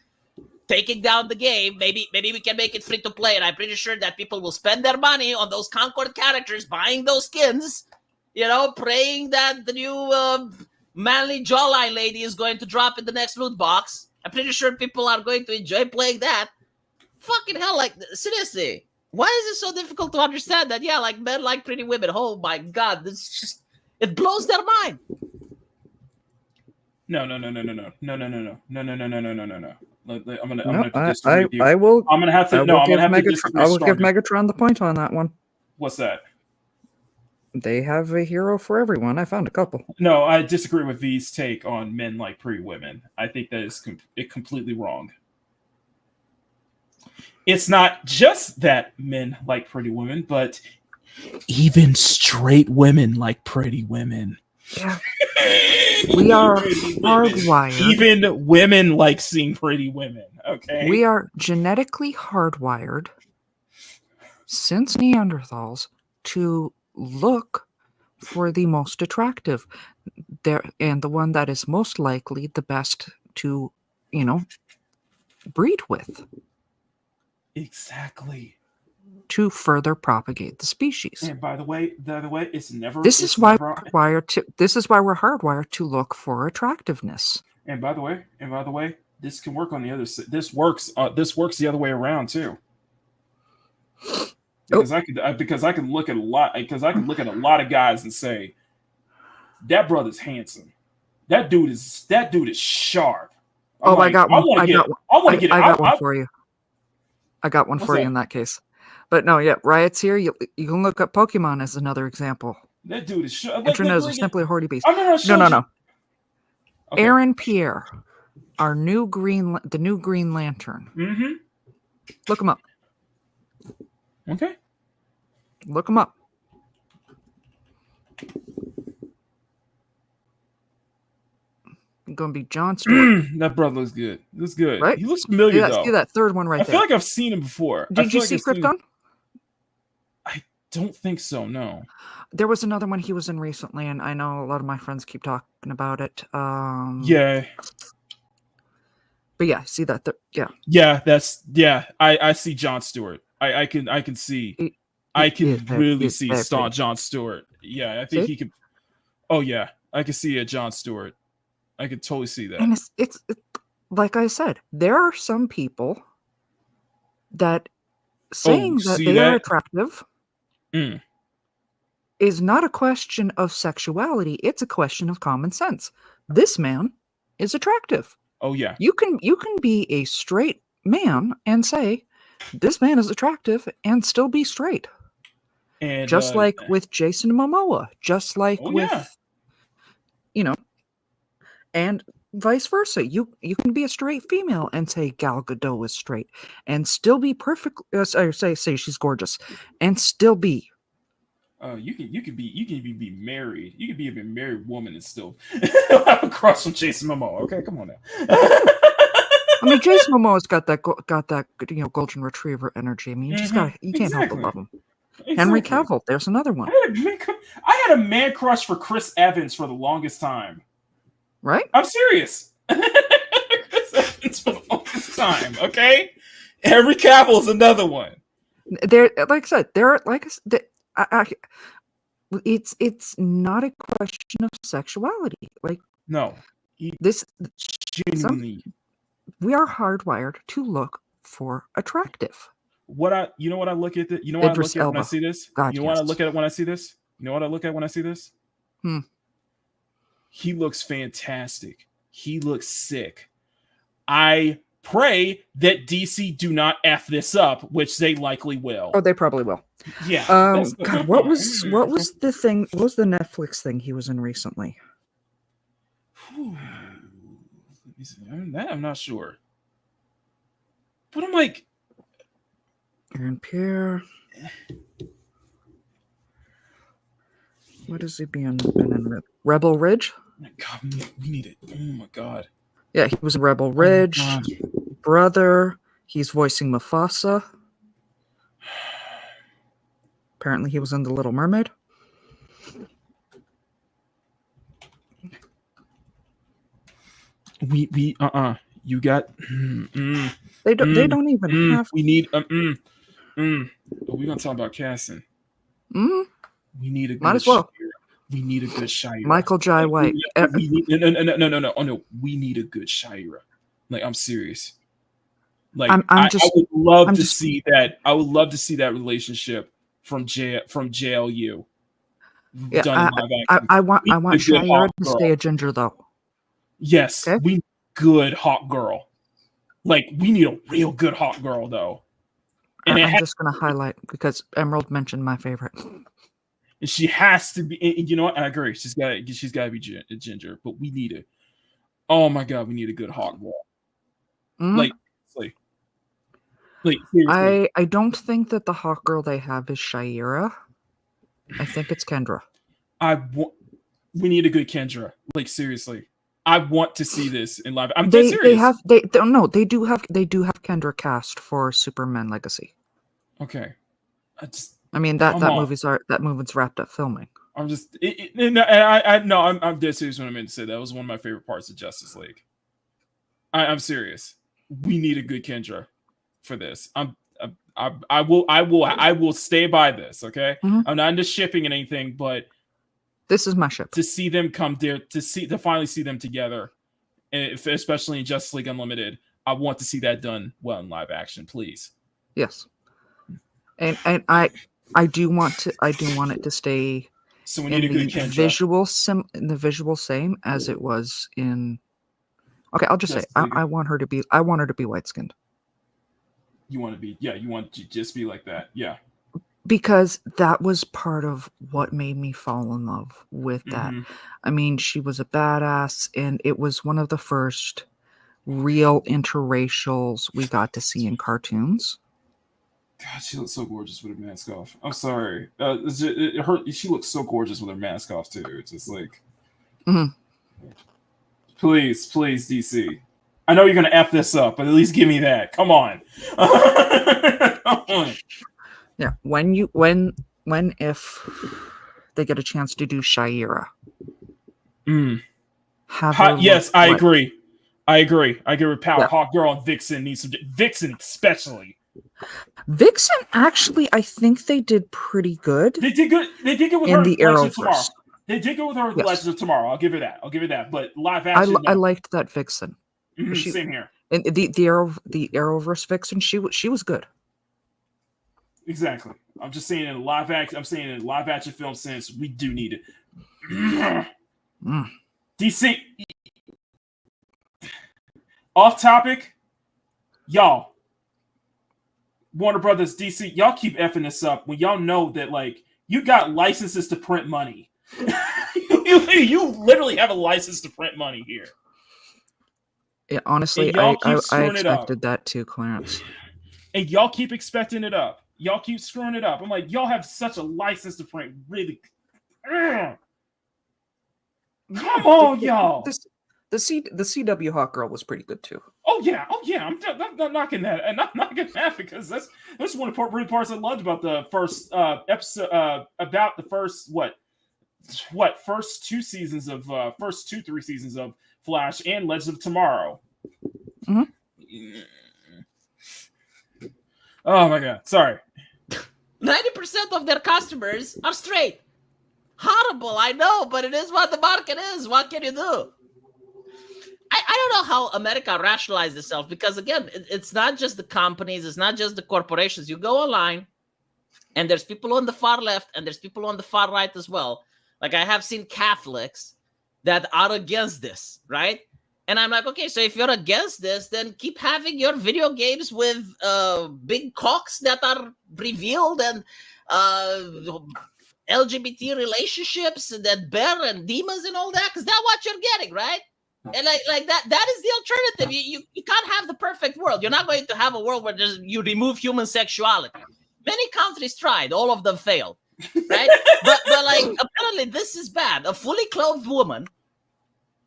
[SPEAKER 12] taking down the game, maybe we can make it free to play. And I'm pretty sure that people will spend their money on those Concord characters, buying those skins, praying that the new manly jawline lady is going to drop in the next loot box. I'm pretty sure people are going to enjoy playing that. Fucking hell, like, seriously. Why is it so difficult to understand that? Yeah, like men like pretty women. Oh my god, it blows their mind.
[SPEAKER 3] No. I'm gonna disagree with you.
[SPEAKER 4] I will.
[SPEAKER 3] I'm gonna have to.
[SPEAKER 4] I will give Megatron the point on that one.
[SPEAKER 3] What's that?
[SPEAKER 4] They have a hero for everyone. I found a couple.
[SPEAKER 3] No, I disagree with V's take on men like pretty women. I think that is completely wrong. It's not just that men like pretty women, but even straight women like pretty women.
[SPEAKER 4] Yeah. We are hardwired.
[SPEAKER 3] Even women like seeing pretty women. Okay.
[SPEAKER 4] We are genetically hardwired since Neanderthals to look for the most attractive and the one that is most likely the best to, breed with.
[SPEAKER 3] Exactly.
[SPEAKER 4] To further propagate the species.
[SPEAKER 3] And by the way, it's never.
[SPEAKER 4] This is why we're hardwired to look for attractiveness.
[SPEAKER 3] And by the way, this can work on the other side. This works the other way around too. Because I can look at a lot of guys and say, that brother's handsome. That dude is sharp.
[SPEAKER 4] I got one. I got one for you. I got one for you in that case. But no, yeah, Riot's here. You can look up Pokemon as another example.
[SPEAKER 3] That dude is sharp.
[SPEAKER 4] Internet is simply a horny beast.
[SPEAKER 3] No.
[SPEAKER 4] Okay. Aaron Pierre, the new Green Lantern.
[SPEAKER 3] Mm-hmm.
[SPEAKER 4] Look him up.
[SPEAKER 3] Okay.
[SPEAKER 4] Look him up. Going to be John Stewart.
[SPEAKER 3] That brother looks good. Looks good.
[SPEAKER 4] Right?
[SPEAKER 3] He looks familiar though.
[SPEAKER 4] See that third one right there.
[SPEAKER 3] I feel like I've seen him before.
[SPEAKER 4] Did you see Krypton?
[SPEAKER 3] I don't think so. No.
[SPEAKER 4] There was another one he was in recently, and I know a lot of my friends keep talking about it.
[SPEAKER 3] Yeah.
[SPEAKER 4] But yeah, see that? Yeah.
[SPEAKER 3] Yeah, I see John Stewart. I can see. I can really see John Stewart. Yeah, I think he could. Oh yeah, I can see a John Stewart. I could totally see that.
[SPEAKER 4] And it's like I said, there are some people that saying that they are attractive is not a question of sexuality, it's a question of common sense. This man is attractive.
[SPEAKER 3] Oh yeah.
[SPEAKER 4] You can be a straight man and say this man is attractive and still be straight.
[SPEAKER 3] And
[SPEAKER 4] just like with Jason Momoa, just like with and vice versa. You can be a straight female and say Gal Gadot is straight and still be perfect. Say she's gorgeous and still be.
[SPEAKER 3] You can be married. You can be a married woman and still have a crush on Jason Momoa. Okay, come on now.
[SPEAKER 4] I mean, Jason Momoa's got that golden retriever energy. I mean, you can't help but love him. Exactly. Henry Cavill, there's another one.
[SPEAKER 3] I had a man crush for Chris Evans for the longest time.
[SPEAKER 4] Right?
[SPEAKER 3] I'm serious. Chris Evans for the longest time. Okay, Henry Cavill is another one.
[SPEAKER 4] It's not a question of sexuality.
[SPEAKER 3] No,
[SPEAKER 4] genuinely, we are hardwired to look for attractive.
[SPEAKER 3] What I look at when I see this?
[SPEAKER 4] God,
[SPEAKER 3] you know what I look at when I see this? You know what I look at when I see this? He looks fantastic. He looks sick. I pray that DC do not F this up, which they likely will.
[SPEAKER 4] Oh, they probably will.
[SPEAKER 3] Yeah.
[SPEAKER 4] God, what was the thing? What was the Netflix thing he was in recently?
[SPEAKER 3] That I'm not sure. But I'm like,
[SPEAKER 4] Aaron Pierre. What has he been in? Rebel Ridge?
[SPEAKER 3] God, we need it. Oh my God.
[SPEAKER 4] Yeah, he was in Rebel Ridge. Brother. He's voicing Mufasa. Apparently, he was in The Little Mermaid.
[SPEAKER 3] You got.
[SPEAKER 4] They don't even have.
[SPEAKER 3] We need. We're gonna talk about casting. We need a good.
[SPEAKER 4] Might as well.
[SPEAKER 3] We need a good Shira.
[SPEAKER 4] Michael Jai White.
[SPEAKER 3] No. Oh no, we need a good Shira. Like, I'm serious. Like, I would love to see that. I would love to see that relationship from JLU.
[SPEAKER 4] Yeah, I want Shira to stay a ginger though.
[SPEAKER 3] Yes,
[SPEAKER 4] okay?
[SPEAKER 3] We need a good hot girl. Like, we need a real good hot girl though. And
[SPEAKER 4] I'm just gonna highlight because Emerald mentioned my favorite.
[SPEAKER 3] And she has to be. And you know what? I agree. She's got to be ginger. But we need it. Oh my God, we need a good hot girl. Like seriously.
[SPEAKER 4] I don't think that the hot girl they have is Shira. I think it's Kendra.
[SPEAKER 3] We need a good Kendra. Like, seriously. I want to see this in live. I'm dead serious.
[SPEAKER 4] They do have Kendra cast for Superman Legacy.
[SPEAKER 3] Okay.
[SPEAKER 4] I mean that movie's wrapped up filming.
[SPEAKER 3] I'm just I'm dead serious when I meant to say that was one of my favorite parts of Justice League. I'm serious. We need a good Kendra for this. I will stay by this. Okay, I'm not into shipping and anything, but
[SPEAKER 4] this is my ship.
[SPEAKER 3] To see them come there, to finally see them together, especially in Justice League Unlimited, I want to see that done well in live action, please.
[SPEAKER 4] Yes, and I do want it to stay.
[SPEAKER 3] So we need a good
[SPEAKER 4] Kendra. The visual same as it was in. Okay, I'll just say I want her to be white skinned.
[SPEAKER 3] You want to just be like that, yeah.
[SPEAKER 4] Because that was part of what made me fall in love with that. I mean, she was a badass, and it was one of the first real interracials we got to see in cartoons.
[SPEAKER 3] God, she looks so gorgeous with her mask off. I'm sorry. She looks so gorgeous with her mask off, too. It's just like... Please, DC. I know you're going to F this up, but at least give me that. Come on. Come on.
[SPEAKER 4] Yeah, if they get a chance to do Shira.
[SPEAKER 3] Yes, I agree. I agree with Power. Yeah. Hawk Girl and Vixen needs some... Vixen especially.
[SPEAKER 4] Vixen, actually, I think they did pretty good.
[SPEAKER 3] They did good with her in the Arrowverse. They did good with her in Legends of Tomorrow. I'll give her that. But live action,
[SPEAKER 4] I liked that Vixen.
[SPEAKER 3] Same here.
[SPEAKER 4] And the Arrowverse Vixen, she was good.
[SPEAKER 3] Exactly. I'm just saying in live action. I'm saying in live action film sense, we do need it. DC. Off topic, y'all. Warner Brothers, DC, y'all keep effing this up when y'all know that like you got licenses to print money. you literally have a license to print money here.
[SPEAKER 4] Yeah, honestly, I expected that too, Clarence.
[SPEAKER 3] And y'all keep expecting it up. Y'all keep screwing it up. I'm like, y'all have such a license to print. Really, come on, y'all.
[SPEAKER 4] The CW Hawk Girl was pretty good too.
[SPEAKER 3] Oh yeah. I'm not knocking that, and I'm not knocking that because that's one of the parts I loved about the first episode. About the first first 3 seasons of Flash and Legends of Tomorrow.
[SPEAKER 4] Mm-hmm.
[SPEAKER 3] Oh my god, sorry.
[SPEAKER 12] 90% of their customers are straight. Horrible, I know, but it is what the market is. What can you do? I don't know how America rationalizes itself because, again, it's not just the companies, it's not just the corporations. You go online, and there's people on the far left, and there's people on the far right as well. Like, I have seen Catholics that are against this, right? And I'm like, okay, so if you're against this, then keep having your video games with big cocks that are revealed and LGBT relationships that bear and demons and all that, because that's what you're getting, right? And like that is the alternative. You can't have the perfect world. You're not going to have a world where you remove human sexuality. Many countries tried, all of them failed, right? but like apparently this is bad. A fully clothed woman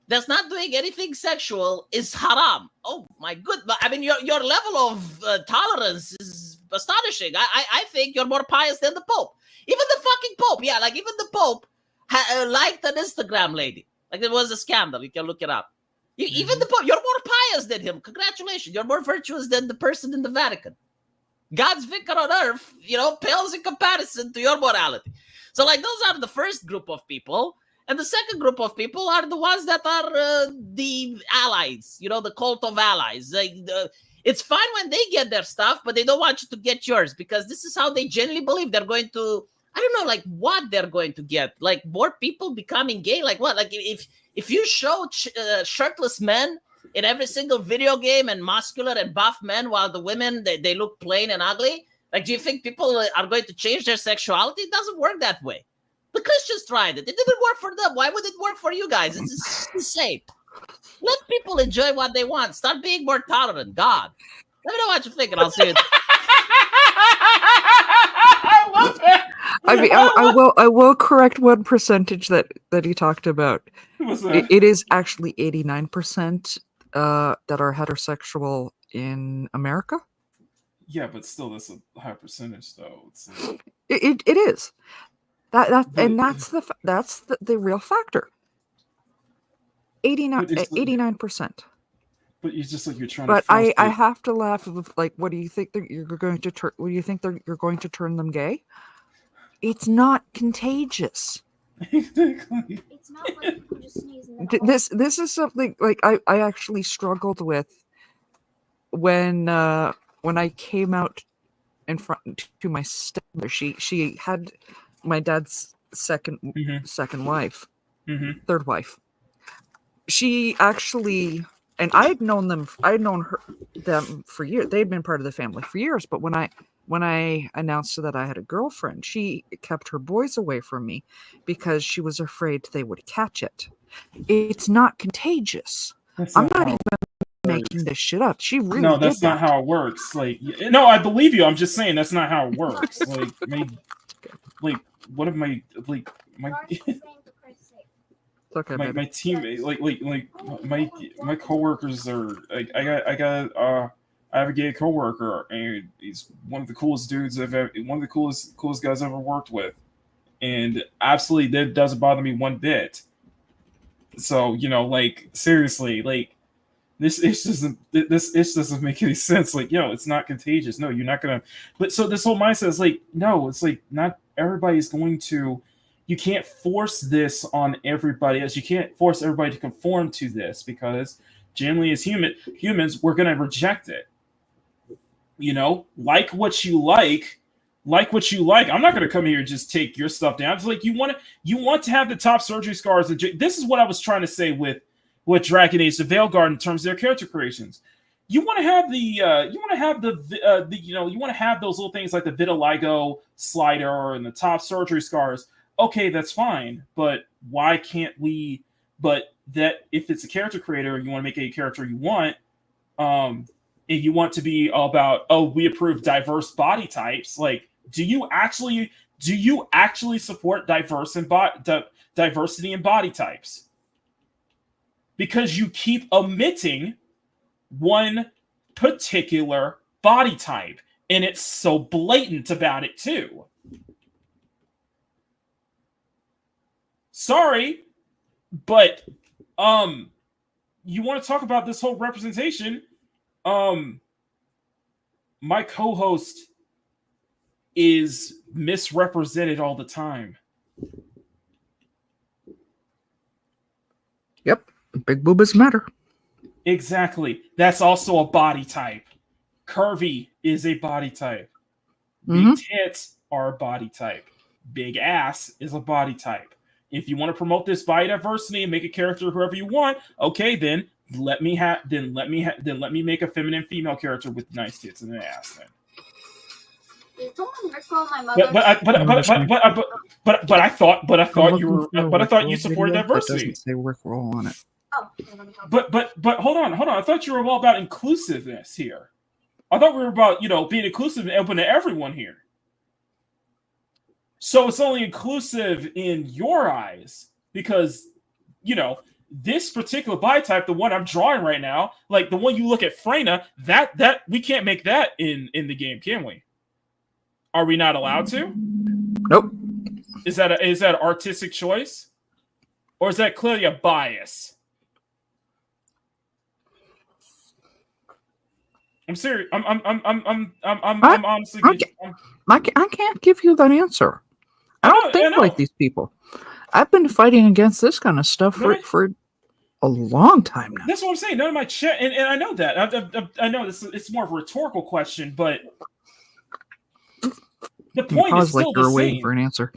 [SPEAKER 12] that's not doing anything sexual is haram. Oh my goodness! I mean, your level of tolerance is astonishing. I think you're more pious than the Pope. Even the fucking Pope, yeah, like even the Pope liked an Instagram lady. Like it was a scandal. You can look it up. Even the Pope, you're more pious than him. Congratulations. You're more virtuous than the person in the Vatican. God's vicar on earth, pales in comparison to your morality. So like those are the first group of people. And the second group of people are the ones that are the allies, the cult of allies. It's fine when they get their stuff, but they don't want you to get yours because this is how they genuinely believe they're going to, I don't know, like what they're going to get. Like more people becoming gay? Like what? Like if you show shirtless men in every single video game and muscular and buff men while the women, they look plain and ugly, like do you think people are going to change their sexuality? It doesn't work that way. The Christians tried it. It didn't work for them. Why would it work for you guys? It's insane. Let people enjoy what they want. Start being more tolerant. God. Let me know what you think, and I'll see you.
[SPEAKER 3] I love that.
[SPEAKER 4] I mean, I will correct one percentage that he talked about.
[SPEAKER 3] What's that?
[SPEAKER 4] It is actually 89% that are heterosexual in America.
[SPEAKER 3] Yeah, but still, that's a high percentage, though. It's like...
[SPEAKER 4] It is. That's the real factor. 89%.
[SPEAKER 3] But it's just like you're trying.
[SPEAKER 4] But I have to laugh with like, what do you think that you're going to turn? What do you think that you're going to turn them gay? It's not contagious.
[SPEAKER 3] Exactly.
[SPEAKER 19] It's not like people just sneeze in
[SPEAKER 4] This is something like I actually struggled with when I came out in front to my stepmother. She had my dad's second wife, third wife. She actually, and I had known them for years. They had been part of the family for years. But when I announced that I had a girlfriend, she kept her boys away from me because she was afraid they would catch it. It's not contagious. I'm not even making this shit up. She really
[SPEAKER 3] no, that's not how it works. Like, no, I believe you. I'm just saying that's not how it works. Like, what am I like? My
[SPEAKER 4] okay,
[SPEAKER 3] my team, my coworkers are. I have a gay coworker, and he's one of the coolest dudes one of the coolest guys I've ever worked with, and absolutely that doesn't bother me one bit. So like seriously, like this doesn't make any sense. Like, it's not contagious. No, you're not gonna. But so this whole mindset is like, no, it's like not everybody's going to. You can't force this on everybody else. You can't force everybody to conform to this because generally as humans, we're going to reject it. Like what you like like what you like. I'm not going to come here and just take your stuff down. It's like you want to have the top surgery scars. This is what I was trying to say with Dragon Age: The Veilguard in terms of their character creations. You want to have you want to have those little things like the vitiligo slider and the top surgery scars. Okay, that's fine, but why can't we? But that if it's a character creator, you want to make a character you want, and you want to be all about, oh, we approve diverse body types. Like, do you actually support diversity in body types? Because you keep omitting one particular body type, and it's so blatant about it too. Sorry, but you want to talk about this whole representation? My co-host is misrepresented all the time.
[SPEAKER 4] Yep, big boobas matter.
[SPEAKER 3] Exactly. That's also a body type. Curvy is a body type. Big tits are a body type. Big ass is a body type. If you want to promote this biodiversity and make a character whoever you want, okay, then let me make a feminine female character with nice tits and an ass. Then. But I thought you supported diversity.
[SPEAKER 4] Doesn't say Rickroll on it.
[SPEAKER 3] But hold on. I thought you were all about inclusiveness here. I thought we were about being inclusive and open to everyone here. So it's only inclusive in your eyes because this particular body type, the one I'm drawing right now, like the one you look at Freyna, that we can't make that in the game, can we? Are we not allowed to?
[SPEAKER 4] Nope.
[SPEAKER 3] Is that an artistic choice, or is that clearly a bias? I'm serious. I'm honestly.
[SPEAKER 4] I can't give you that answer. I don't think like these people. I've been fighting against this kind of stuff for a long time now.
[SPEAKER 3] That's what I'm saying. None of my chat, and I know that. I know this. It's more of a rhetorical question, but the point is still the same.
[SPEAKER 4] Waiting for an answer.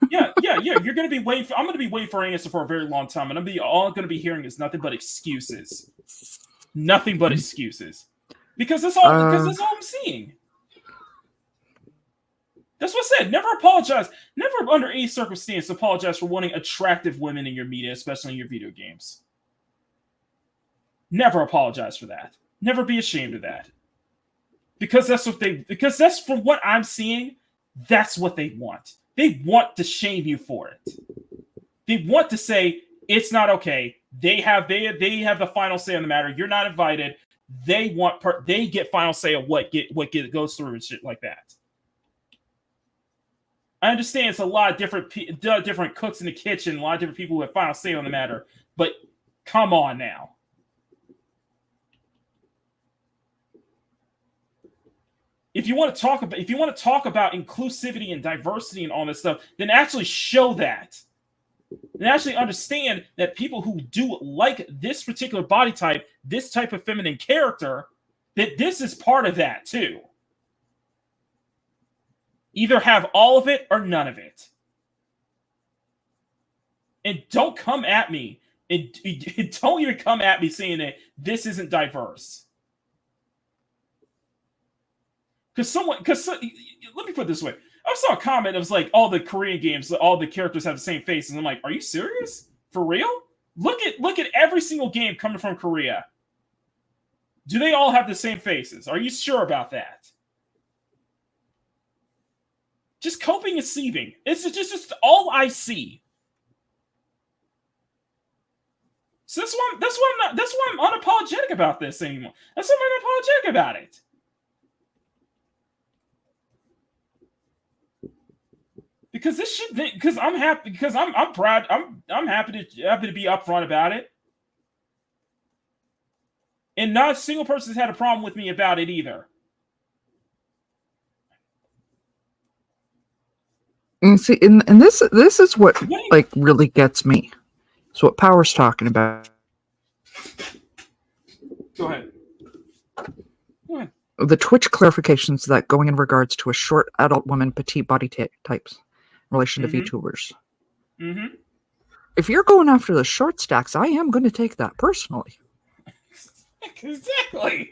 [SPEAKER 3] Yeah. You're gonna be waiting. I'm gonna be waiting for an answer for a very long time, and all I'm gonna be hearing is nothing but excuses. Nothing but excuses. Because that's all I'm seeing. That's what I said. Never apologize. Never under any circumstance apologize for wanting attractive women in your media, especially in your video games. Never apologize for that. Never be ashamed of that. Because that's from what I'm seeing, that's what they want. They want to shame you for it. They want to say it's not okay. They have the final say on the matter. You're not invited. They get final say of what goes through and shit like that. I understand it's a lot of different cooks in the kitchen, a lot of different people who have final say on the matter, but come on now. If you want to talk about inclusivity and diversity and all this stuff, then actually show that. And actually understand that people who do like this particular body type, this type of feminine character, that this is part of that too. Either have all of it or none of it. And don't come at me. And don't even come at me saying that this isn't diverse. Because let me put it this way. I saw a comment that was like, all the Korean games, all the characters have the same faces. I'm like, are you serious? For real? Look at every single game coming from Korea. Do they all have the same faces? Are you sure about that? Just coping and sieving. It's just all I see. So that's why I'm unapologetic about this anymore. That's why I'm unapologetic about it. Because I'm happy, because I'm proud, I'm happy to be upfront about it. And not a single person's had a problem with me about it either.
[SPEAKER 4] And see, and this is what like really gets me. It's what Power's talking about.
[SPEAKER 3] Go ahead.
[SPEAKER 4] The Twitch clarifications that going in regards to a short adult woman, petite body types in relation to VTubers.
[SPEAKER 3] Mm-hmm.
[SPEAKER 4] If you're going after the short stacks, I am going to take that personally.
[SPEAKER 3] Exactly.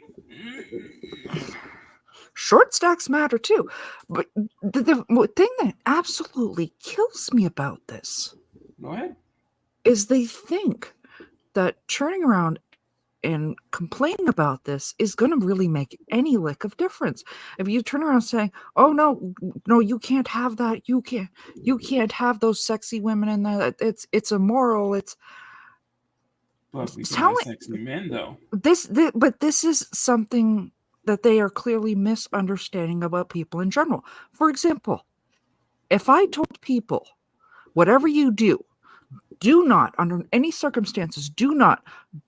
[SPEAKER 4] Short stacks matter too. But the thing that absolutely kills me about this
[SPEAKER 3] Go ahead.
[SPEAKER 4] is they think that turning around and complaining about this is going to really make any lick of difference. If you turn around saying, "Oh no, you can't have that. You can't have those sexy women in there. It's immoral. It's."
[SPEAKER 3] But we can have sexy men, though.
[SPEAKER 4] But this is something that they are clearly misunderstanding about people in general. For example, if I told people, whatever you do not, under any circumstances, do not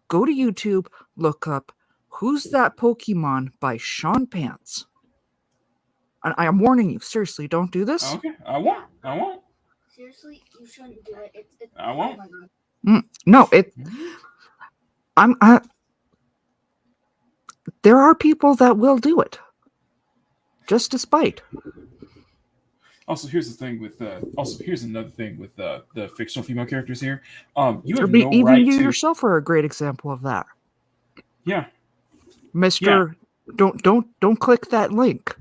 [SPEAKER 4] go to YouTube, look up Who's That Pokemon by Sean Pants. And I am warning you, seriously, don't do this.
[SPEAKER 3] Okay, I won't.
[SPEAKER 19] Seriously, you shouldn't do it.
[SPEAKER 3] I won't.
[SPEAKER 4] No, there are people that will do it. Just to spite.
[SPEAKER 3] Also, here's another thing with the fictional female characters here. You have no
[SPEAKER 4] even
[SPEAKER 3] right
[SPEAKER 4] you
[SPEAKER 3] to
[SPEAKER 4] yourself are a great example of that.
[SPEAKER 3] Yeah.
[SPEAKER 4] Mr. Yeah. Don't click that link.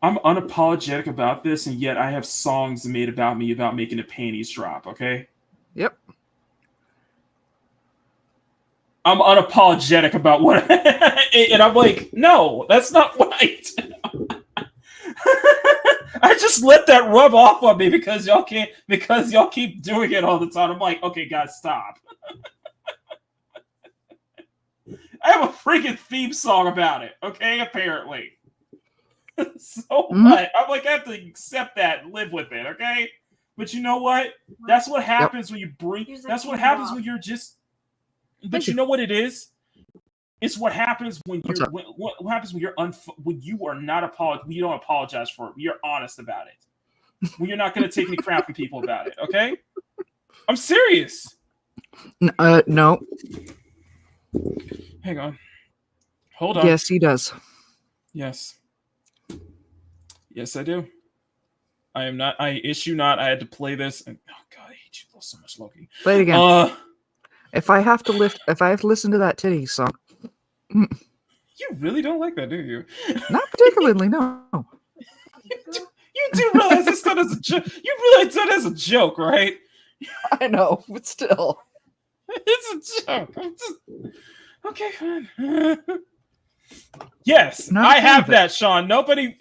[SPEAKER 3] I'm unapologetic about this, and yet I have songs made about me about making the panties drop, okay?
[SPEAKER 4] Yep.
[SPEAKER 3] I'm unapologetic about what and I'm like, no, that's not right. I just let that rub off on me because y'all keep doing it all the time. I'm like, okay, guys, stop. I have a freaking theme song about it, okay? Apparently. So what? I'm like, I have to accept that and live with it, okay? But you know what? That's what happens when you bring. That's what happens when you're just. But you know what it is? It's what happens when you're. What happens when when you are not when you don't apologize for it. You're honest about it. When you're not going to take any crap from people about it. Okay? I'm serious.
[SPEAKER 4] No.
[SPEAKER 3] Hang on. Hold on.
[SPEAKER 4] Yes, he does.
[SPEAKER 3] Yes. Yes, I do. I am not. I issue not. I had to play this. And, oh God, I hate you so much, Loki.
[SPEAKER 4] Play it again. If I have to listen to that titty song.
[SPEAKER 3] You really don't like that, do you?
[SPEAKER 4] Not particularly, no.
[SPEAKER 3] You do realize it's done as a joke. You realize it's done as a joke, right?
[SPEAKER 4] I know, but still.
[SPEAKER 3] It's a joke. Okay, fine. Yes, I have that, Sean. Nobody.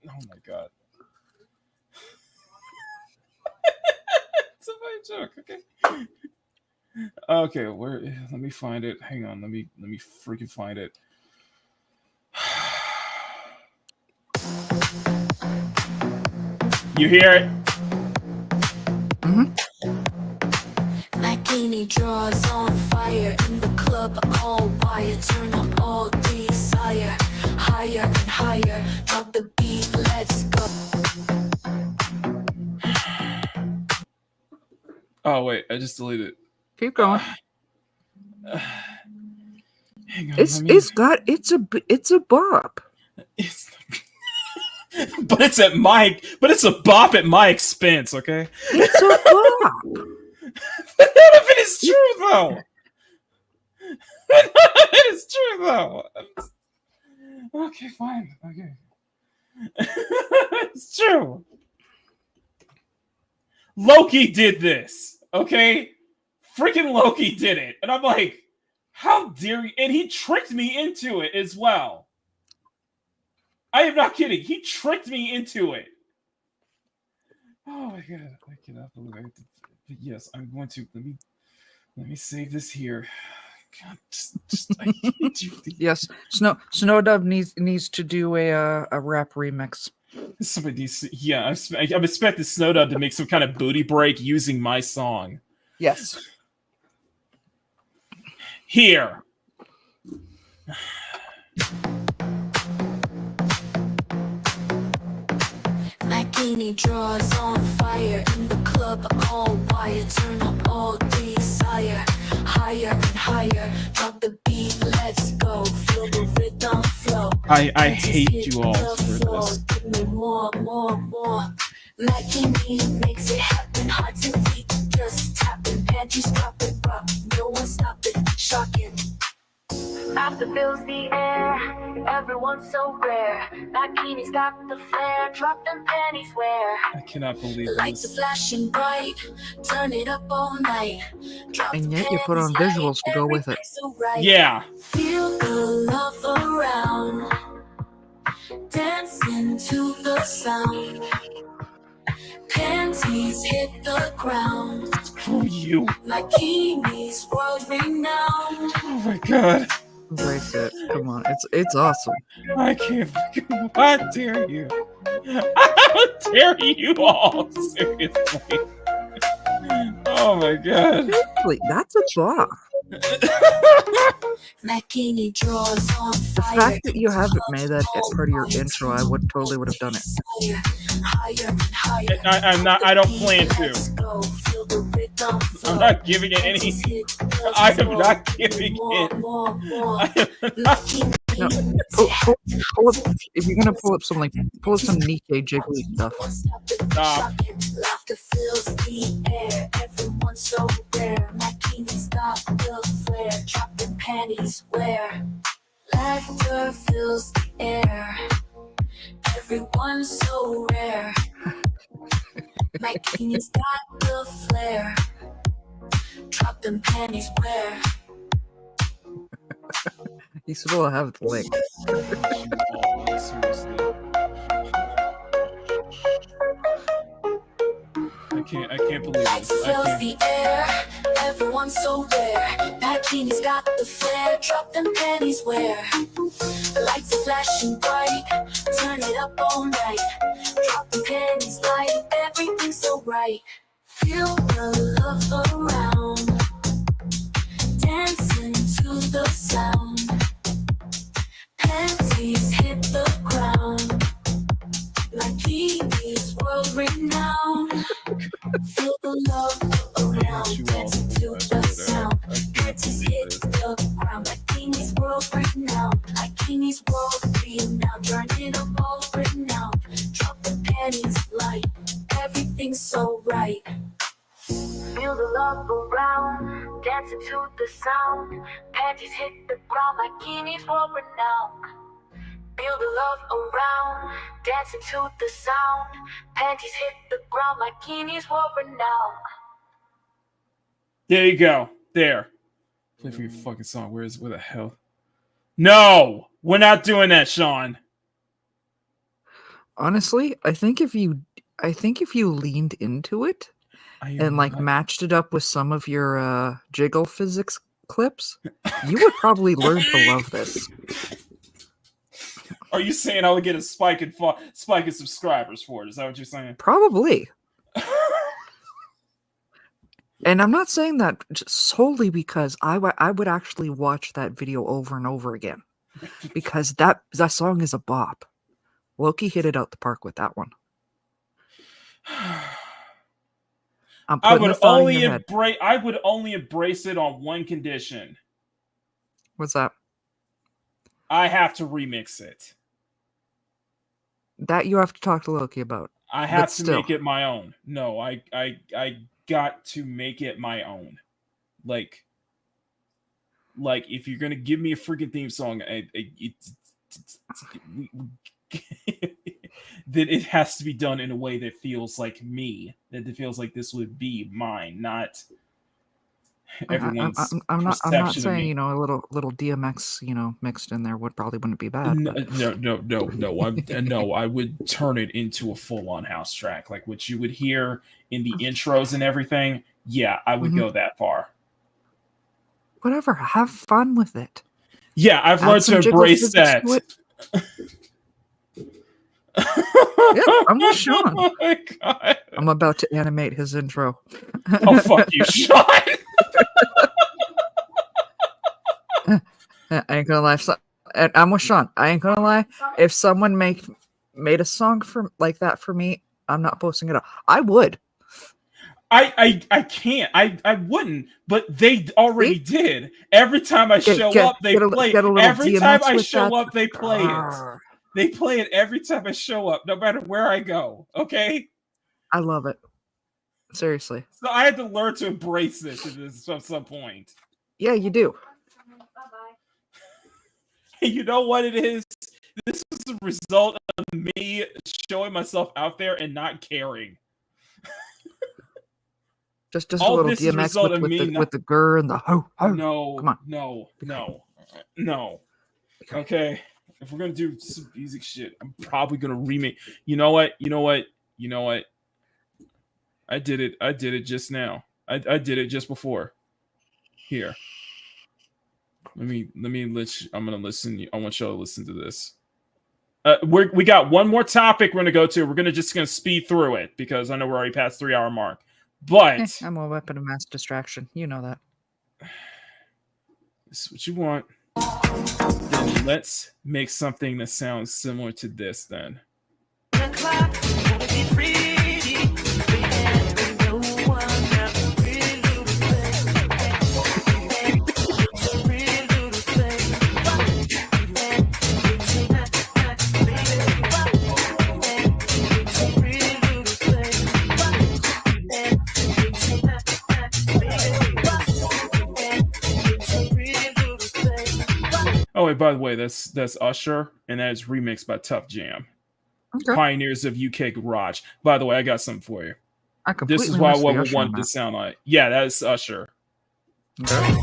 [SPEAKER 3] Oh my God. It's a funny joke. Okay. Okay, let me find it. Hang on. Let me freaking find it. You hear it?
[SPEAKER 13] Makini draws on fire in the club, all wire. Turn up all desire, higher and higher. Drop the beat, let's go.
[SPEAKER 3] Oh wait, I just deleted it.
[SPEAKER 4] Keep going.
[SPEAKER 3] Hang on,
[SPEAKER 4] it's a bop.
[SPEAKER 3] But it's a bop at my expense, okay?
[SPEAKER 4] It's a bop.
[SPEAKER 3] But none of it is true though. None of it is true though. Okay, fine. Okay. It's true. Loki did this, okay? Freaking Loki did it. And I'm like, how dare you? And he tricked me into it as well. I am not kidding. He tricked me into it. Oh my God. I cannot believe I have to. But yes, I'm going to. Let me save this here. God, I hate you.
[SPEAKER 4] Yes, Snowdub needs to do a rap remix.
[SPEAKER 3] Somebody needs to, yeah, I'm expecting Snowdub to make some kind of booty break using my song.
[SPEAKER 4] Yes.
[SPEAKER 3] Here.
[SPEAKER 13] Makini draws on fire in the club, all wire. Turn up all desire, higher and higher. Drop the beat, let's go. Feel the
[SPEAKER 3] I hate you all for this.
[SPEAKER 13] More. Makini makes it happen. Hearts and feet just tapping. Panties dropping, rock. No one stopping. Shocking. After fills the air. Everyone's so rare. Makini's got the flair. Drop them panties where.
[SPEAKER 3] I cannot believe
[SPEAKER 13] Lights are flashing bright. Turn it up all night. Drop
[SPEAKER 4] And
[SPEAKER 13] the
[SPEAKER 4] yet you put on
[SPEAKER 13] panties light.
[SPEAKER 4] visuals to go with it.
[SPEAKER 13] Everything's so right.
[SPEAKER 3] Yeah.
[SPEAKER 13] Feel the love around. Dancing to the sound. Panties hit the ground.
[SPEAKER 3] Screw you.
[SPEAKER 13] Makini's world renowned.
[SPEAKER 3] Oh my god.
[SPEAKER 4] Embrace it. Come on. It's awesome.
[SPEAKER 3] I can't fucking. How dare you? How dare you all? Seriously. Oh my god.
[SPEAKER 4] Seriously, that's a bop.
[SPEAKER 13] Makini draws on
[SPEAKER 4] The
[SPEAKER 13] fire.
[SPEAKER 4] fact that you haven't made that part of your intro, I would totally would have done it.
[SPEAKER 13] Higher and higher.
[SPEAKER 3] I'm not. I don't plan to.
[SPEAKER 13] Go, feel the rhythm flow.
[SPEAKER 3] I'm not giving it any. I am not giving it. I am not.
[SPEAKER 4] No, pull up, if you're gonna pull up some Nikkei jiggly stuff.
[SPEAKER 3] Stop.
[SPEAKER 13] Laughter fills the air. Everyone's so rare. Makini's got the flair. Dropping panties where. Laughter fills the air. Everyone's so rare. Makini's got the flair. Dropping panties where.
[SPEAKER 4] You still have the link.
[SPEAKER 3] I can't believe
[SPEAKER 13] Lights
[SPEAKER 3] this.
[SPEAKER 13] fills the air. Everyone's so rare. Makini's got the flair. Drop them panties where. Lights are flashing bright. Turn it up all night. Drop the panties light. Everything's so right. Feel the love around. Dancing to the sound. Panties hit the ground. Makini's world renowned. Feel the love around. Dancing to the sound. Panties hit the ground. Makini's world renowned. Makini's world renowned. Turn it up all renowned. Drop the panties light. Everything's so right. Feel the love around, dancing to the sound. Panties hit the ground, Makini's world renowned. Feel the love around, dancing to the sound. Panties hit the ground, Makini's world renowned.
[SPEAKER 3] There you go. There. Play for your fucking song. Where the hell? No! We're not doing that, Sean.
[SPEAKER 4] Honestly, I think if you leaned into it and matched it up with some of your jiggle physics clips, you would probably learn to love this.
[SPEAKER 3] Are you saying I would get a spike in subscribers for it? Is that what you're saying?
[SPEAKER 4] Probably. And I'm not saying that just solely because I would actually watch that video over and over again, because that song is a bop. Loki hit it out the park with that one.
[SPEAKER 3] I would only embrace it on one condition.
[SPEAKER 4] What's that?
[SPEAKER 3] I have to remix it.
[SPEAKER 4] That you have to talk to Loki about.
[SPEAKER 3] I have to make it my own. No, I got to make it my own. Like if you're gonna give me a freaking theme song, that it has to be done in a way that feels like me. That it feels like this would be mine, not everyone's.
[SPEAKER 4] I'm not saying a little DMX mixed in there wouldn't be bad.
[SPEAKER 3] No. I would turn it into a full-on house track, like what you would hear in the intros and everything. Yeah, I would go that far.
[SPEAKER 4] Whatever, have fun with it.
[SPEAKER 3] Yeah, I've learned to embrace that.
[SPEAKER 4] Yeah, I'm with Sean.
[SPEAKER 3] Oh my god!
[SPEAKER 4] I'm about to animate his intro.
[SPEAKER 3] Oh fuck you, Sean!
[SPEAKER 4] I ain't gonna lie. I'm with Sean. I ain't gonna lie. If someone made a song like that for me, I'm not posting it up. I would.
[SPEAKER 3] I can't. I wouldn't, but they already did. Every time I show up, they play. Every time I show up, they play it. They play it every time I show up, no matter where I go. Okay.
[SPEAKER 4] I love it. Seriously.
[SPEAKER 3] So I had to learn to embrace this at some point.
[SPEAKER 4] Yeah, you do.
[SPEAKER 3] You know what it is? This is the result of me showing myself out there and not caring.
[SPEAKER 4] Just
[SPEAKER 3] All
[SPEAKER 4] a little
[SPEAKER 3] this is
[SPEAKER 4] DMX
[SPEAKER 3] result of
[SPEAKER 4] with
[SPEAKER 3] me
[SPEAKER 4] the grr and the ho ho.
[SPEAKER 3] No,
[SPEAKER 4] Come on.
[SPEAKER 3] No. Okay, if we're gonna do some music shit, I'm probably gonna remake. You know what? I did it just now. I did it just before. Here. I'm gonna listen. I want y'all to listen to this. We got one more topic we're gonna go to. We're just gonna speed through it because I know we're already past 3 hour mark. But
[SPEAKER 4] I'm a weapon of mass distraction. You know that.
[SPEAKER 3] This is what you want. Then let's make something that sounds similar to this then. Oh, wait, by the way, that's Usher, and that is remixed by Tough Jam.
[SPEAKER 4] Okay.
[SPEAKER 3] Pioneers of UK Garage. By the way, I got something for you.
[SPEAKER 4] This
[SPEAKER 3] is what we wanted to sound like. Yeah, that is Usher.
[SPEAKER 4] Okay.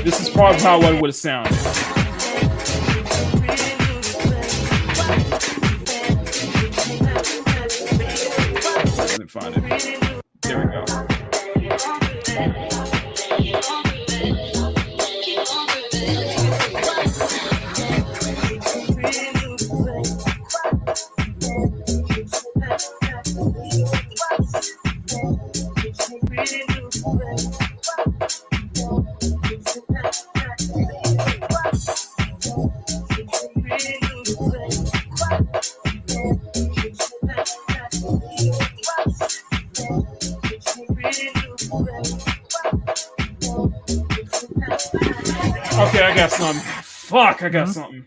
[SPEAKER 3] This is probably how I would have sounded. I didn't find it. There we go. Okay, I got something. Fuck, I got something.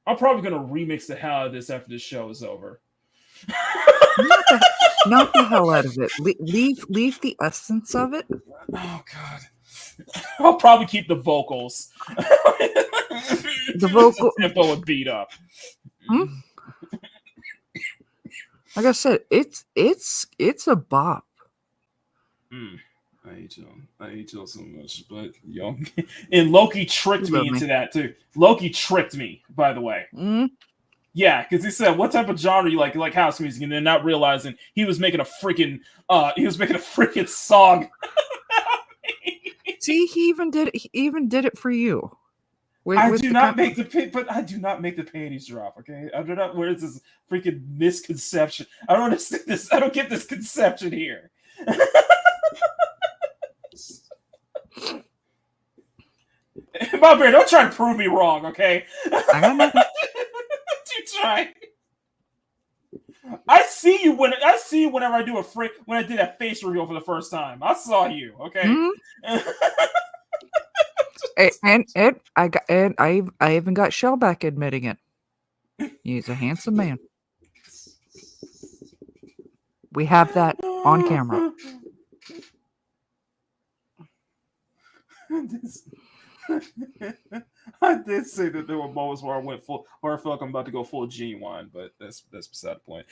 [SPEAKER 3] I'm probably gonna remix the hell out of this after this show is over.
[SPEAKER 4] Not the hell out of it. Leave the essence of it.
[SPEAKER 3] Oh god. I'll probably keep the vocals.
[SPEAKER 4] The vocal
[SPEAKER 3] tempo would beat up.
[SPEAKER 4] Like I said, it's a bop.
[SPEAKER 3] I hate y'all so much, but y'all and Loki tricked me into that too. Loki tricked me, by the way. Yeah, because he said, "What type of genre you like? You like house music?" And then not realizing he was making a freaking song.
[SPEAKER 4] See, he even did it for you.
[SPEAKER 3] I do not make the panties drop. Okay, I do not. Where's this freaking misconception? I don't understand this. I don't get this conception here. My bear, don't try to prove me wrong, okay?
[SPEAKER 4] I got nothing.
[SPEAKER 3] You try. I see you whenever I do when I did that face reveal for the first time. I saw you, okay?
[SPEAKER 4] And I even got Shellback admitting it. He's a handsome man. We have that on camera.
[SPEAKER 3] I did say that there were moments where where I felt like I'm about to go full genuine, but that's beside the point.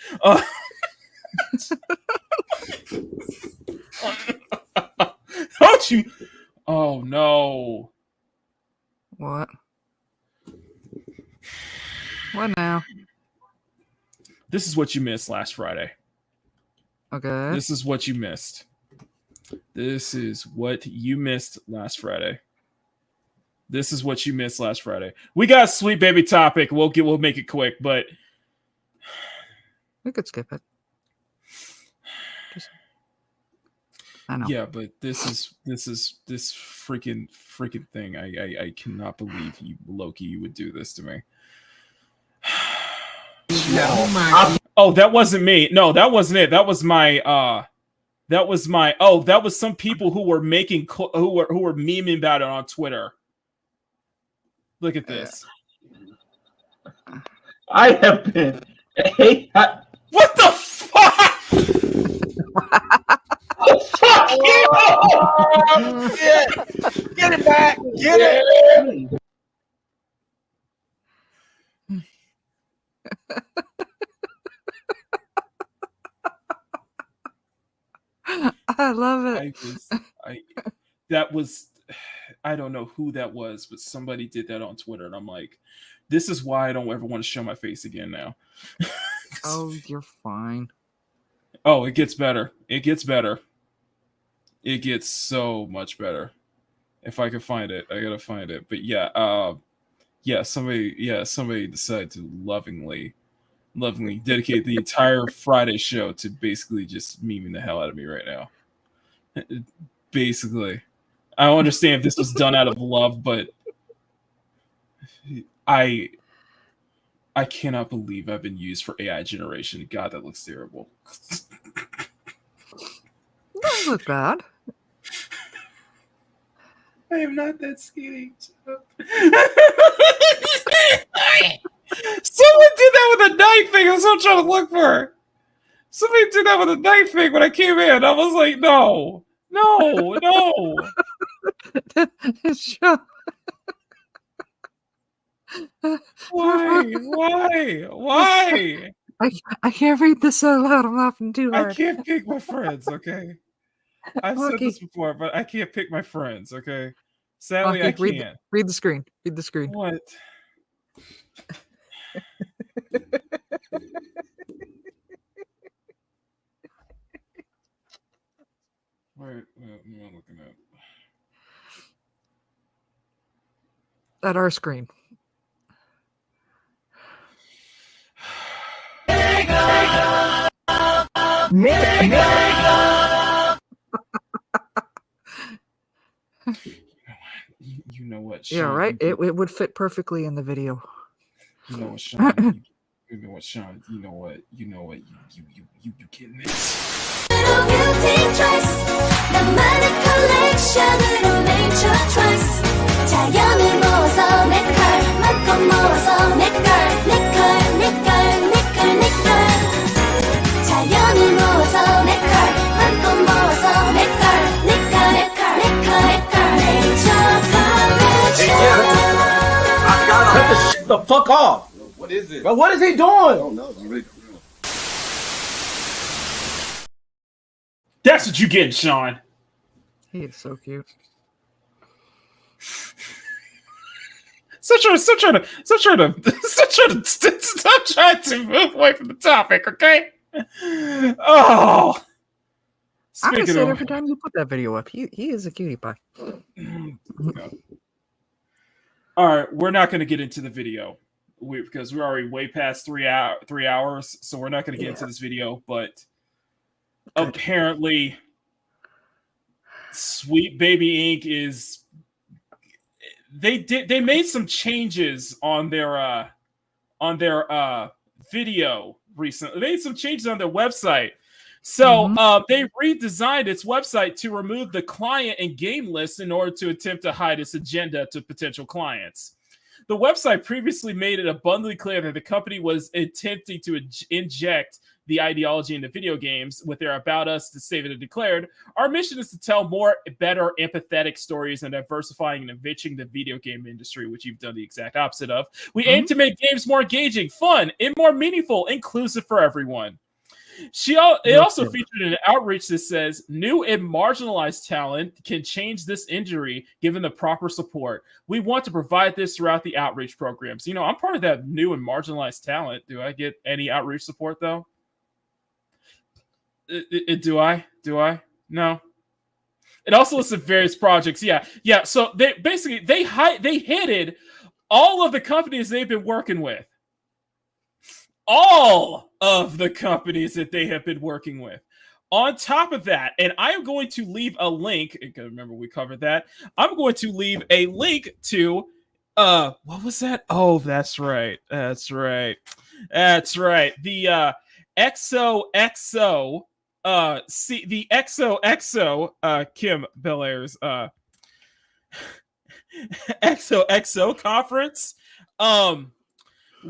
[SPEAKER 3] Don't you? Oh no!
[SPEAKER 4] What? What now?
[SPEAKER 3] This is what you missed last Friday.
[SPEAKER 4] Okay.
[SPEAKER 3] This is what you missed. This is what you missed last Friday. This is what you missed last Friday. We got a Sweet Baby topic. We'll make it quick, but
[SPEAKER 4] we could skip it. I know.
[SPEAKER 3] Yeah, but this freaking thing. I cannot believe you, Loki, you would do this to me. Oh, that wasn't me. No, that wasn't it. That was my that was some people who were making who were memeing about it on Twitter. Look at this.
[SPEAKER 20] I have been.
[SPEAKER 3] What the fuck?
[SPEAKER 20] Fuck you!
[SPEAKER 6] Get it back! Get it!
[SPEAKER 4] I love it.
[SPEAKER 3] I don't know who that was, but somebody did that on Twitter, and I'm like, this is why I don't ever want to show my face again now.
[SPEAKER 4] Oh, you're fine.
[SPEAKER 3] Oh, it gets better. It gets better. It gets so much better. If I can find it, I gotta find it. But somebody decided to lovingly dedicate the entire Friday show to basically just memeing the hell out of me right now. Basically, I don't understand if this was done out of love, but I cannot believe I've been used for AI generation. God, that looks terrible.
[SPEAKER 4] Doesn't look bad.
[SPEAKER 3] I am not that skinny. Someone did that with a knife thing. That's what I'm trying to look for. Somebody did that with a knife thing when I came in. I was like, no. Why?
[SPEAKER 4] I can't read this so loud. I'm laughing too hard.
[SPEAKER 3] I can't pick my friends, okay? I've said this before, but I can't pick my friends, okay? Sadly, I can't.
[SPEAKER 4] Read the screen. Read the screen.
[SPEAKER 3] What? Wait, what am I looking at?
[SPEAKER 4] At our screen. You know what? Sean, Yeah, right. It would fit perfectly in the video.
[SPEAKER 3] You know what, Sean? You know what, Sean? You know what? You getting this?
[SPEAKER 13] beauty choice 나만의 컬렉션으로 nature trust 자연을 모아서 내걸 맘껏 모아서 내걸 자연을 모아서 내걸 맘껏 모아서 내걸 nature collection
[SPEAKER 6] I gotta cut this shit the fuck off.
[SPEAKER 7] What is it?
[SPEAKER 6] Bro, what is he doing?
[SPEAKER 7] I don't know.
[SPEAKER 3] That's what you get, Sean.
[SPEAKER 4] He is so cute.
[SPEAKER 3] Stop trying to move away from the topic, okay? Oh,
[SPEAKER 4] I'm gonna say it every time you put that video up. He is a cutie pie.
[SPEAKER 3] All right, we're not going to get into the video because we're already way past 3 hours, so we're not going to get into this video. But apparently, Sweet Baby Inc. is they made some changes on their video recently. They made some changes on their website. So they redesigned its website to remove the client and game list in order to attempt to hide its agenda to potential clients. The website previously made it abundantly clear that the company was attempting to inject the ideology into video games with their About Us to save it and declared, our mission is to tell more, better, empathetic stories and diversifying and enriching the video game industry, which you've done the exact opposite of. We aim to make games more engaging, fun, and more meaningful, inclusive for everyone. It also featured an outreach that says new and marginalized talent can change this injury given the proper support. We want to provide this throughout the outreach programs. You know, I'm part of that new and marginalized talent. Do I get any outreach support though? Do I? No. It also lists various projects. Yeah. So they basically they hid all of the companies they've been working with. All of the companies that they have been working with. On top of that, and I am going to leave a link. Remember, we covered that. I'm going to leave a link to what was that? Oh, that's right. That's right. The XOXO the XOXO Kim Belair's XOXO conference.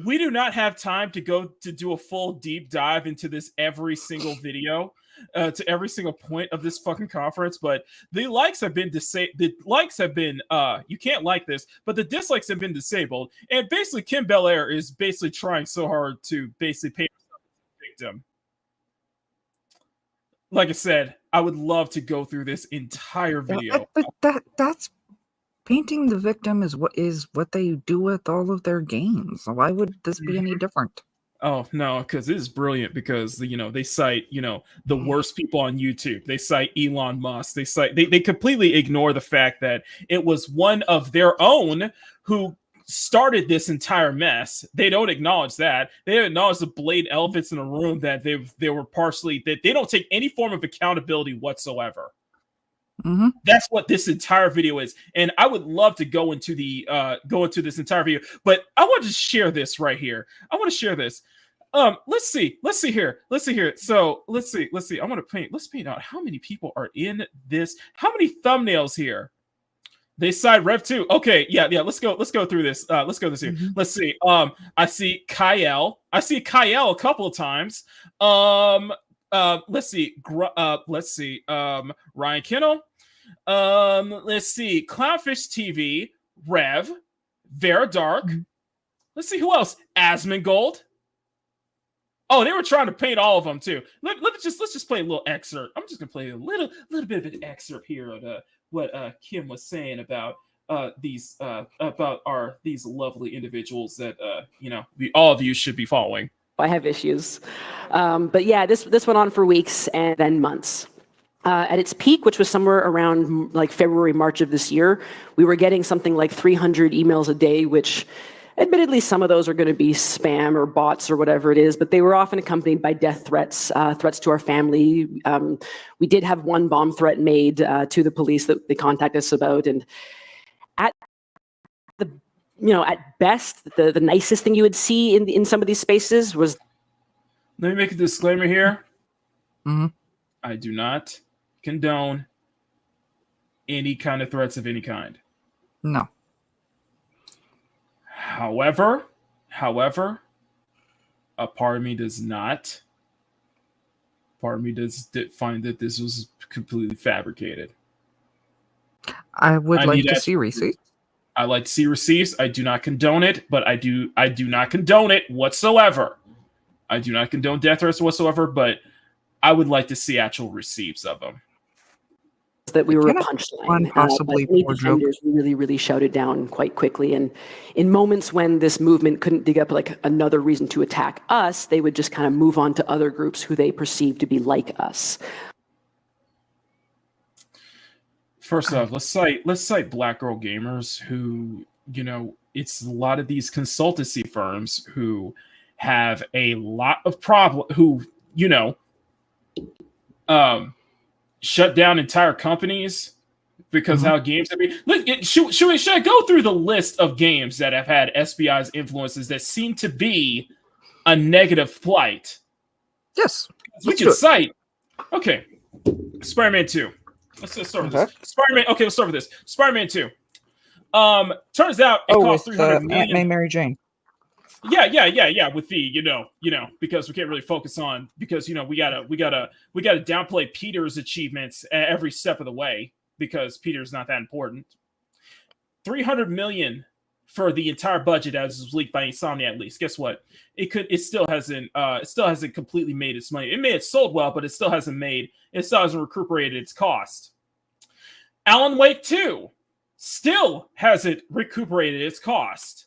[SPEAKER 3] We do not have time to go to do a full deep dive into this every single video, to every single point of this fucking conference, but the likes have been you can't like this, but the dislikes have been disabled, and basically Kim Belair is basically trying so hard to basically pay herself as a victim. Like I said, I would love to go through this entire video.
[SPEAKER 4] But that's painting the victim is what they do with all of their games. Why would this be any different?
[SPEAKER 3] Oh no, because it is brilliant. Because they cite the worst people on YouTube. They cite Elon Musk. They completely ignore the fact that it was one of their own who started this entire mess. They don't acknowledge that. They don't acknowledge the blatant elephants in the room that they were partially, that they don't take any form of accountability whatsoever.
[SPEAKER 4] Mm-hmm.
[SPEAKER 3] That's what this entire video is, and I would love to go into this entire video, but I want to share this right here. I want to share this. Let's see here. So let's see. I want to let's paint out how many people are in this. How many thumbnails here? They side Rev 2. Okay, yeah. Let's go through this. Let's go this here.
[SPEAKER 4] Mm-hmm.
[SPEAKER 3] Let's see. I see Kyle. I see Kyle a couple of times. Let's see. Ryan Kinnell. Let's see. Clownfish TV. Rev. Vera Dark. Let's see who else. Asmongold. Oh, they were trying to paint all of them too. Let's just play a little excerpt. I'm just gonna play a little bit of an excerpt here of what Kim was saying about these lovely individuals that all of you should be following.
[SPEAKER 21] I have issues, but yeah, this went on for weeks and then months. At its peak, which was somewhere around like February, March of this year, we were getting something like 300 emails a day, which admittedly some of those are going to be spam or bots or whatever it is, but they were often accompanied by death threats, threats to our family. We did have one bomb threat made to the police that they contacted us about, and at best, the nicest thing you would see in some of these spaces was.
[SPEAKER 3] Let me make a disclaimer here.
[SPEAKER 4] Mm-hmm.
[SPEAKER 3] I do not condone any kind of threats of any kind.
[SPEAKER 4] No.
[SPEAKER 3] However, a part of me does not. Part of me does find that this was completely fabricated.
[SPEAKER 4] I would like to see receipts.
[SPEAKER 3] I like to see receipts. I do not condone it, but I do not condone it whatsoever. I do not condone death threats whatsoever, but I would like to see actual receipts of them.
[SPEAKER 21] That we were a punchline.
[SPEAKER 4] Possibly poor joke.
[SPEAKER 21] Really shouted down quite quickly. And in moments when this movement couldn't dig up like another reason to attack us, they would just kind of move on to other groups who they perceived to be like us.
[SPEAKER 3] First off, let's cite Black Girl Gamers, who, it's a lot of these consultancy firms who have a lot of who, shut down entire companies because how games have been. Should I go through the list of games that have had SBI's influences that seem to be a negative flight?
[SPEAKER 4] Yes.
[SPEAKER 3] We can cite. Okay. Spider-Man 2. Let's start with this. Spider-Man. Okay, let's start with this. Spider-Man 2. Turns out it cost $300 million.
[SPEAKER 4] Aunt May Mary Jane.
[SPEAKER 3] Yeah. With the because we can't really focus on because we gotta downplay Peter's achievements at every step of the way because Peter's not that important. $300 million for the entire budget as was leaked by Insomnia at least. Guess what? It still hasn't completely made its money. It may have sold well, but it still hasn't recuperated its cost. Alan Wake 2 still hasn't recuperated its cost.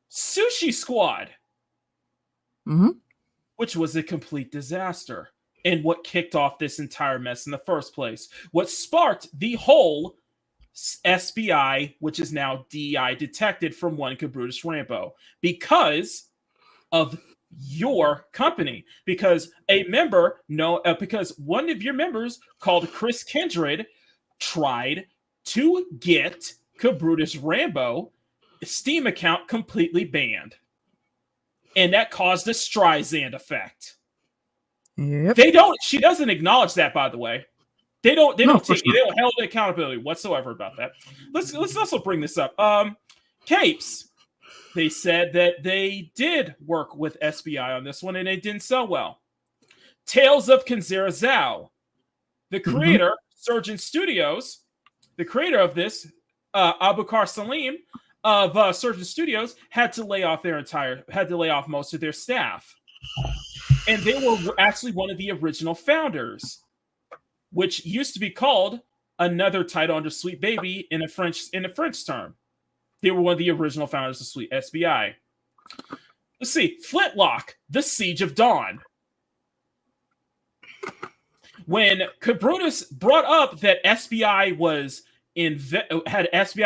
[SPEAKER 3] Sushi Squad, which was a complete disaster, and what kicked off this entire mess in the first place. What sparked the whole SBI, which is now DEI, detected from one Cabrutus Rambo, because of your company. Because because one of your members called Chris Kindred tried to get Cabrutus Rambo Steam account completely banned. And that caused a Streisand effect.
[SPEAKER 4] Yep.
[SPEAKER 3] She doesn't acknowledge that, by the way. They don't hold accountability whatsoever about that. Let's also bring this up. Capes, they said that they did work with SBI on this one and it didn't sell well. Tales of Kinzera Zhao, the creator, Surgeon Studios, the creator of this, Abukar Salim of Surgeon Studios, had to lay off most of their staff. And they were actually one of the original founders, which used to be called another title under Sweet Baby in a French term. They were one of the original founders of Sweet SBI. Let's see, Flintlock, The Siege of Dawn. When Cabrutus brought up that SBI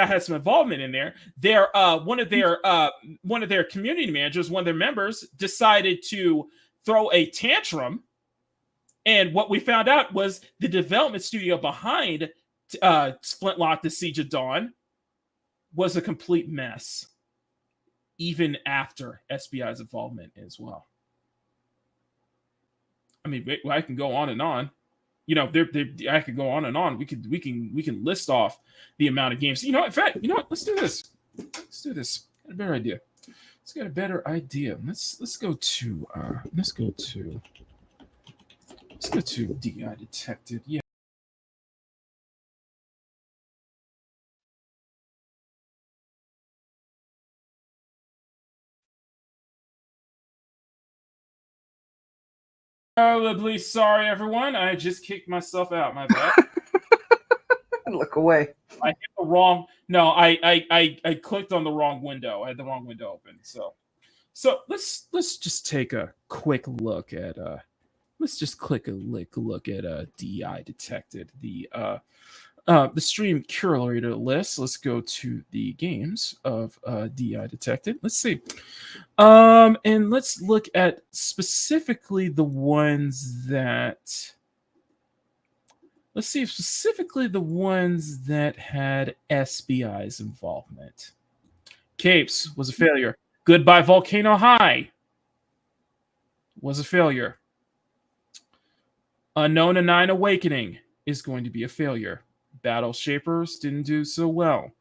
[SPEAKER 3] had some involvement in there, one of their community managers, one of their members, decided to throw a tantrum. And what we found out was the development studio behind Flintlock, The Siege of Dawn was a complete mess, even after SBI's involvement as well. I mean, I can go on and on. I could go on and on. We can list off the amount of games. In fact, let's do this. Got a better idea. Let's get a better idea. Let's go to DI Detected. Yeah. Terribly sorry, everyone. I just kicked myself out. My bad.
[SPEAKER 4] Look away.
[SPEAKER 3] I hit the wrong. No, I clicked on the wrong window. I had the wrong window open. So let's just take a quick look at DI Detected, the stream curator list. Let's go to the games of DI Detected. Let's see. And let's look at specifically the ones that. Let's see, specifically the ones that had SBI's involvement. Capes was a failure. Goodbye Volcano High was a failure. Unknown and Nine Awakening is going to be a failure. Battle Shapers didn't do so well.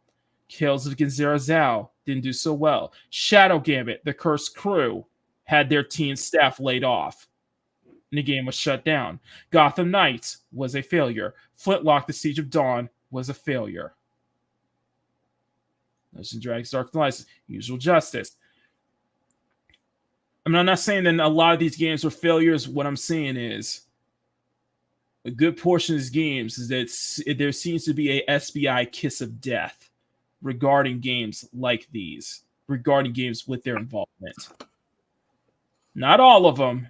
[SPEAKER 3] Tales of Kinzera Zhao didn't do so well. Shadow Gambit, The Cursed Crew, had their team staff laid off. And the game was shut down. Gotham Knights was a failure. Flintlock, The Siege of Dawn was a failure. Legend of Dragons Dark Alliance, Usual Justice. I'm not saying that a lot of these games were failures. What I'm saying is a good portion of these games is that there seems to be a SBI kiss of death regarding games like these, regarding games with their involvement. Not all of them.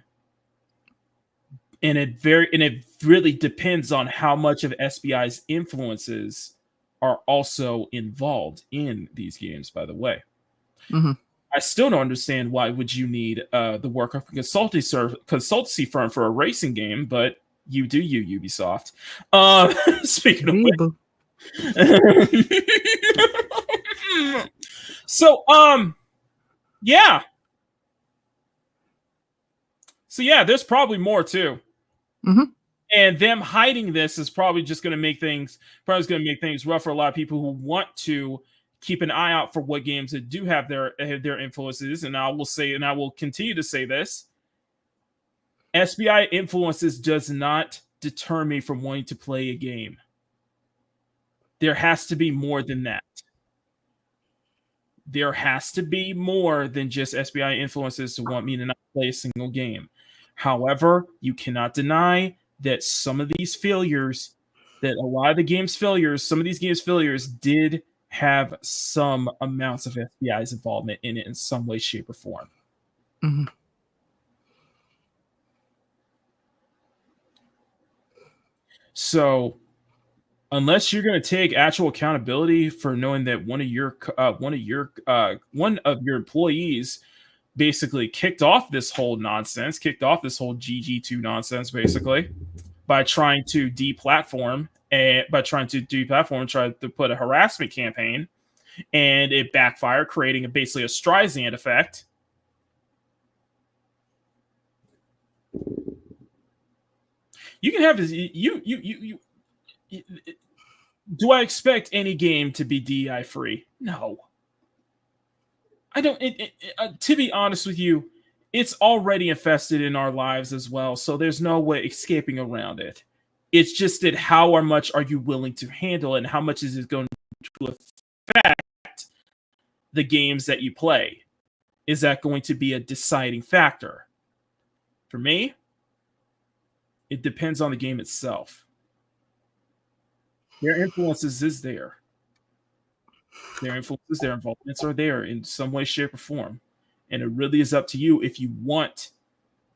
[SPEAKER 3] And it really depends on how much of SBI's influences are also involved in these games, by the way.
[SPEAKER 4] Mm-hmm.
[SPEAKER 3] I still don't understand why would you need the work of a consultancy firm for a racing game, but you do, Ubisoft. Speaking of which. So, yeah. So, yeah, there's probably more, too.
[SPEAKER 4] Mm-hmm.
[SPEAKER 3] And them hiding this is probably just going to make things rough for a lot of people who want to keep an eye out for what games that do have their influences. And I will continue to say this. SBI influences does not deter me from wanting to play a game. There has to be more than that. There has to be more than just SBI influences to want me to not play a single game. However, you cannot deny that some of these failures, that a lot of the game's failures, some of these games' failures did have some amounts of SBI's involvement in it in some way, shape, or form.
[SPEAKER 4] Mm-hmm.
[SPEAKER 3] So, unless you're going to take actual accountability for knowing that one of your employees basically kicked off this whole GG2 nonsense, basically by trying to deplatform and try to put a harassment campaign, and it backfired, creating basically a Streisand effect. You can have this. Do I expect any game to be DEI free? No. I don't. To be honest with you, it's already infested in our lives as well, so there's no way escaping around it. It's just that how much are you willing to handle it, and how much is it going to affect the games that you play? Is that going to be a deciding factor? For me, it depends on the game itself. Their influences is there. Their influences, their involvements are there in some way, shape, or form. And it really is up to you if you want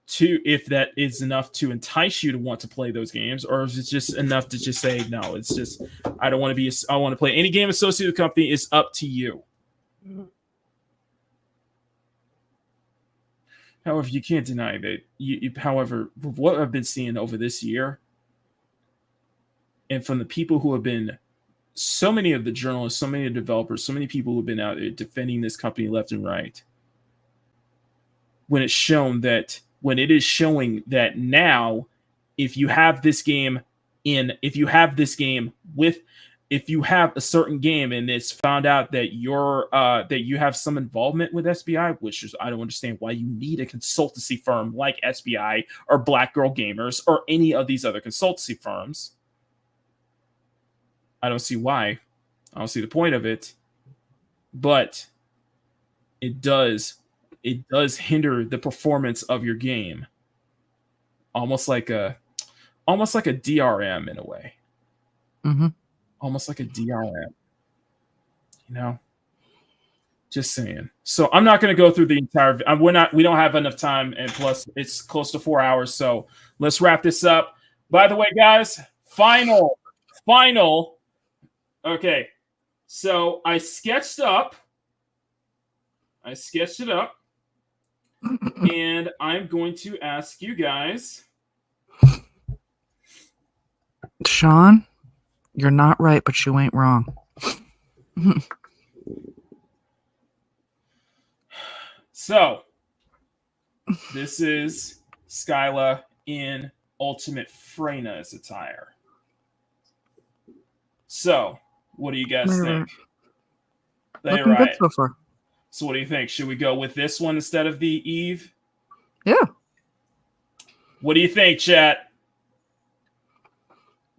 [SPEAKER 3] to, if that is enough to entice you to want to play those games, or if it's just enough to just say, no, it's just, I don't want to be, I want to play any game associated with the company. It's up to you. However, you can't deny that. However, what I've been seeing over this year, and from the people who have been, so many of the journalists, so many of the developers, so many people who have been out there defending this company left and right, when it is showing that now, if you have this game if you have a certain game and it's found out that you have some involvement with SBI, which is, I don't understand why you need a consultancy firm like SBI or Black Girl Gamers or any of these other consultancy firms. I don't see why. I don't see the point of it. But it does hinder the performance of your game. Almost like a DRM in a way.
[SPEAKER 4] Mm-hmm.
[SPEAKER 3] Almost like a DRM. You know? Just saying. So I'm not going to go through the entire we don't have enough time, and plus it's close to 4 hours, so let's wrap this up. By the way, guys, final. Okay. So I sketched it up. And I'm going to ask you guys.
[SPEAKER 4] Sean, you're not right, but you ain't wrong.
[SPEAKER 3] So, this is Skyla in Ultimate Freyna's attire. So, what do you guys think? They're
[SPEAKER 4] Looking good so far.
[SPEAKER 3] So what do you think? Should we go with this one instead of the Eve?
[SPEAKER 4] Yeah.
[SPEAKER 3] What do you think, chat?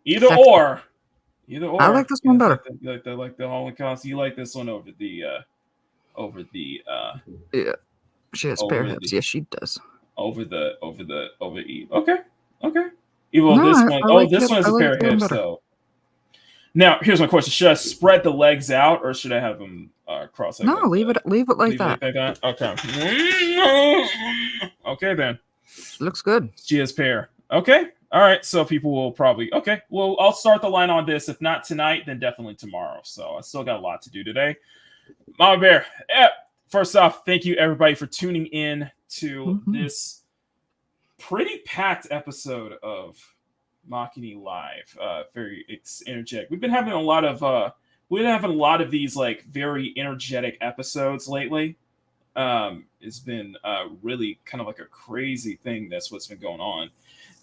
[SPEAKER 3] Either or.
[SPEAKER 4] I like this one better.
[SPEAKER 3] Like the Holocaust. You like this one over the
[SPEAKER 4] yeah. She has pair hips. Yes, she does.
[SPEAKER 3] Over Eve. Okay. This one has a pair of hips though. Now, here's my question: should I spread the legs out, or should I have them cross?
[SPEAKER 4] No, leave it like that.
[SPEAKER 3] Okay. Okay, then.
[SPEAKER 4] Looks good.
[SPEAKER 3] She has pair. Okay. All right. So people will probably. Okay. Well, I'll start the line on this. If not tonight, then definitely tomorrow. So I still got a lot to do today. Mama Bear. First off, thank you everybody for tuning in to this pretty packed episode of Makini Live. Very energetic. We've been having a lot of these like very energetic episodes lately. It's been really kind of like a crazy thing. That's what's been going on,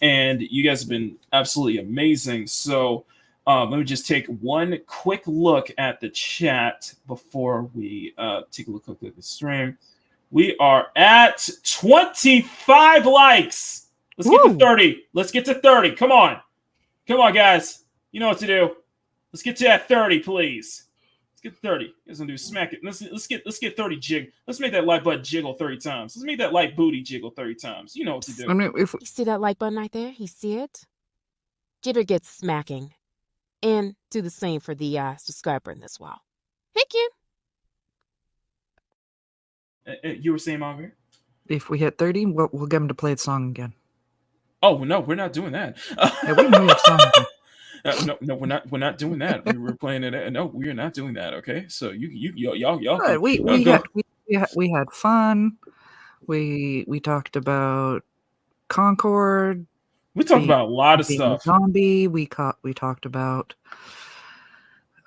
[SPEAKER 3] and you guys have been absolutely amazing. So let me just take one quick look at the chat before we take a look at the stream. We are at 25 likes. Let's get to 30. Let's get to 30. Come on, guys. You know what to do. Let's get to that 30, please. Let's get to 30. You guys gonna do smack it. Let's get 30 jig. Let's make that like button jiggle 30 times. Let's make that like booty jiggle 30 times. You know what to do.
[SPEAKER 4] I mean,
[SPEAKER 5] You see that like button right there? You see it? Jitter gets smacking. And do the same for the subscribe button as well. Thank you.
[SPEAKER 3] You were saying, Mom?
[SPEAKER 4] If we hit 30, we'll get him to play the song again.
[SPEAKER 3] Oh no, we're not doing that.
[SPEAKER 4] Yeah, we know your song again.
[SPEAKER 3] No, we're not doing that. We're playing it. No, we are not doing that. Okay, so y'all.
[SPEAKER 4] We had fun. We talked about Concord.
[SPEAKER 3] We talked about a lot of stuff.
[SPEAKER 4] Zombie. We talked about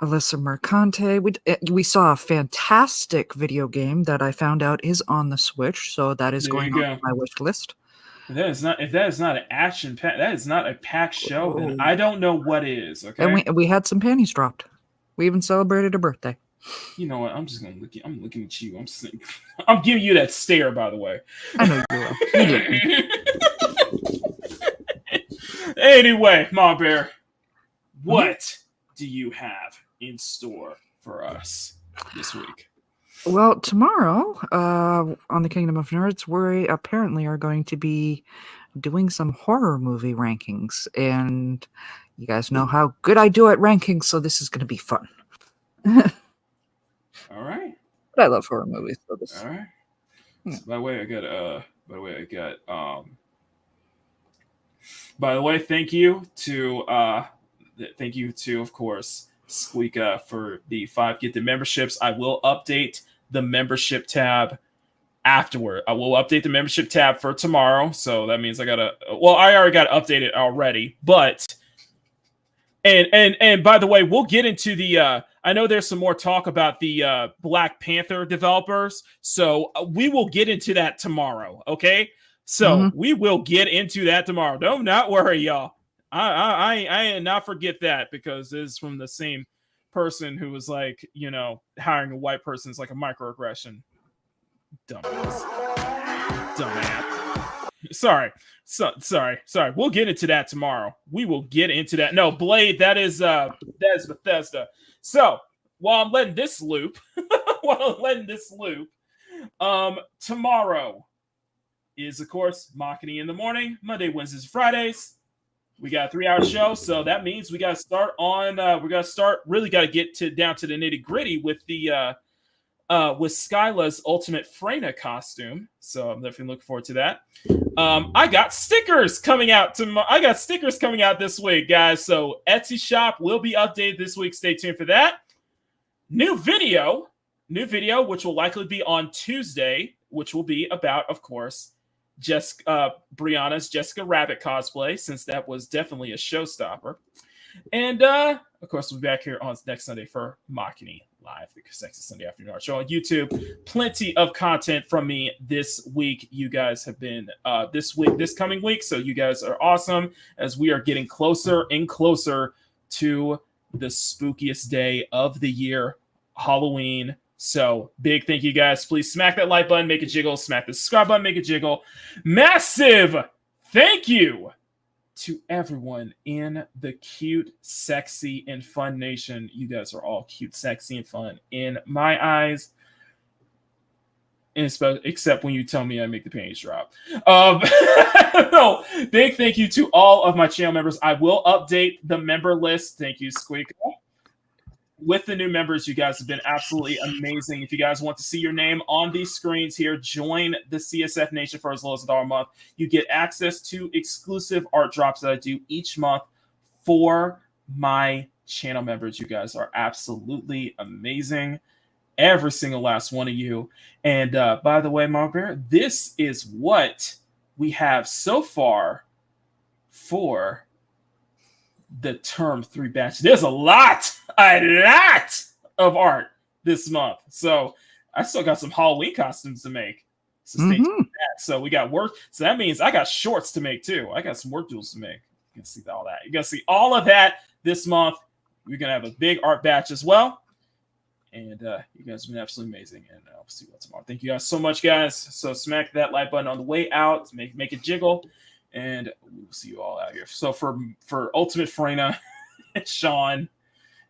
[SPEAKER 4] Alyssa Mercante. We saw a fantastic video game that I found out is on the Switch, so that is
[SPEAKER 3] There
[SPEAKER 4] going
[SPEAKER 3] you
[SPEAKER 4] on
[SPEAKER 3] go.
[SPEAKER 4] my wish list.
[SPEAKER 3] If that is not an action pack, that is not a packed show, then I don't know what is. Okay.
[SPEAKER 4] And we had some panties dropped. We even celebrated a birthday.
[SPEAKER 3] You know what? I'm just gonna look. I'm looking at you. I'm giving you that stare. By the way.
[SPEAKER 4] I know you will.
[SPEAKER 3] Anyway, Ma Bear, what do you have in store for us this week?
[SPEAKER 4] Well, tomorrow on the Kingdom of Nerds, we apparently are going to be doing some horror movie rankings, and you guys know how good I do at rankings, so this is going to be fun.
[SPEAKER 3] All right.
[SPEAKER 4] But I love horror movies. So this.
[SPEAKER 3] All right. So by the way, thank you to of course Squeaka for the 5 gifted memberships. I will update the membership tab afterward. I will update the membership tab for tomorrow. So that means I already got to update it already, but and by the way, we'll get into the I know there's some more talk about the Black Panther developers, so we will get into that tomorrow. Okay, so we will get into that tomorrow. Don't not worry, y'all. I not forget that because it's from the same person who was like, hiring a white person is like a microaggression. Dumbass. Sorry. We'll get into that tomorrow. We will get into that. No, Blade, that is Bethesda. So while I'm letting this loop, tomorrow is of course Makini in the morning, Monday, Wednesdays, Fridays. We got a 3-hour show, so that means we got to start on. Really got to get down to the nitty gritty with the with Skyla's ultimate Freyna costume. So I'm definitely looking forward to that. I got stickers coming out this week, guys. So Etsy shop will be updated this week. Stay tuned for that. New video, which will likely be on Tuesday, which will be about, of course, Brianna's Jessica Rabbit cosplay, since that was definitely a showstopper. And of course, we'll be back here on next Sunday for Makini Live, the Sexy Sunday Afternoon Art Show on YouTube. Plenty of content from me this week. You guys have been this coming week, so you guys are awesome as we are getting closer and closer to the spookiest day of the year, Halloween. So big thank you guys. Please smack that like button, make it jiggle. Smack the subscribe button, make it jiggle. Massive thank you to everyone in the cute, sexy, and fun nation. You guys are all cute, sexy, and fun in my eyes. Except when you tell me I make the panties drop. No, big thank you to all of my channel members. I will update the member list. Thank you, Squeaka. With the new members, you guys have been absolutely amazing. If you guys want to see your name on these screens here, join the CSF Nation for as low as $1 a month. You get access to exclusive art drops that I do each month for my channel members. You guys are absolutely amazing. Every single last one of you. And by the way, Margaret, this is what we have so far for the term 3 batch. There's a lot of art this month. So I still got some Halloween costumes to make. So stay tuned for that. So we got work. So that means I got shorts to make too. I got some work tools to make. You can see all that. You got to see all of that this month. We're going to have a big art batch as well. And you guys have been absolutely amazing. And I'll see you tomorrow. Thank you guys so much, guys. So smack that like button on the way out. Make it jiggle. And we'll see you all out here. So for Ultimate Freyna, Sean,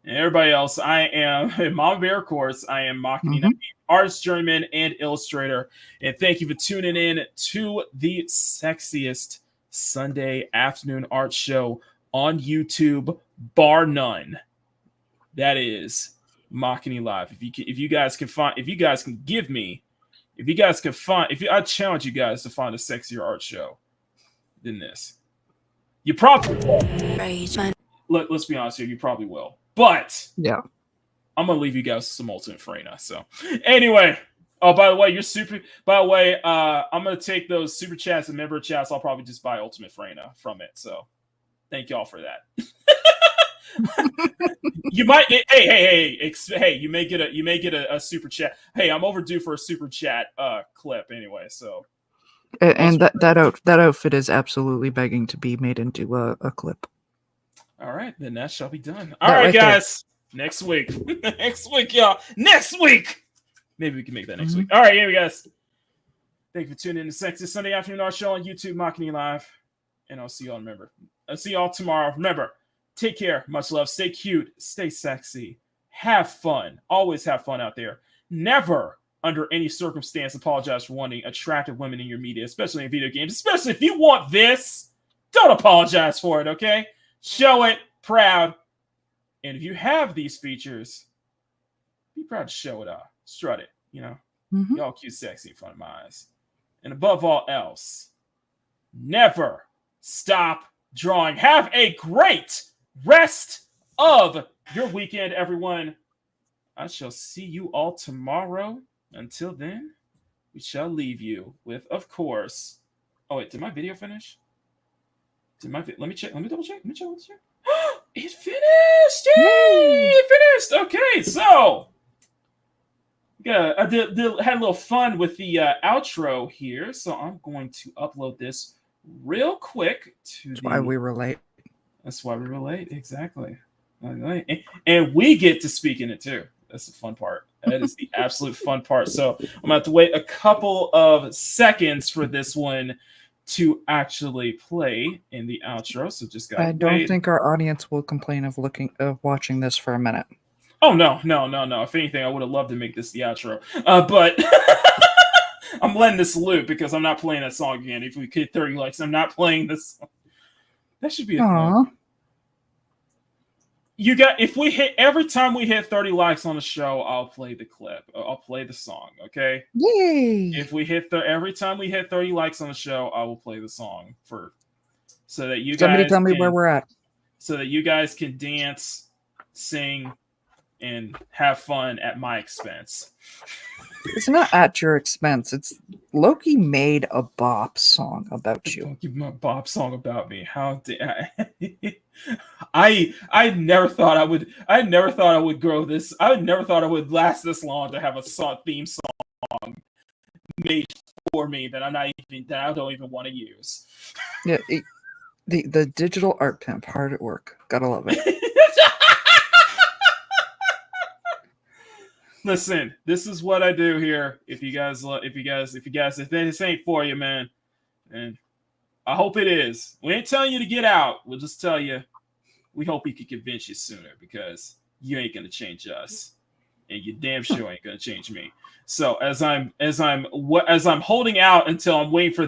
[SPEAKER 3] and everybody else, I am Mama Bear, of course. I am Makini, artist, journeyman, and illustrator. And thank you for tuning in to the sexiest Sunday afternoon art show on YouTube, bar none. That is Makini Live. I challenge you guys to find a sexier art show than this. You probably will. Let's be honest here, you probably will. But
[SPEAKER 4] yeah,
[SPEAKER 3] I'm gonna leave you guys with some Ultimate Freyna. So anyway, I'm gonna take those super chats and member chats. I'll probably just buy Ultimate Freyna from it. So thank y'all for that. You might. Hey! You may get a super chat. Hey, I'm overdue for a super chat clip anyway. So,
[SPEAKER 4] and that outfit is absolutely begging to be made into a clip.
[SPEAKER 3] All right, then that shall be done. All right, guys. Next week. Next week, y'all. Next week. Maybe we can make that next week. All right, here we guys. Thank you for tuning in to Sexy Sunday Afternoon Art Show on YouTube, Makini Live. And I'll see y'all. I'll see y'all tomorrow. Remember, take care. Much love. Stay cute. Stay sexy. Have fun. Always have fun out there. Never, under any circumstance, apologize for wanting attractive women in your media, especially in video games. Especially if you want this, don't apologize for it, okay? Show it. Proud. And if you have these features, be proud to show it off. Strut it, you know. Y'all cute, sexy in front of my eyes. And above all else, never stop drawing. Have a great rest of your weekend, everyone. I shall see you all tomorrow. Until then, we shall leave you with, of course. Oh, wait, did my video finish? Let me check. Let me double check. It finished! Yay! It finished! Okay, so yeah, I had a little fun with the outro here, so I'm going to upload this real quick to
[SPEAKER 4] That's why we were late.
[SPEAKER 3] That's why we were late, exactly. And we get to speak in it too. That's the fun part. That is the absolute fun part. So I'm gonna have to wait a couple of seconds for this one to actually play in the outro. So just gotta
[SPEAKER 4] I don't
[SPEAKER 3] wait.
[SPEAKER 4] think our audience will complain of watching this for a minute.
[SPEAKER 3] Oh no. If anything, I would have loved to make this the outro. But I'm letting this loop because I'm not playing that song again. If we hit 30 likes, I'm not playing this song. That should be a thing. You got, if we hit, every time we hit 30 likes on the show, I'll play the clip. I'll play the song, okay?
[SPEAKER 4] Yay!
[SPEAKER 3] If we hit every time we hit 30 likes on the show, I will play the song so that you
[SPEAKER 4] Somebody
[SPEAKER 3] guys
[SPEAKER 4] tell me where we're at.
[SPEAKER 3] So that you guys can dance, sing, and have fun at my expense.
[SPEAKER 4] It's not at your expense. It's Loki made a bop song about you.
[SPEAKER 3] Give my bop song about me. How dare I never thought I would grow this. I never thought I would last this long to have a theme song made for me that I don't even want to use.
[SPEAKER 4] Yeah, the digital art pimp, hard at work. Gotta love it.
[SPEAKER 3] Listen, this is what I do here. If this ain't for you, man, and I hope it is. We ain't telling you to get out. We'll just tell you we hope we can convince you sooner because you ain't gonna change us, and you damn sure ain't gonna change me. So as I'm holding out until I'm waiting for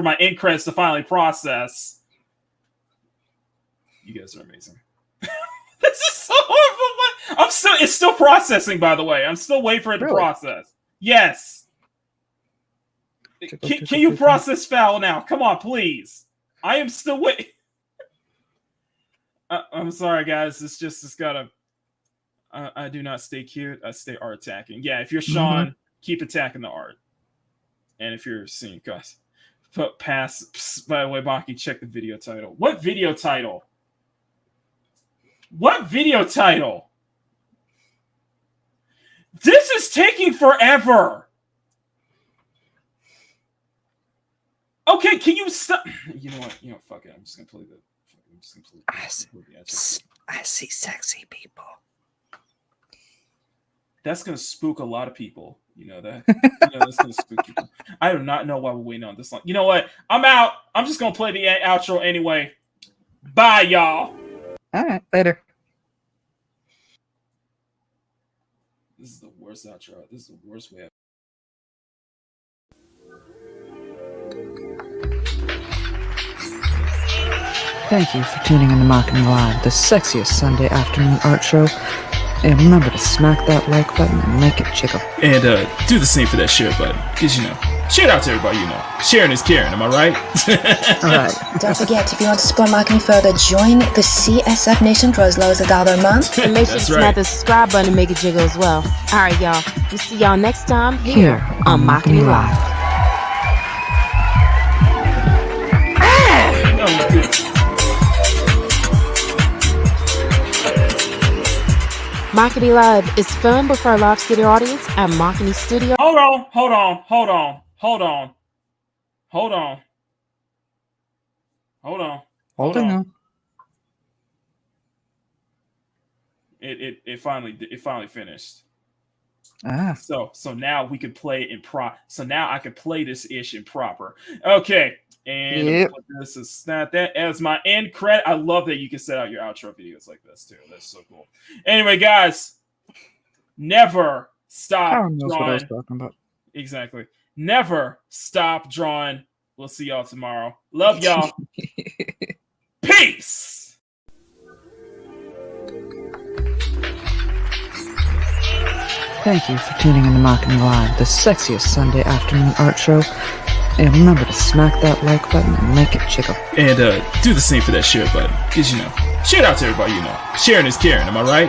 [SPEAKER 3] my ink credits to finally process. You guys are amazing. This is so horrible. It's still processing, by the way. I'm still waiting for it to process. Yes. Can you process foul now? Come on, please. I am still waiting. I'm sorry, guys. It's gotta. I do not stay cute. I stay art attacking. Yeah, if you're Sean, keep attacking the art. And if you're seeing guys, pass. By the way, Baki, check the video title. What video title? What video title? This is taking forever. Okay, can you stop? You know what? Fuck it. I'm just gonna play the.
[SPEAKER 4] I see sexy people.
[SPEAKER 3] That's gonna spook a lot of people. You know that. That's gonna spook people. I do not know why we're waiting on this long. You know what? I'm out. I'm just gonna play the outro anyway. Bye, y'all.
[SPEAKER 4] All right, later.
[SPEAKER 3] This is the worst outro. This is the worst way.
[SPEAKER 4] Thank you for tuning in to Makini Live, the sexiest Sunday afternoon art show. And remember to smack that like button and make it jiggle.
[SPEAKER 3] And do the same for that share button, because share it out to everybody. Sharing is caring. Am I right?
[SPEAKER 4] All right.
[SPEAKER 1] Don't forget, if you want to support Makini further, join the CSF Nation for as low as $1 a month.
[SPEAKER 5] And make sure to smack the subscribe button and make it jiggle as well. All right, y'all. We'll see y'all next time
[SPEAKER 4] here on Makini Live.
[SPEAKER 5] Makini Live is filmed before a live studio audience at Makini Studio.
[SPEAKER 3] Hold on. It finally finished. So now we can play it in so now I can play this ish in proper. Okay. And this is not that as my end credit. I love that you can set out your outro videos like this too. That's so cool. Anyway, guys, never stop
[SPEAKER 4] Aaron knows what I was
[SPEAKER 3] drawing.
[SPEAKER 4] talking about.
[SPEAKER 3] Exactly. Never stop drawing. We'll see y'all tomorrow. Love y'all. Peace.
[SPEAKER 4] Thank you for tuning in to Makini Live, the sexiest Sunday afternoon art show. And remember to smack that like button and make it jiggle.
[SPEAKER 3] And do the same for that share button. Because, share it out to everybody you know. Sharing is caring, am I right?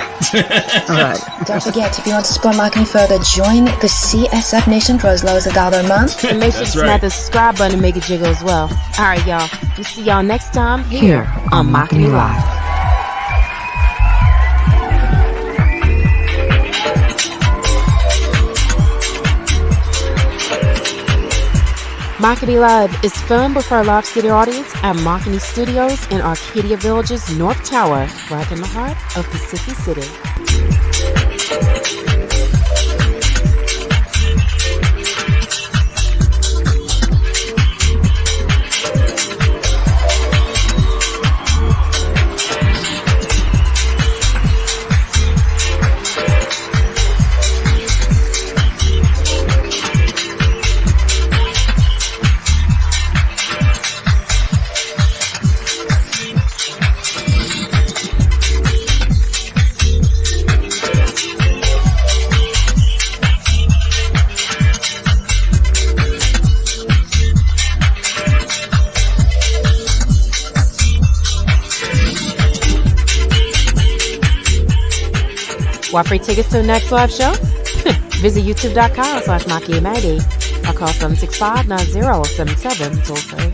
[SPEAKER 4] Alright.
[SPEAKER 1] Don't forget, if you want to support Makini further, join the CSF Nation for as low as $1 a month.
[SPEAKER 5] And make sure to smack the subscribe button and make it jiggle as well. Alright, y'all. We'll see y'all next time here on Makini Live. Makini Live is filmed before a live studio audience at Makini Studios in Arcadia Village's North Tower, right in the heart of Pacific City. Want free tickets to the next live show? Visit youtube.com/MakiMaddie or call 765-9077 toll free.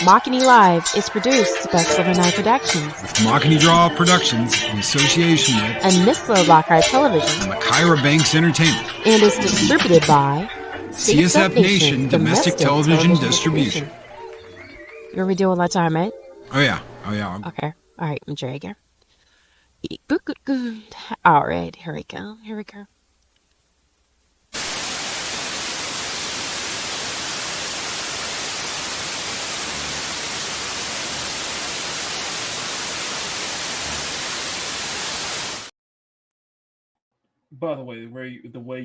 [SPEAKER 5] Makini Live is produced by Silver Knight Productions.
[SPEAKER 2] Makini Draw Productions in association with
[SPEAKER 5] and Missler Lockhart Television.
[SPEAKER 2] and Kyra Banks Entertainment.
[SPEAKER 5] And is distributed by
[SPEAKER 2] CSF Nation Domestic Television Distribution.
[SPEAKER 5] You want me to do it one last time, right?
[SPEAKER 2] Oh yeah.
[SPEAKER 5] Okay. All right, enjoy again. Good. All right, here we go.
[SPEAKER 3] By the way, the way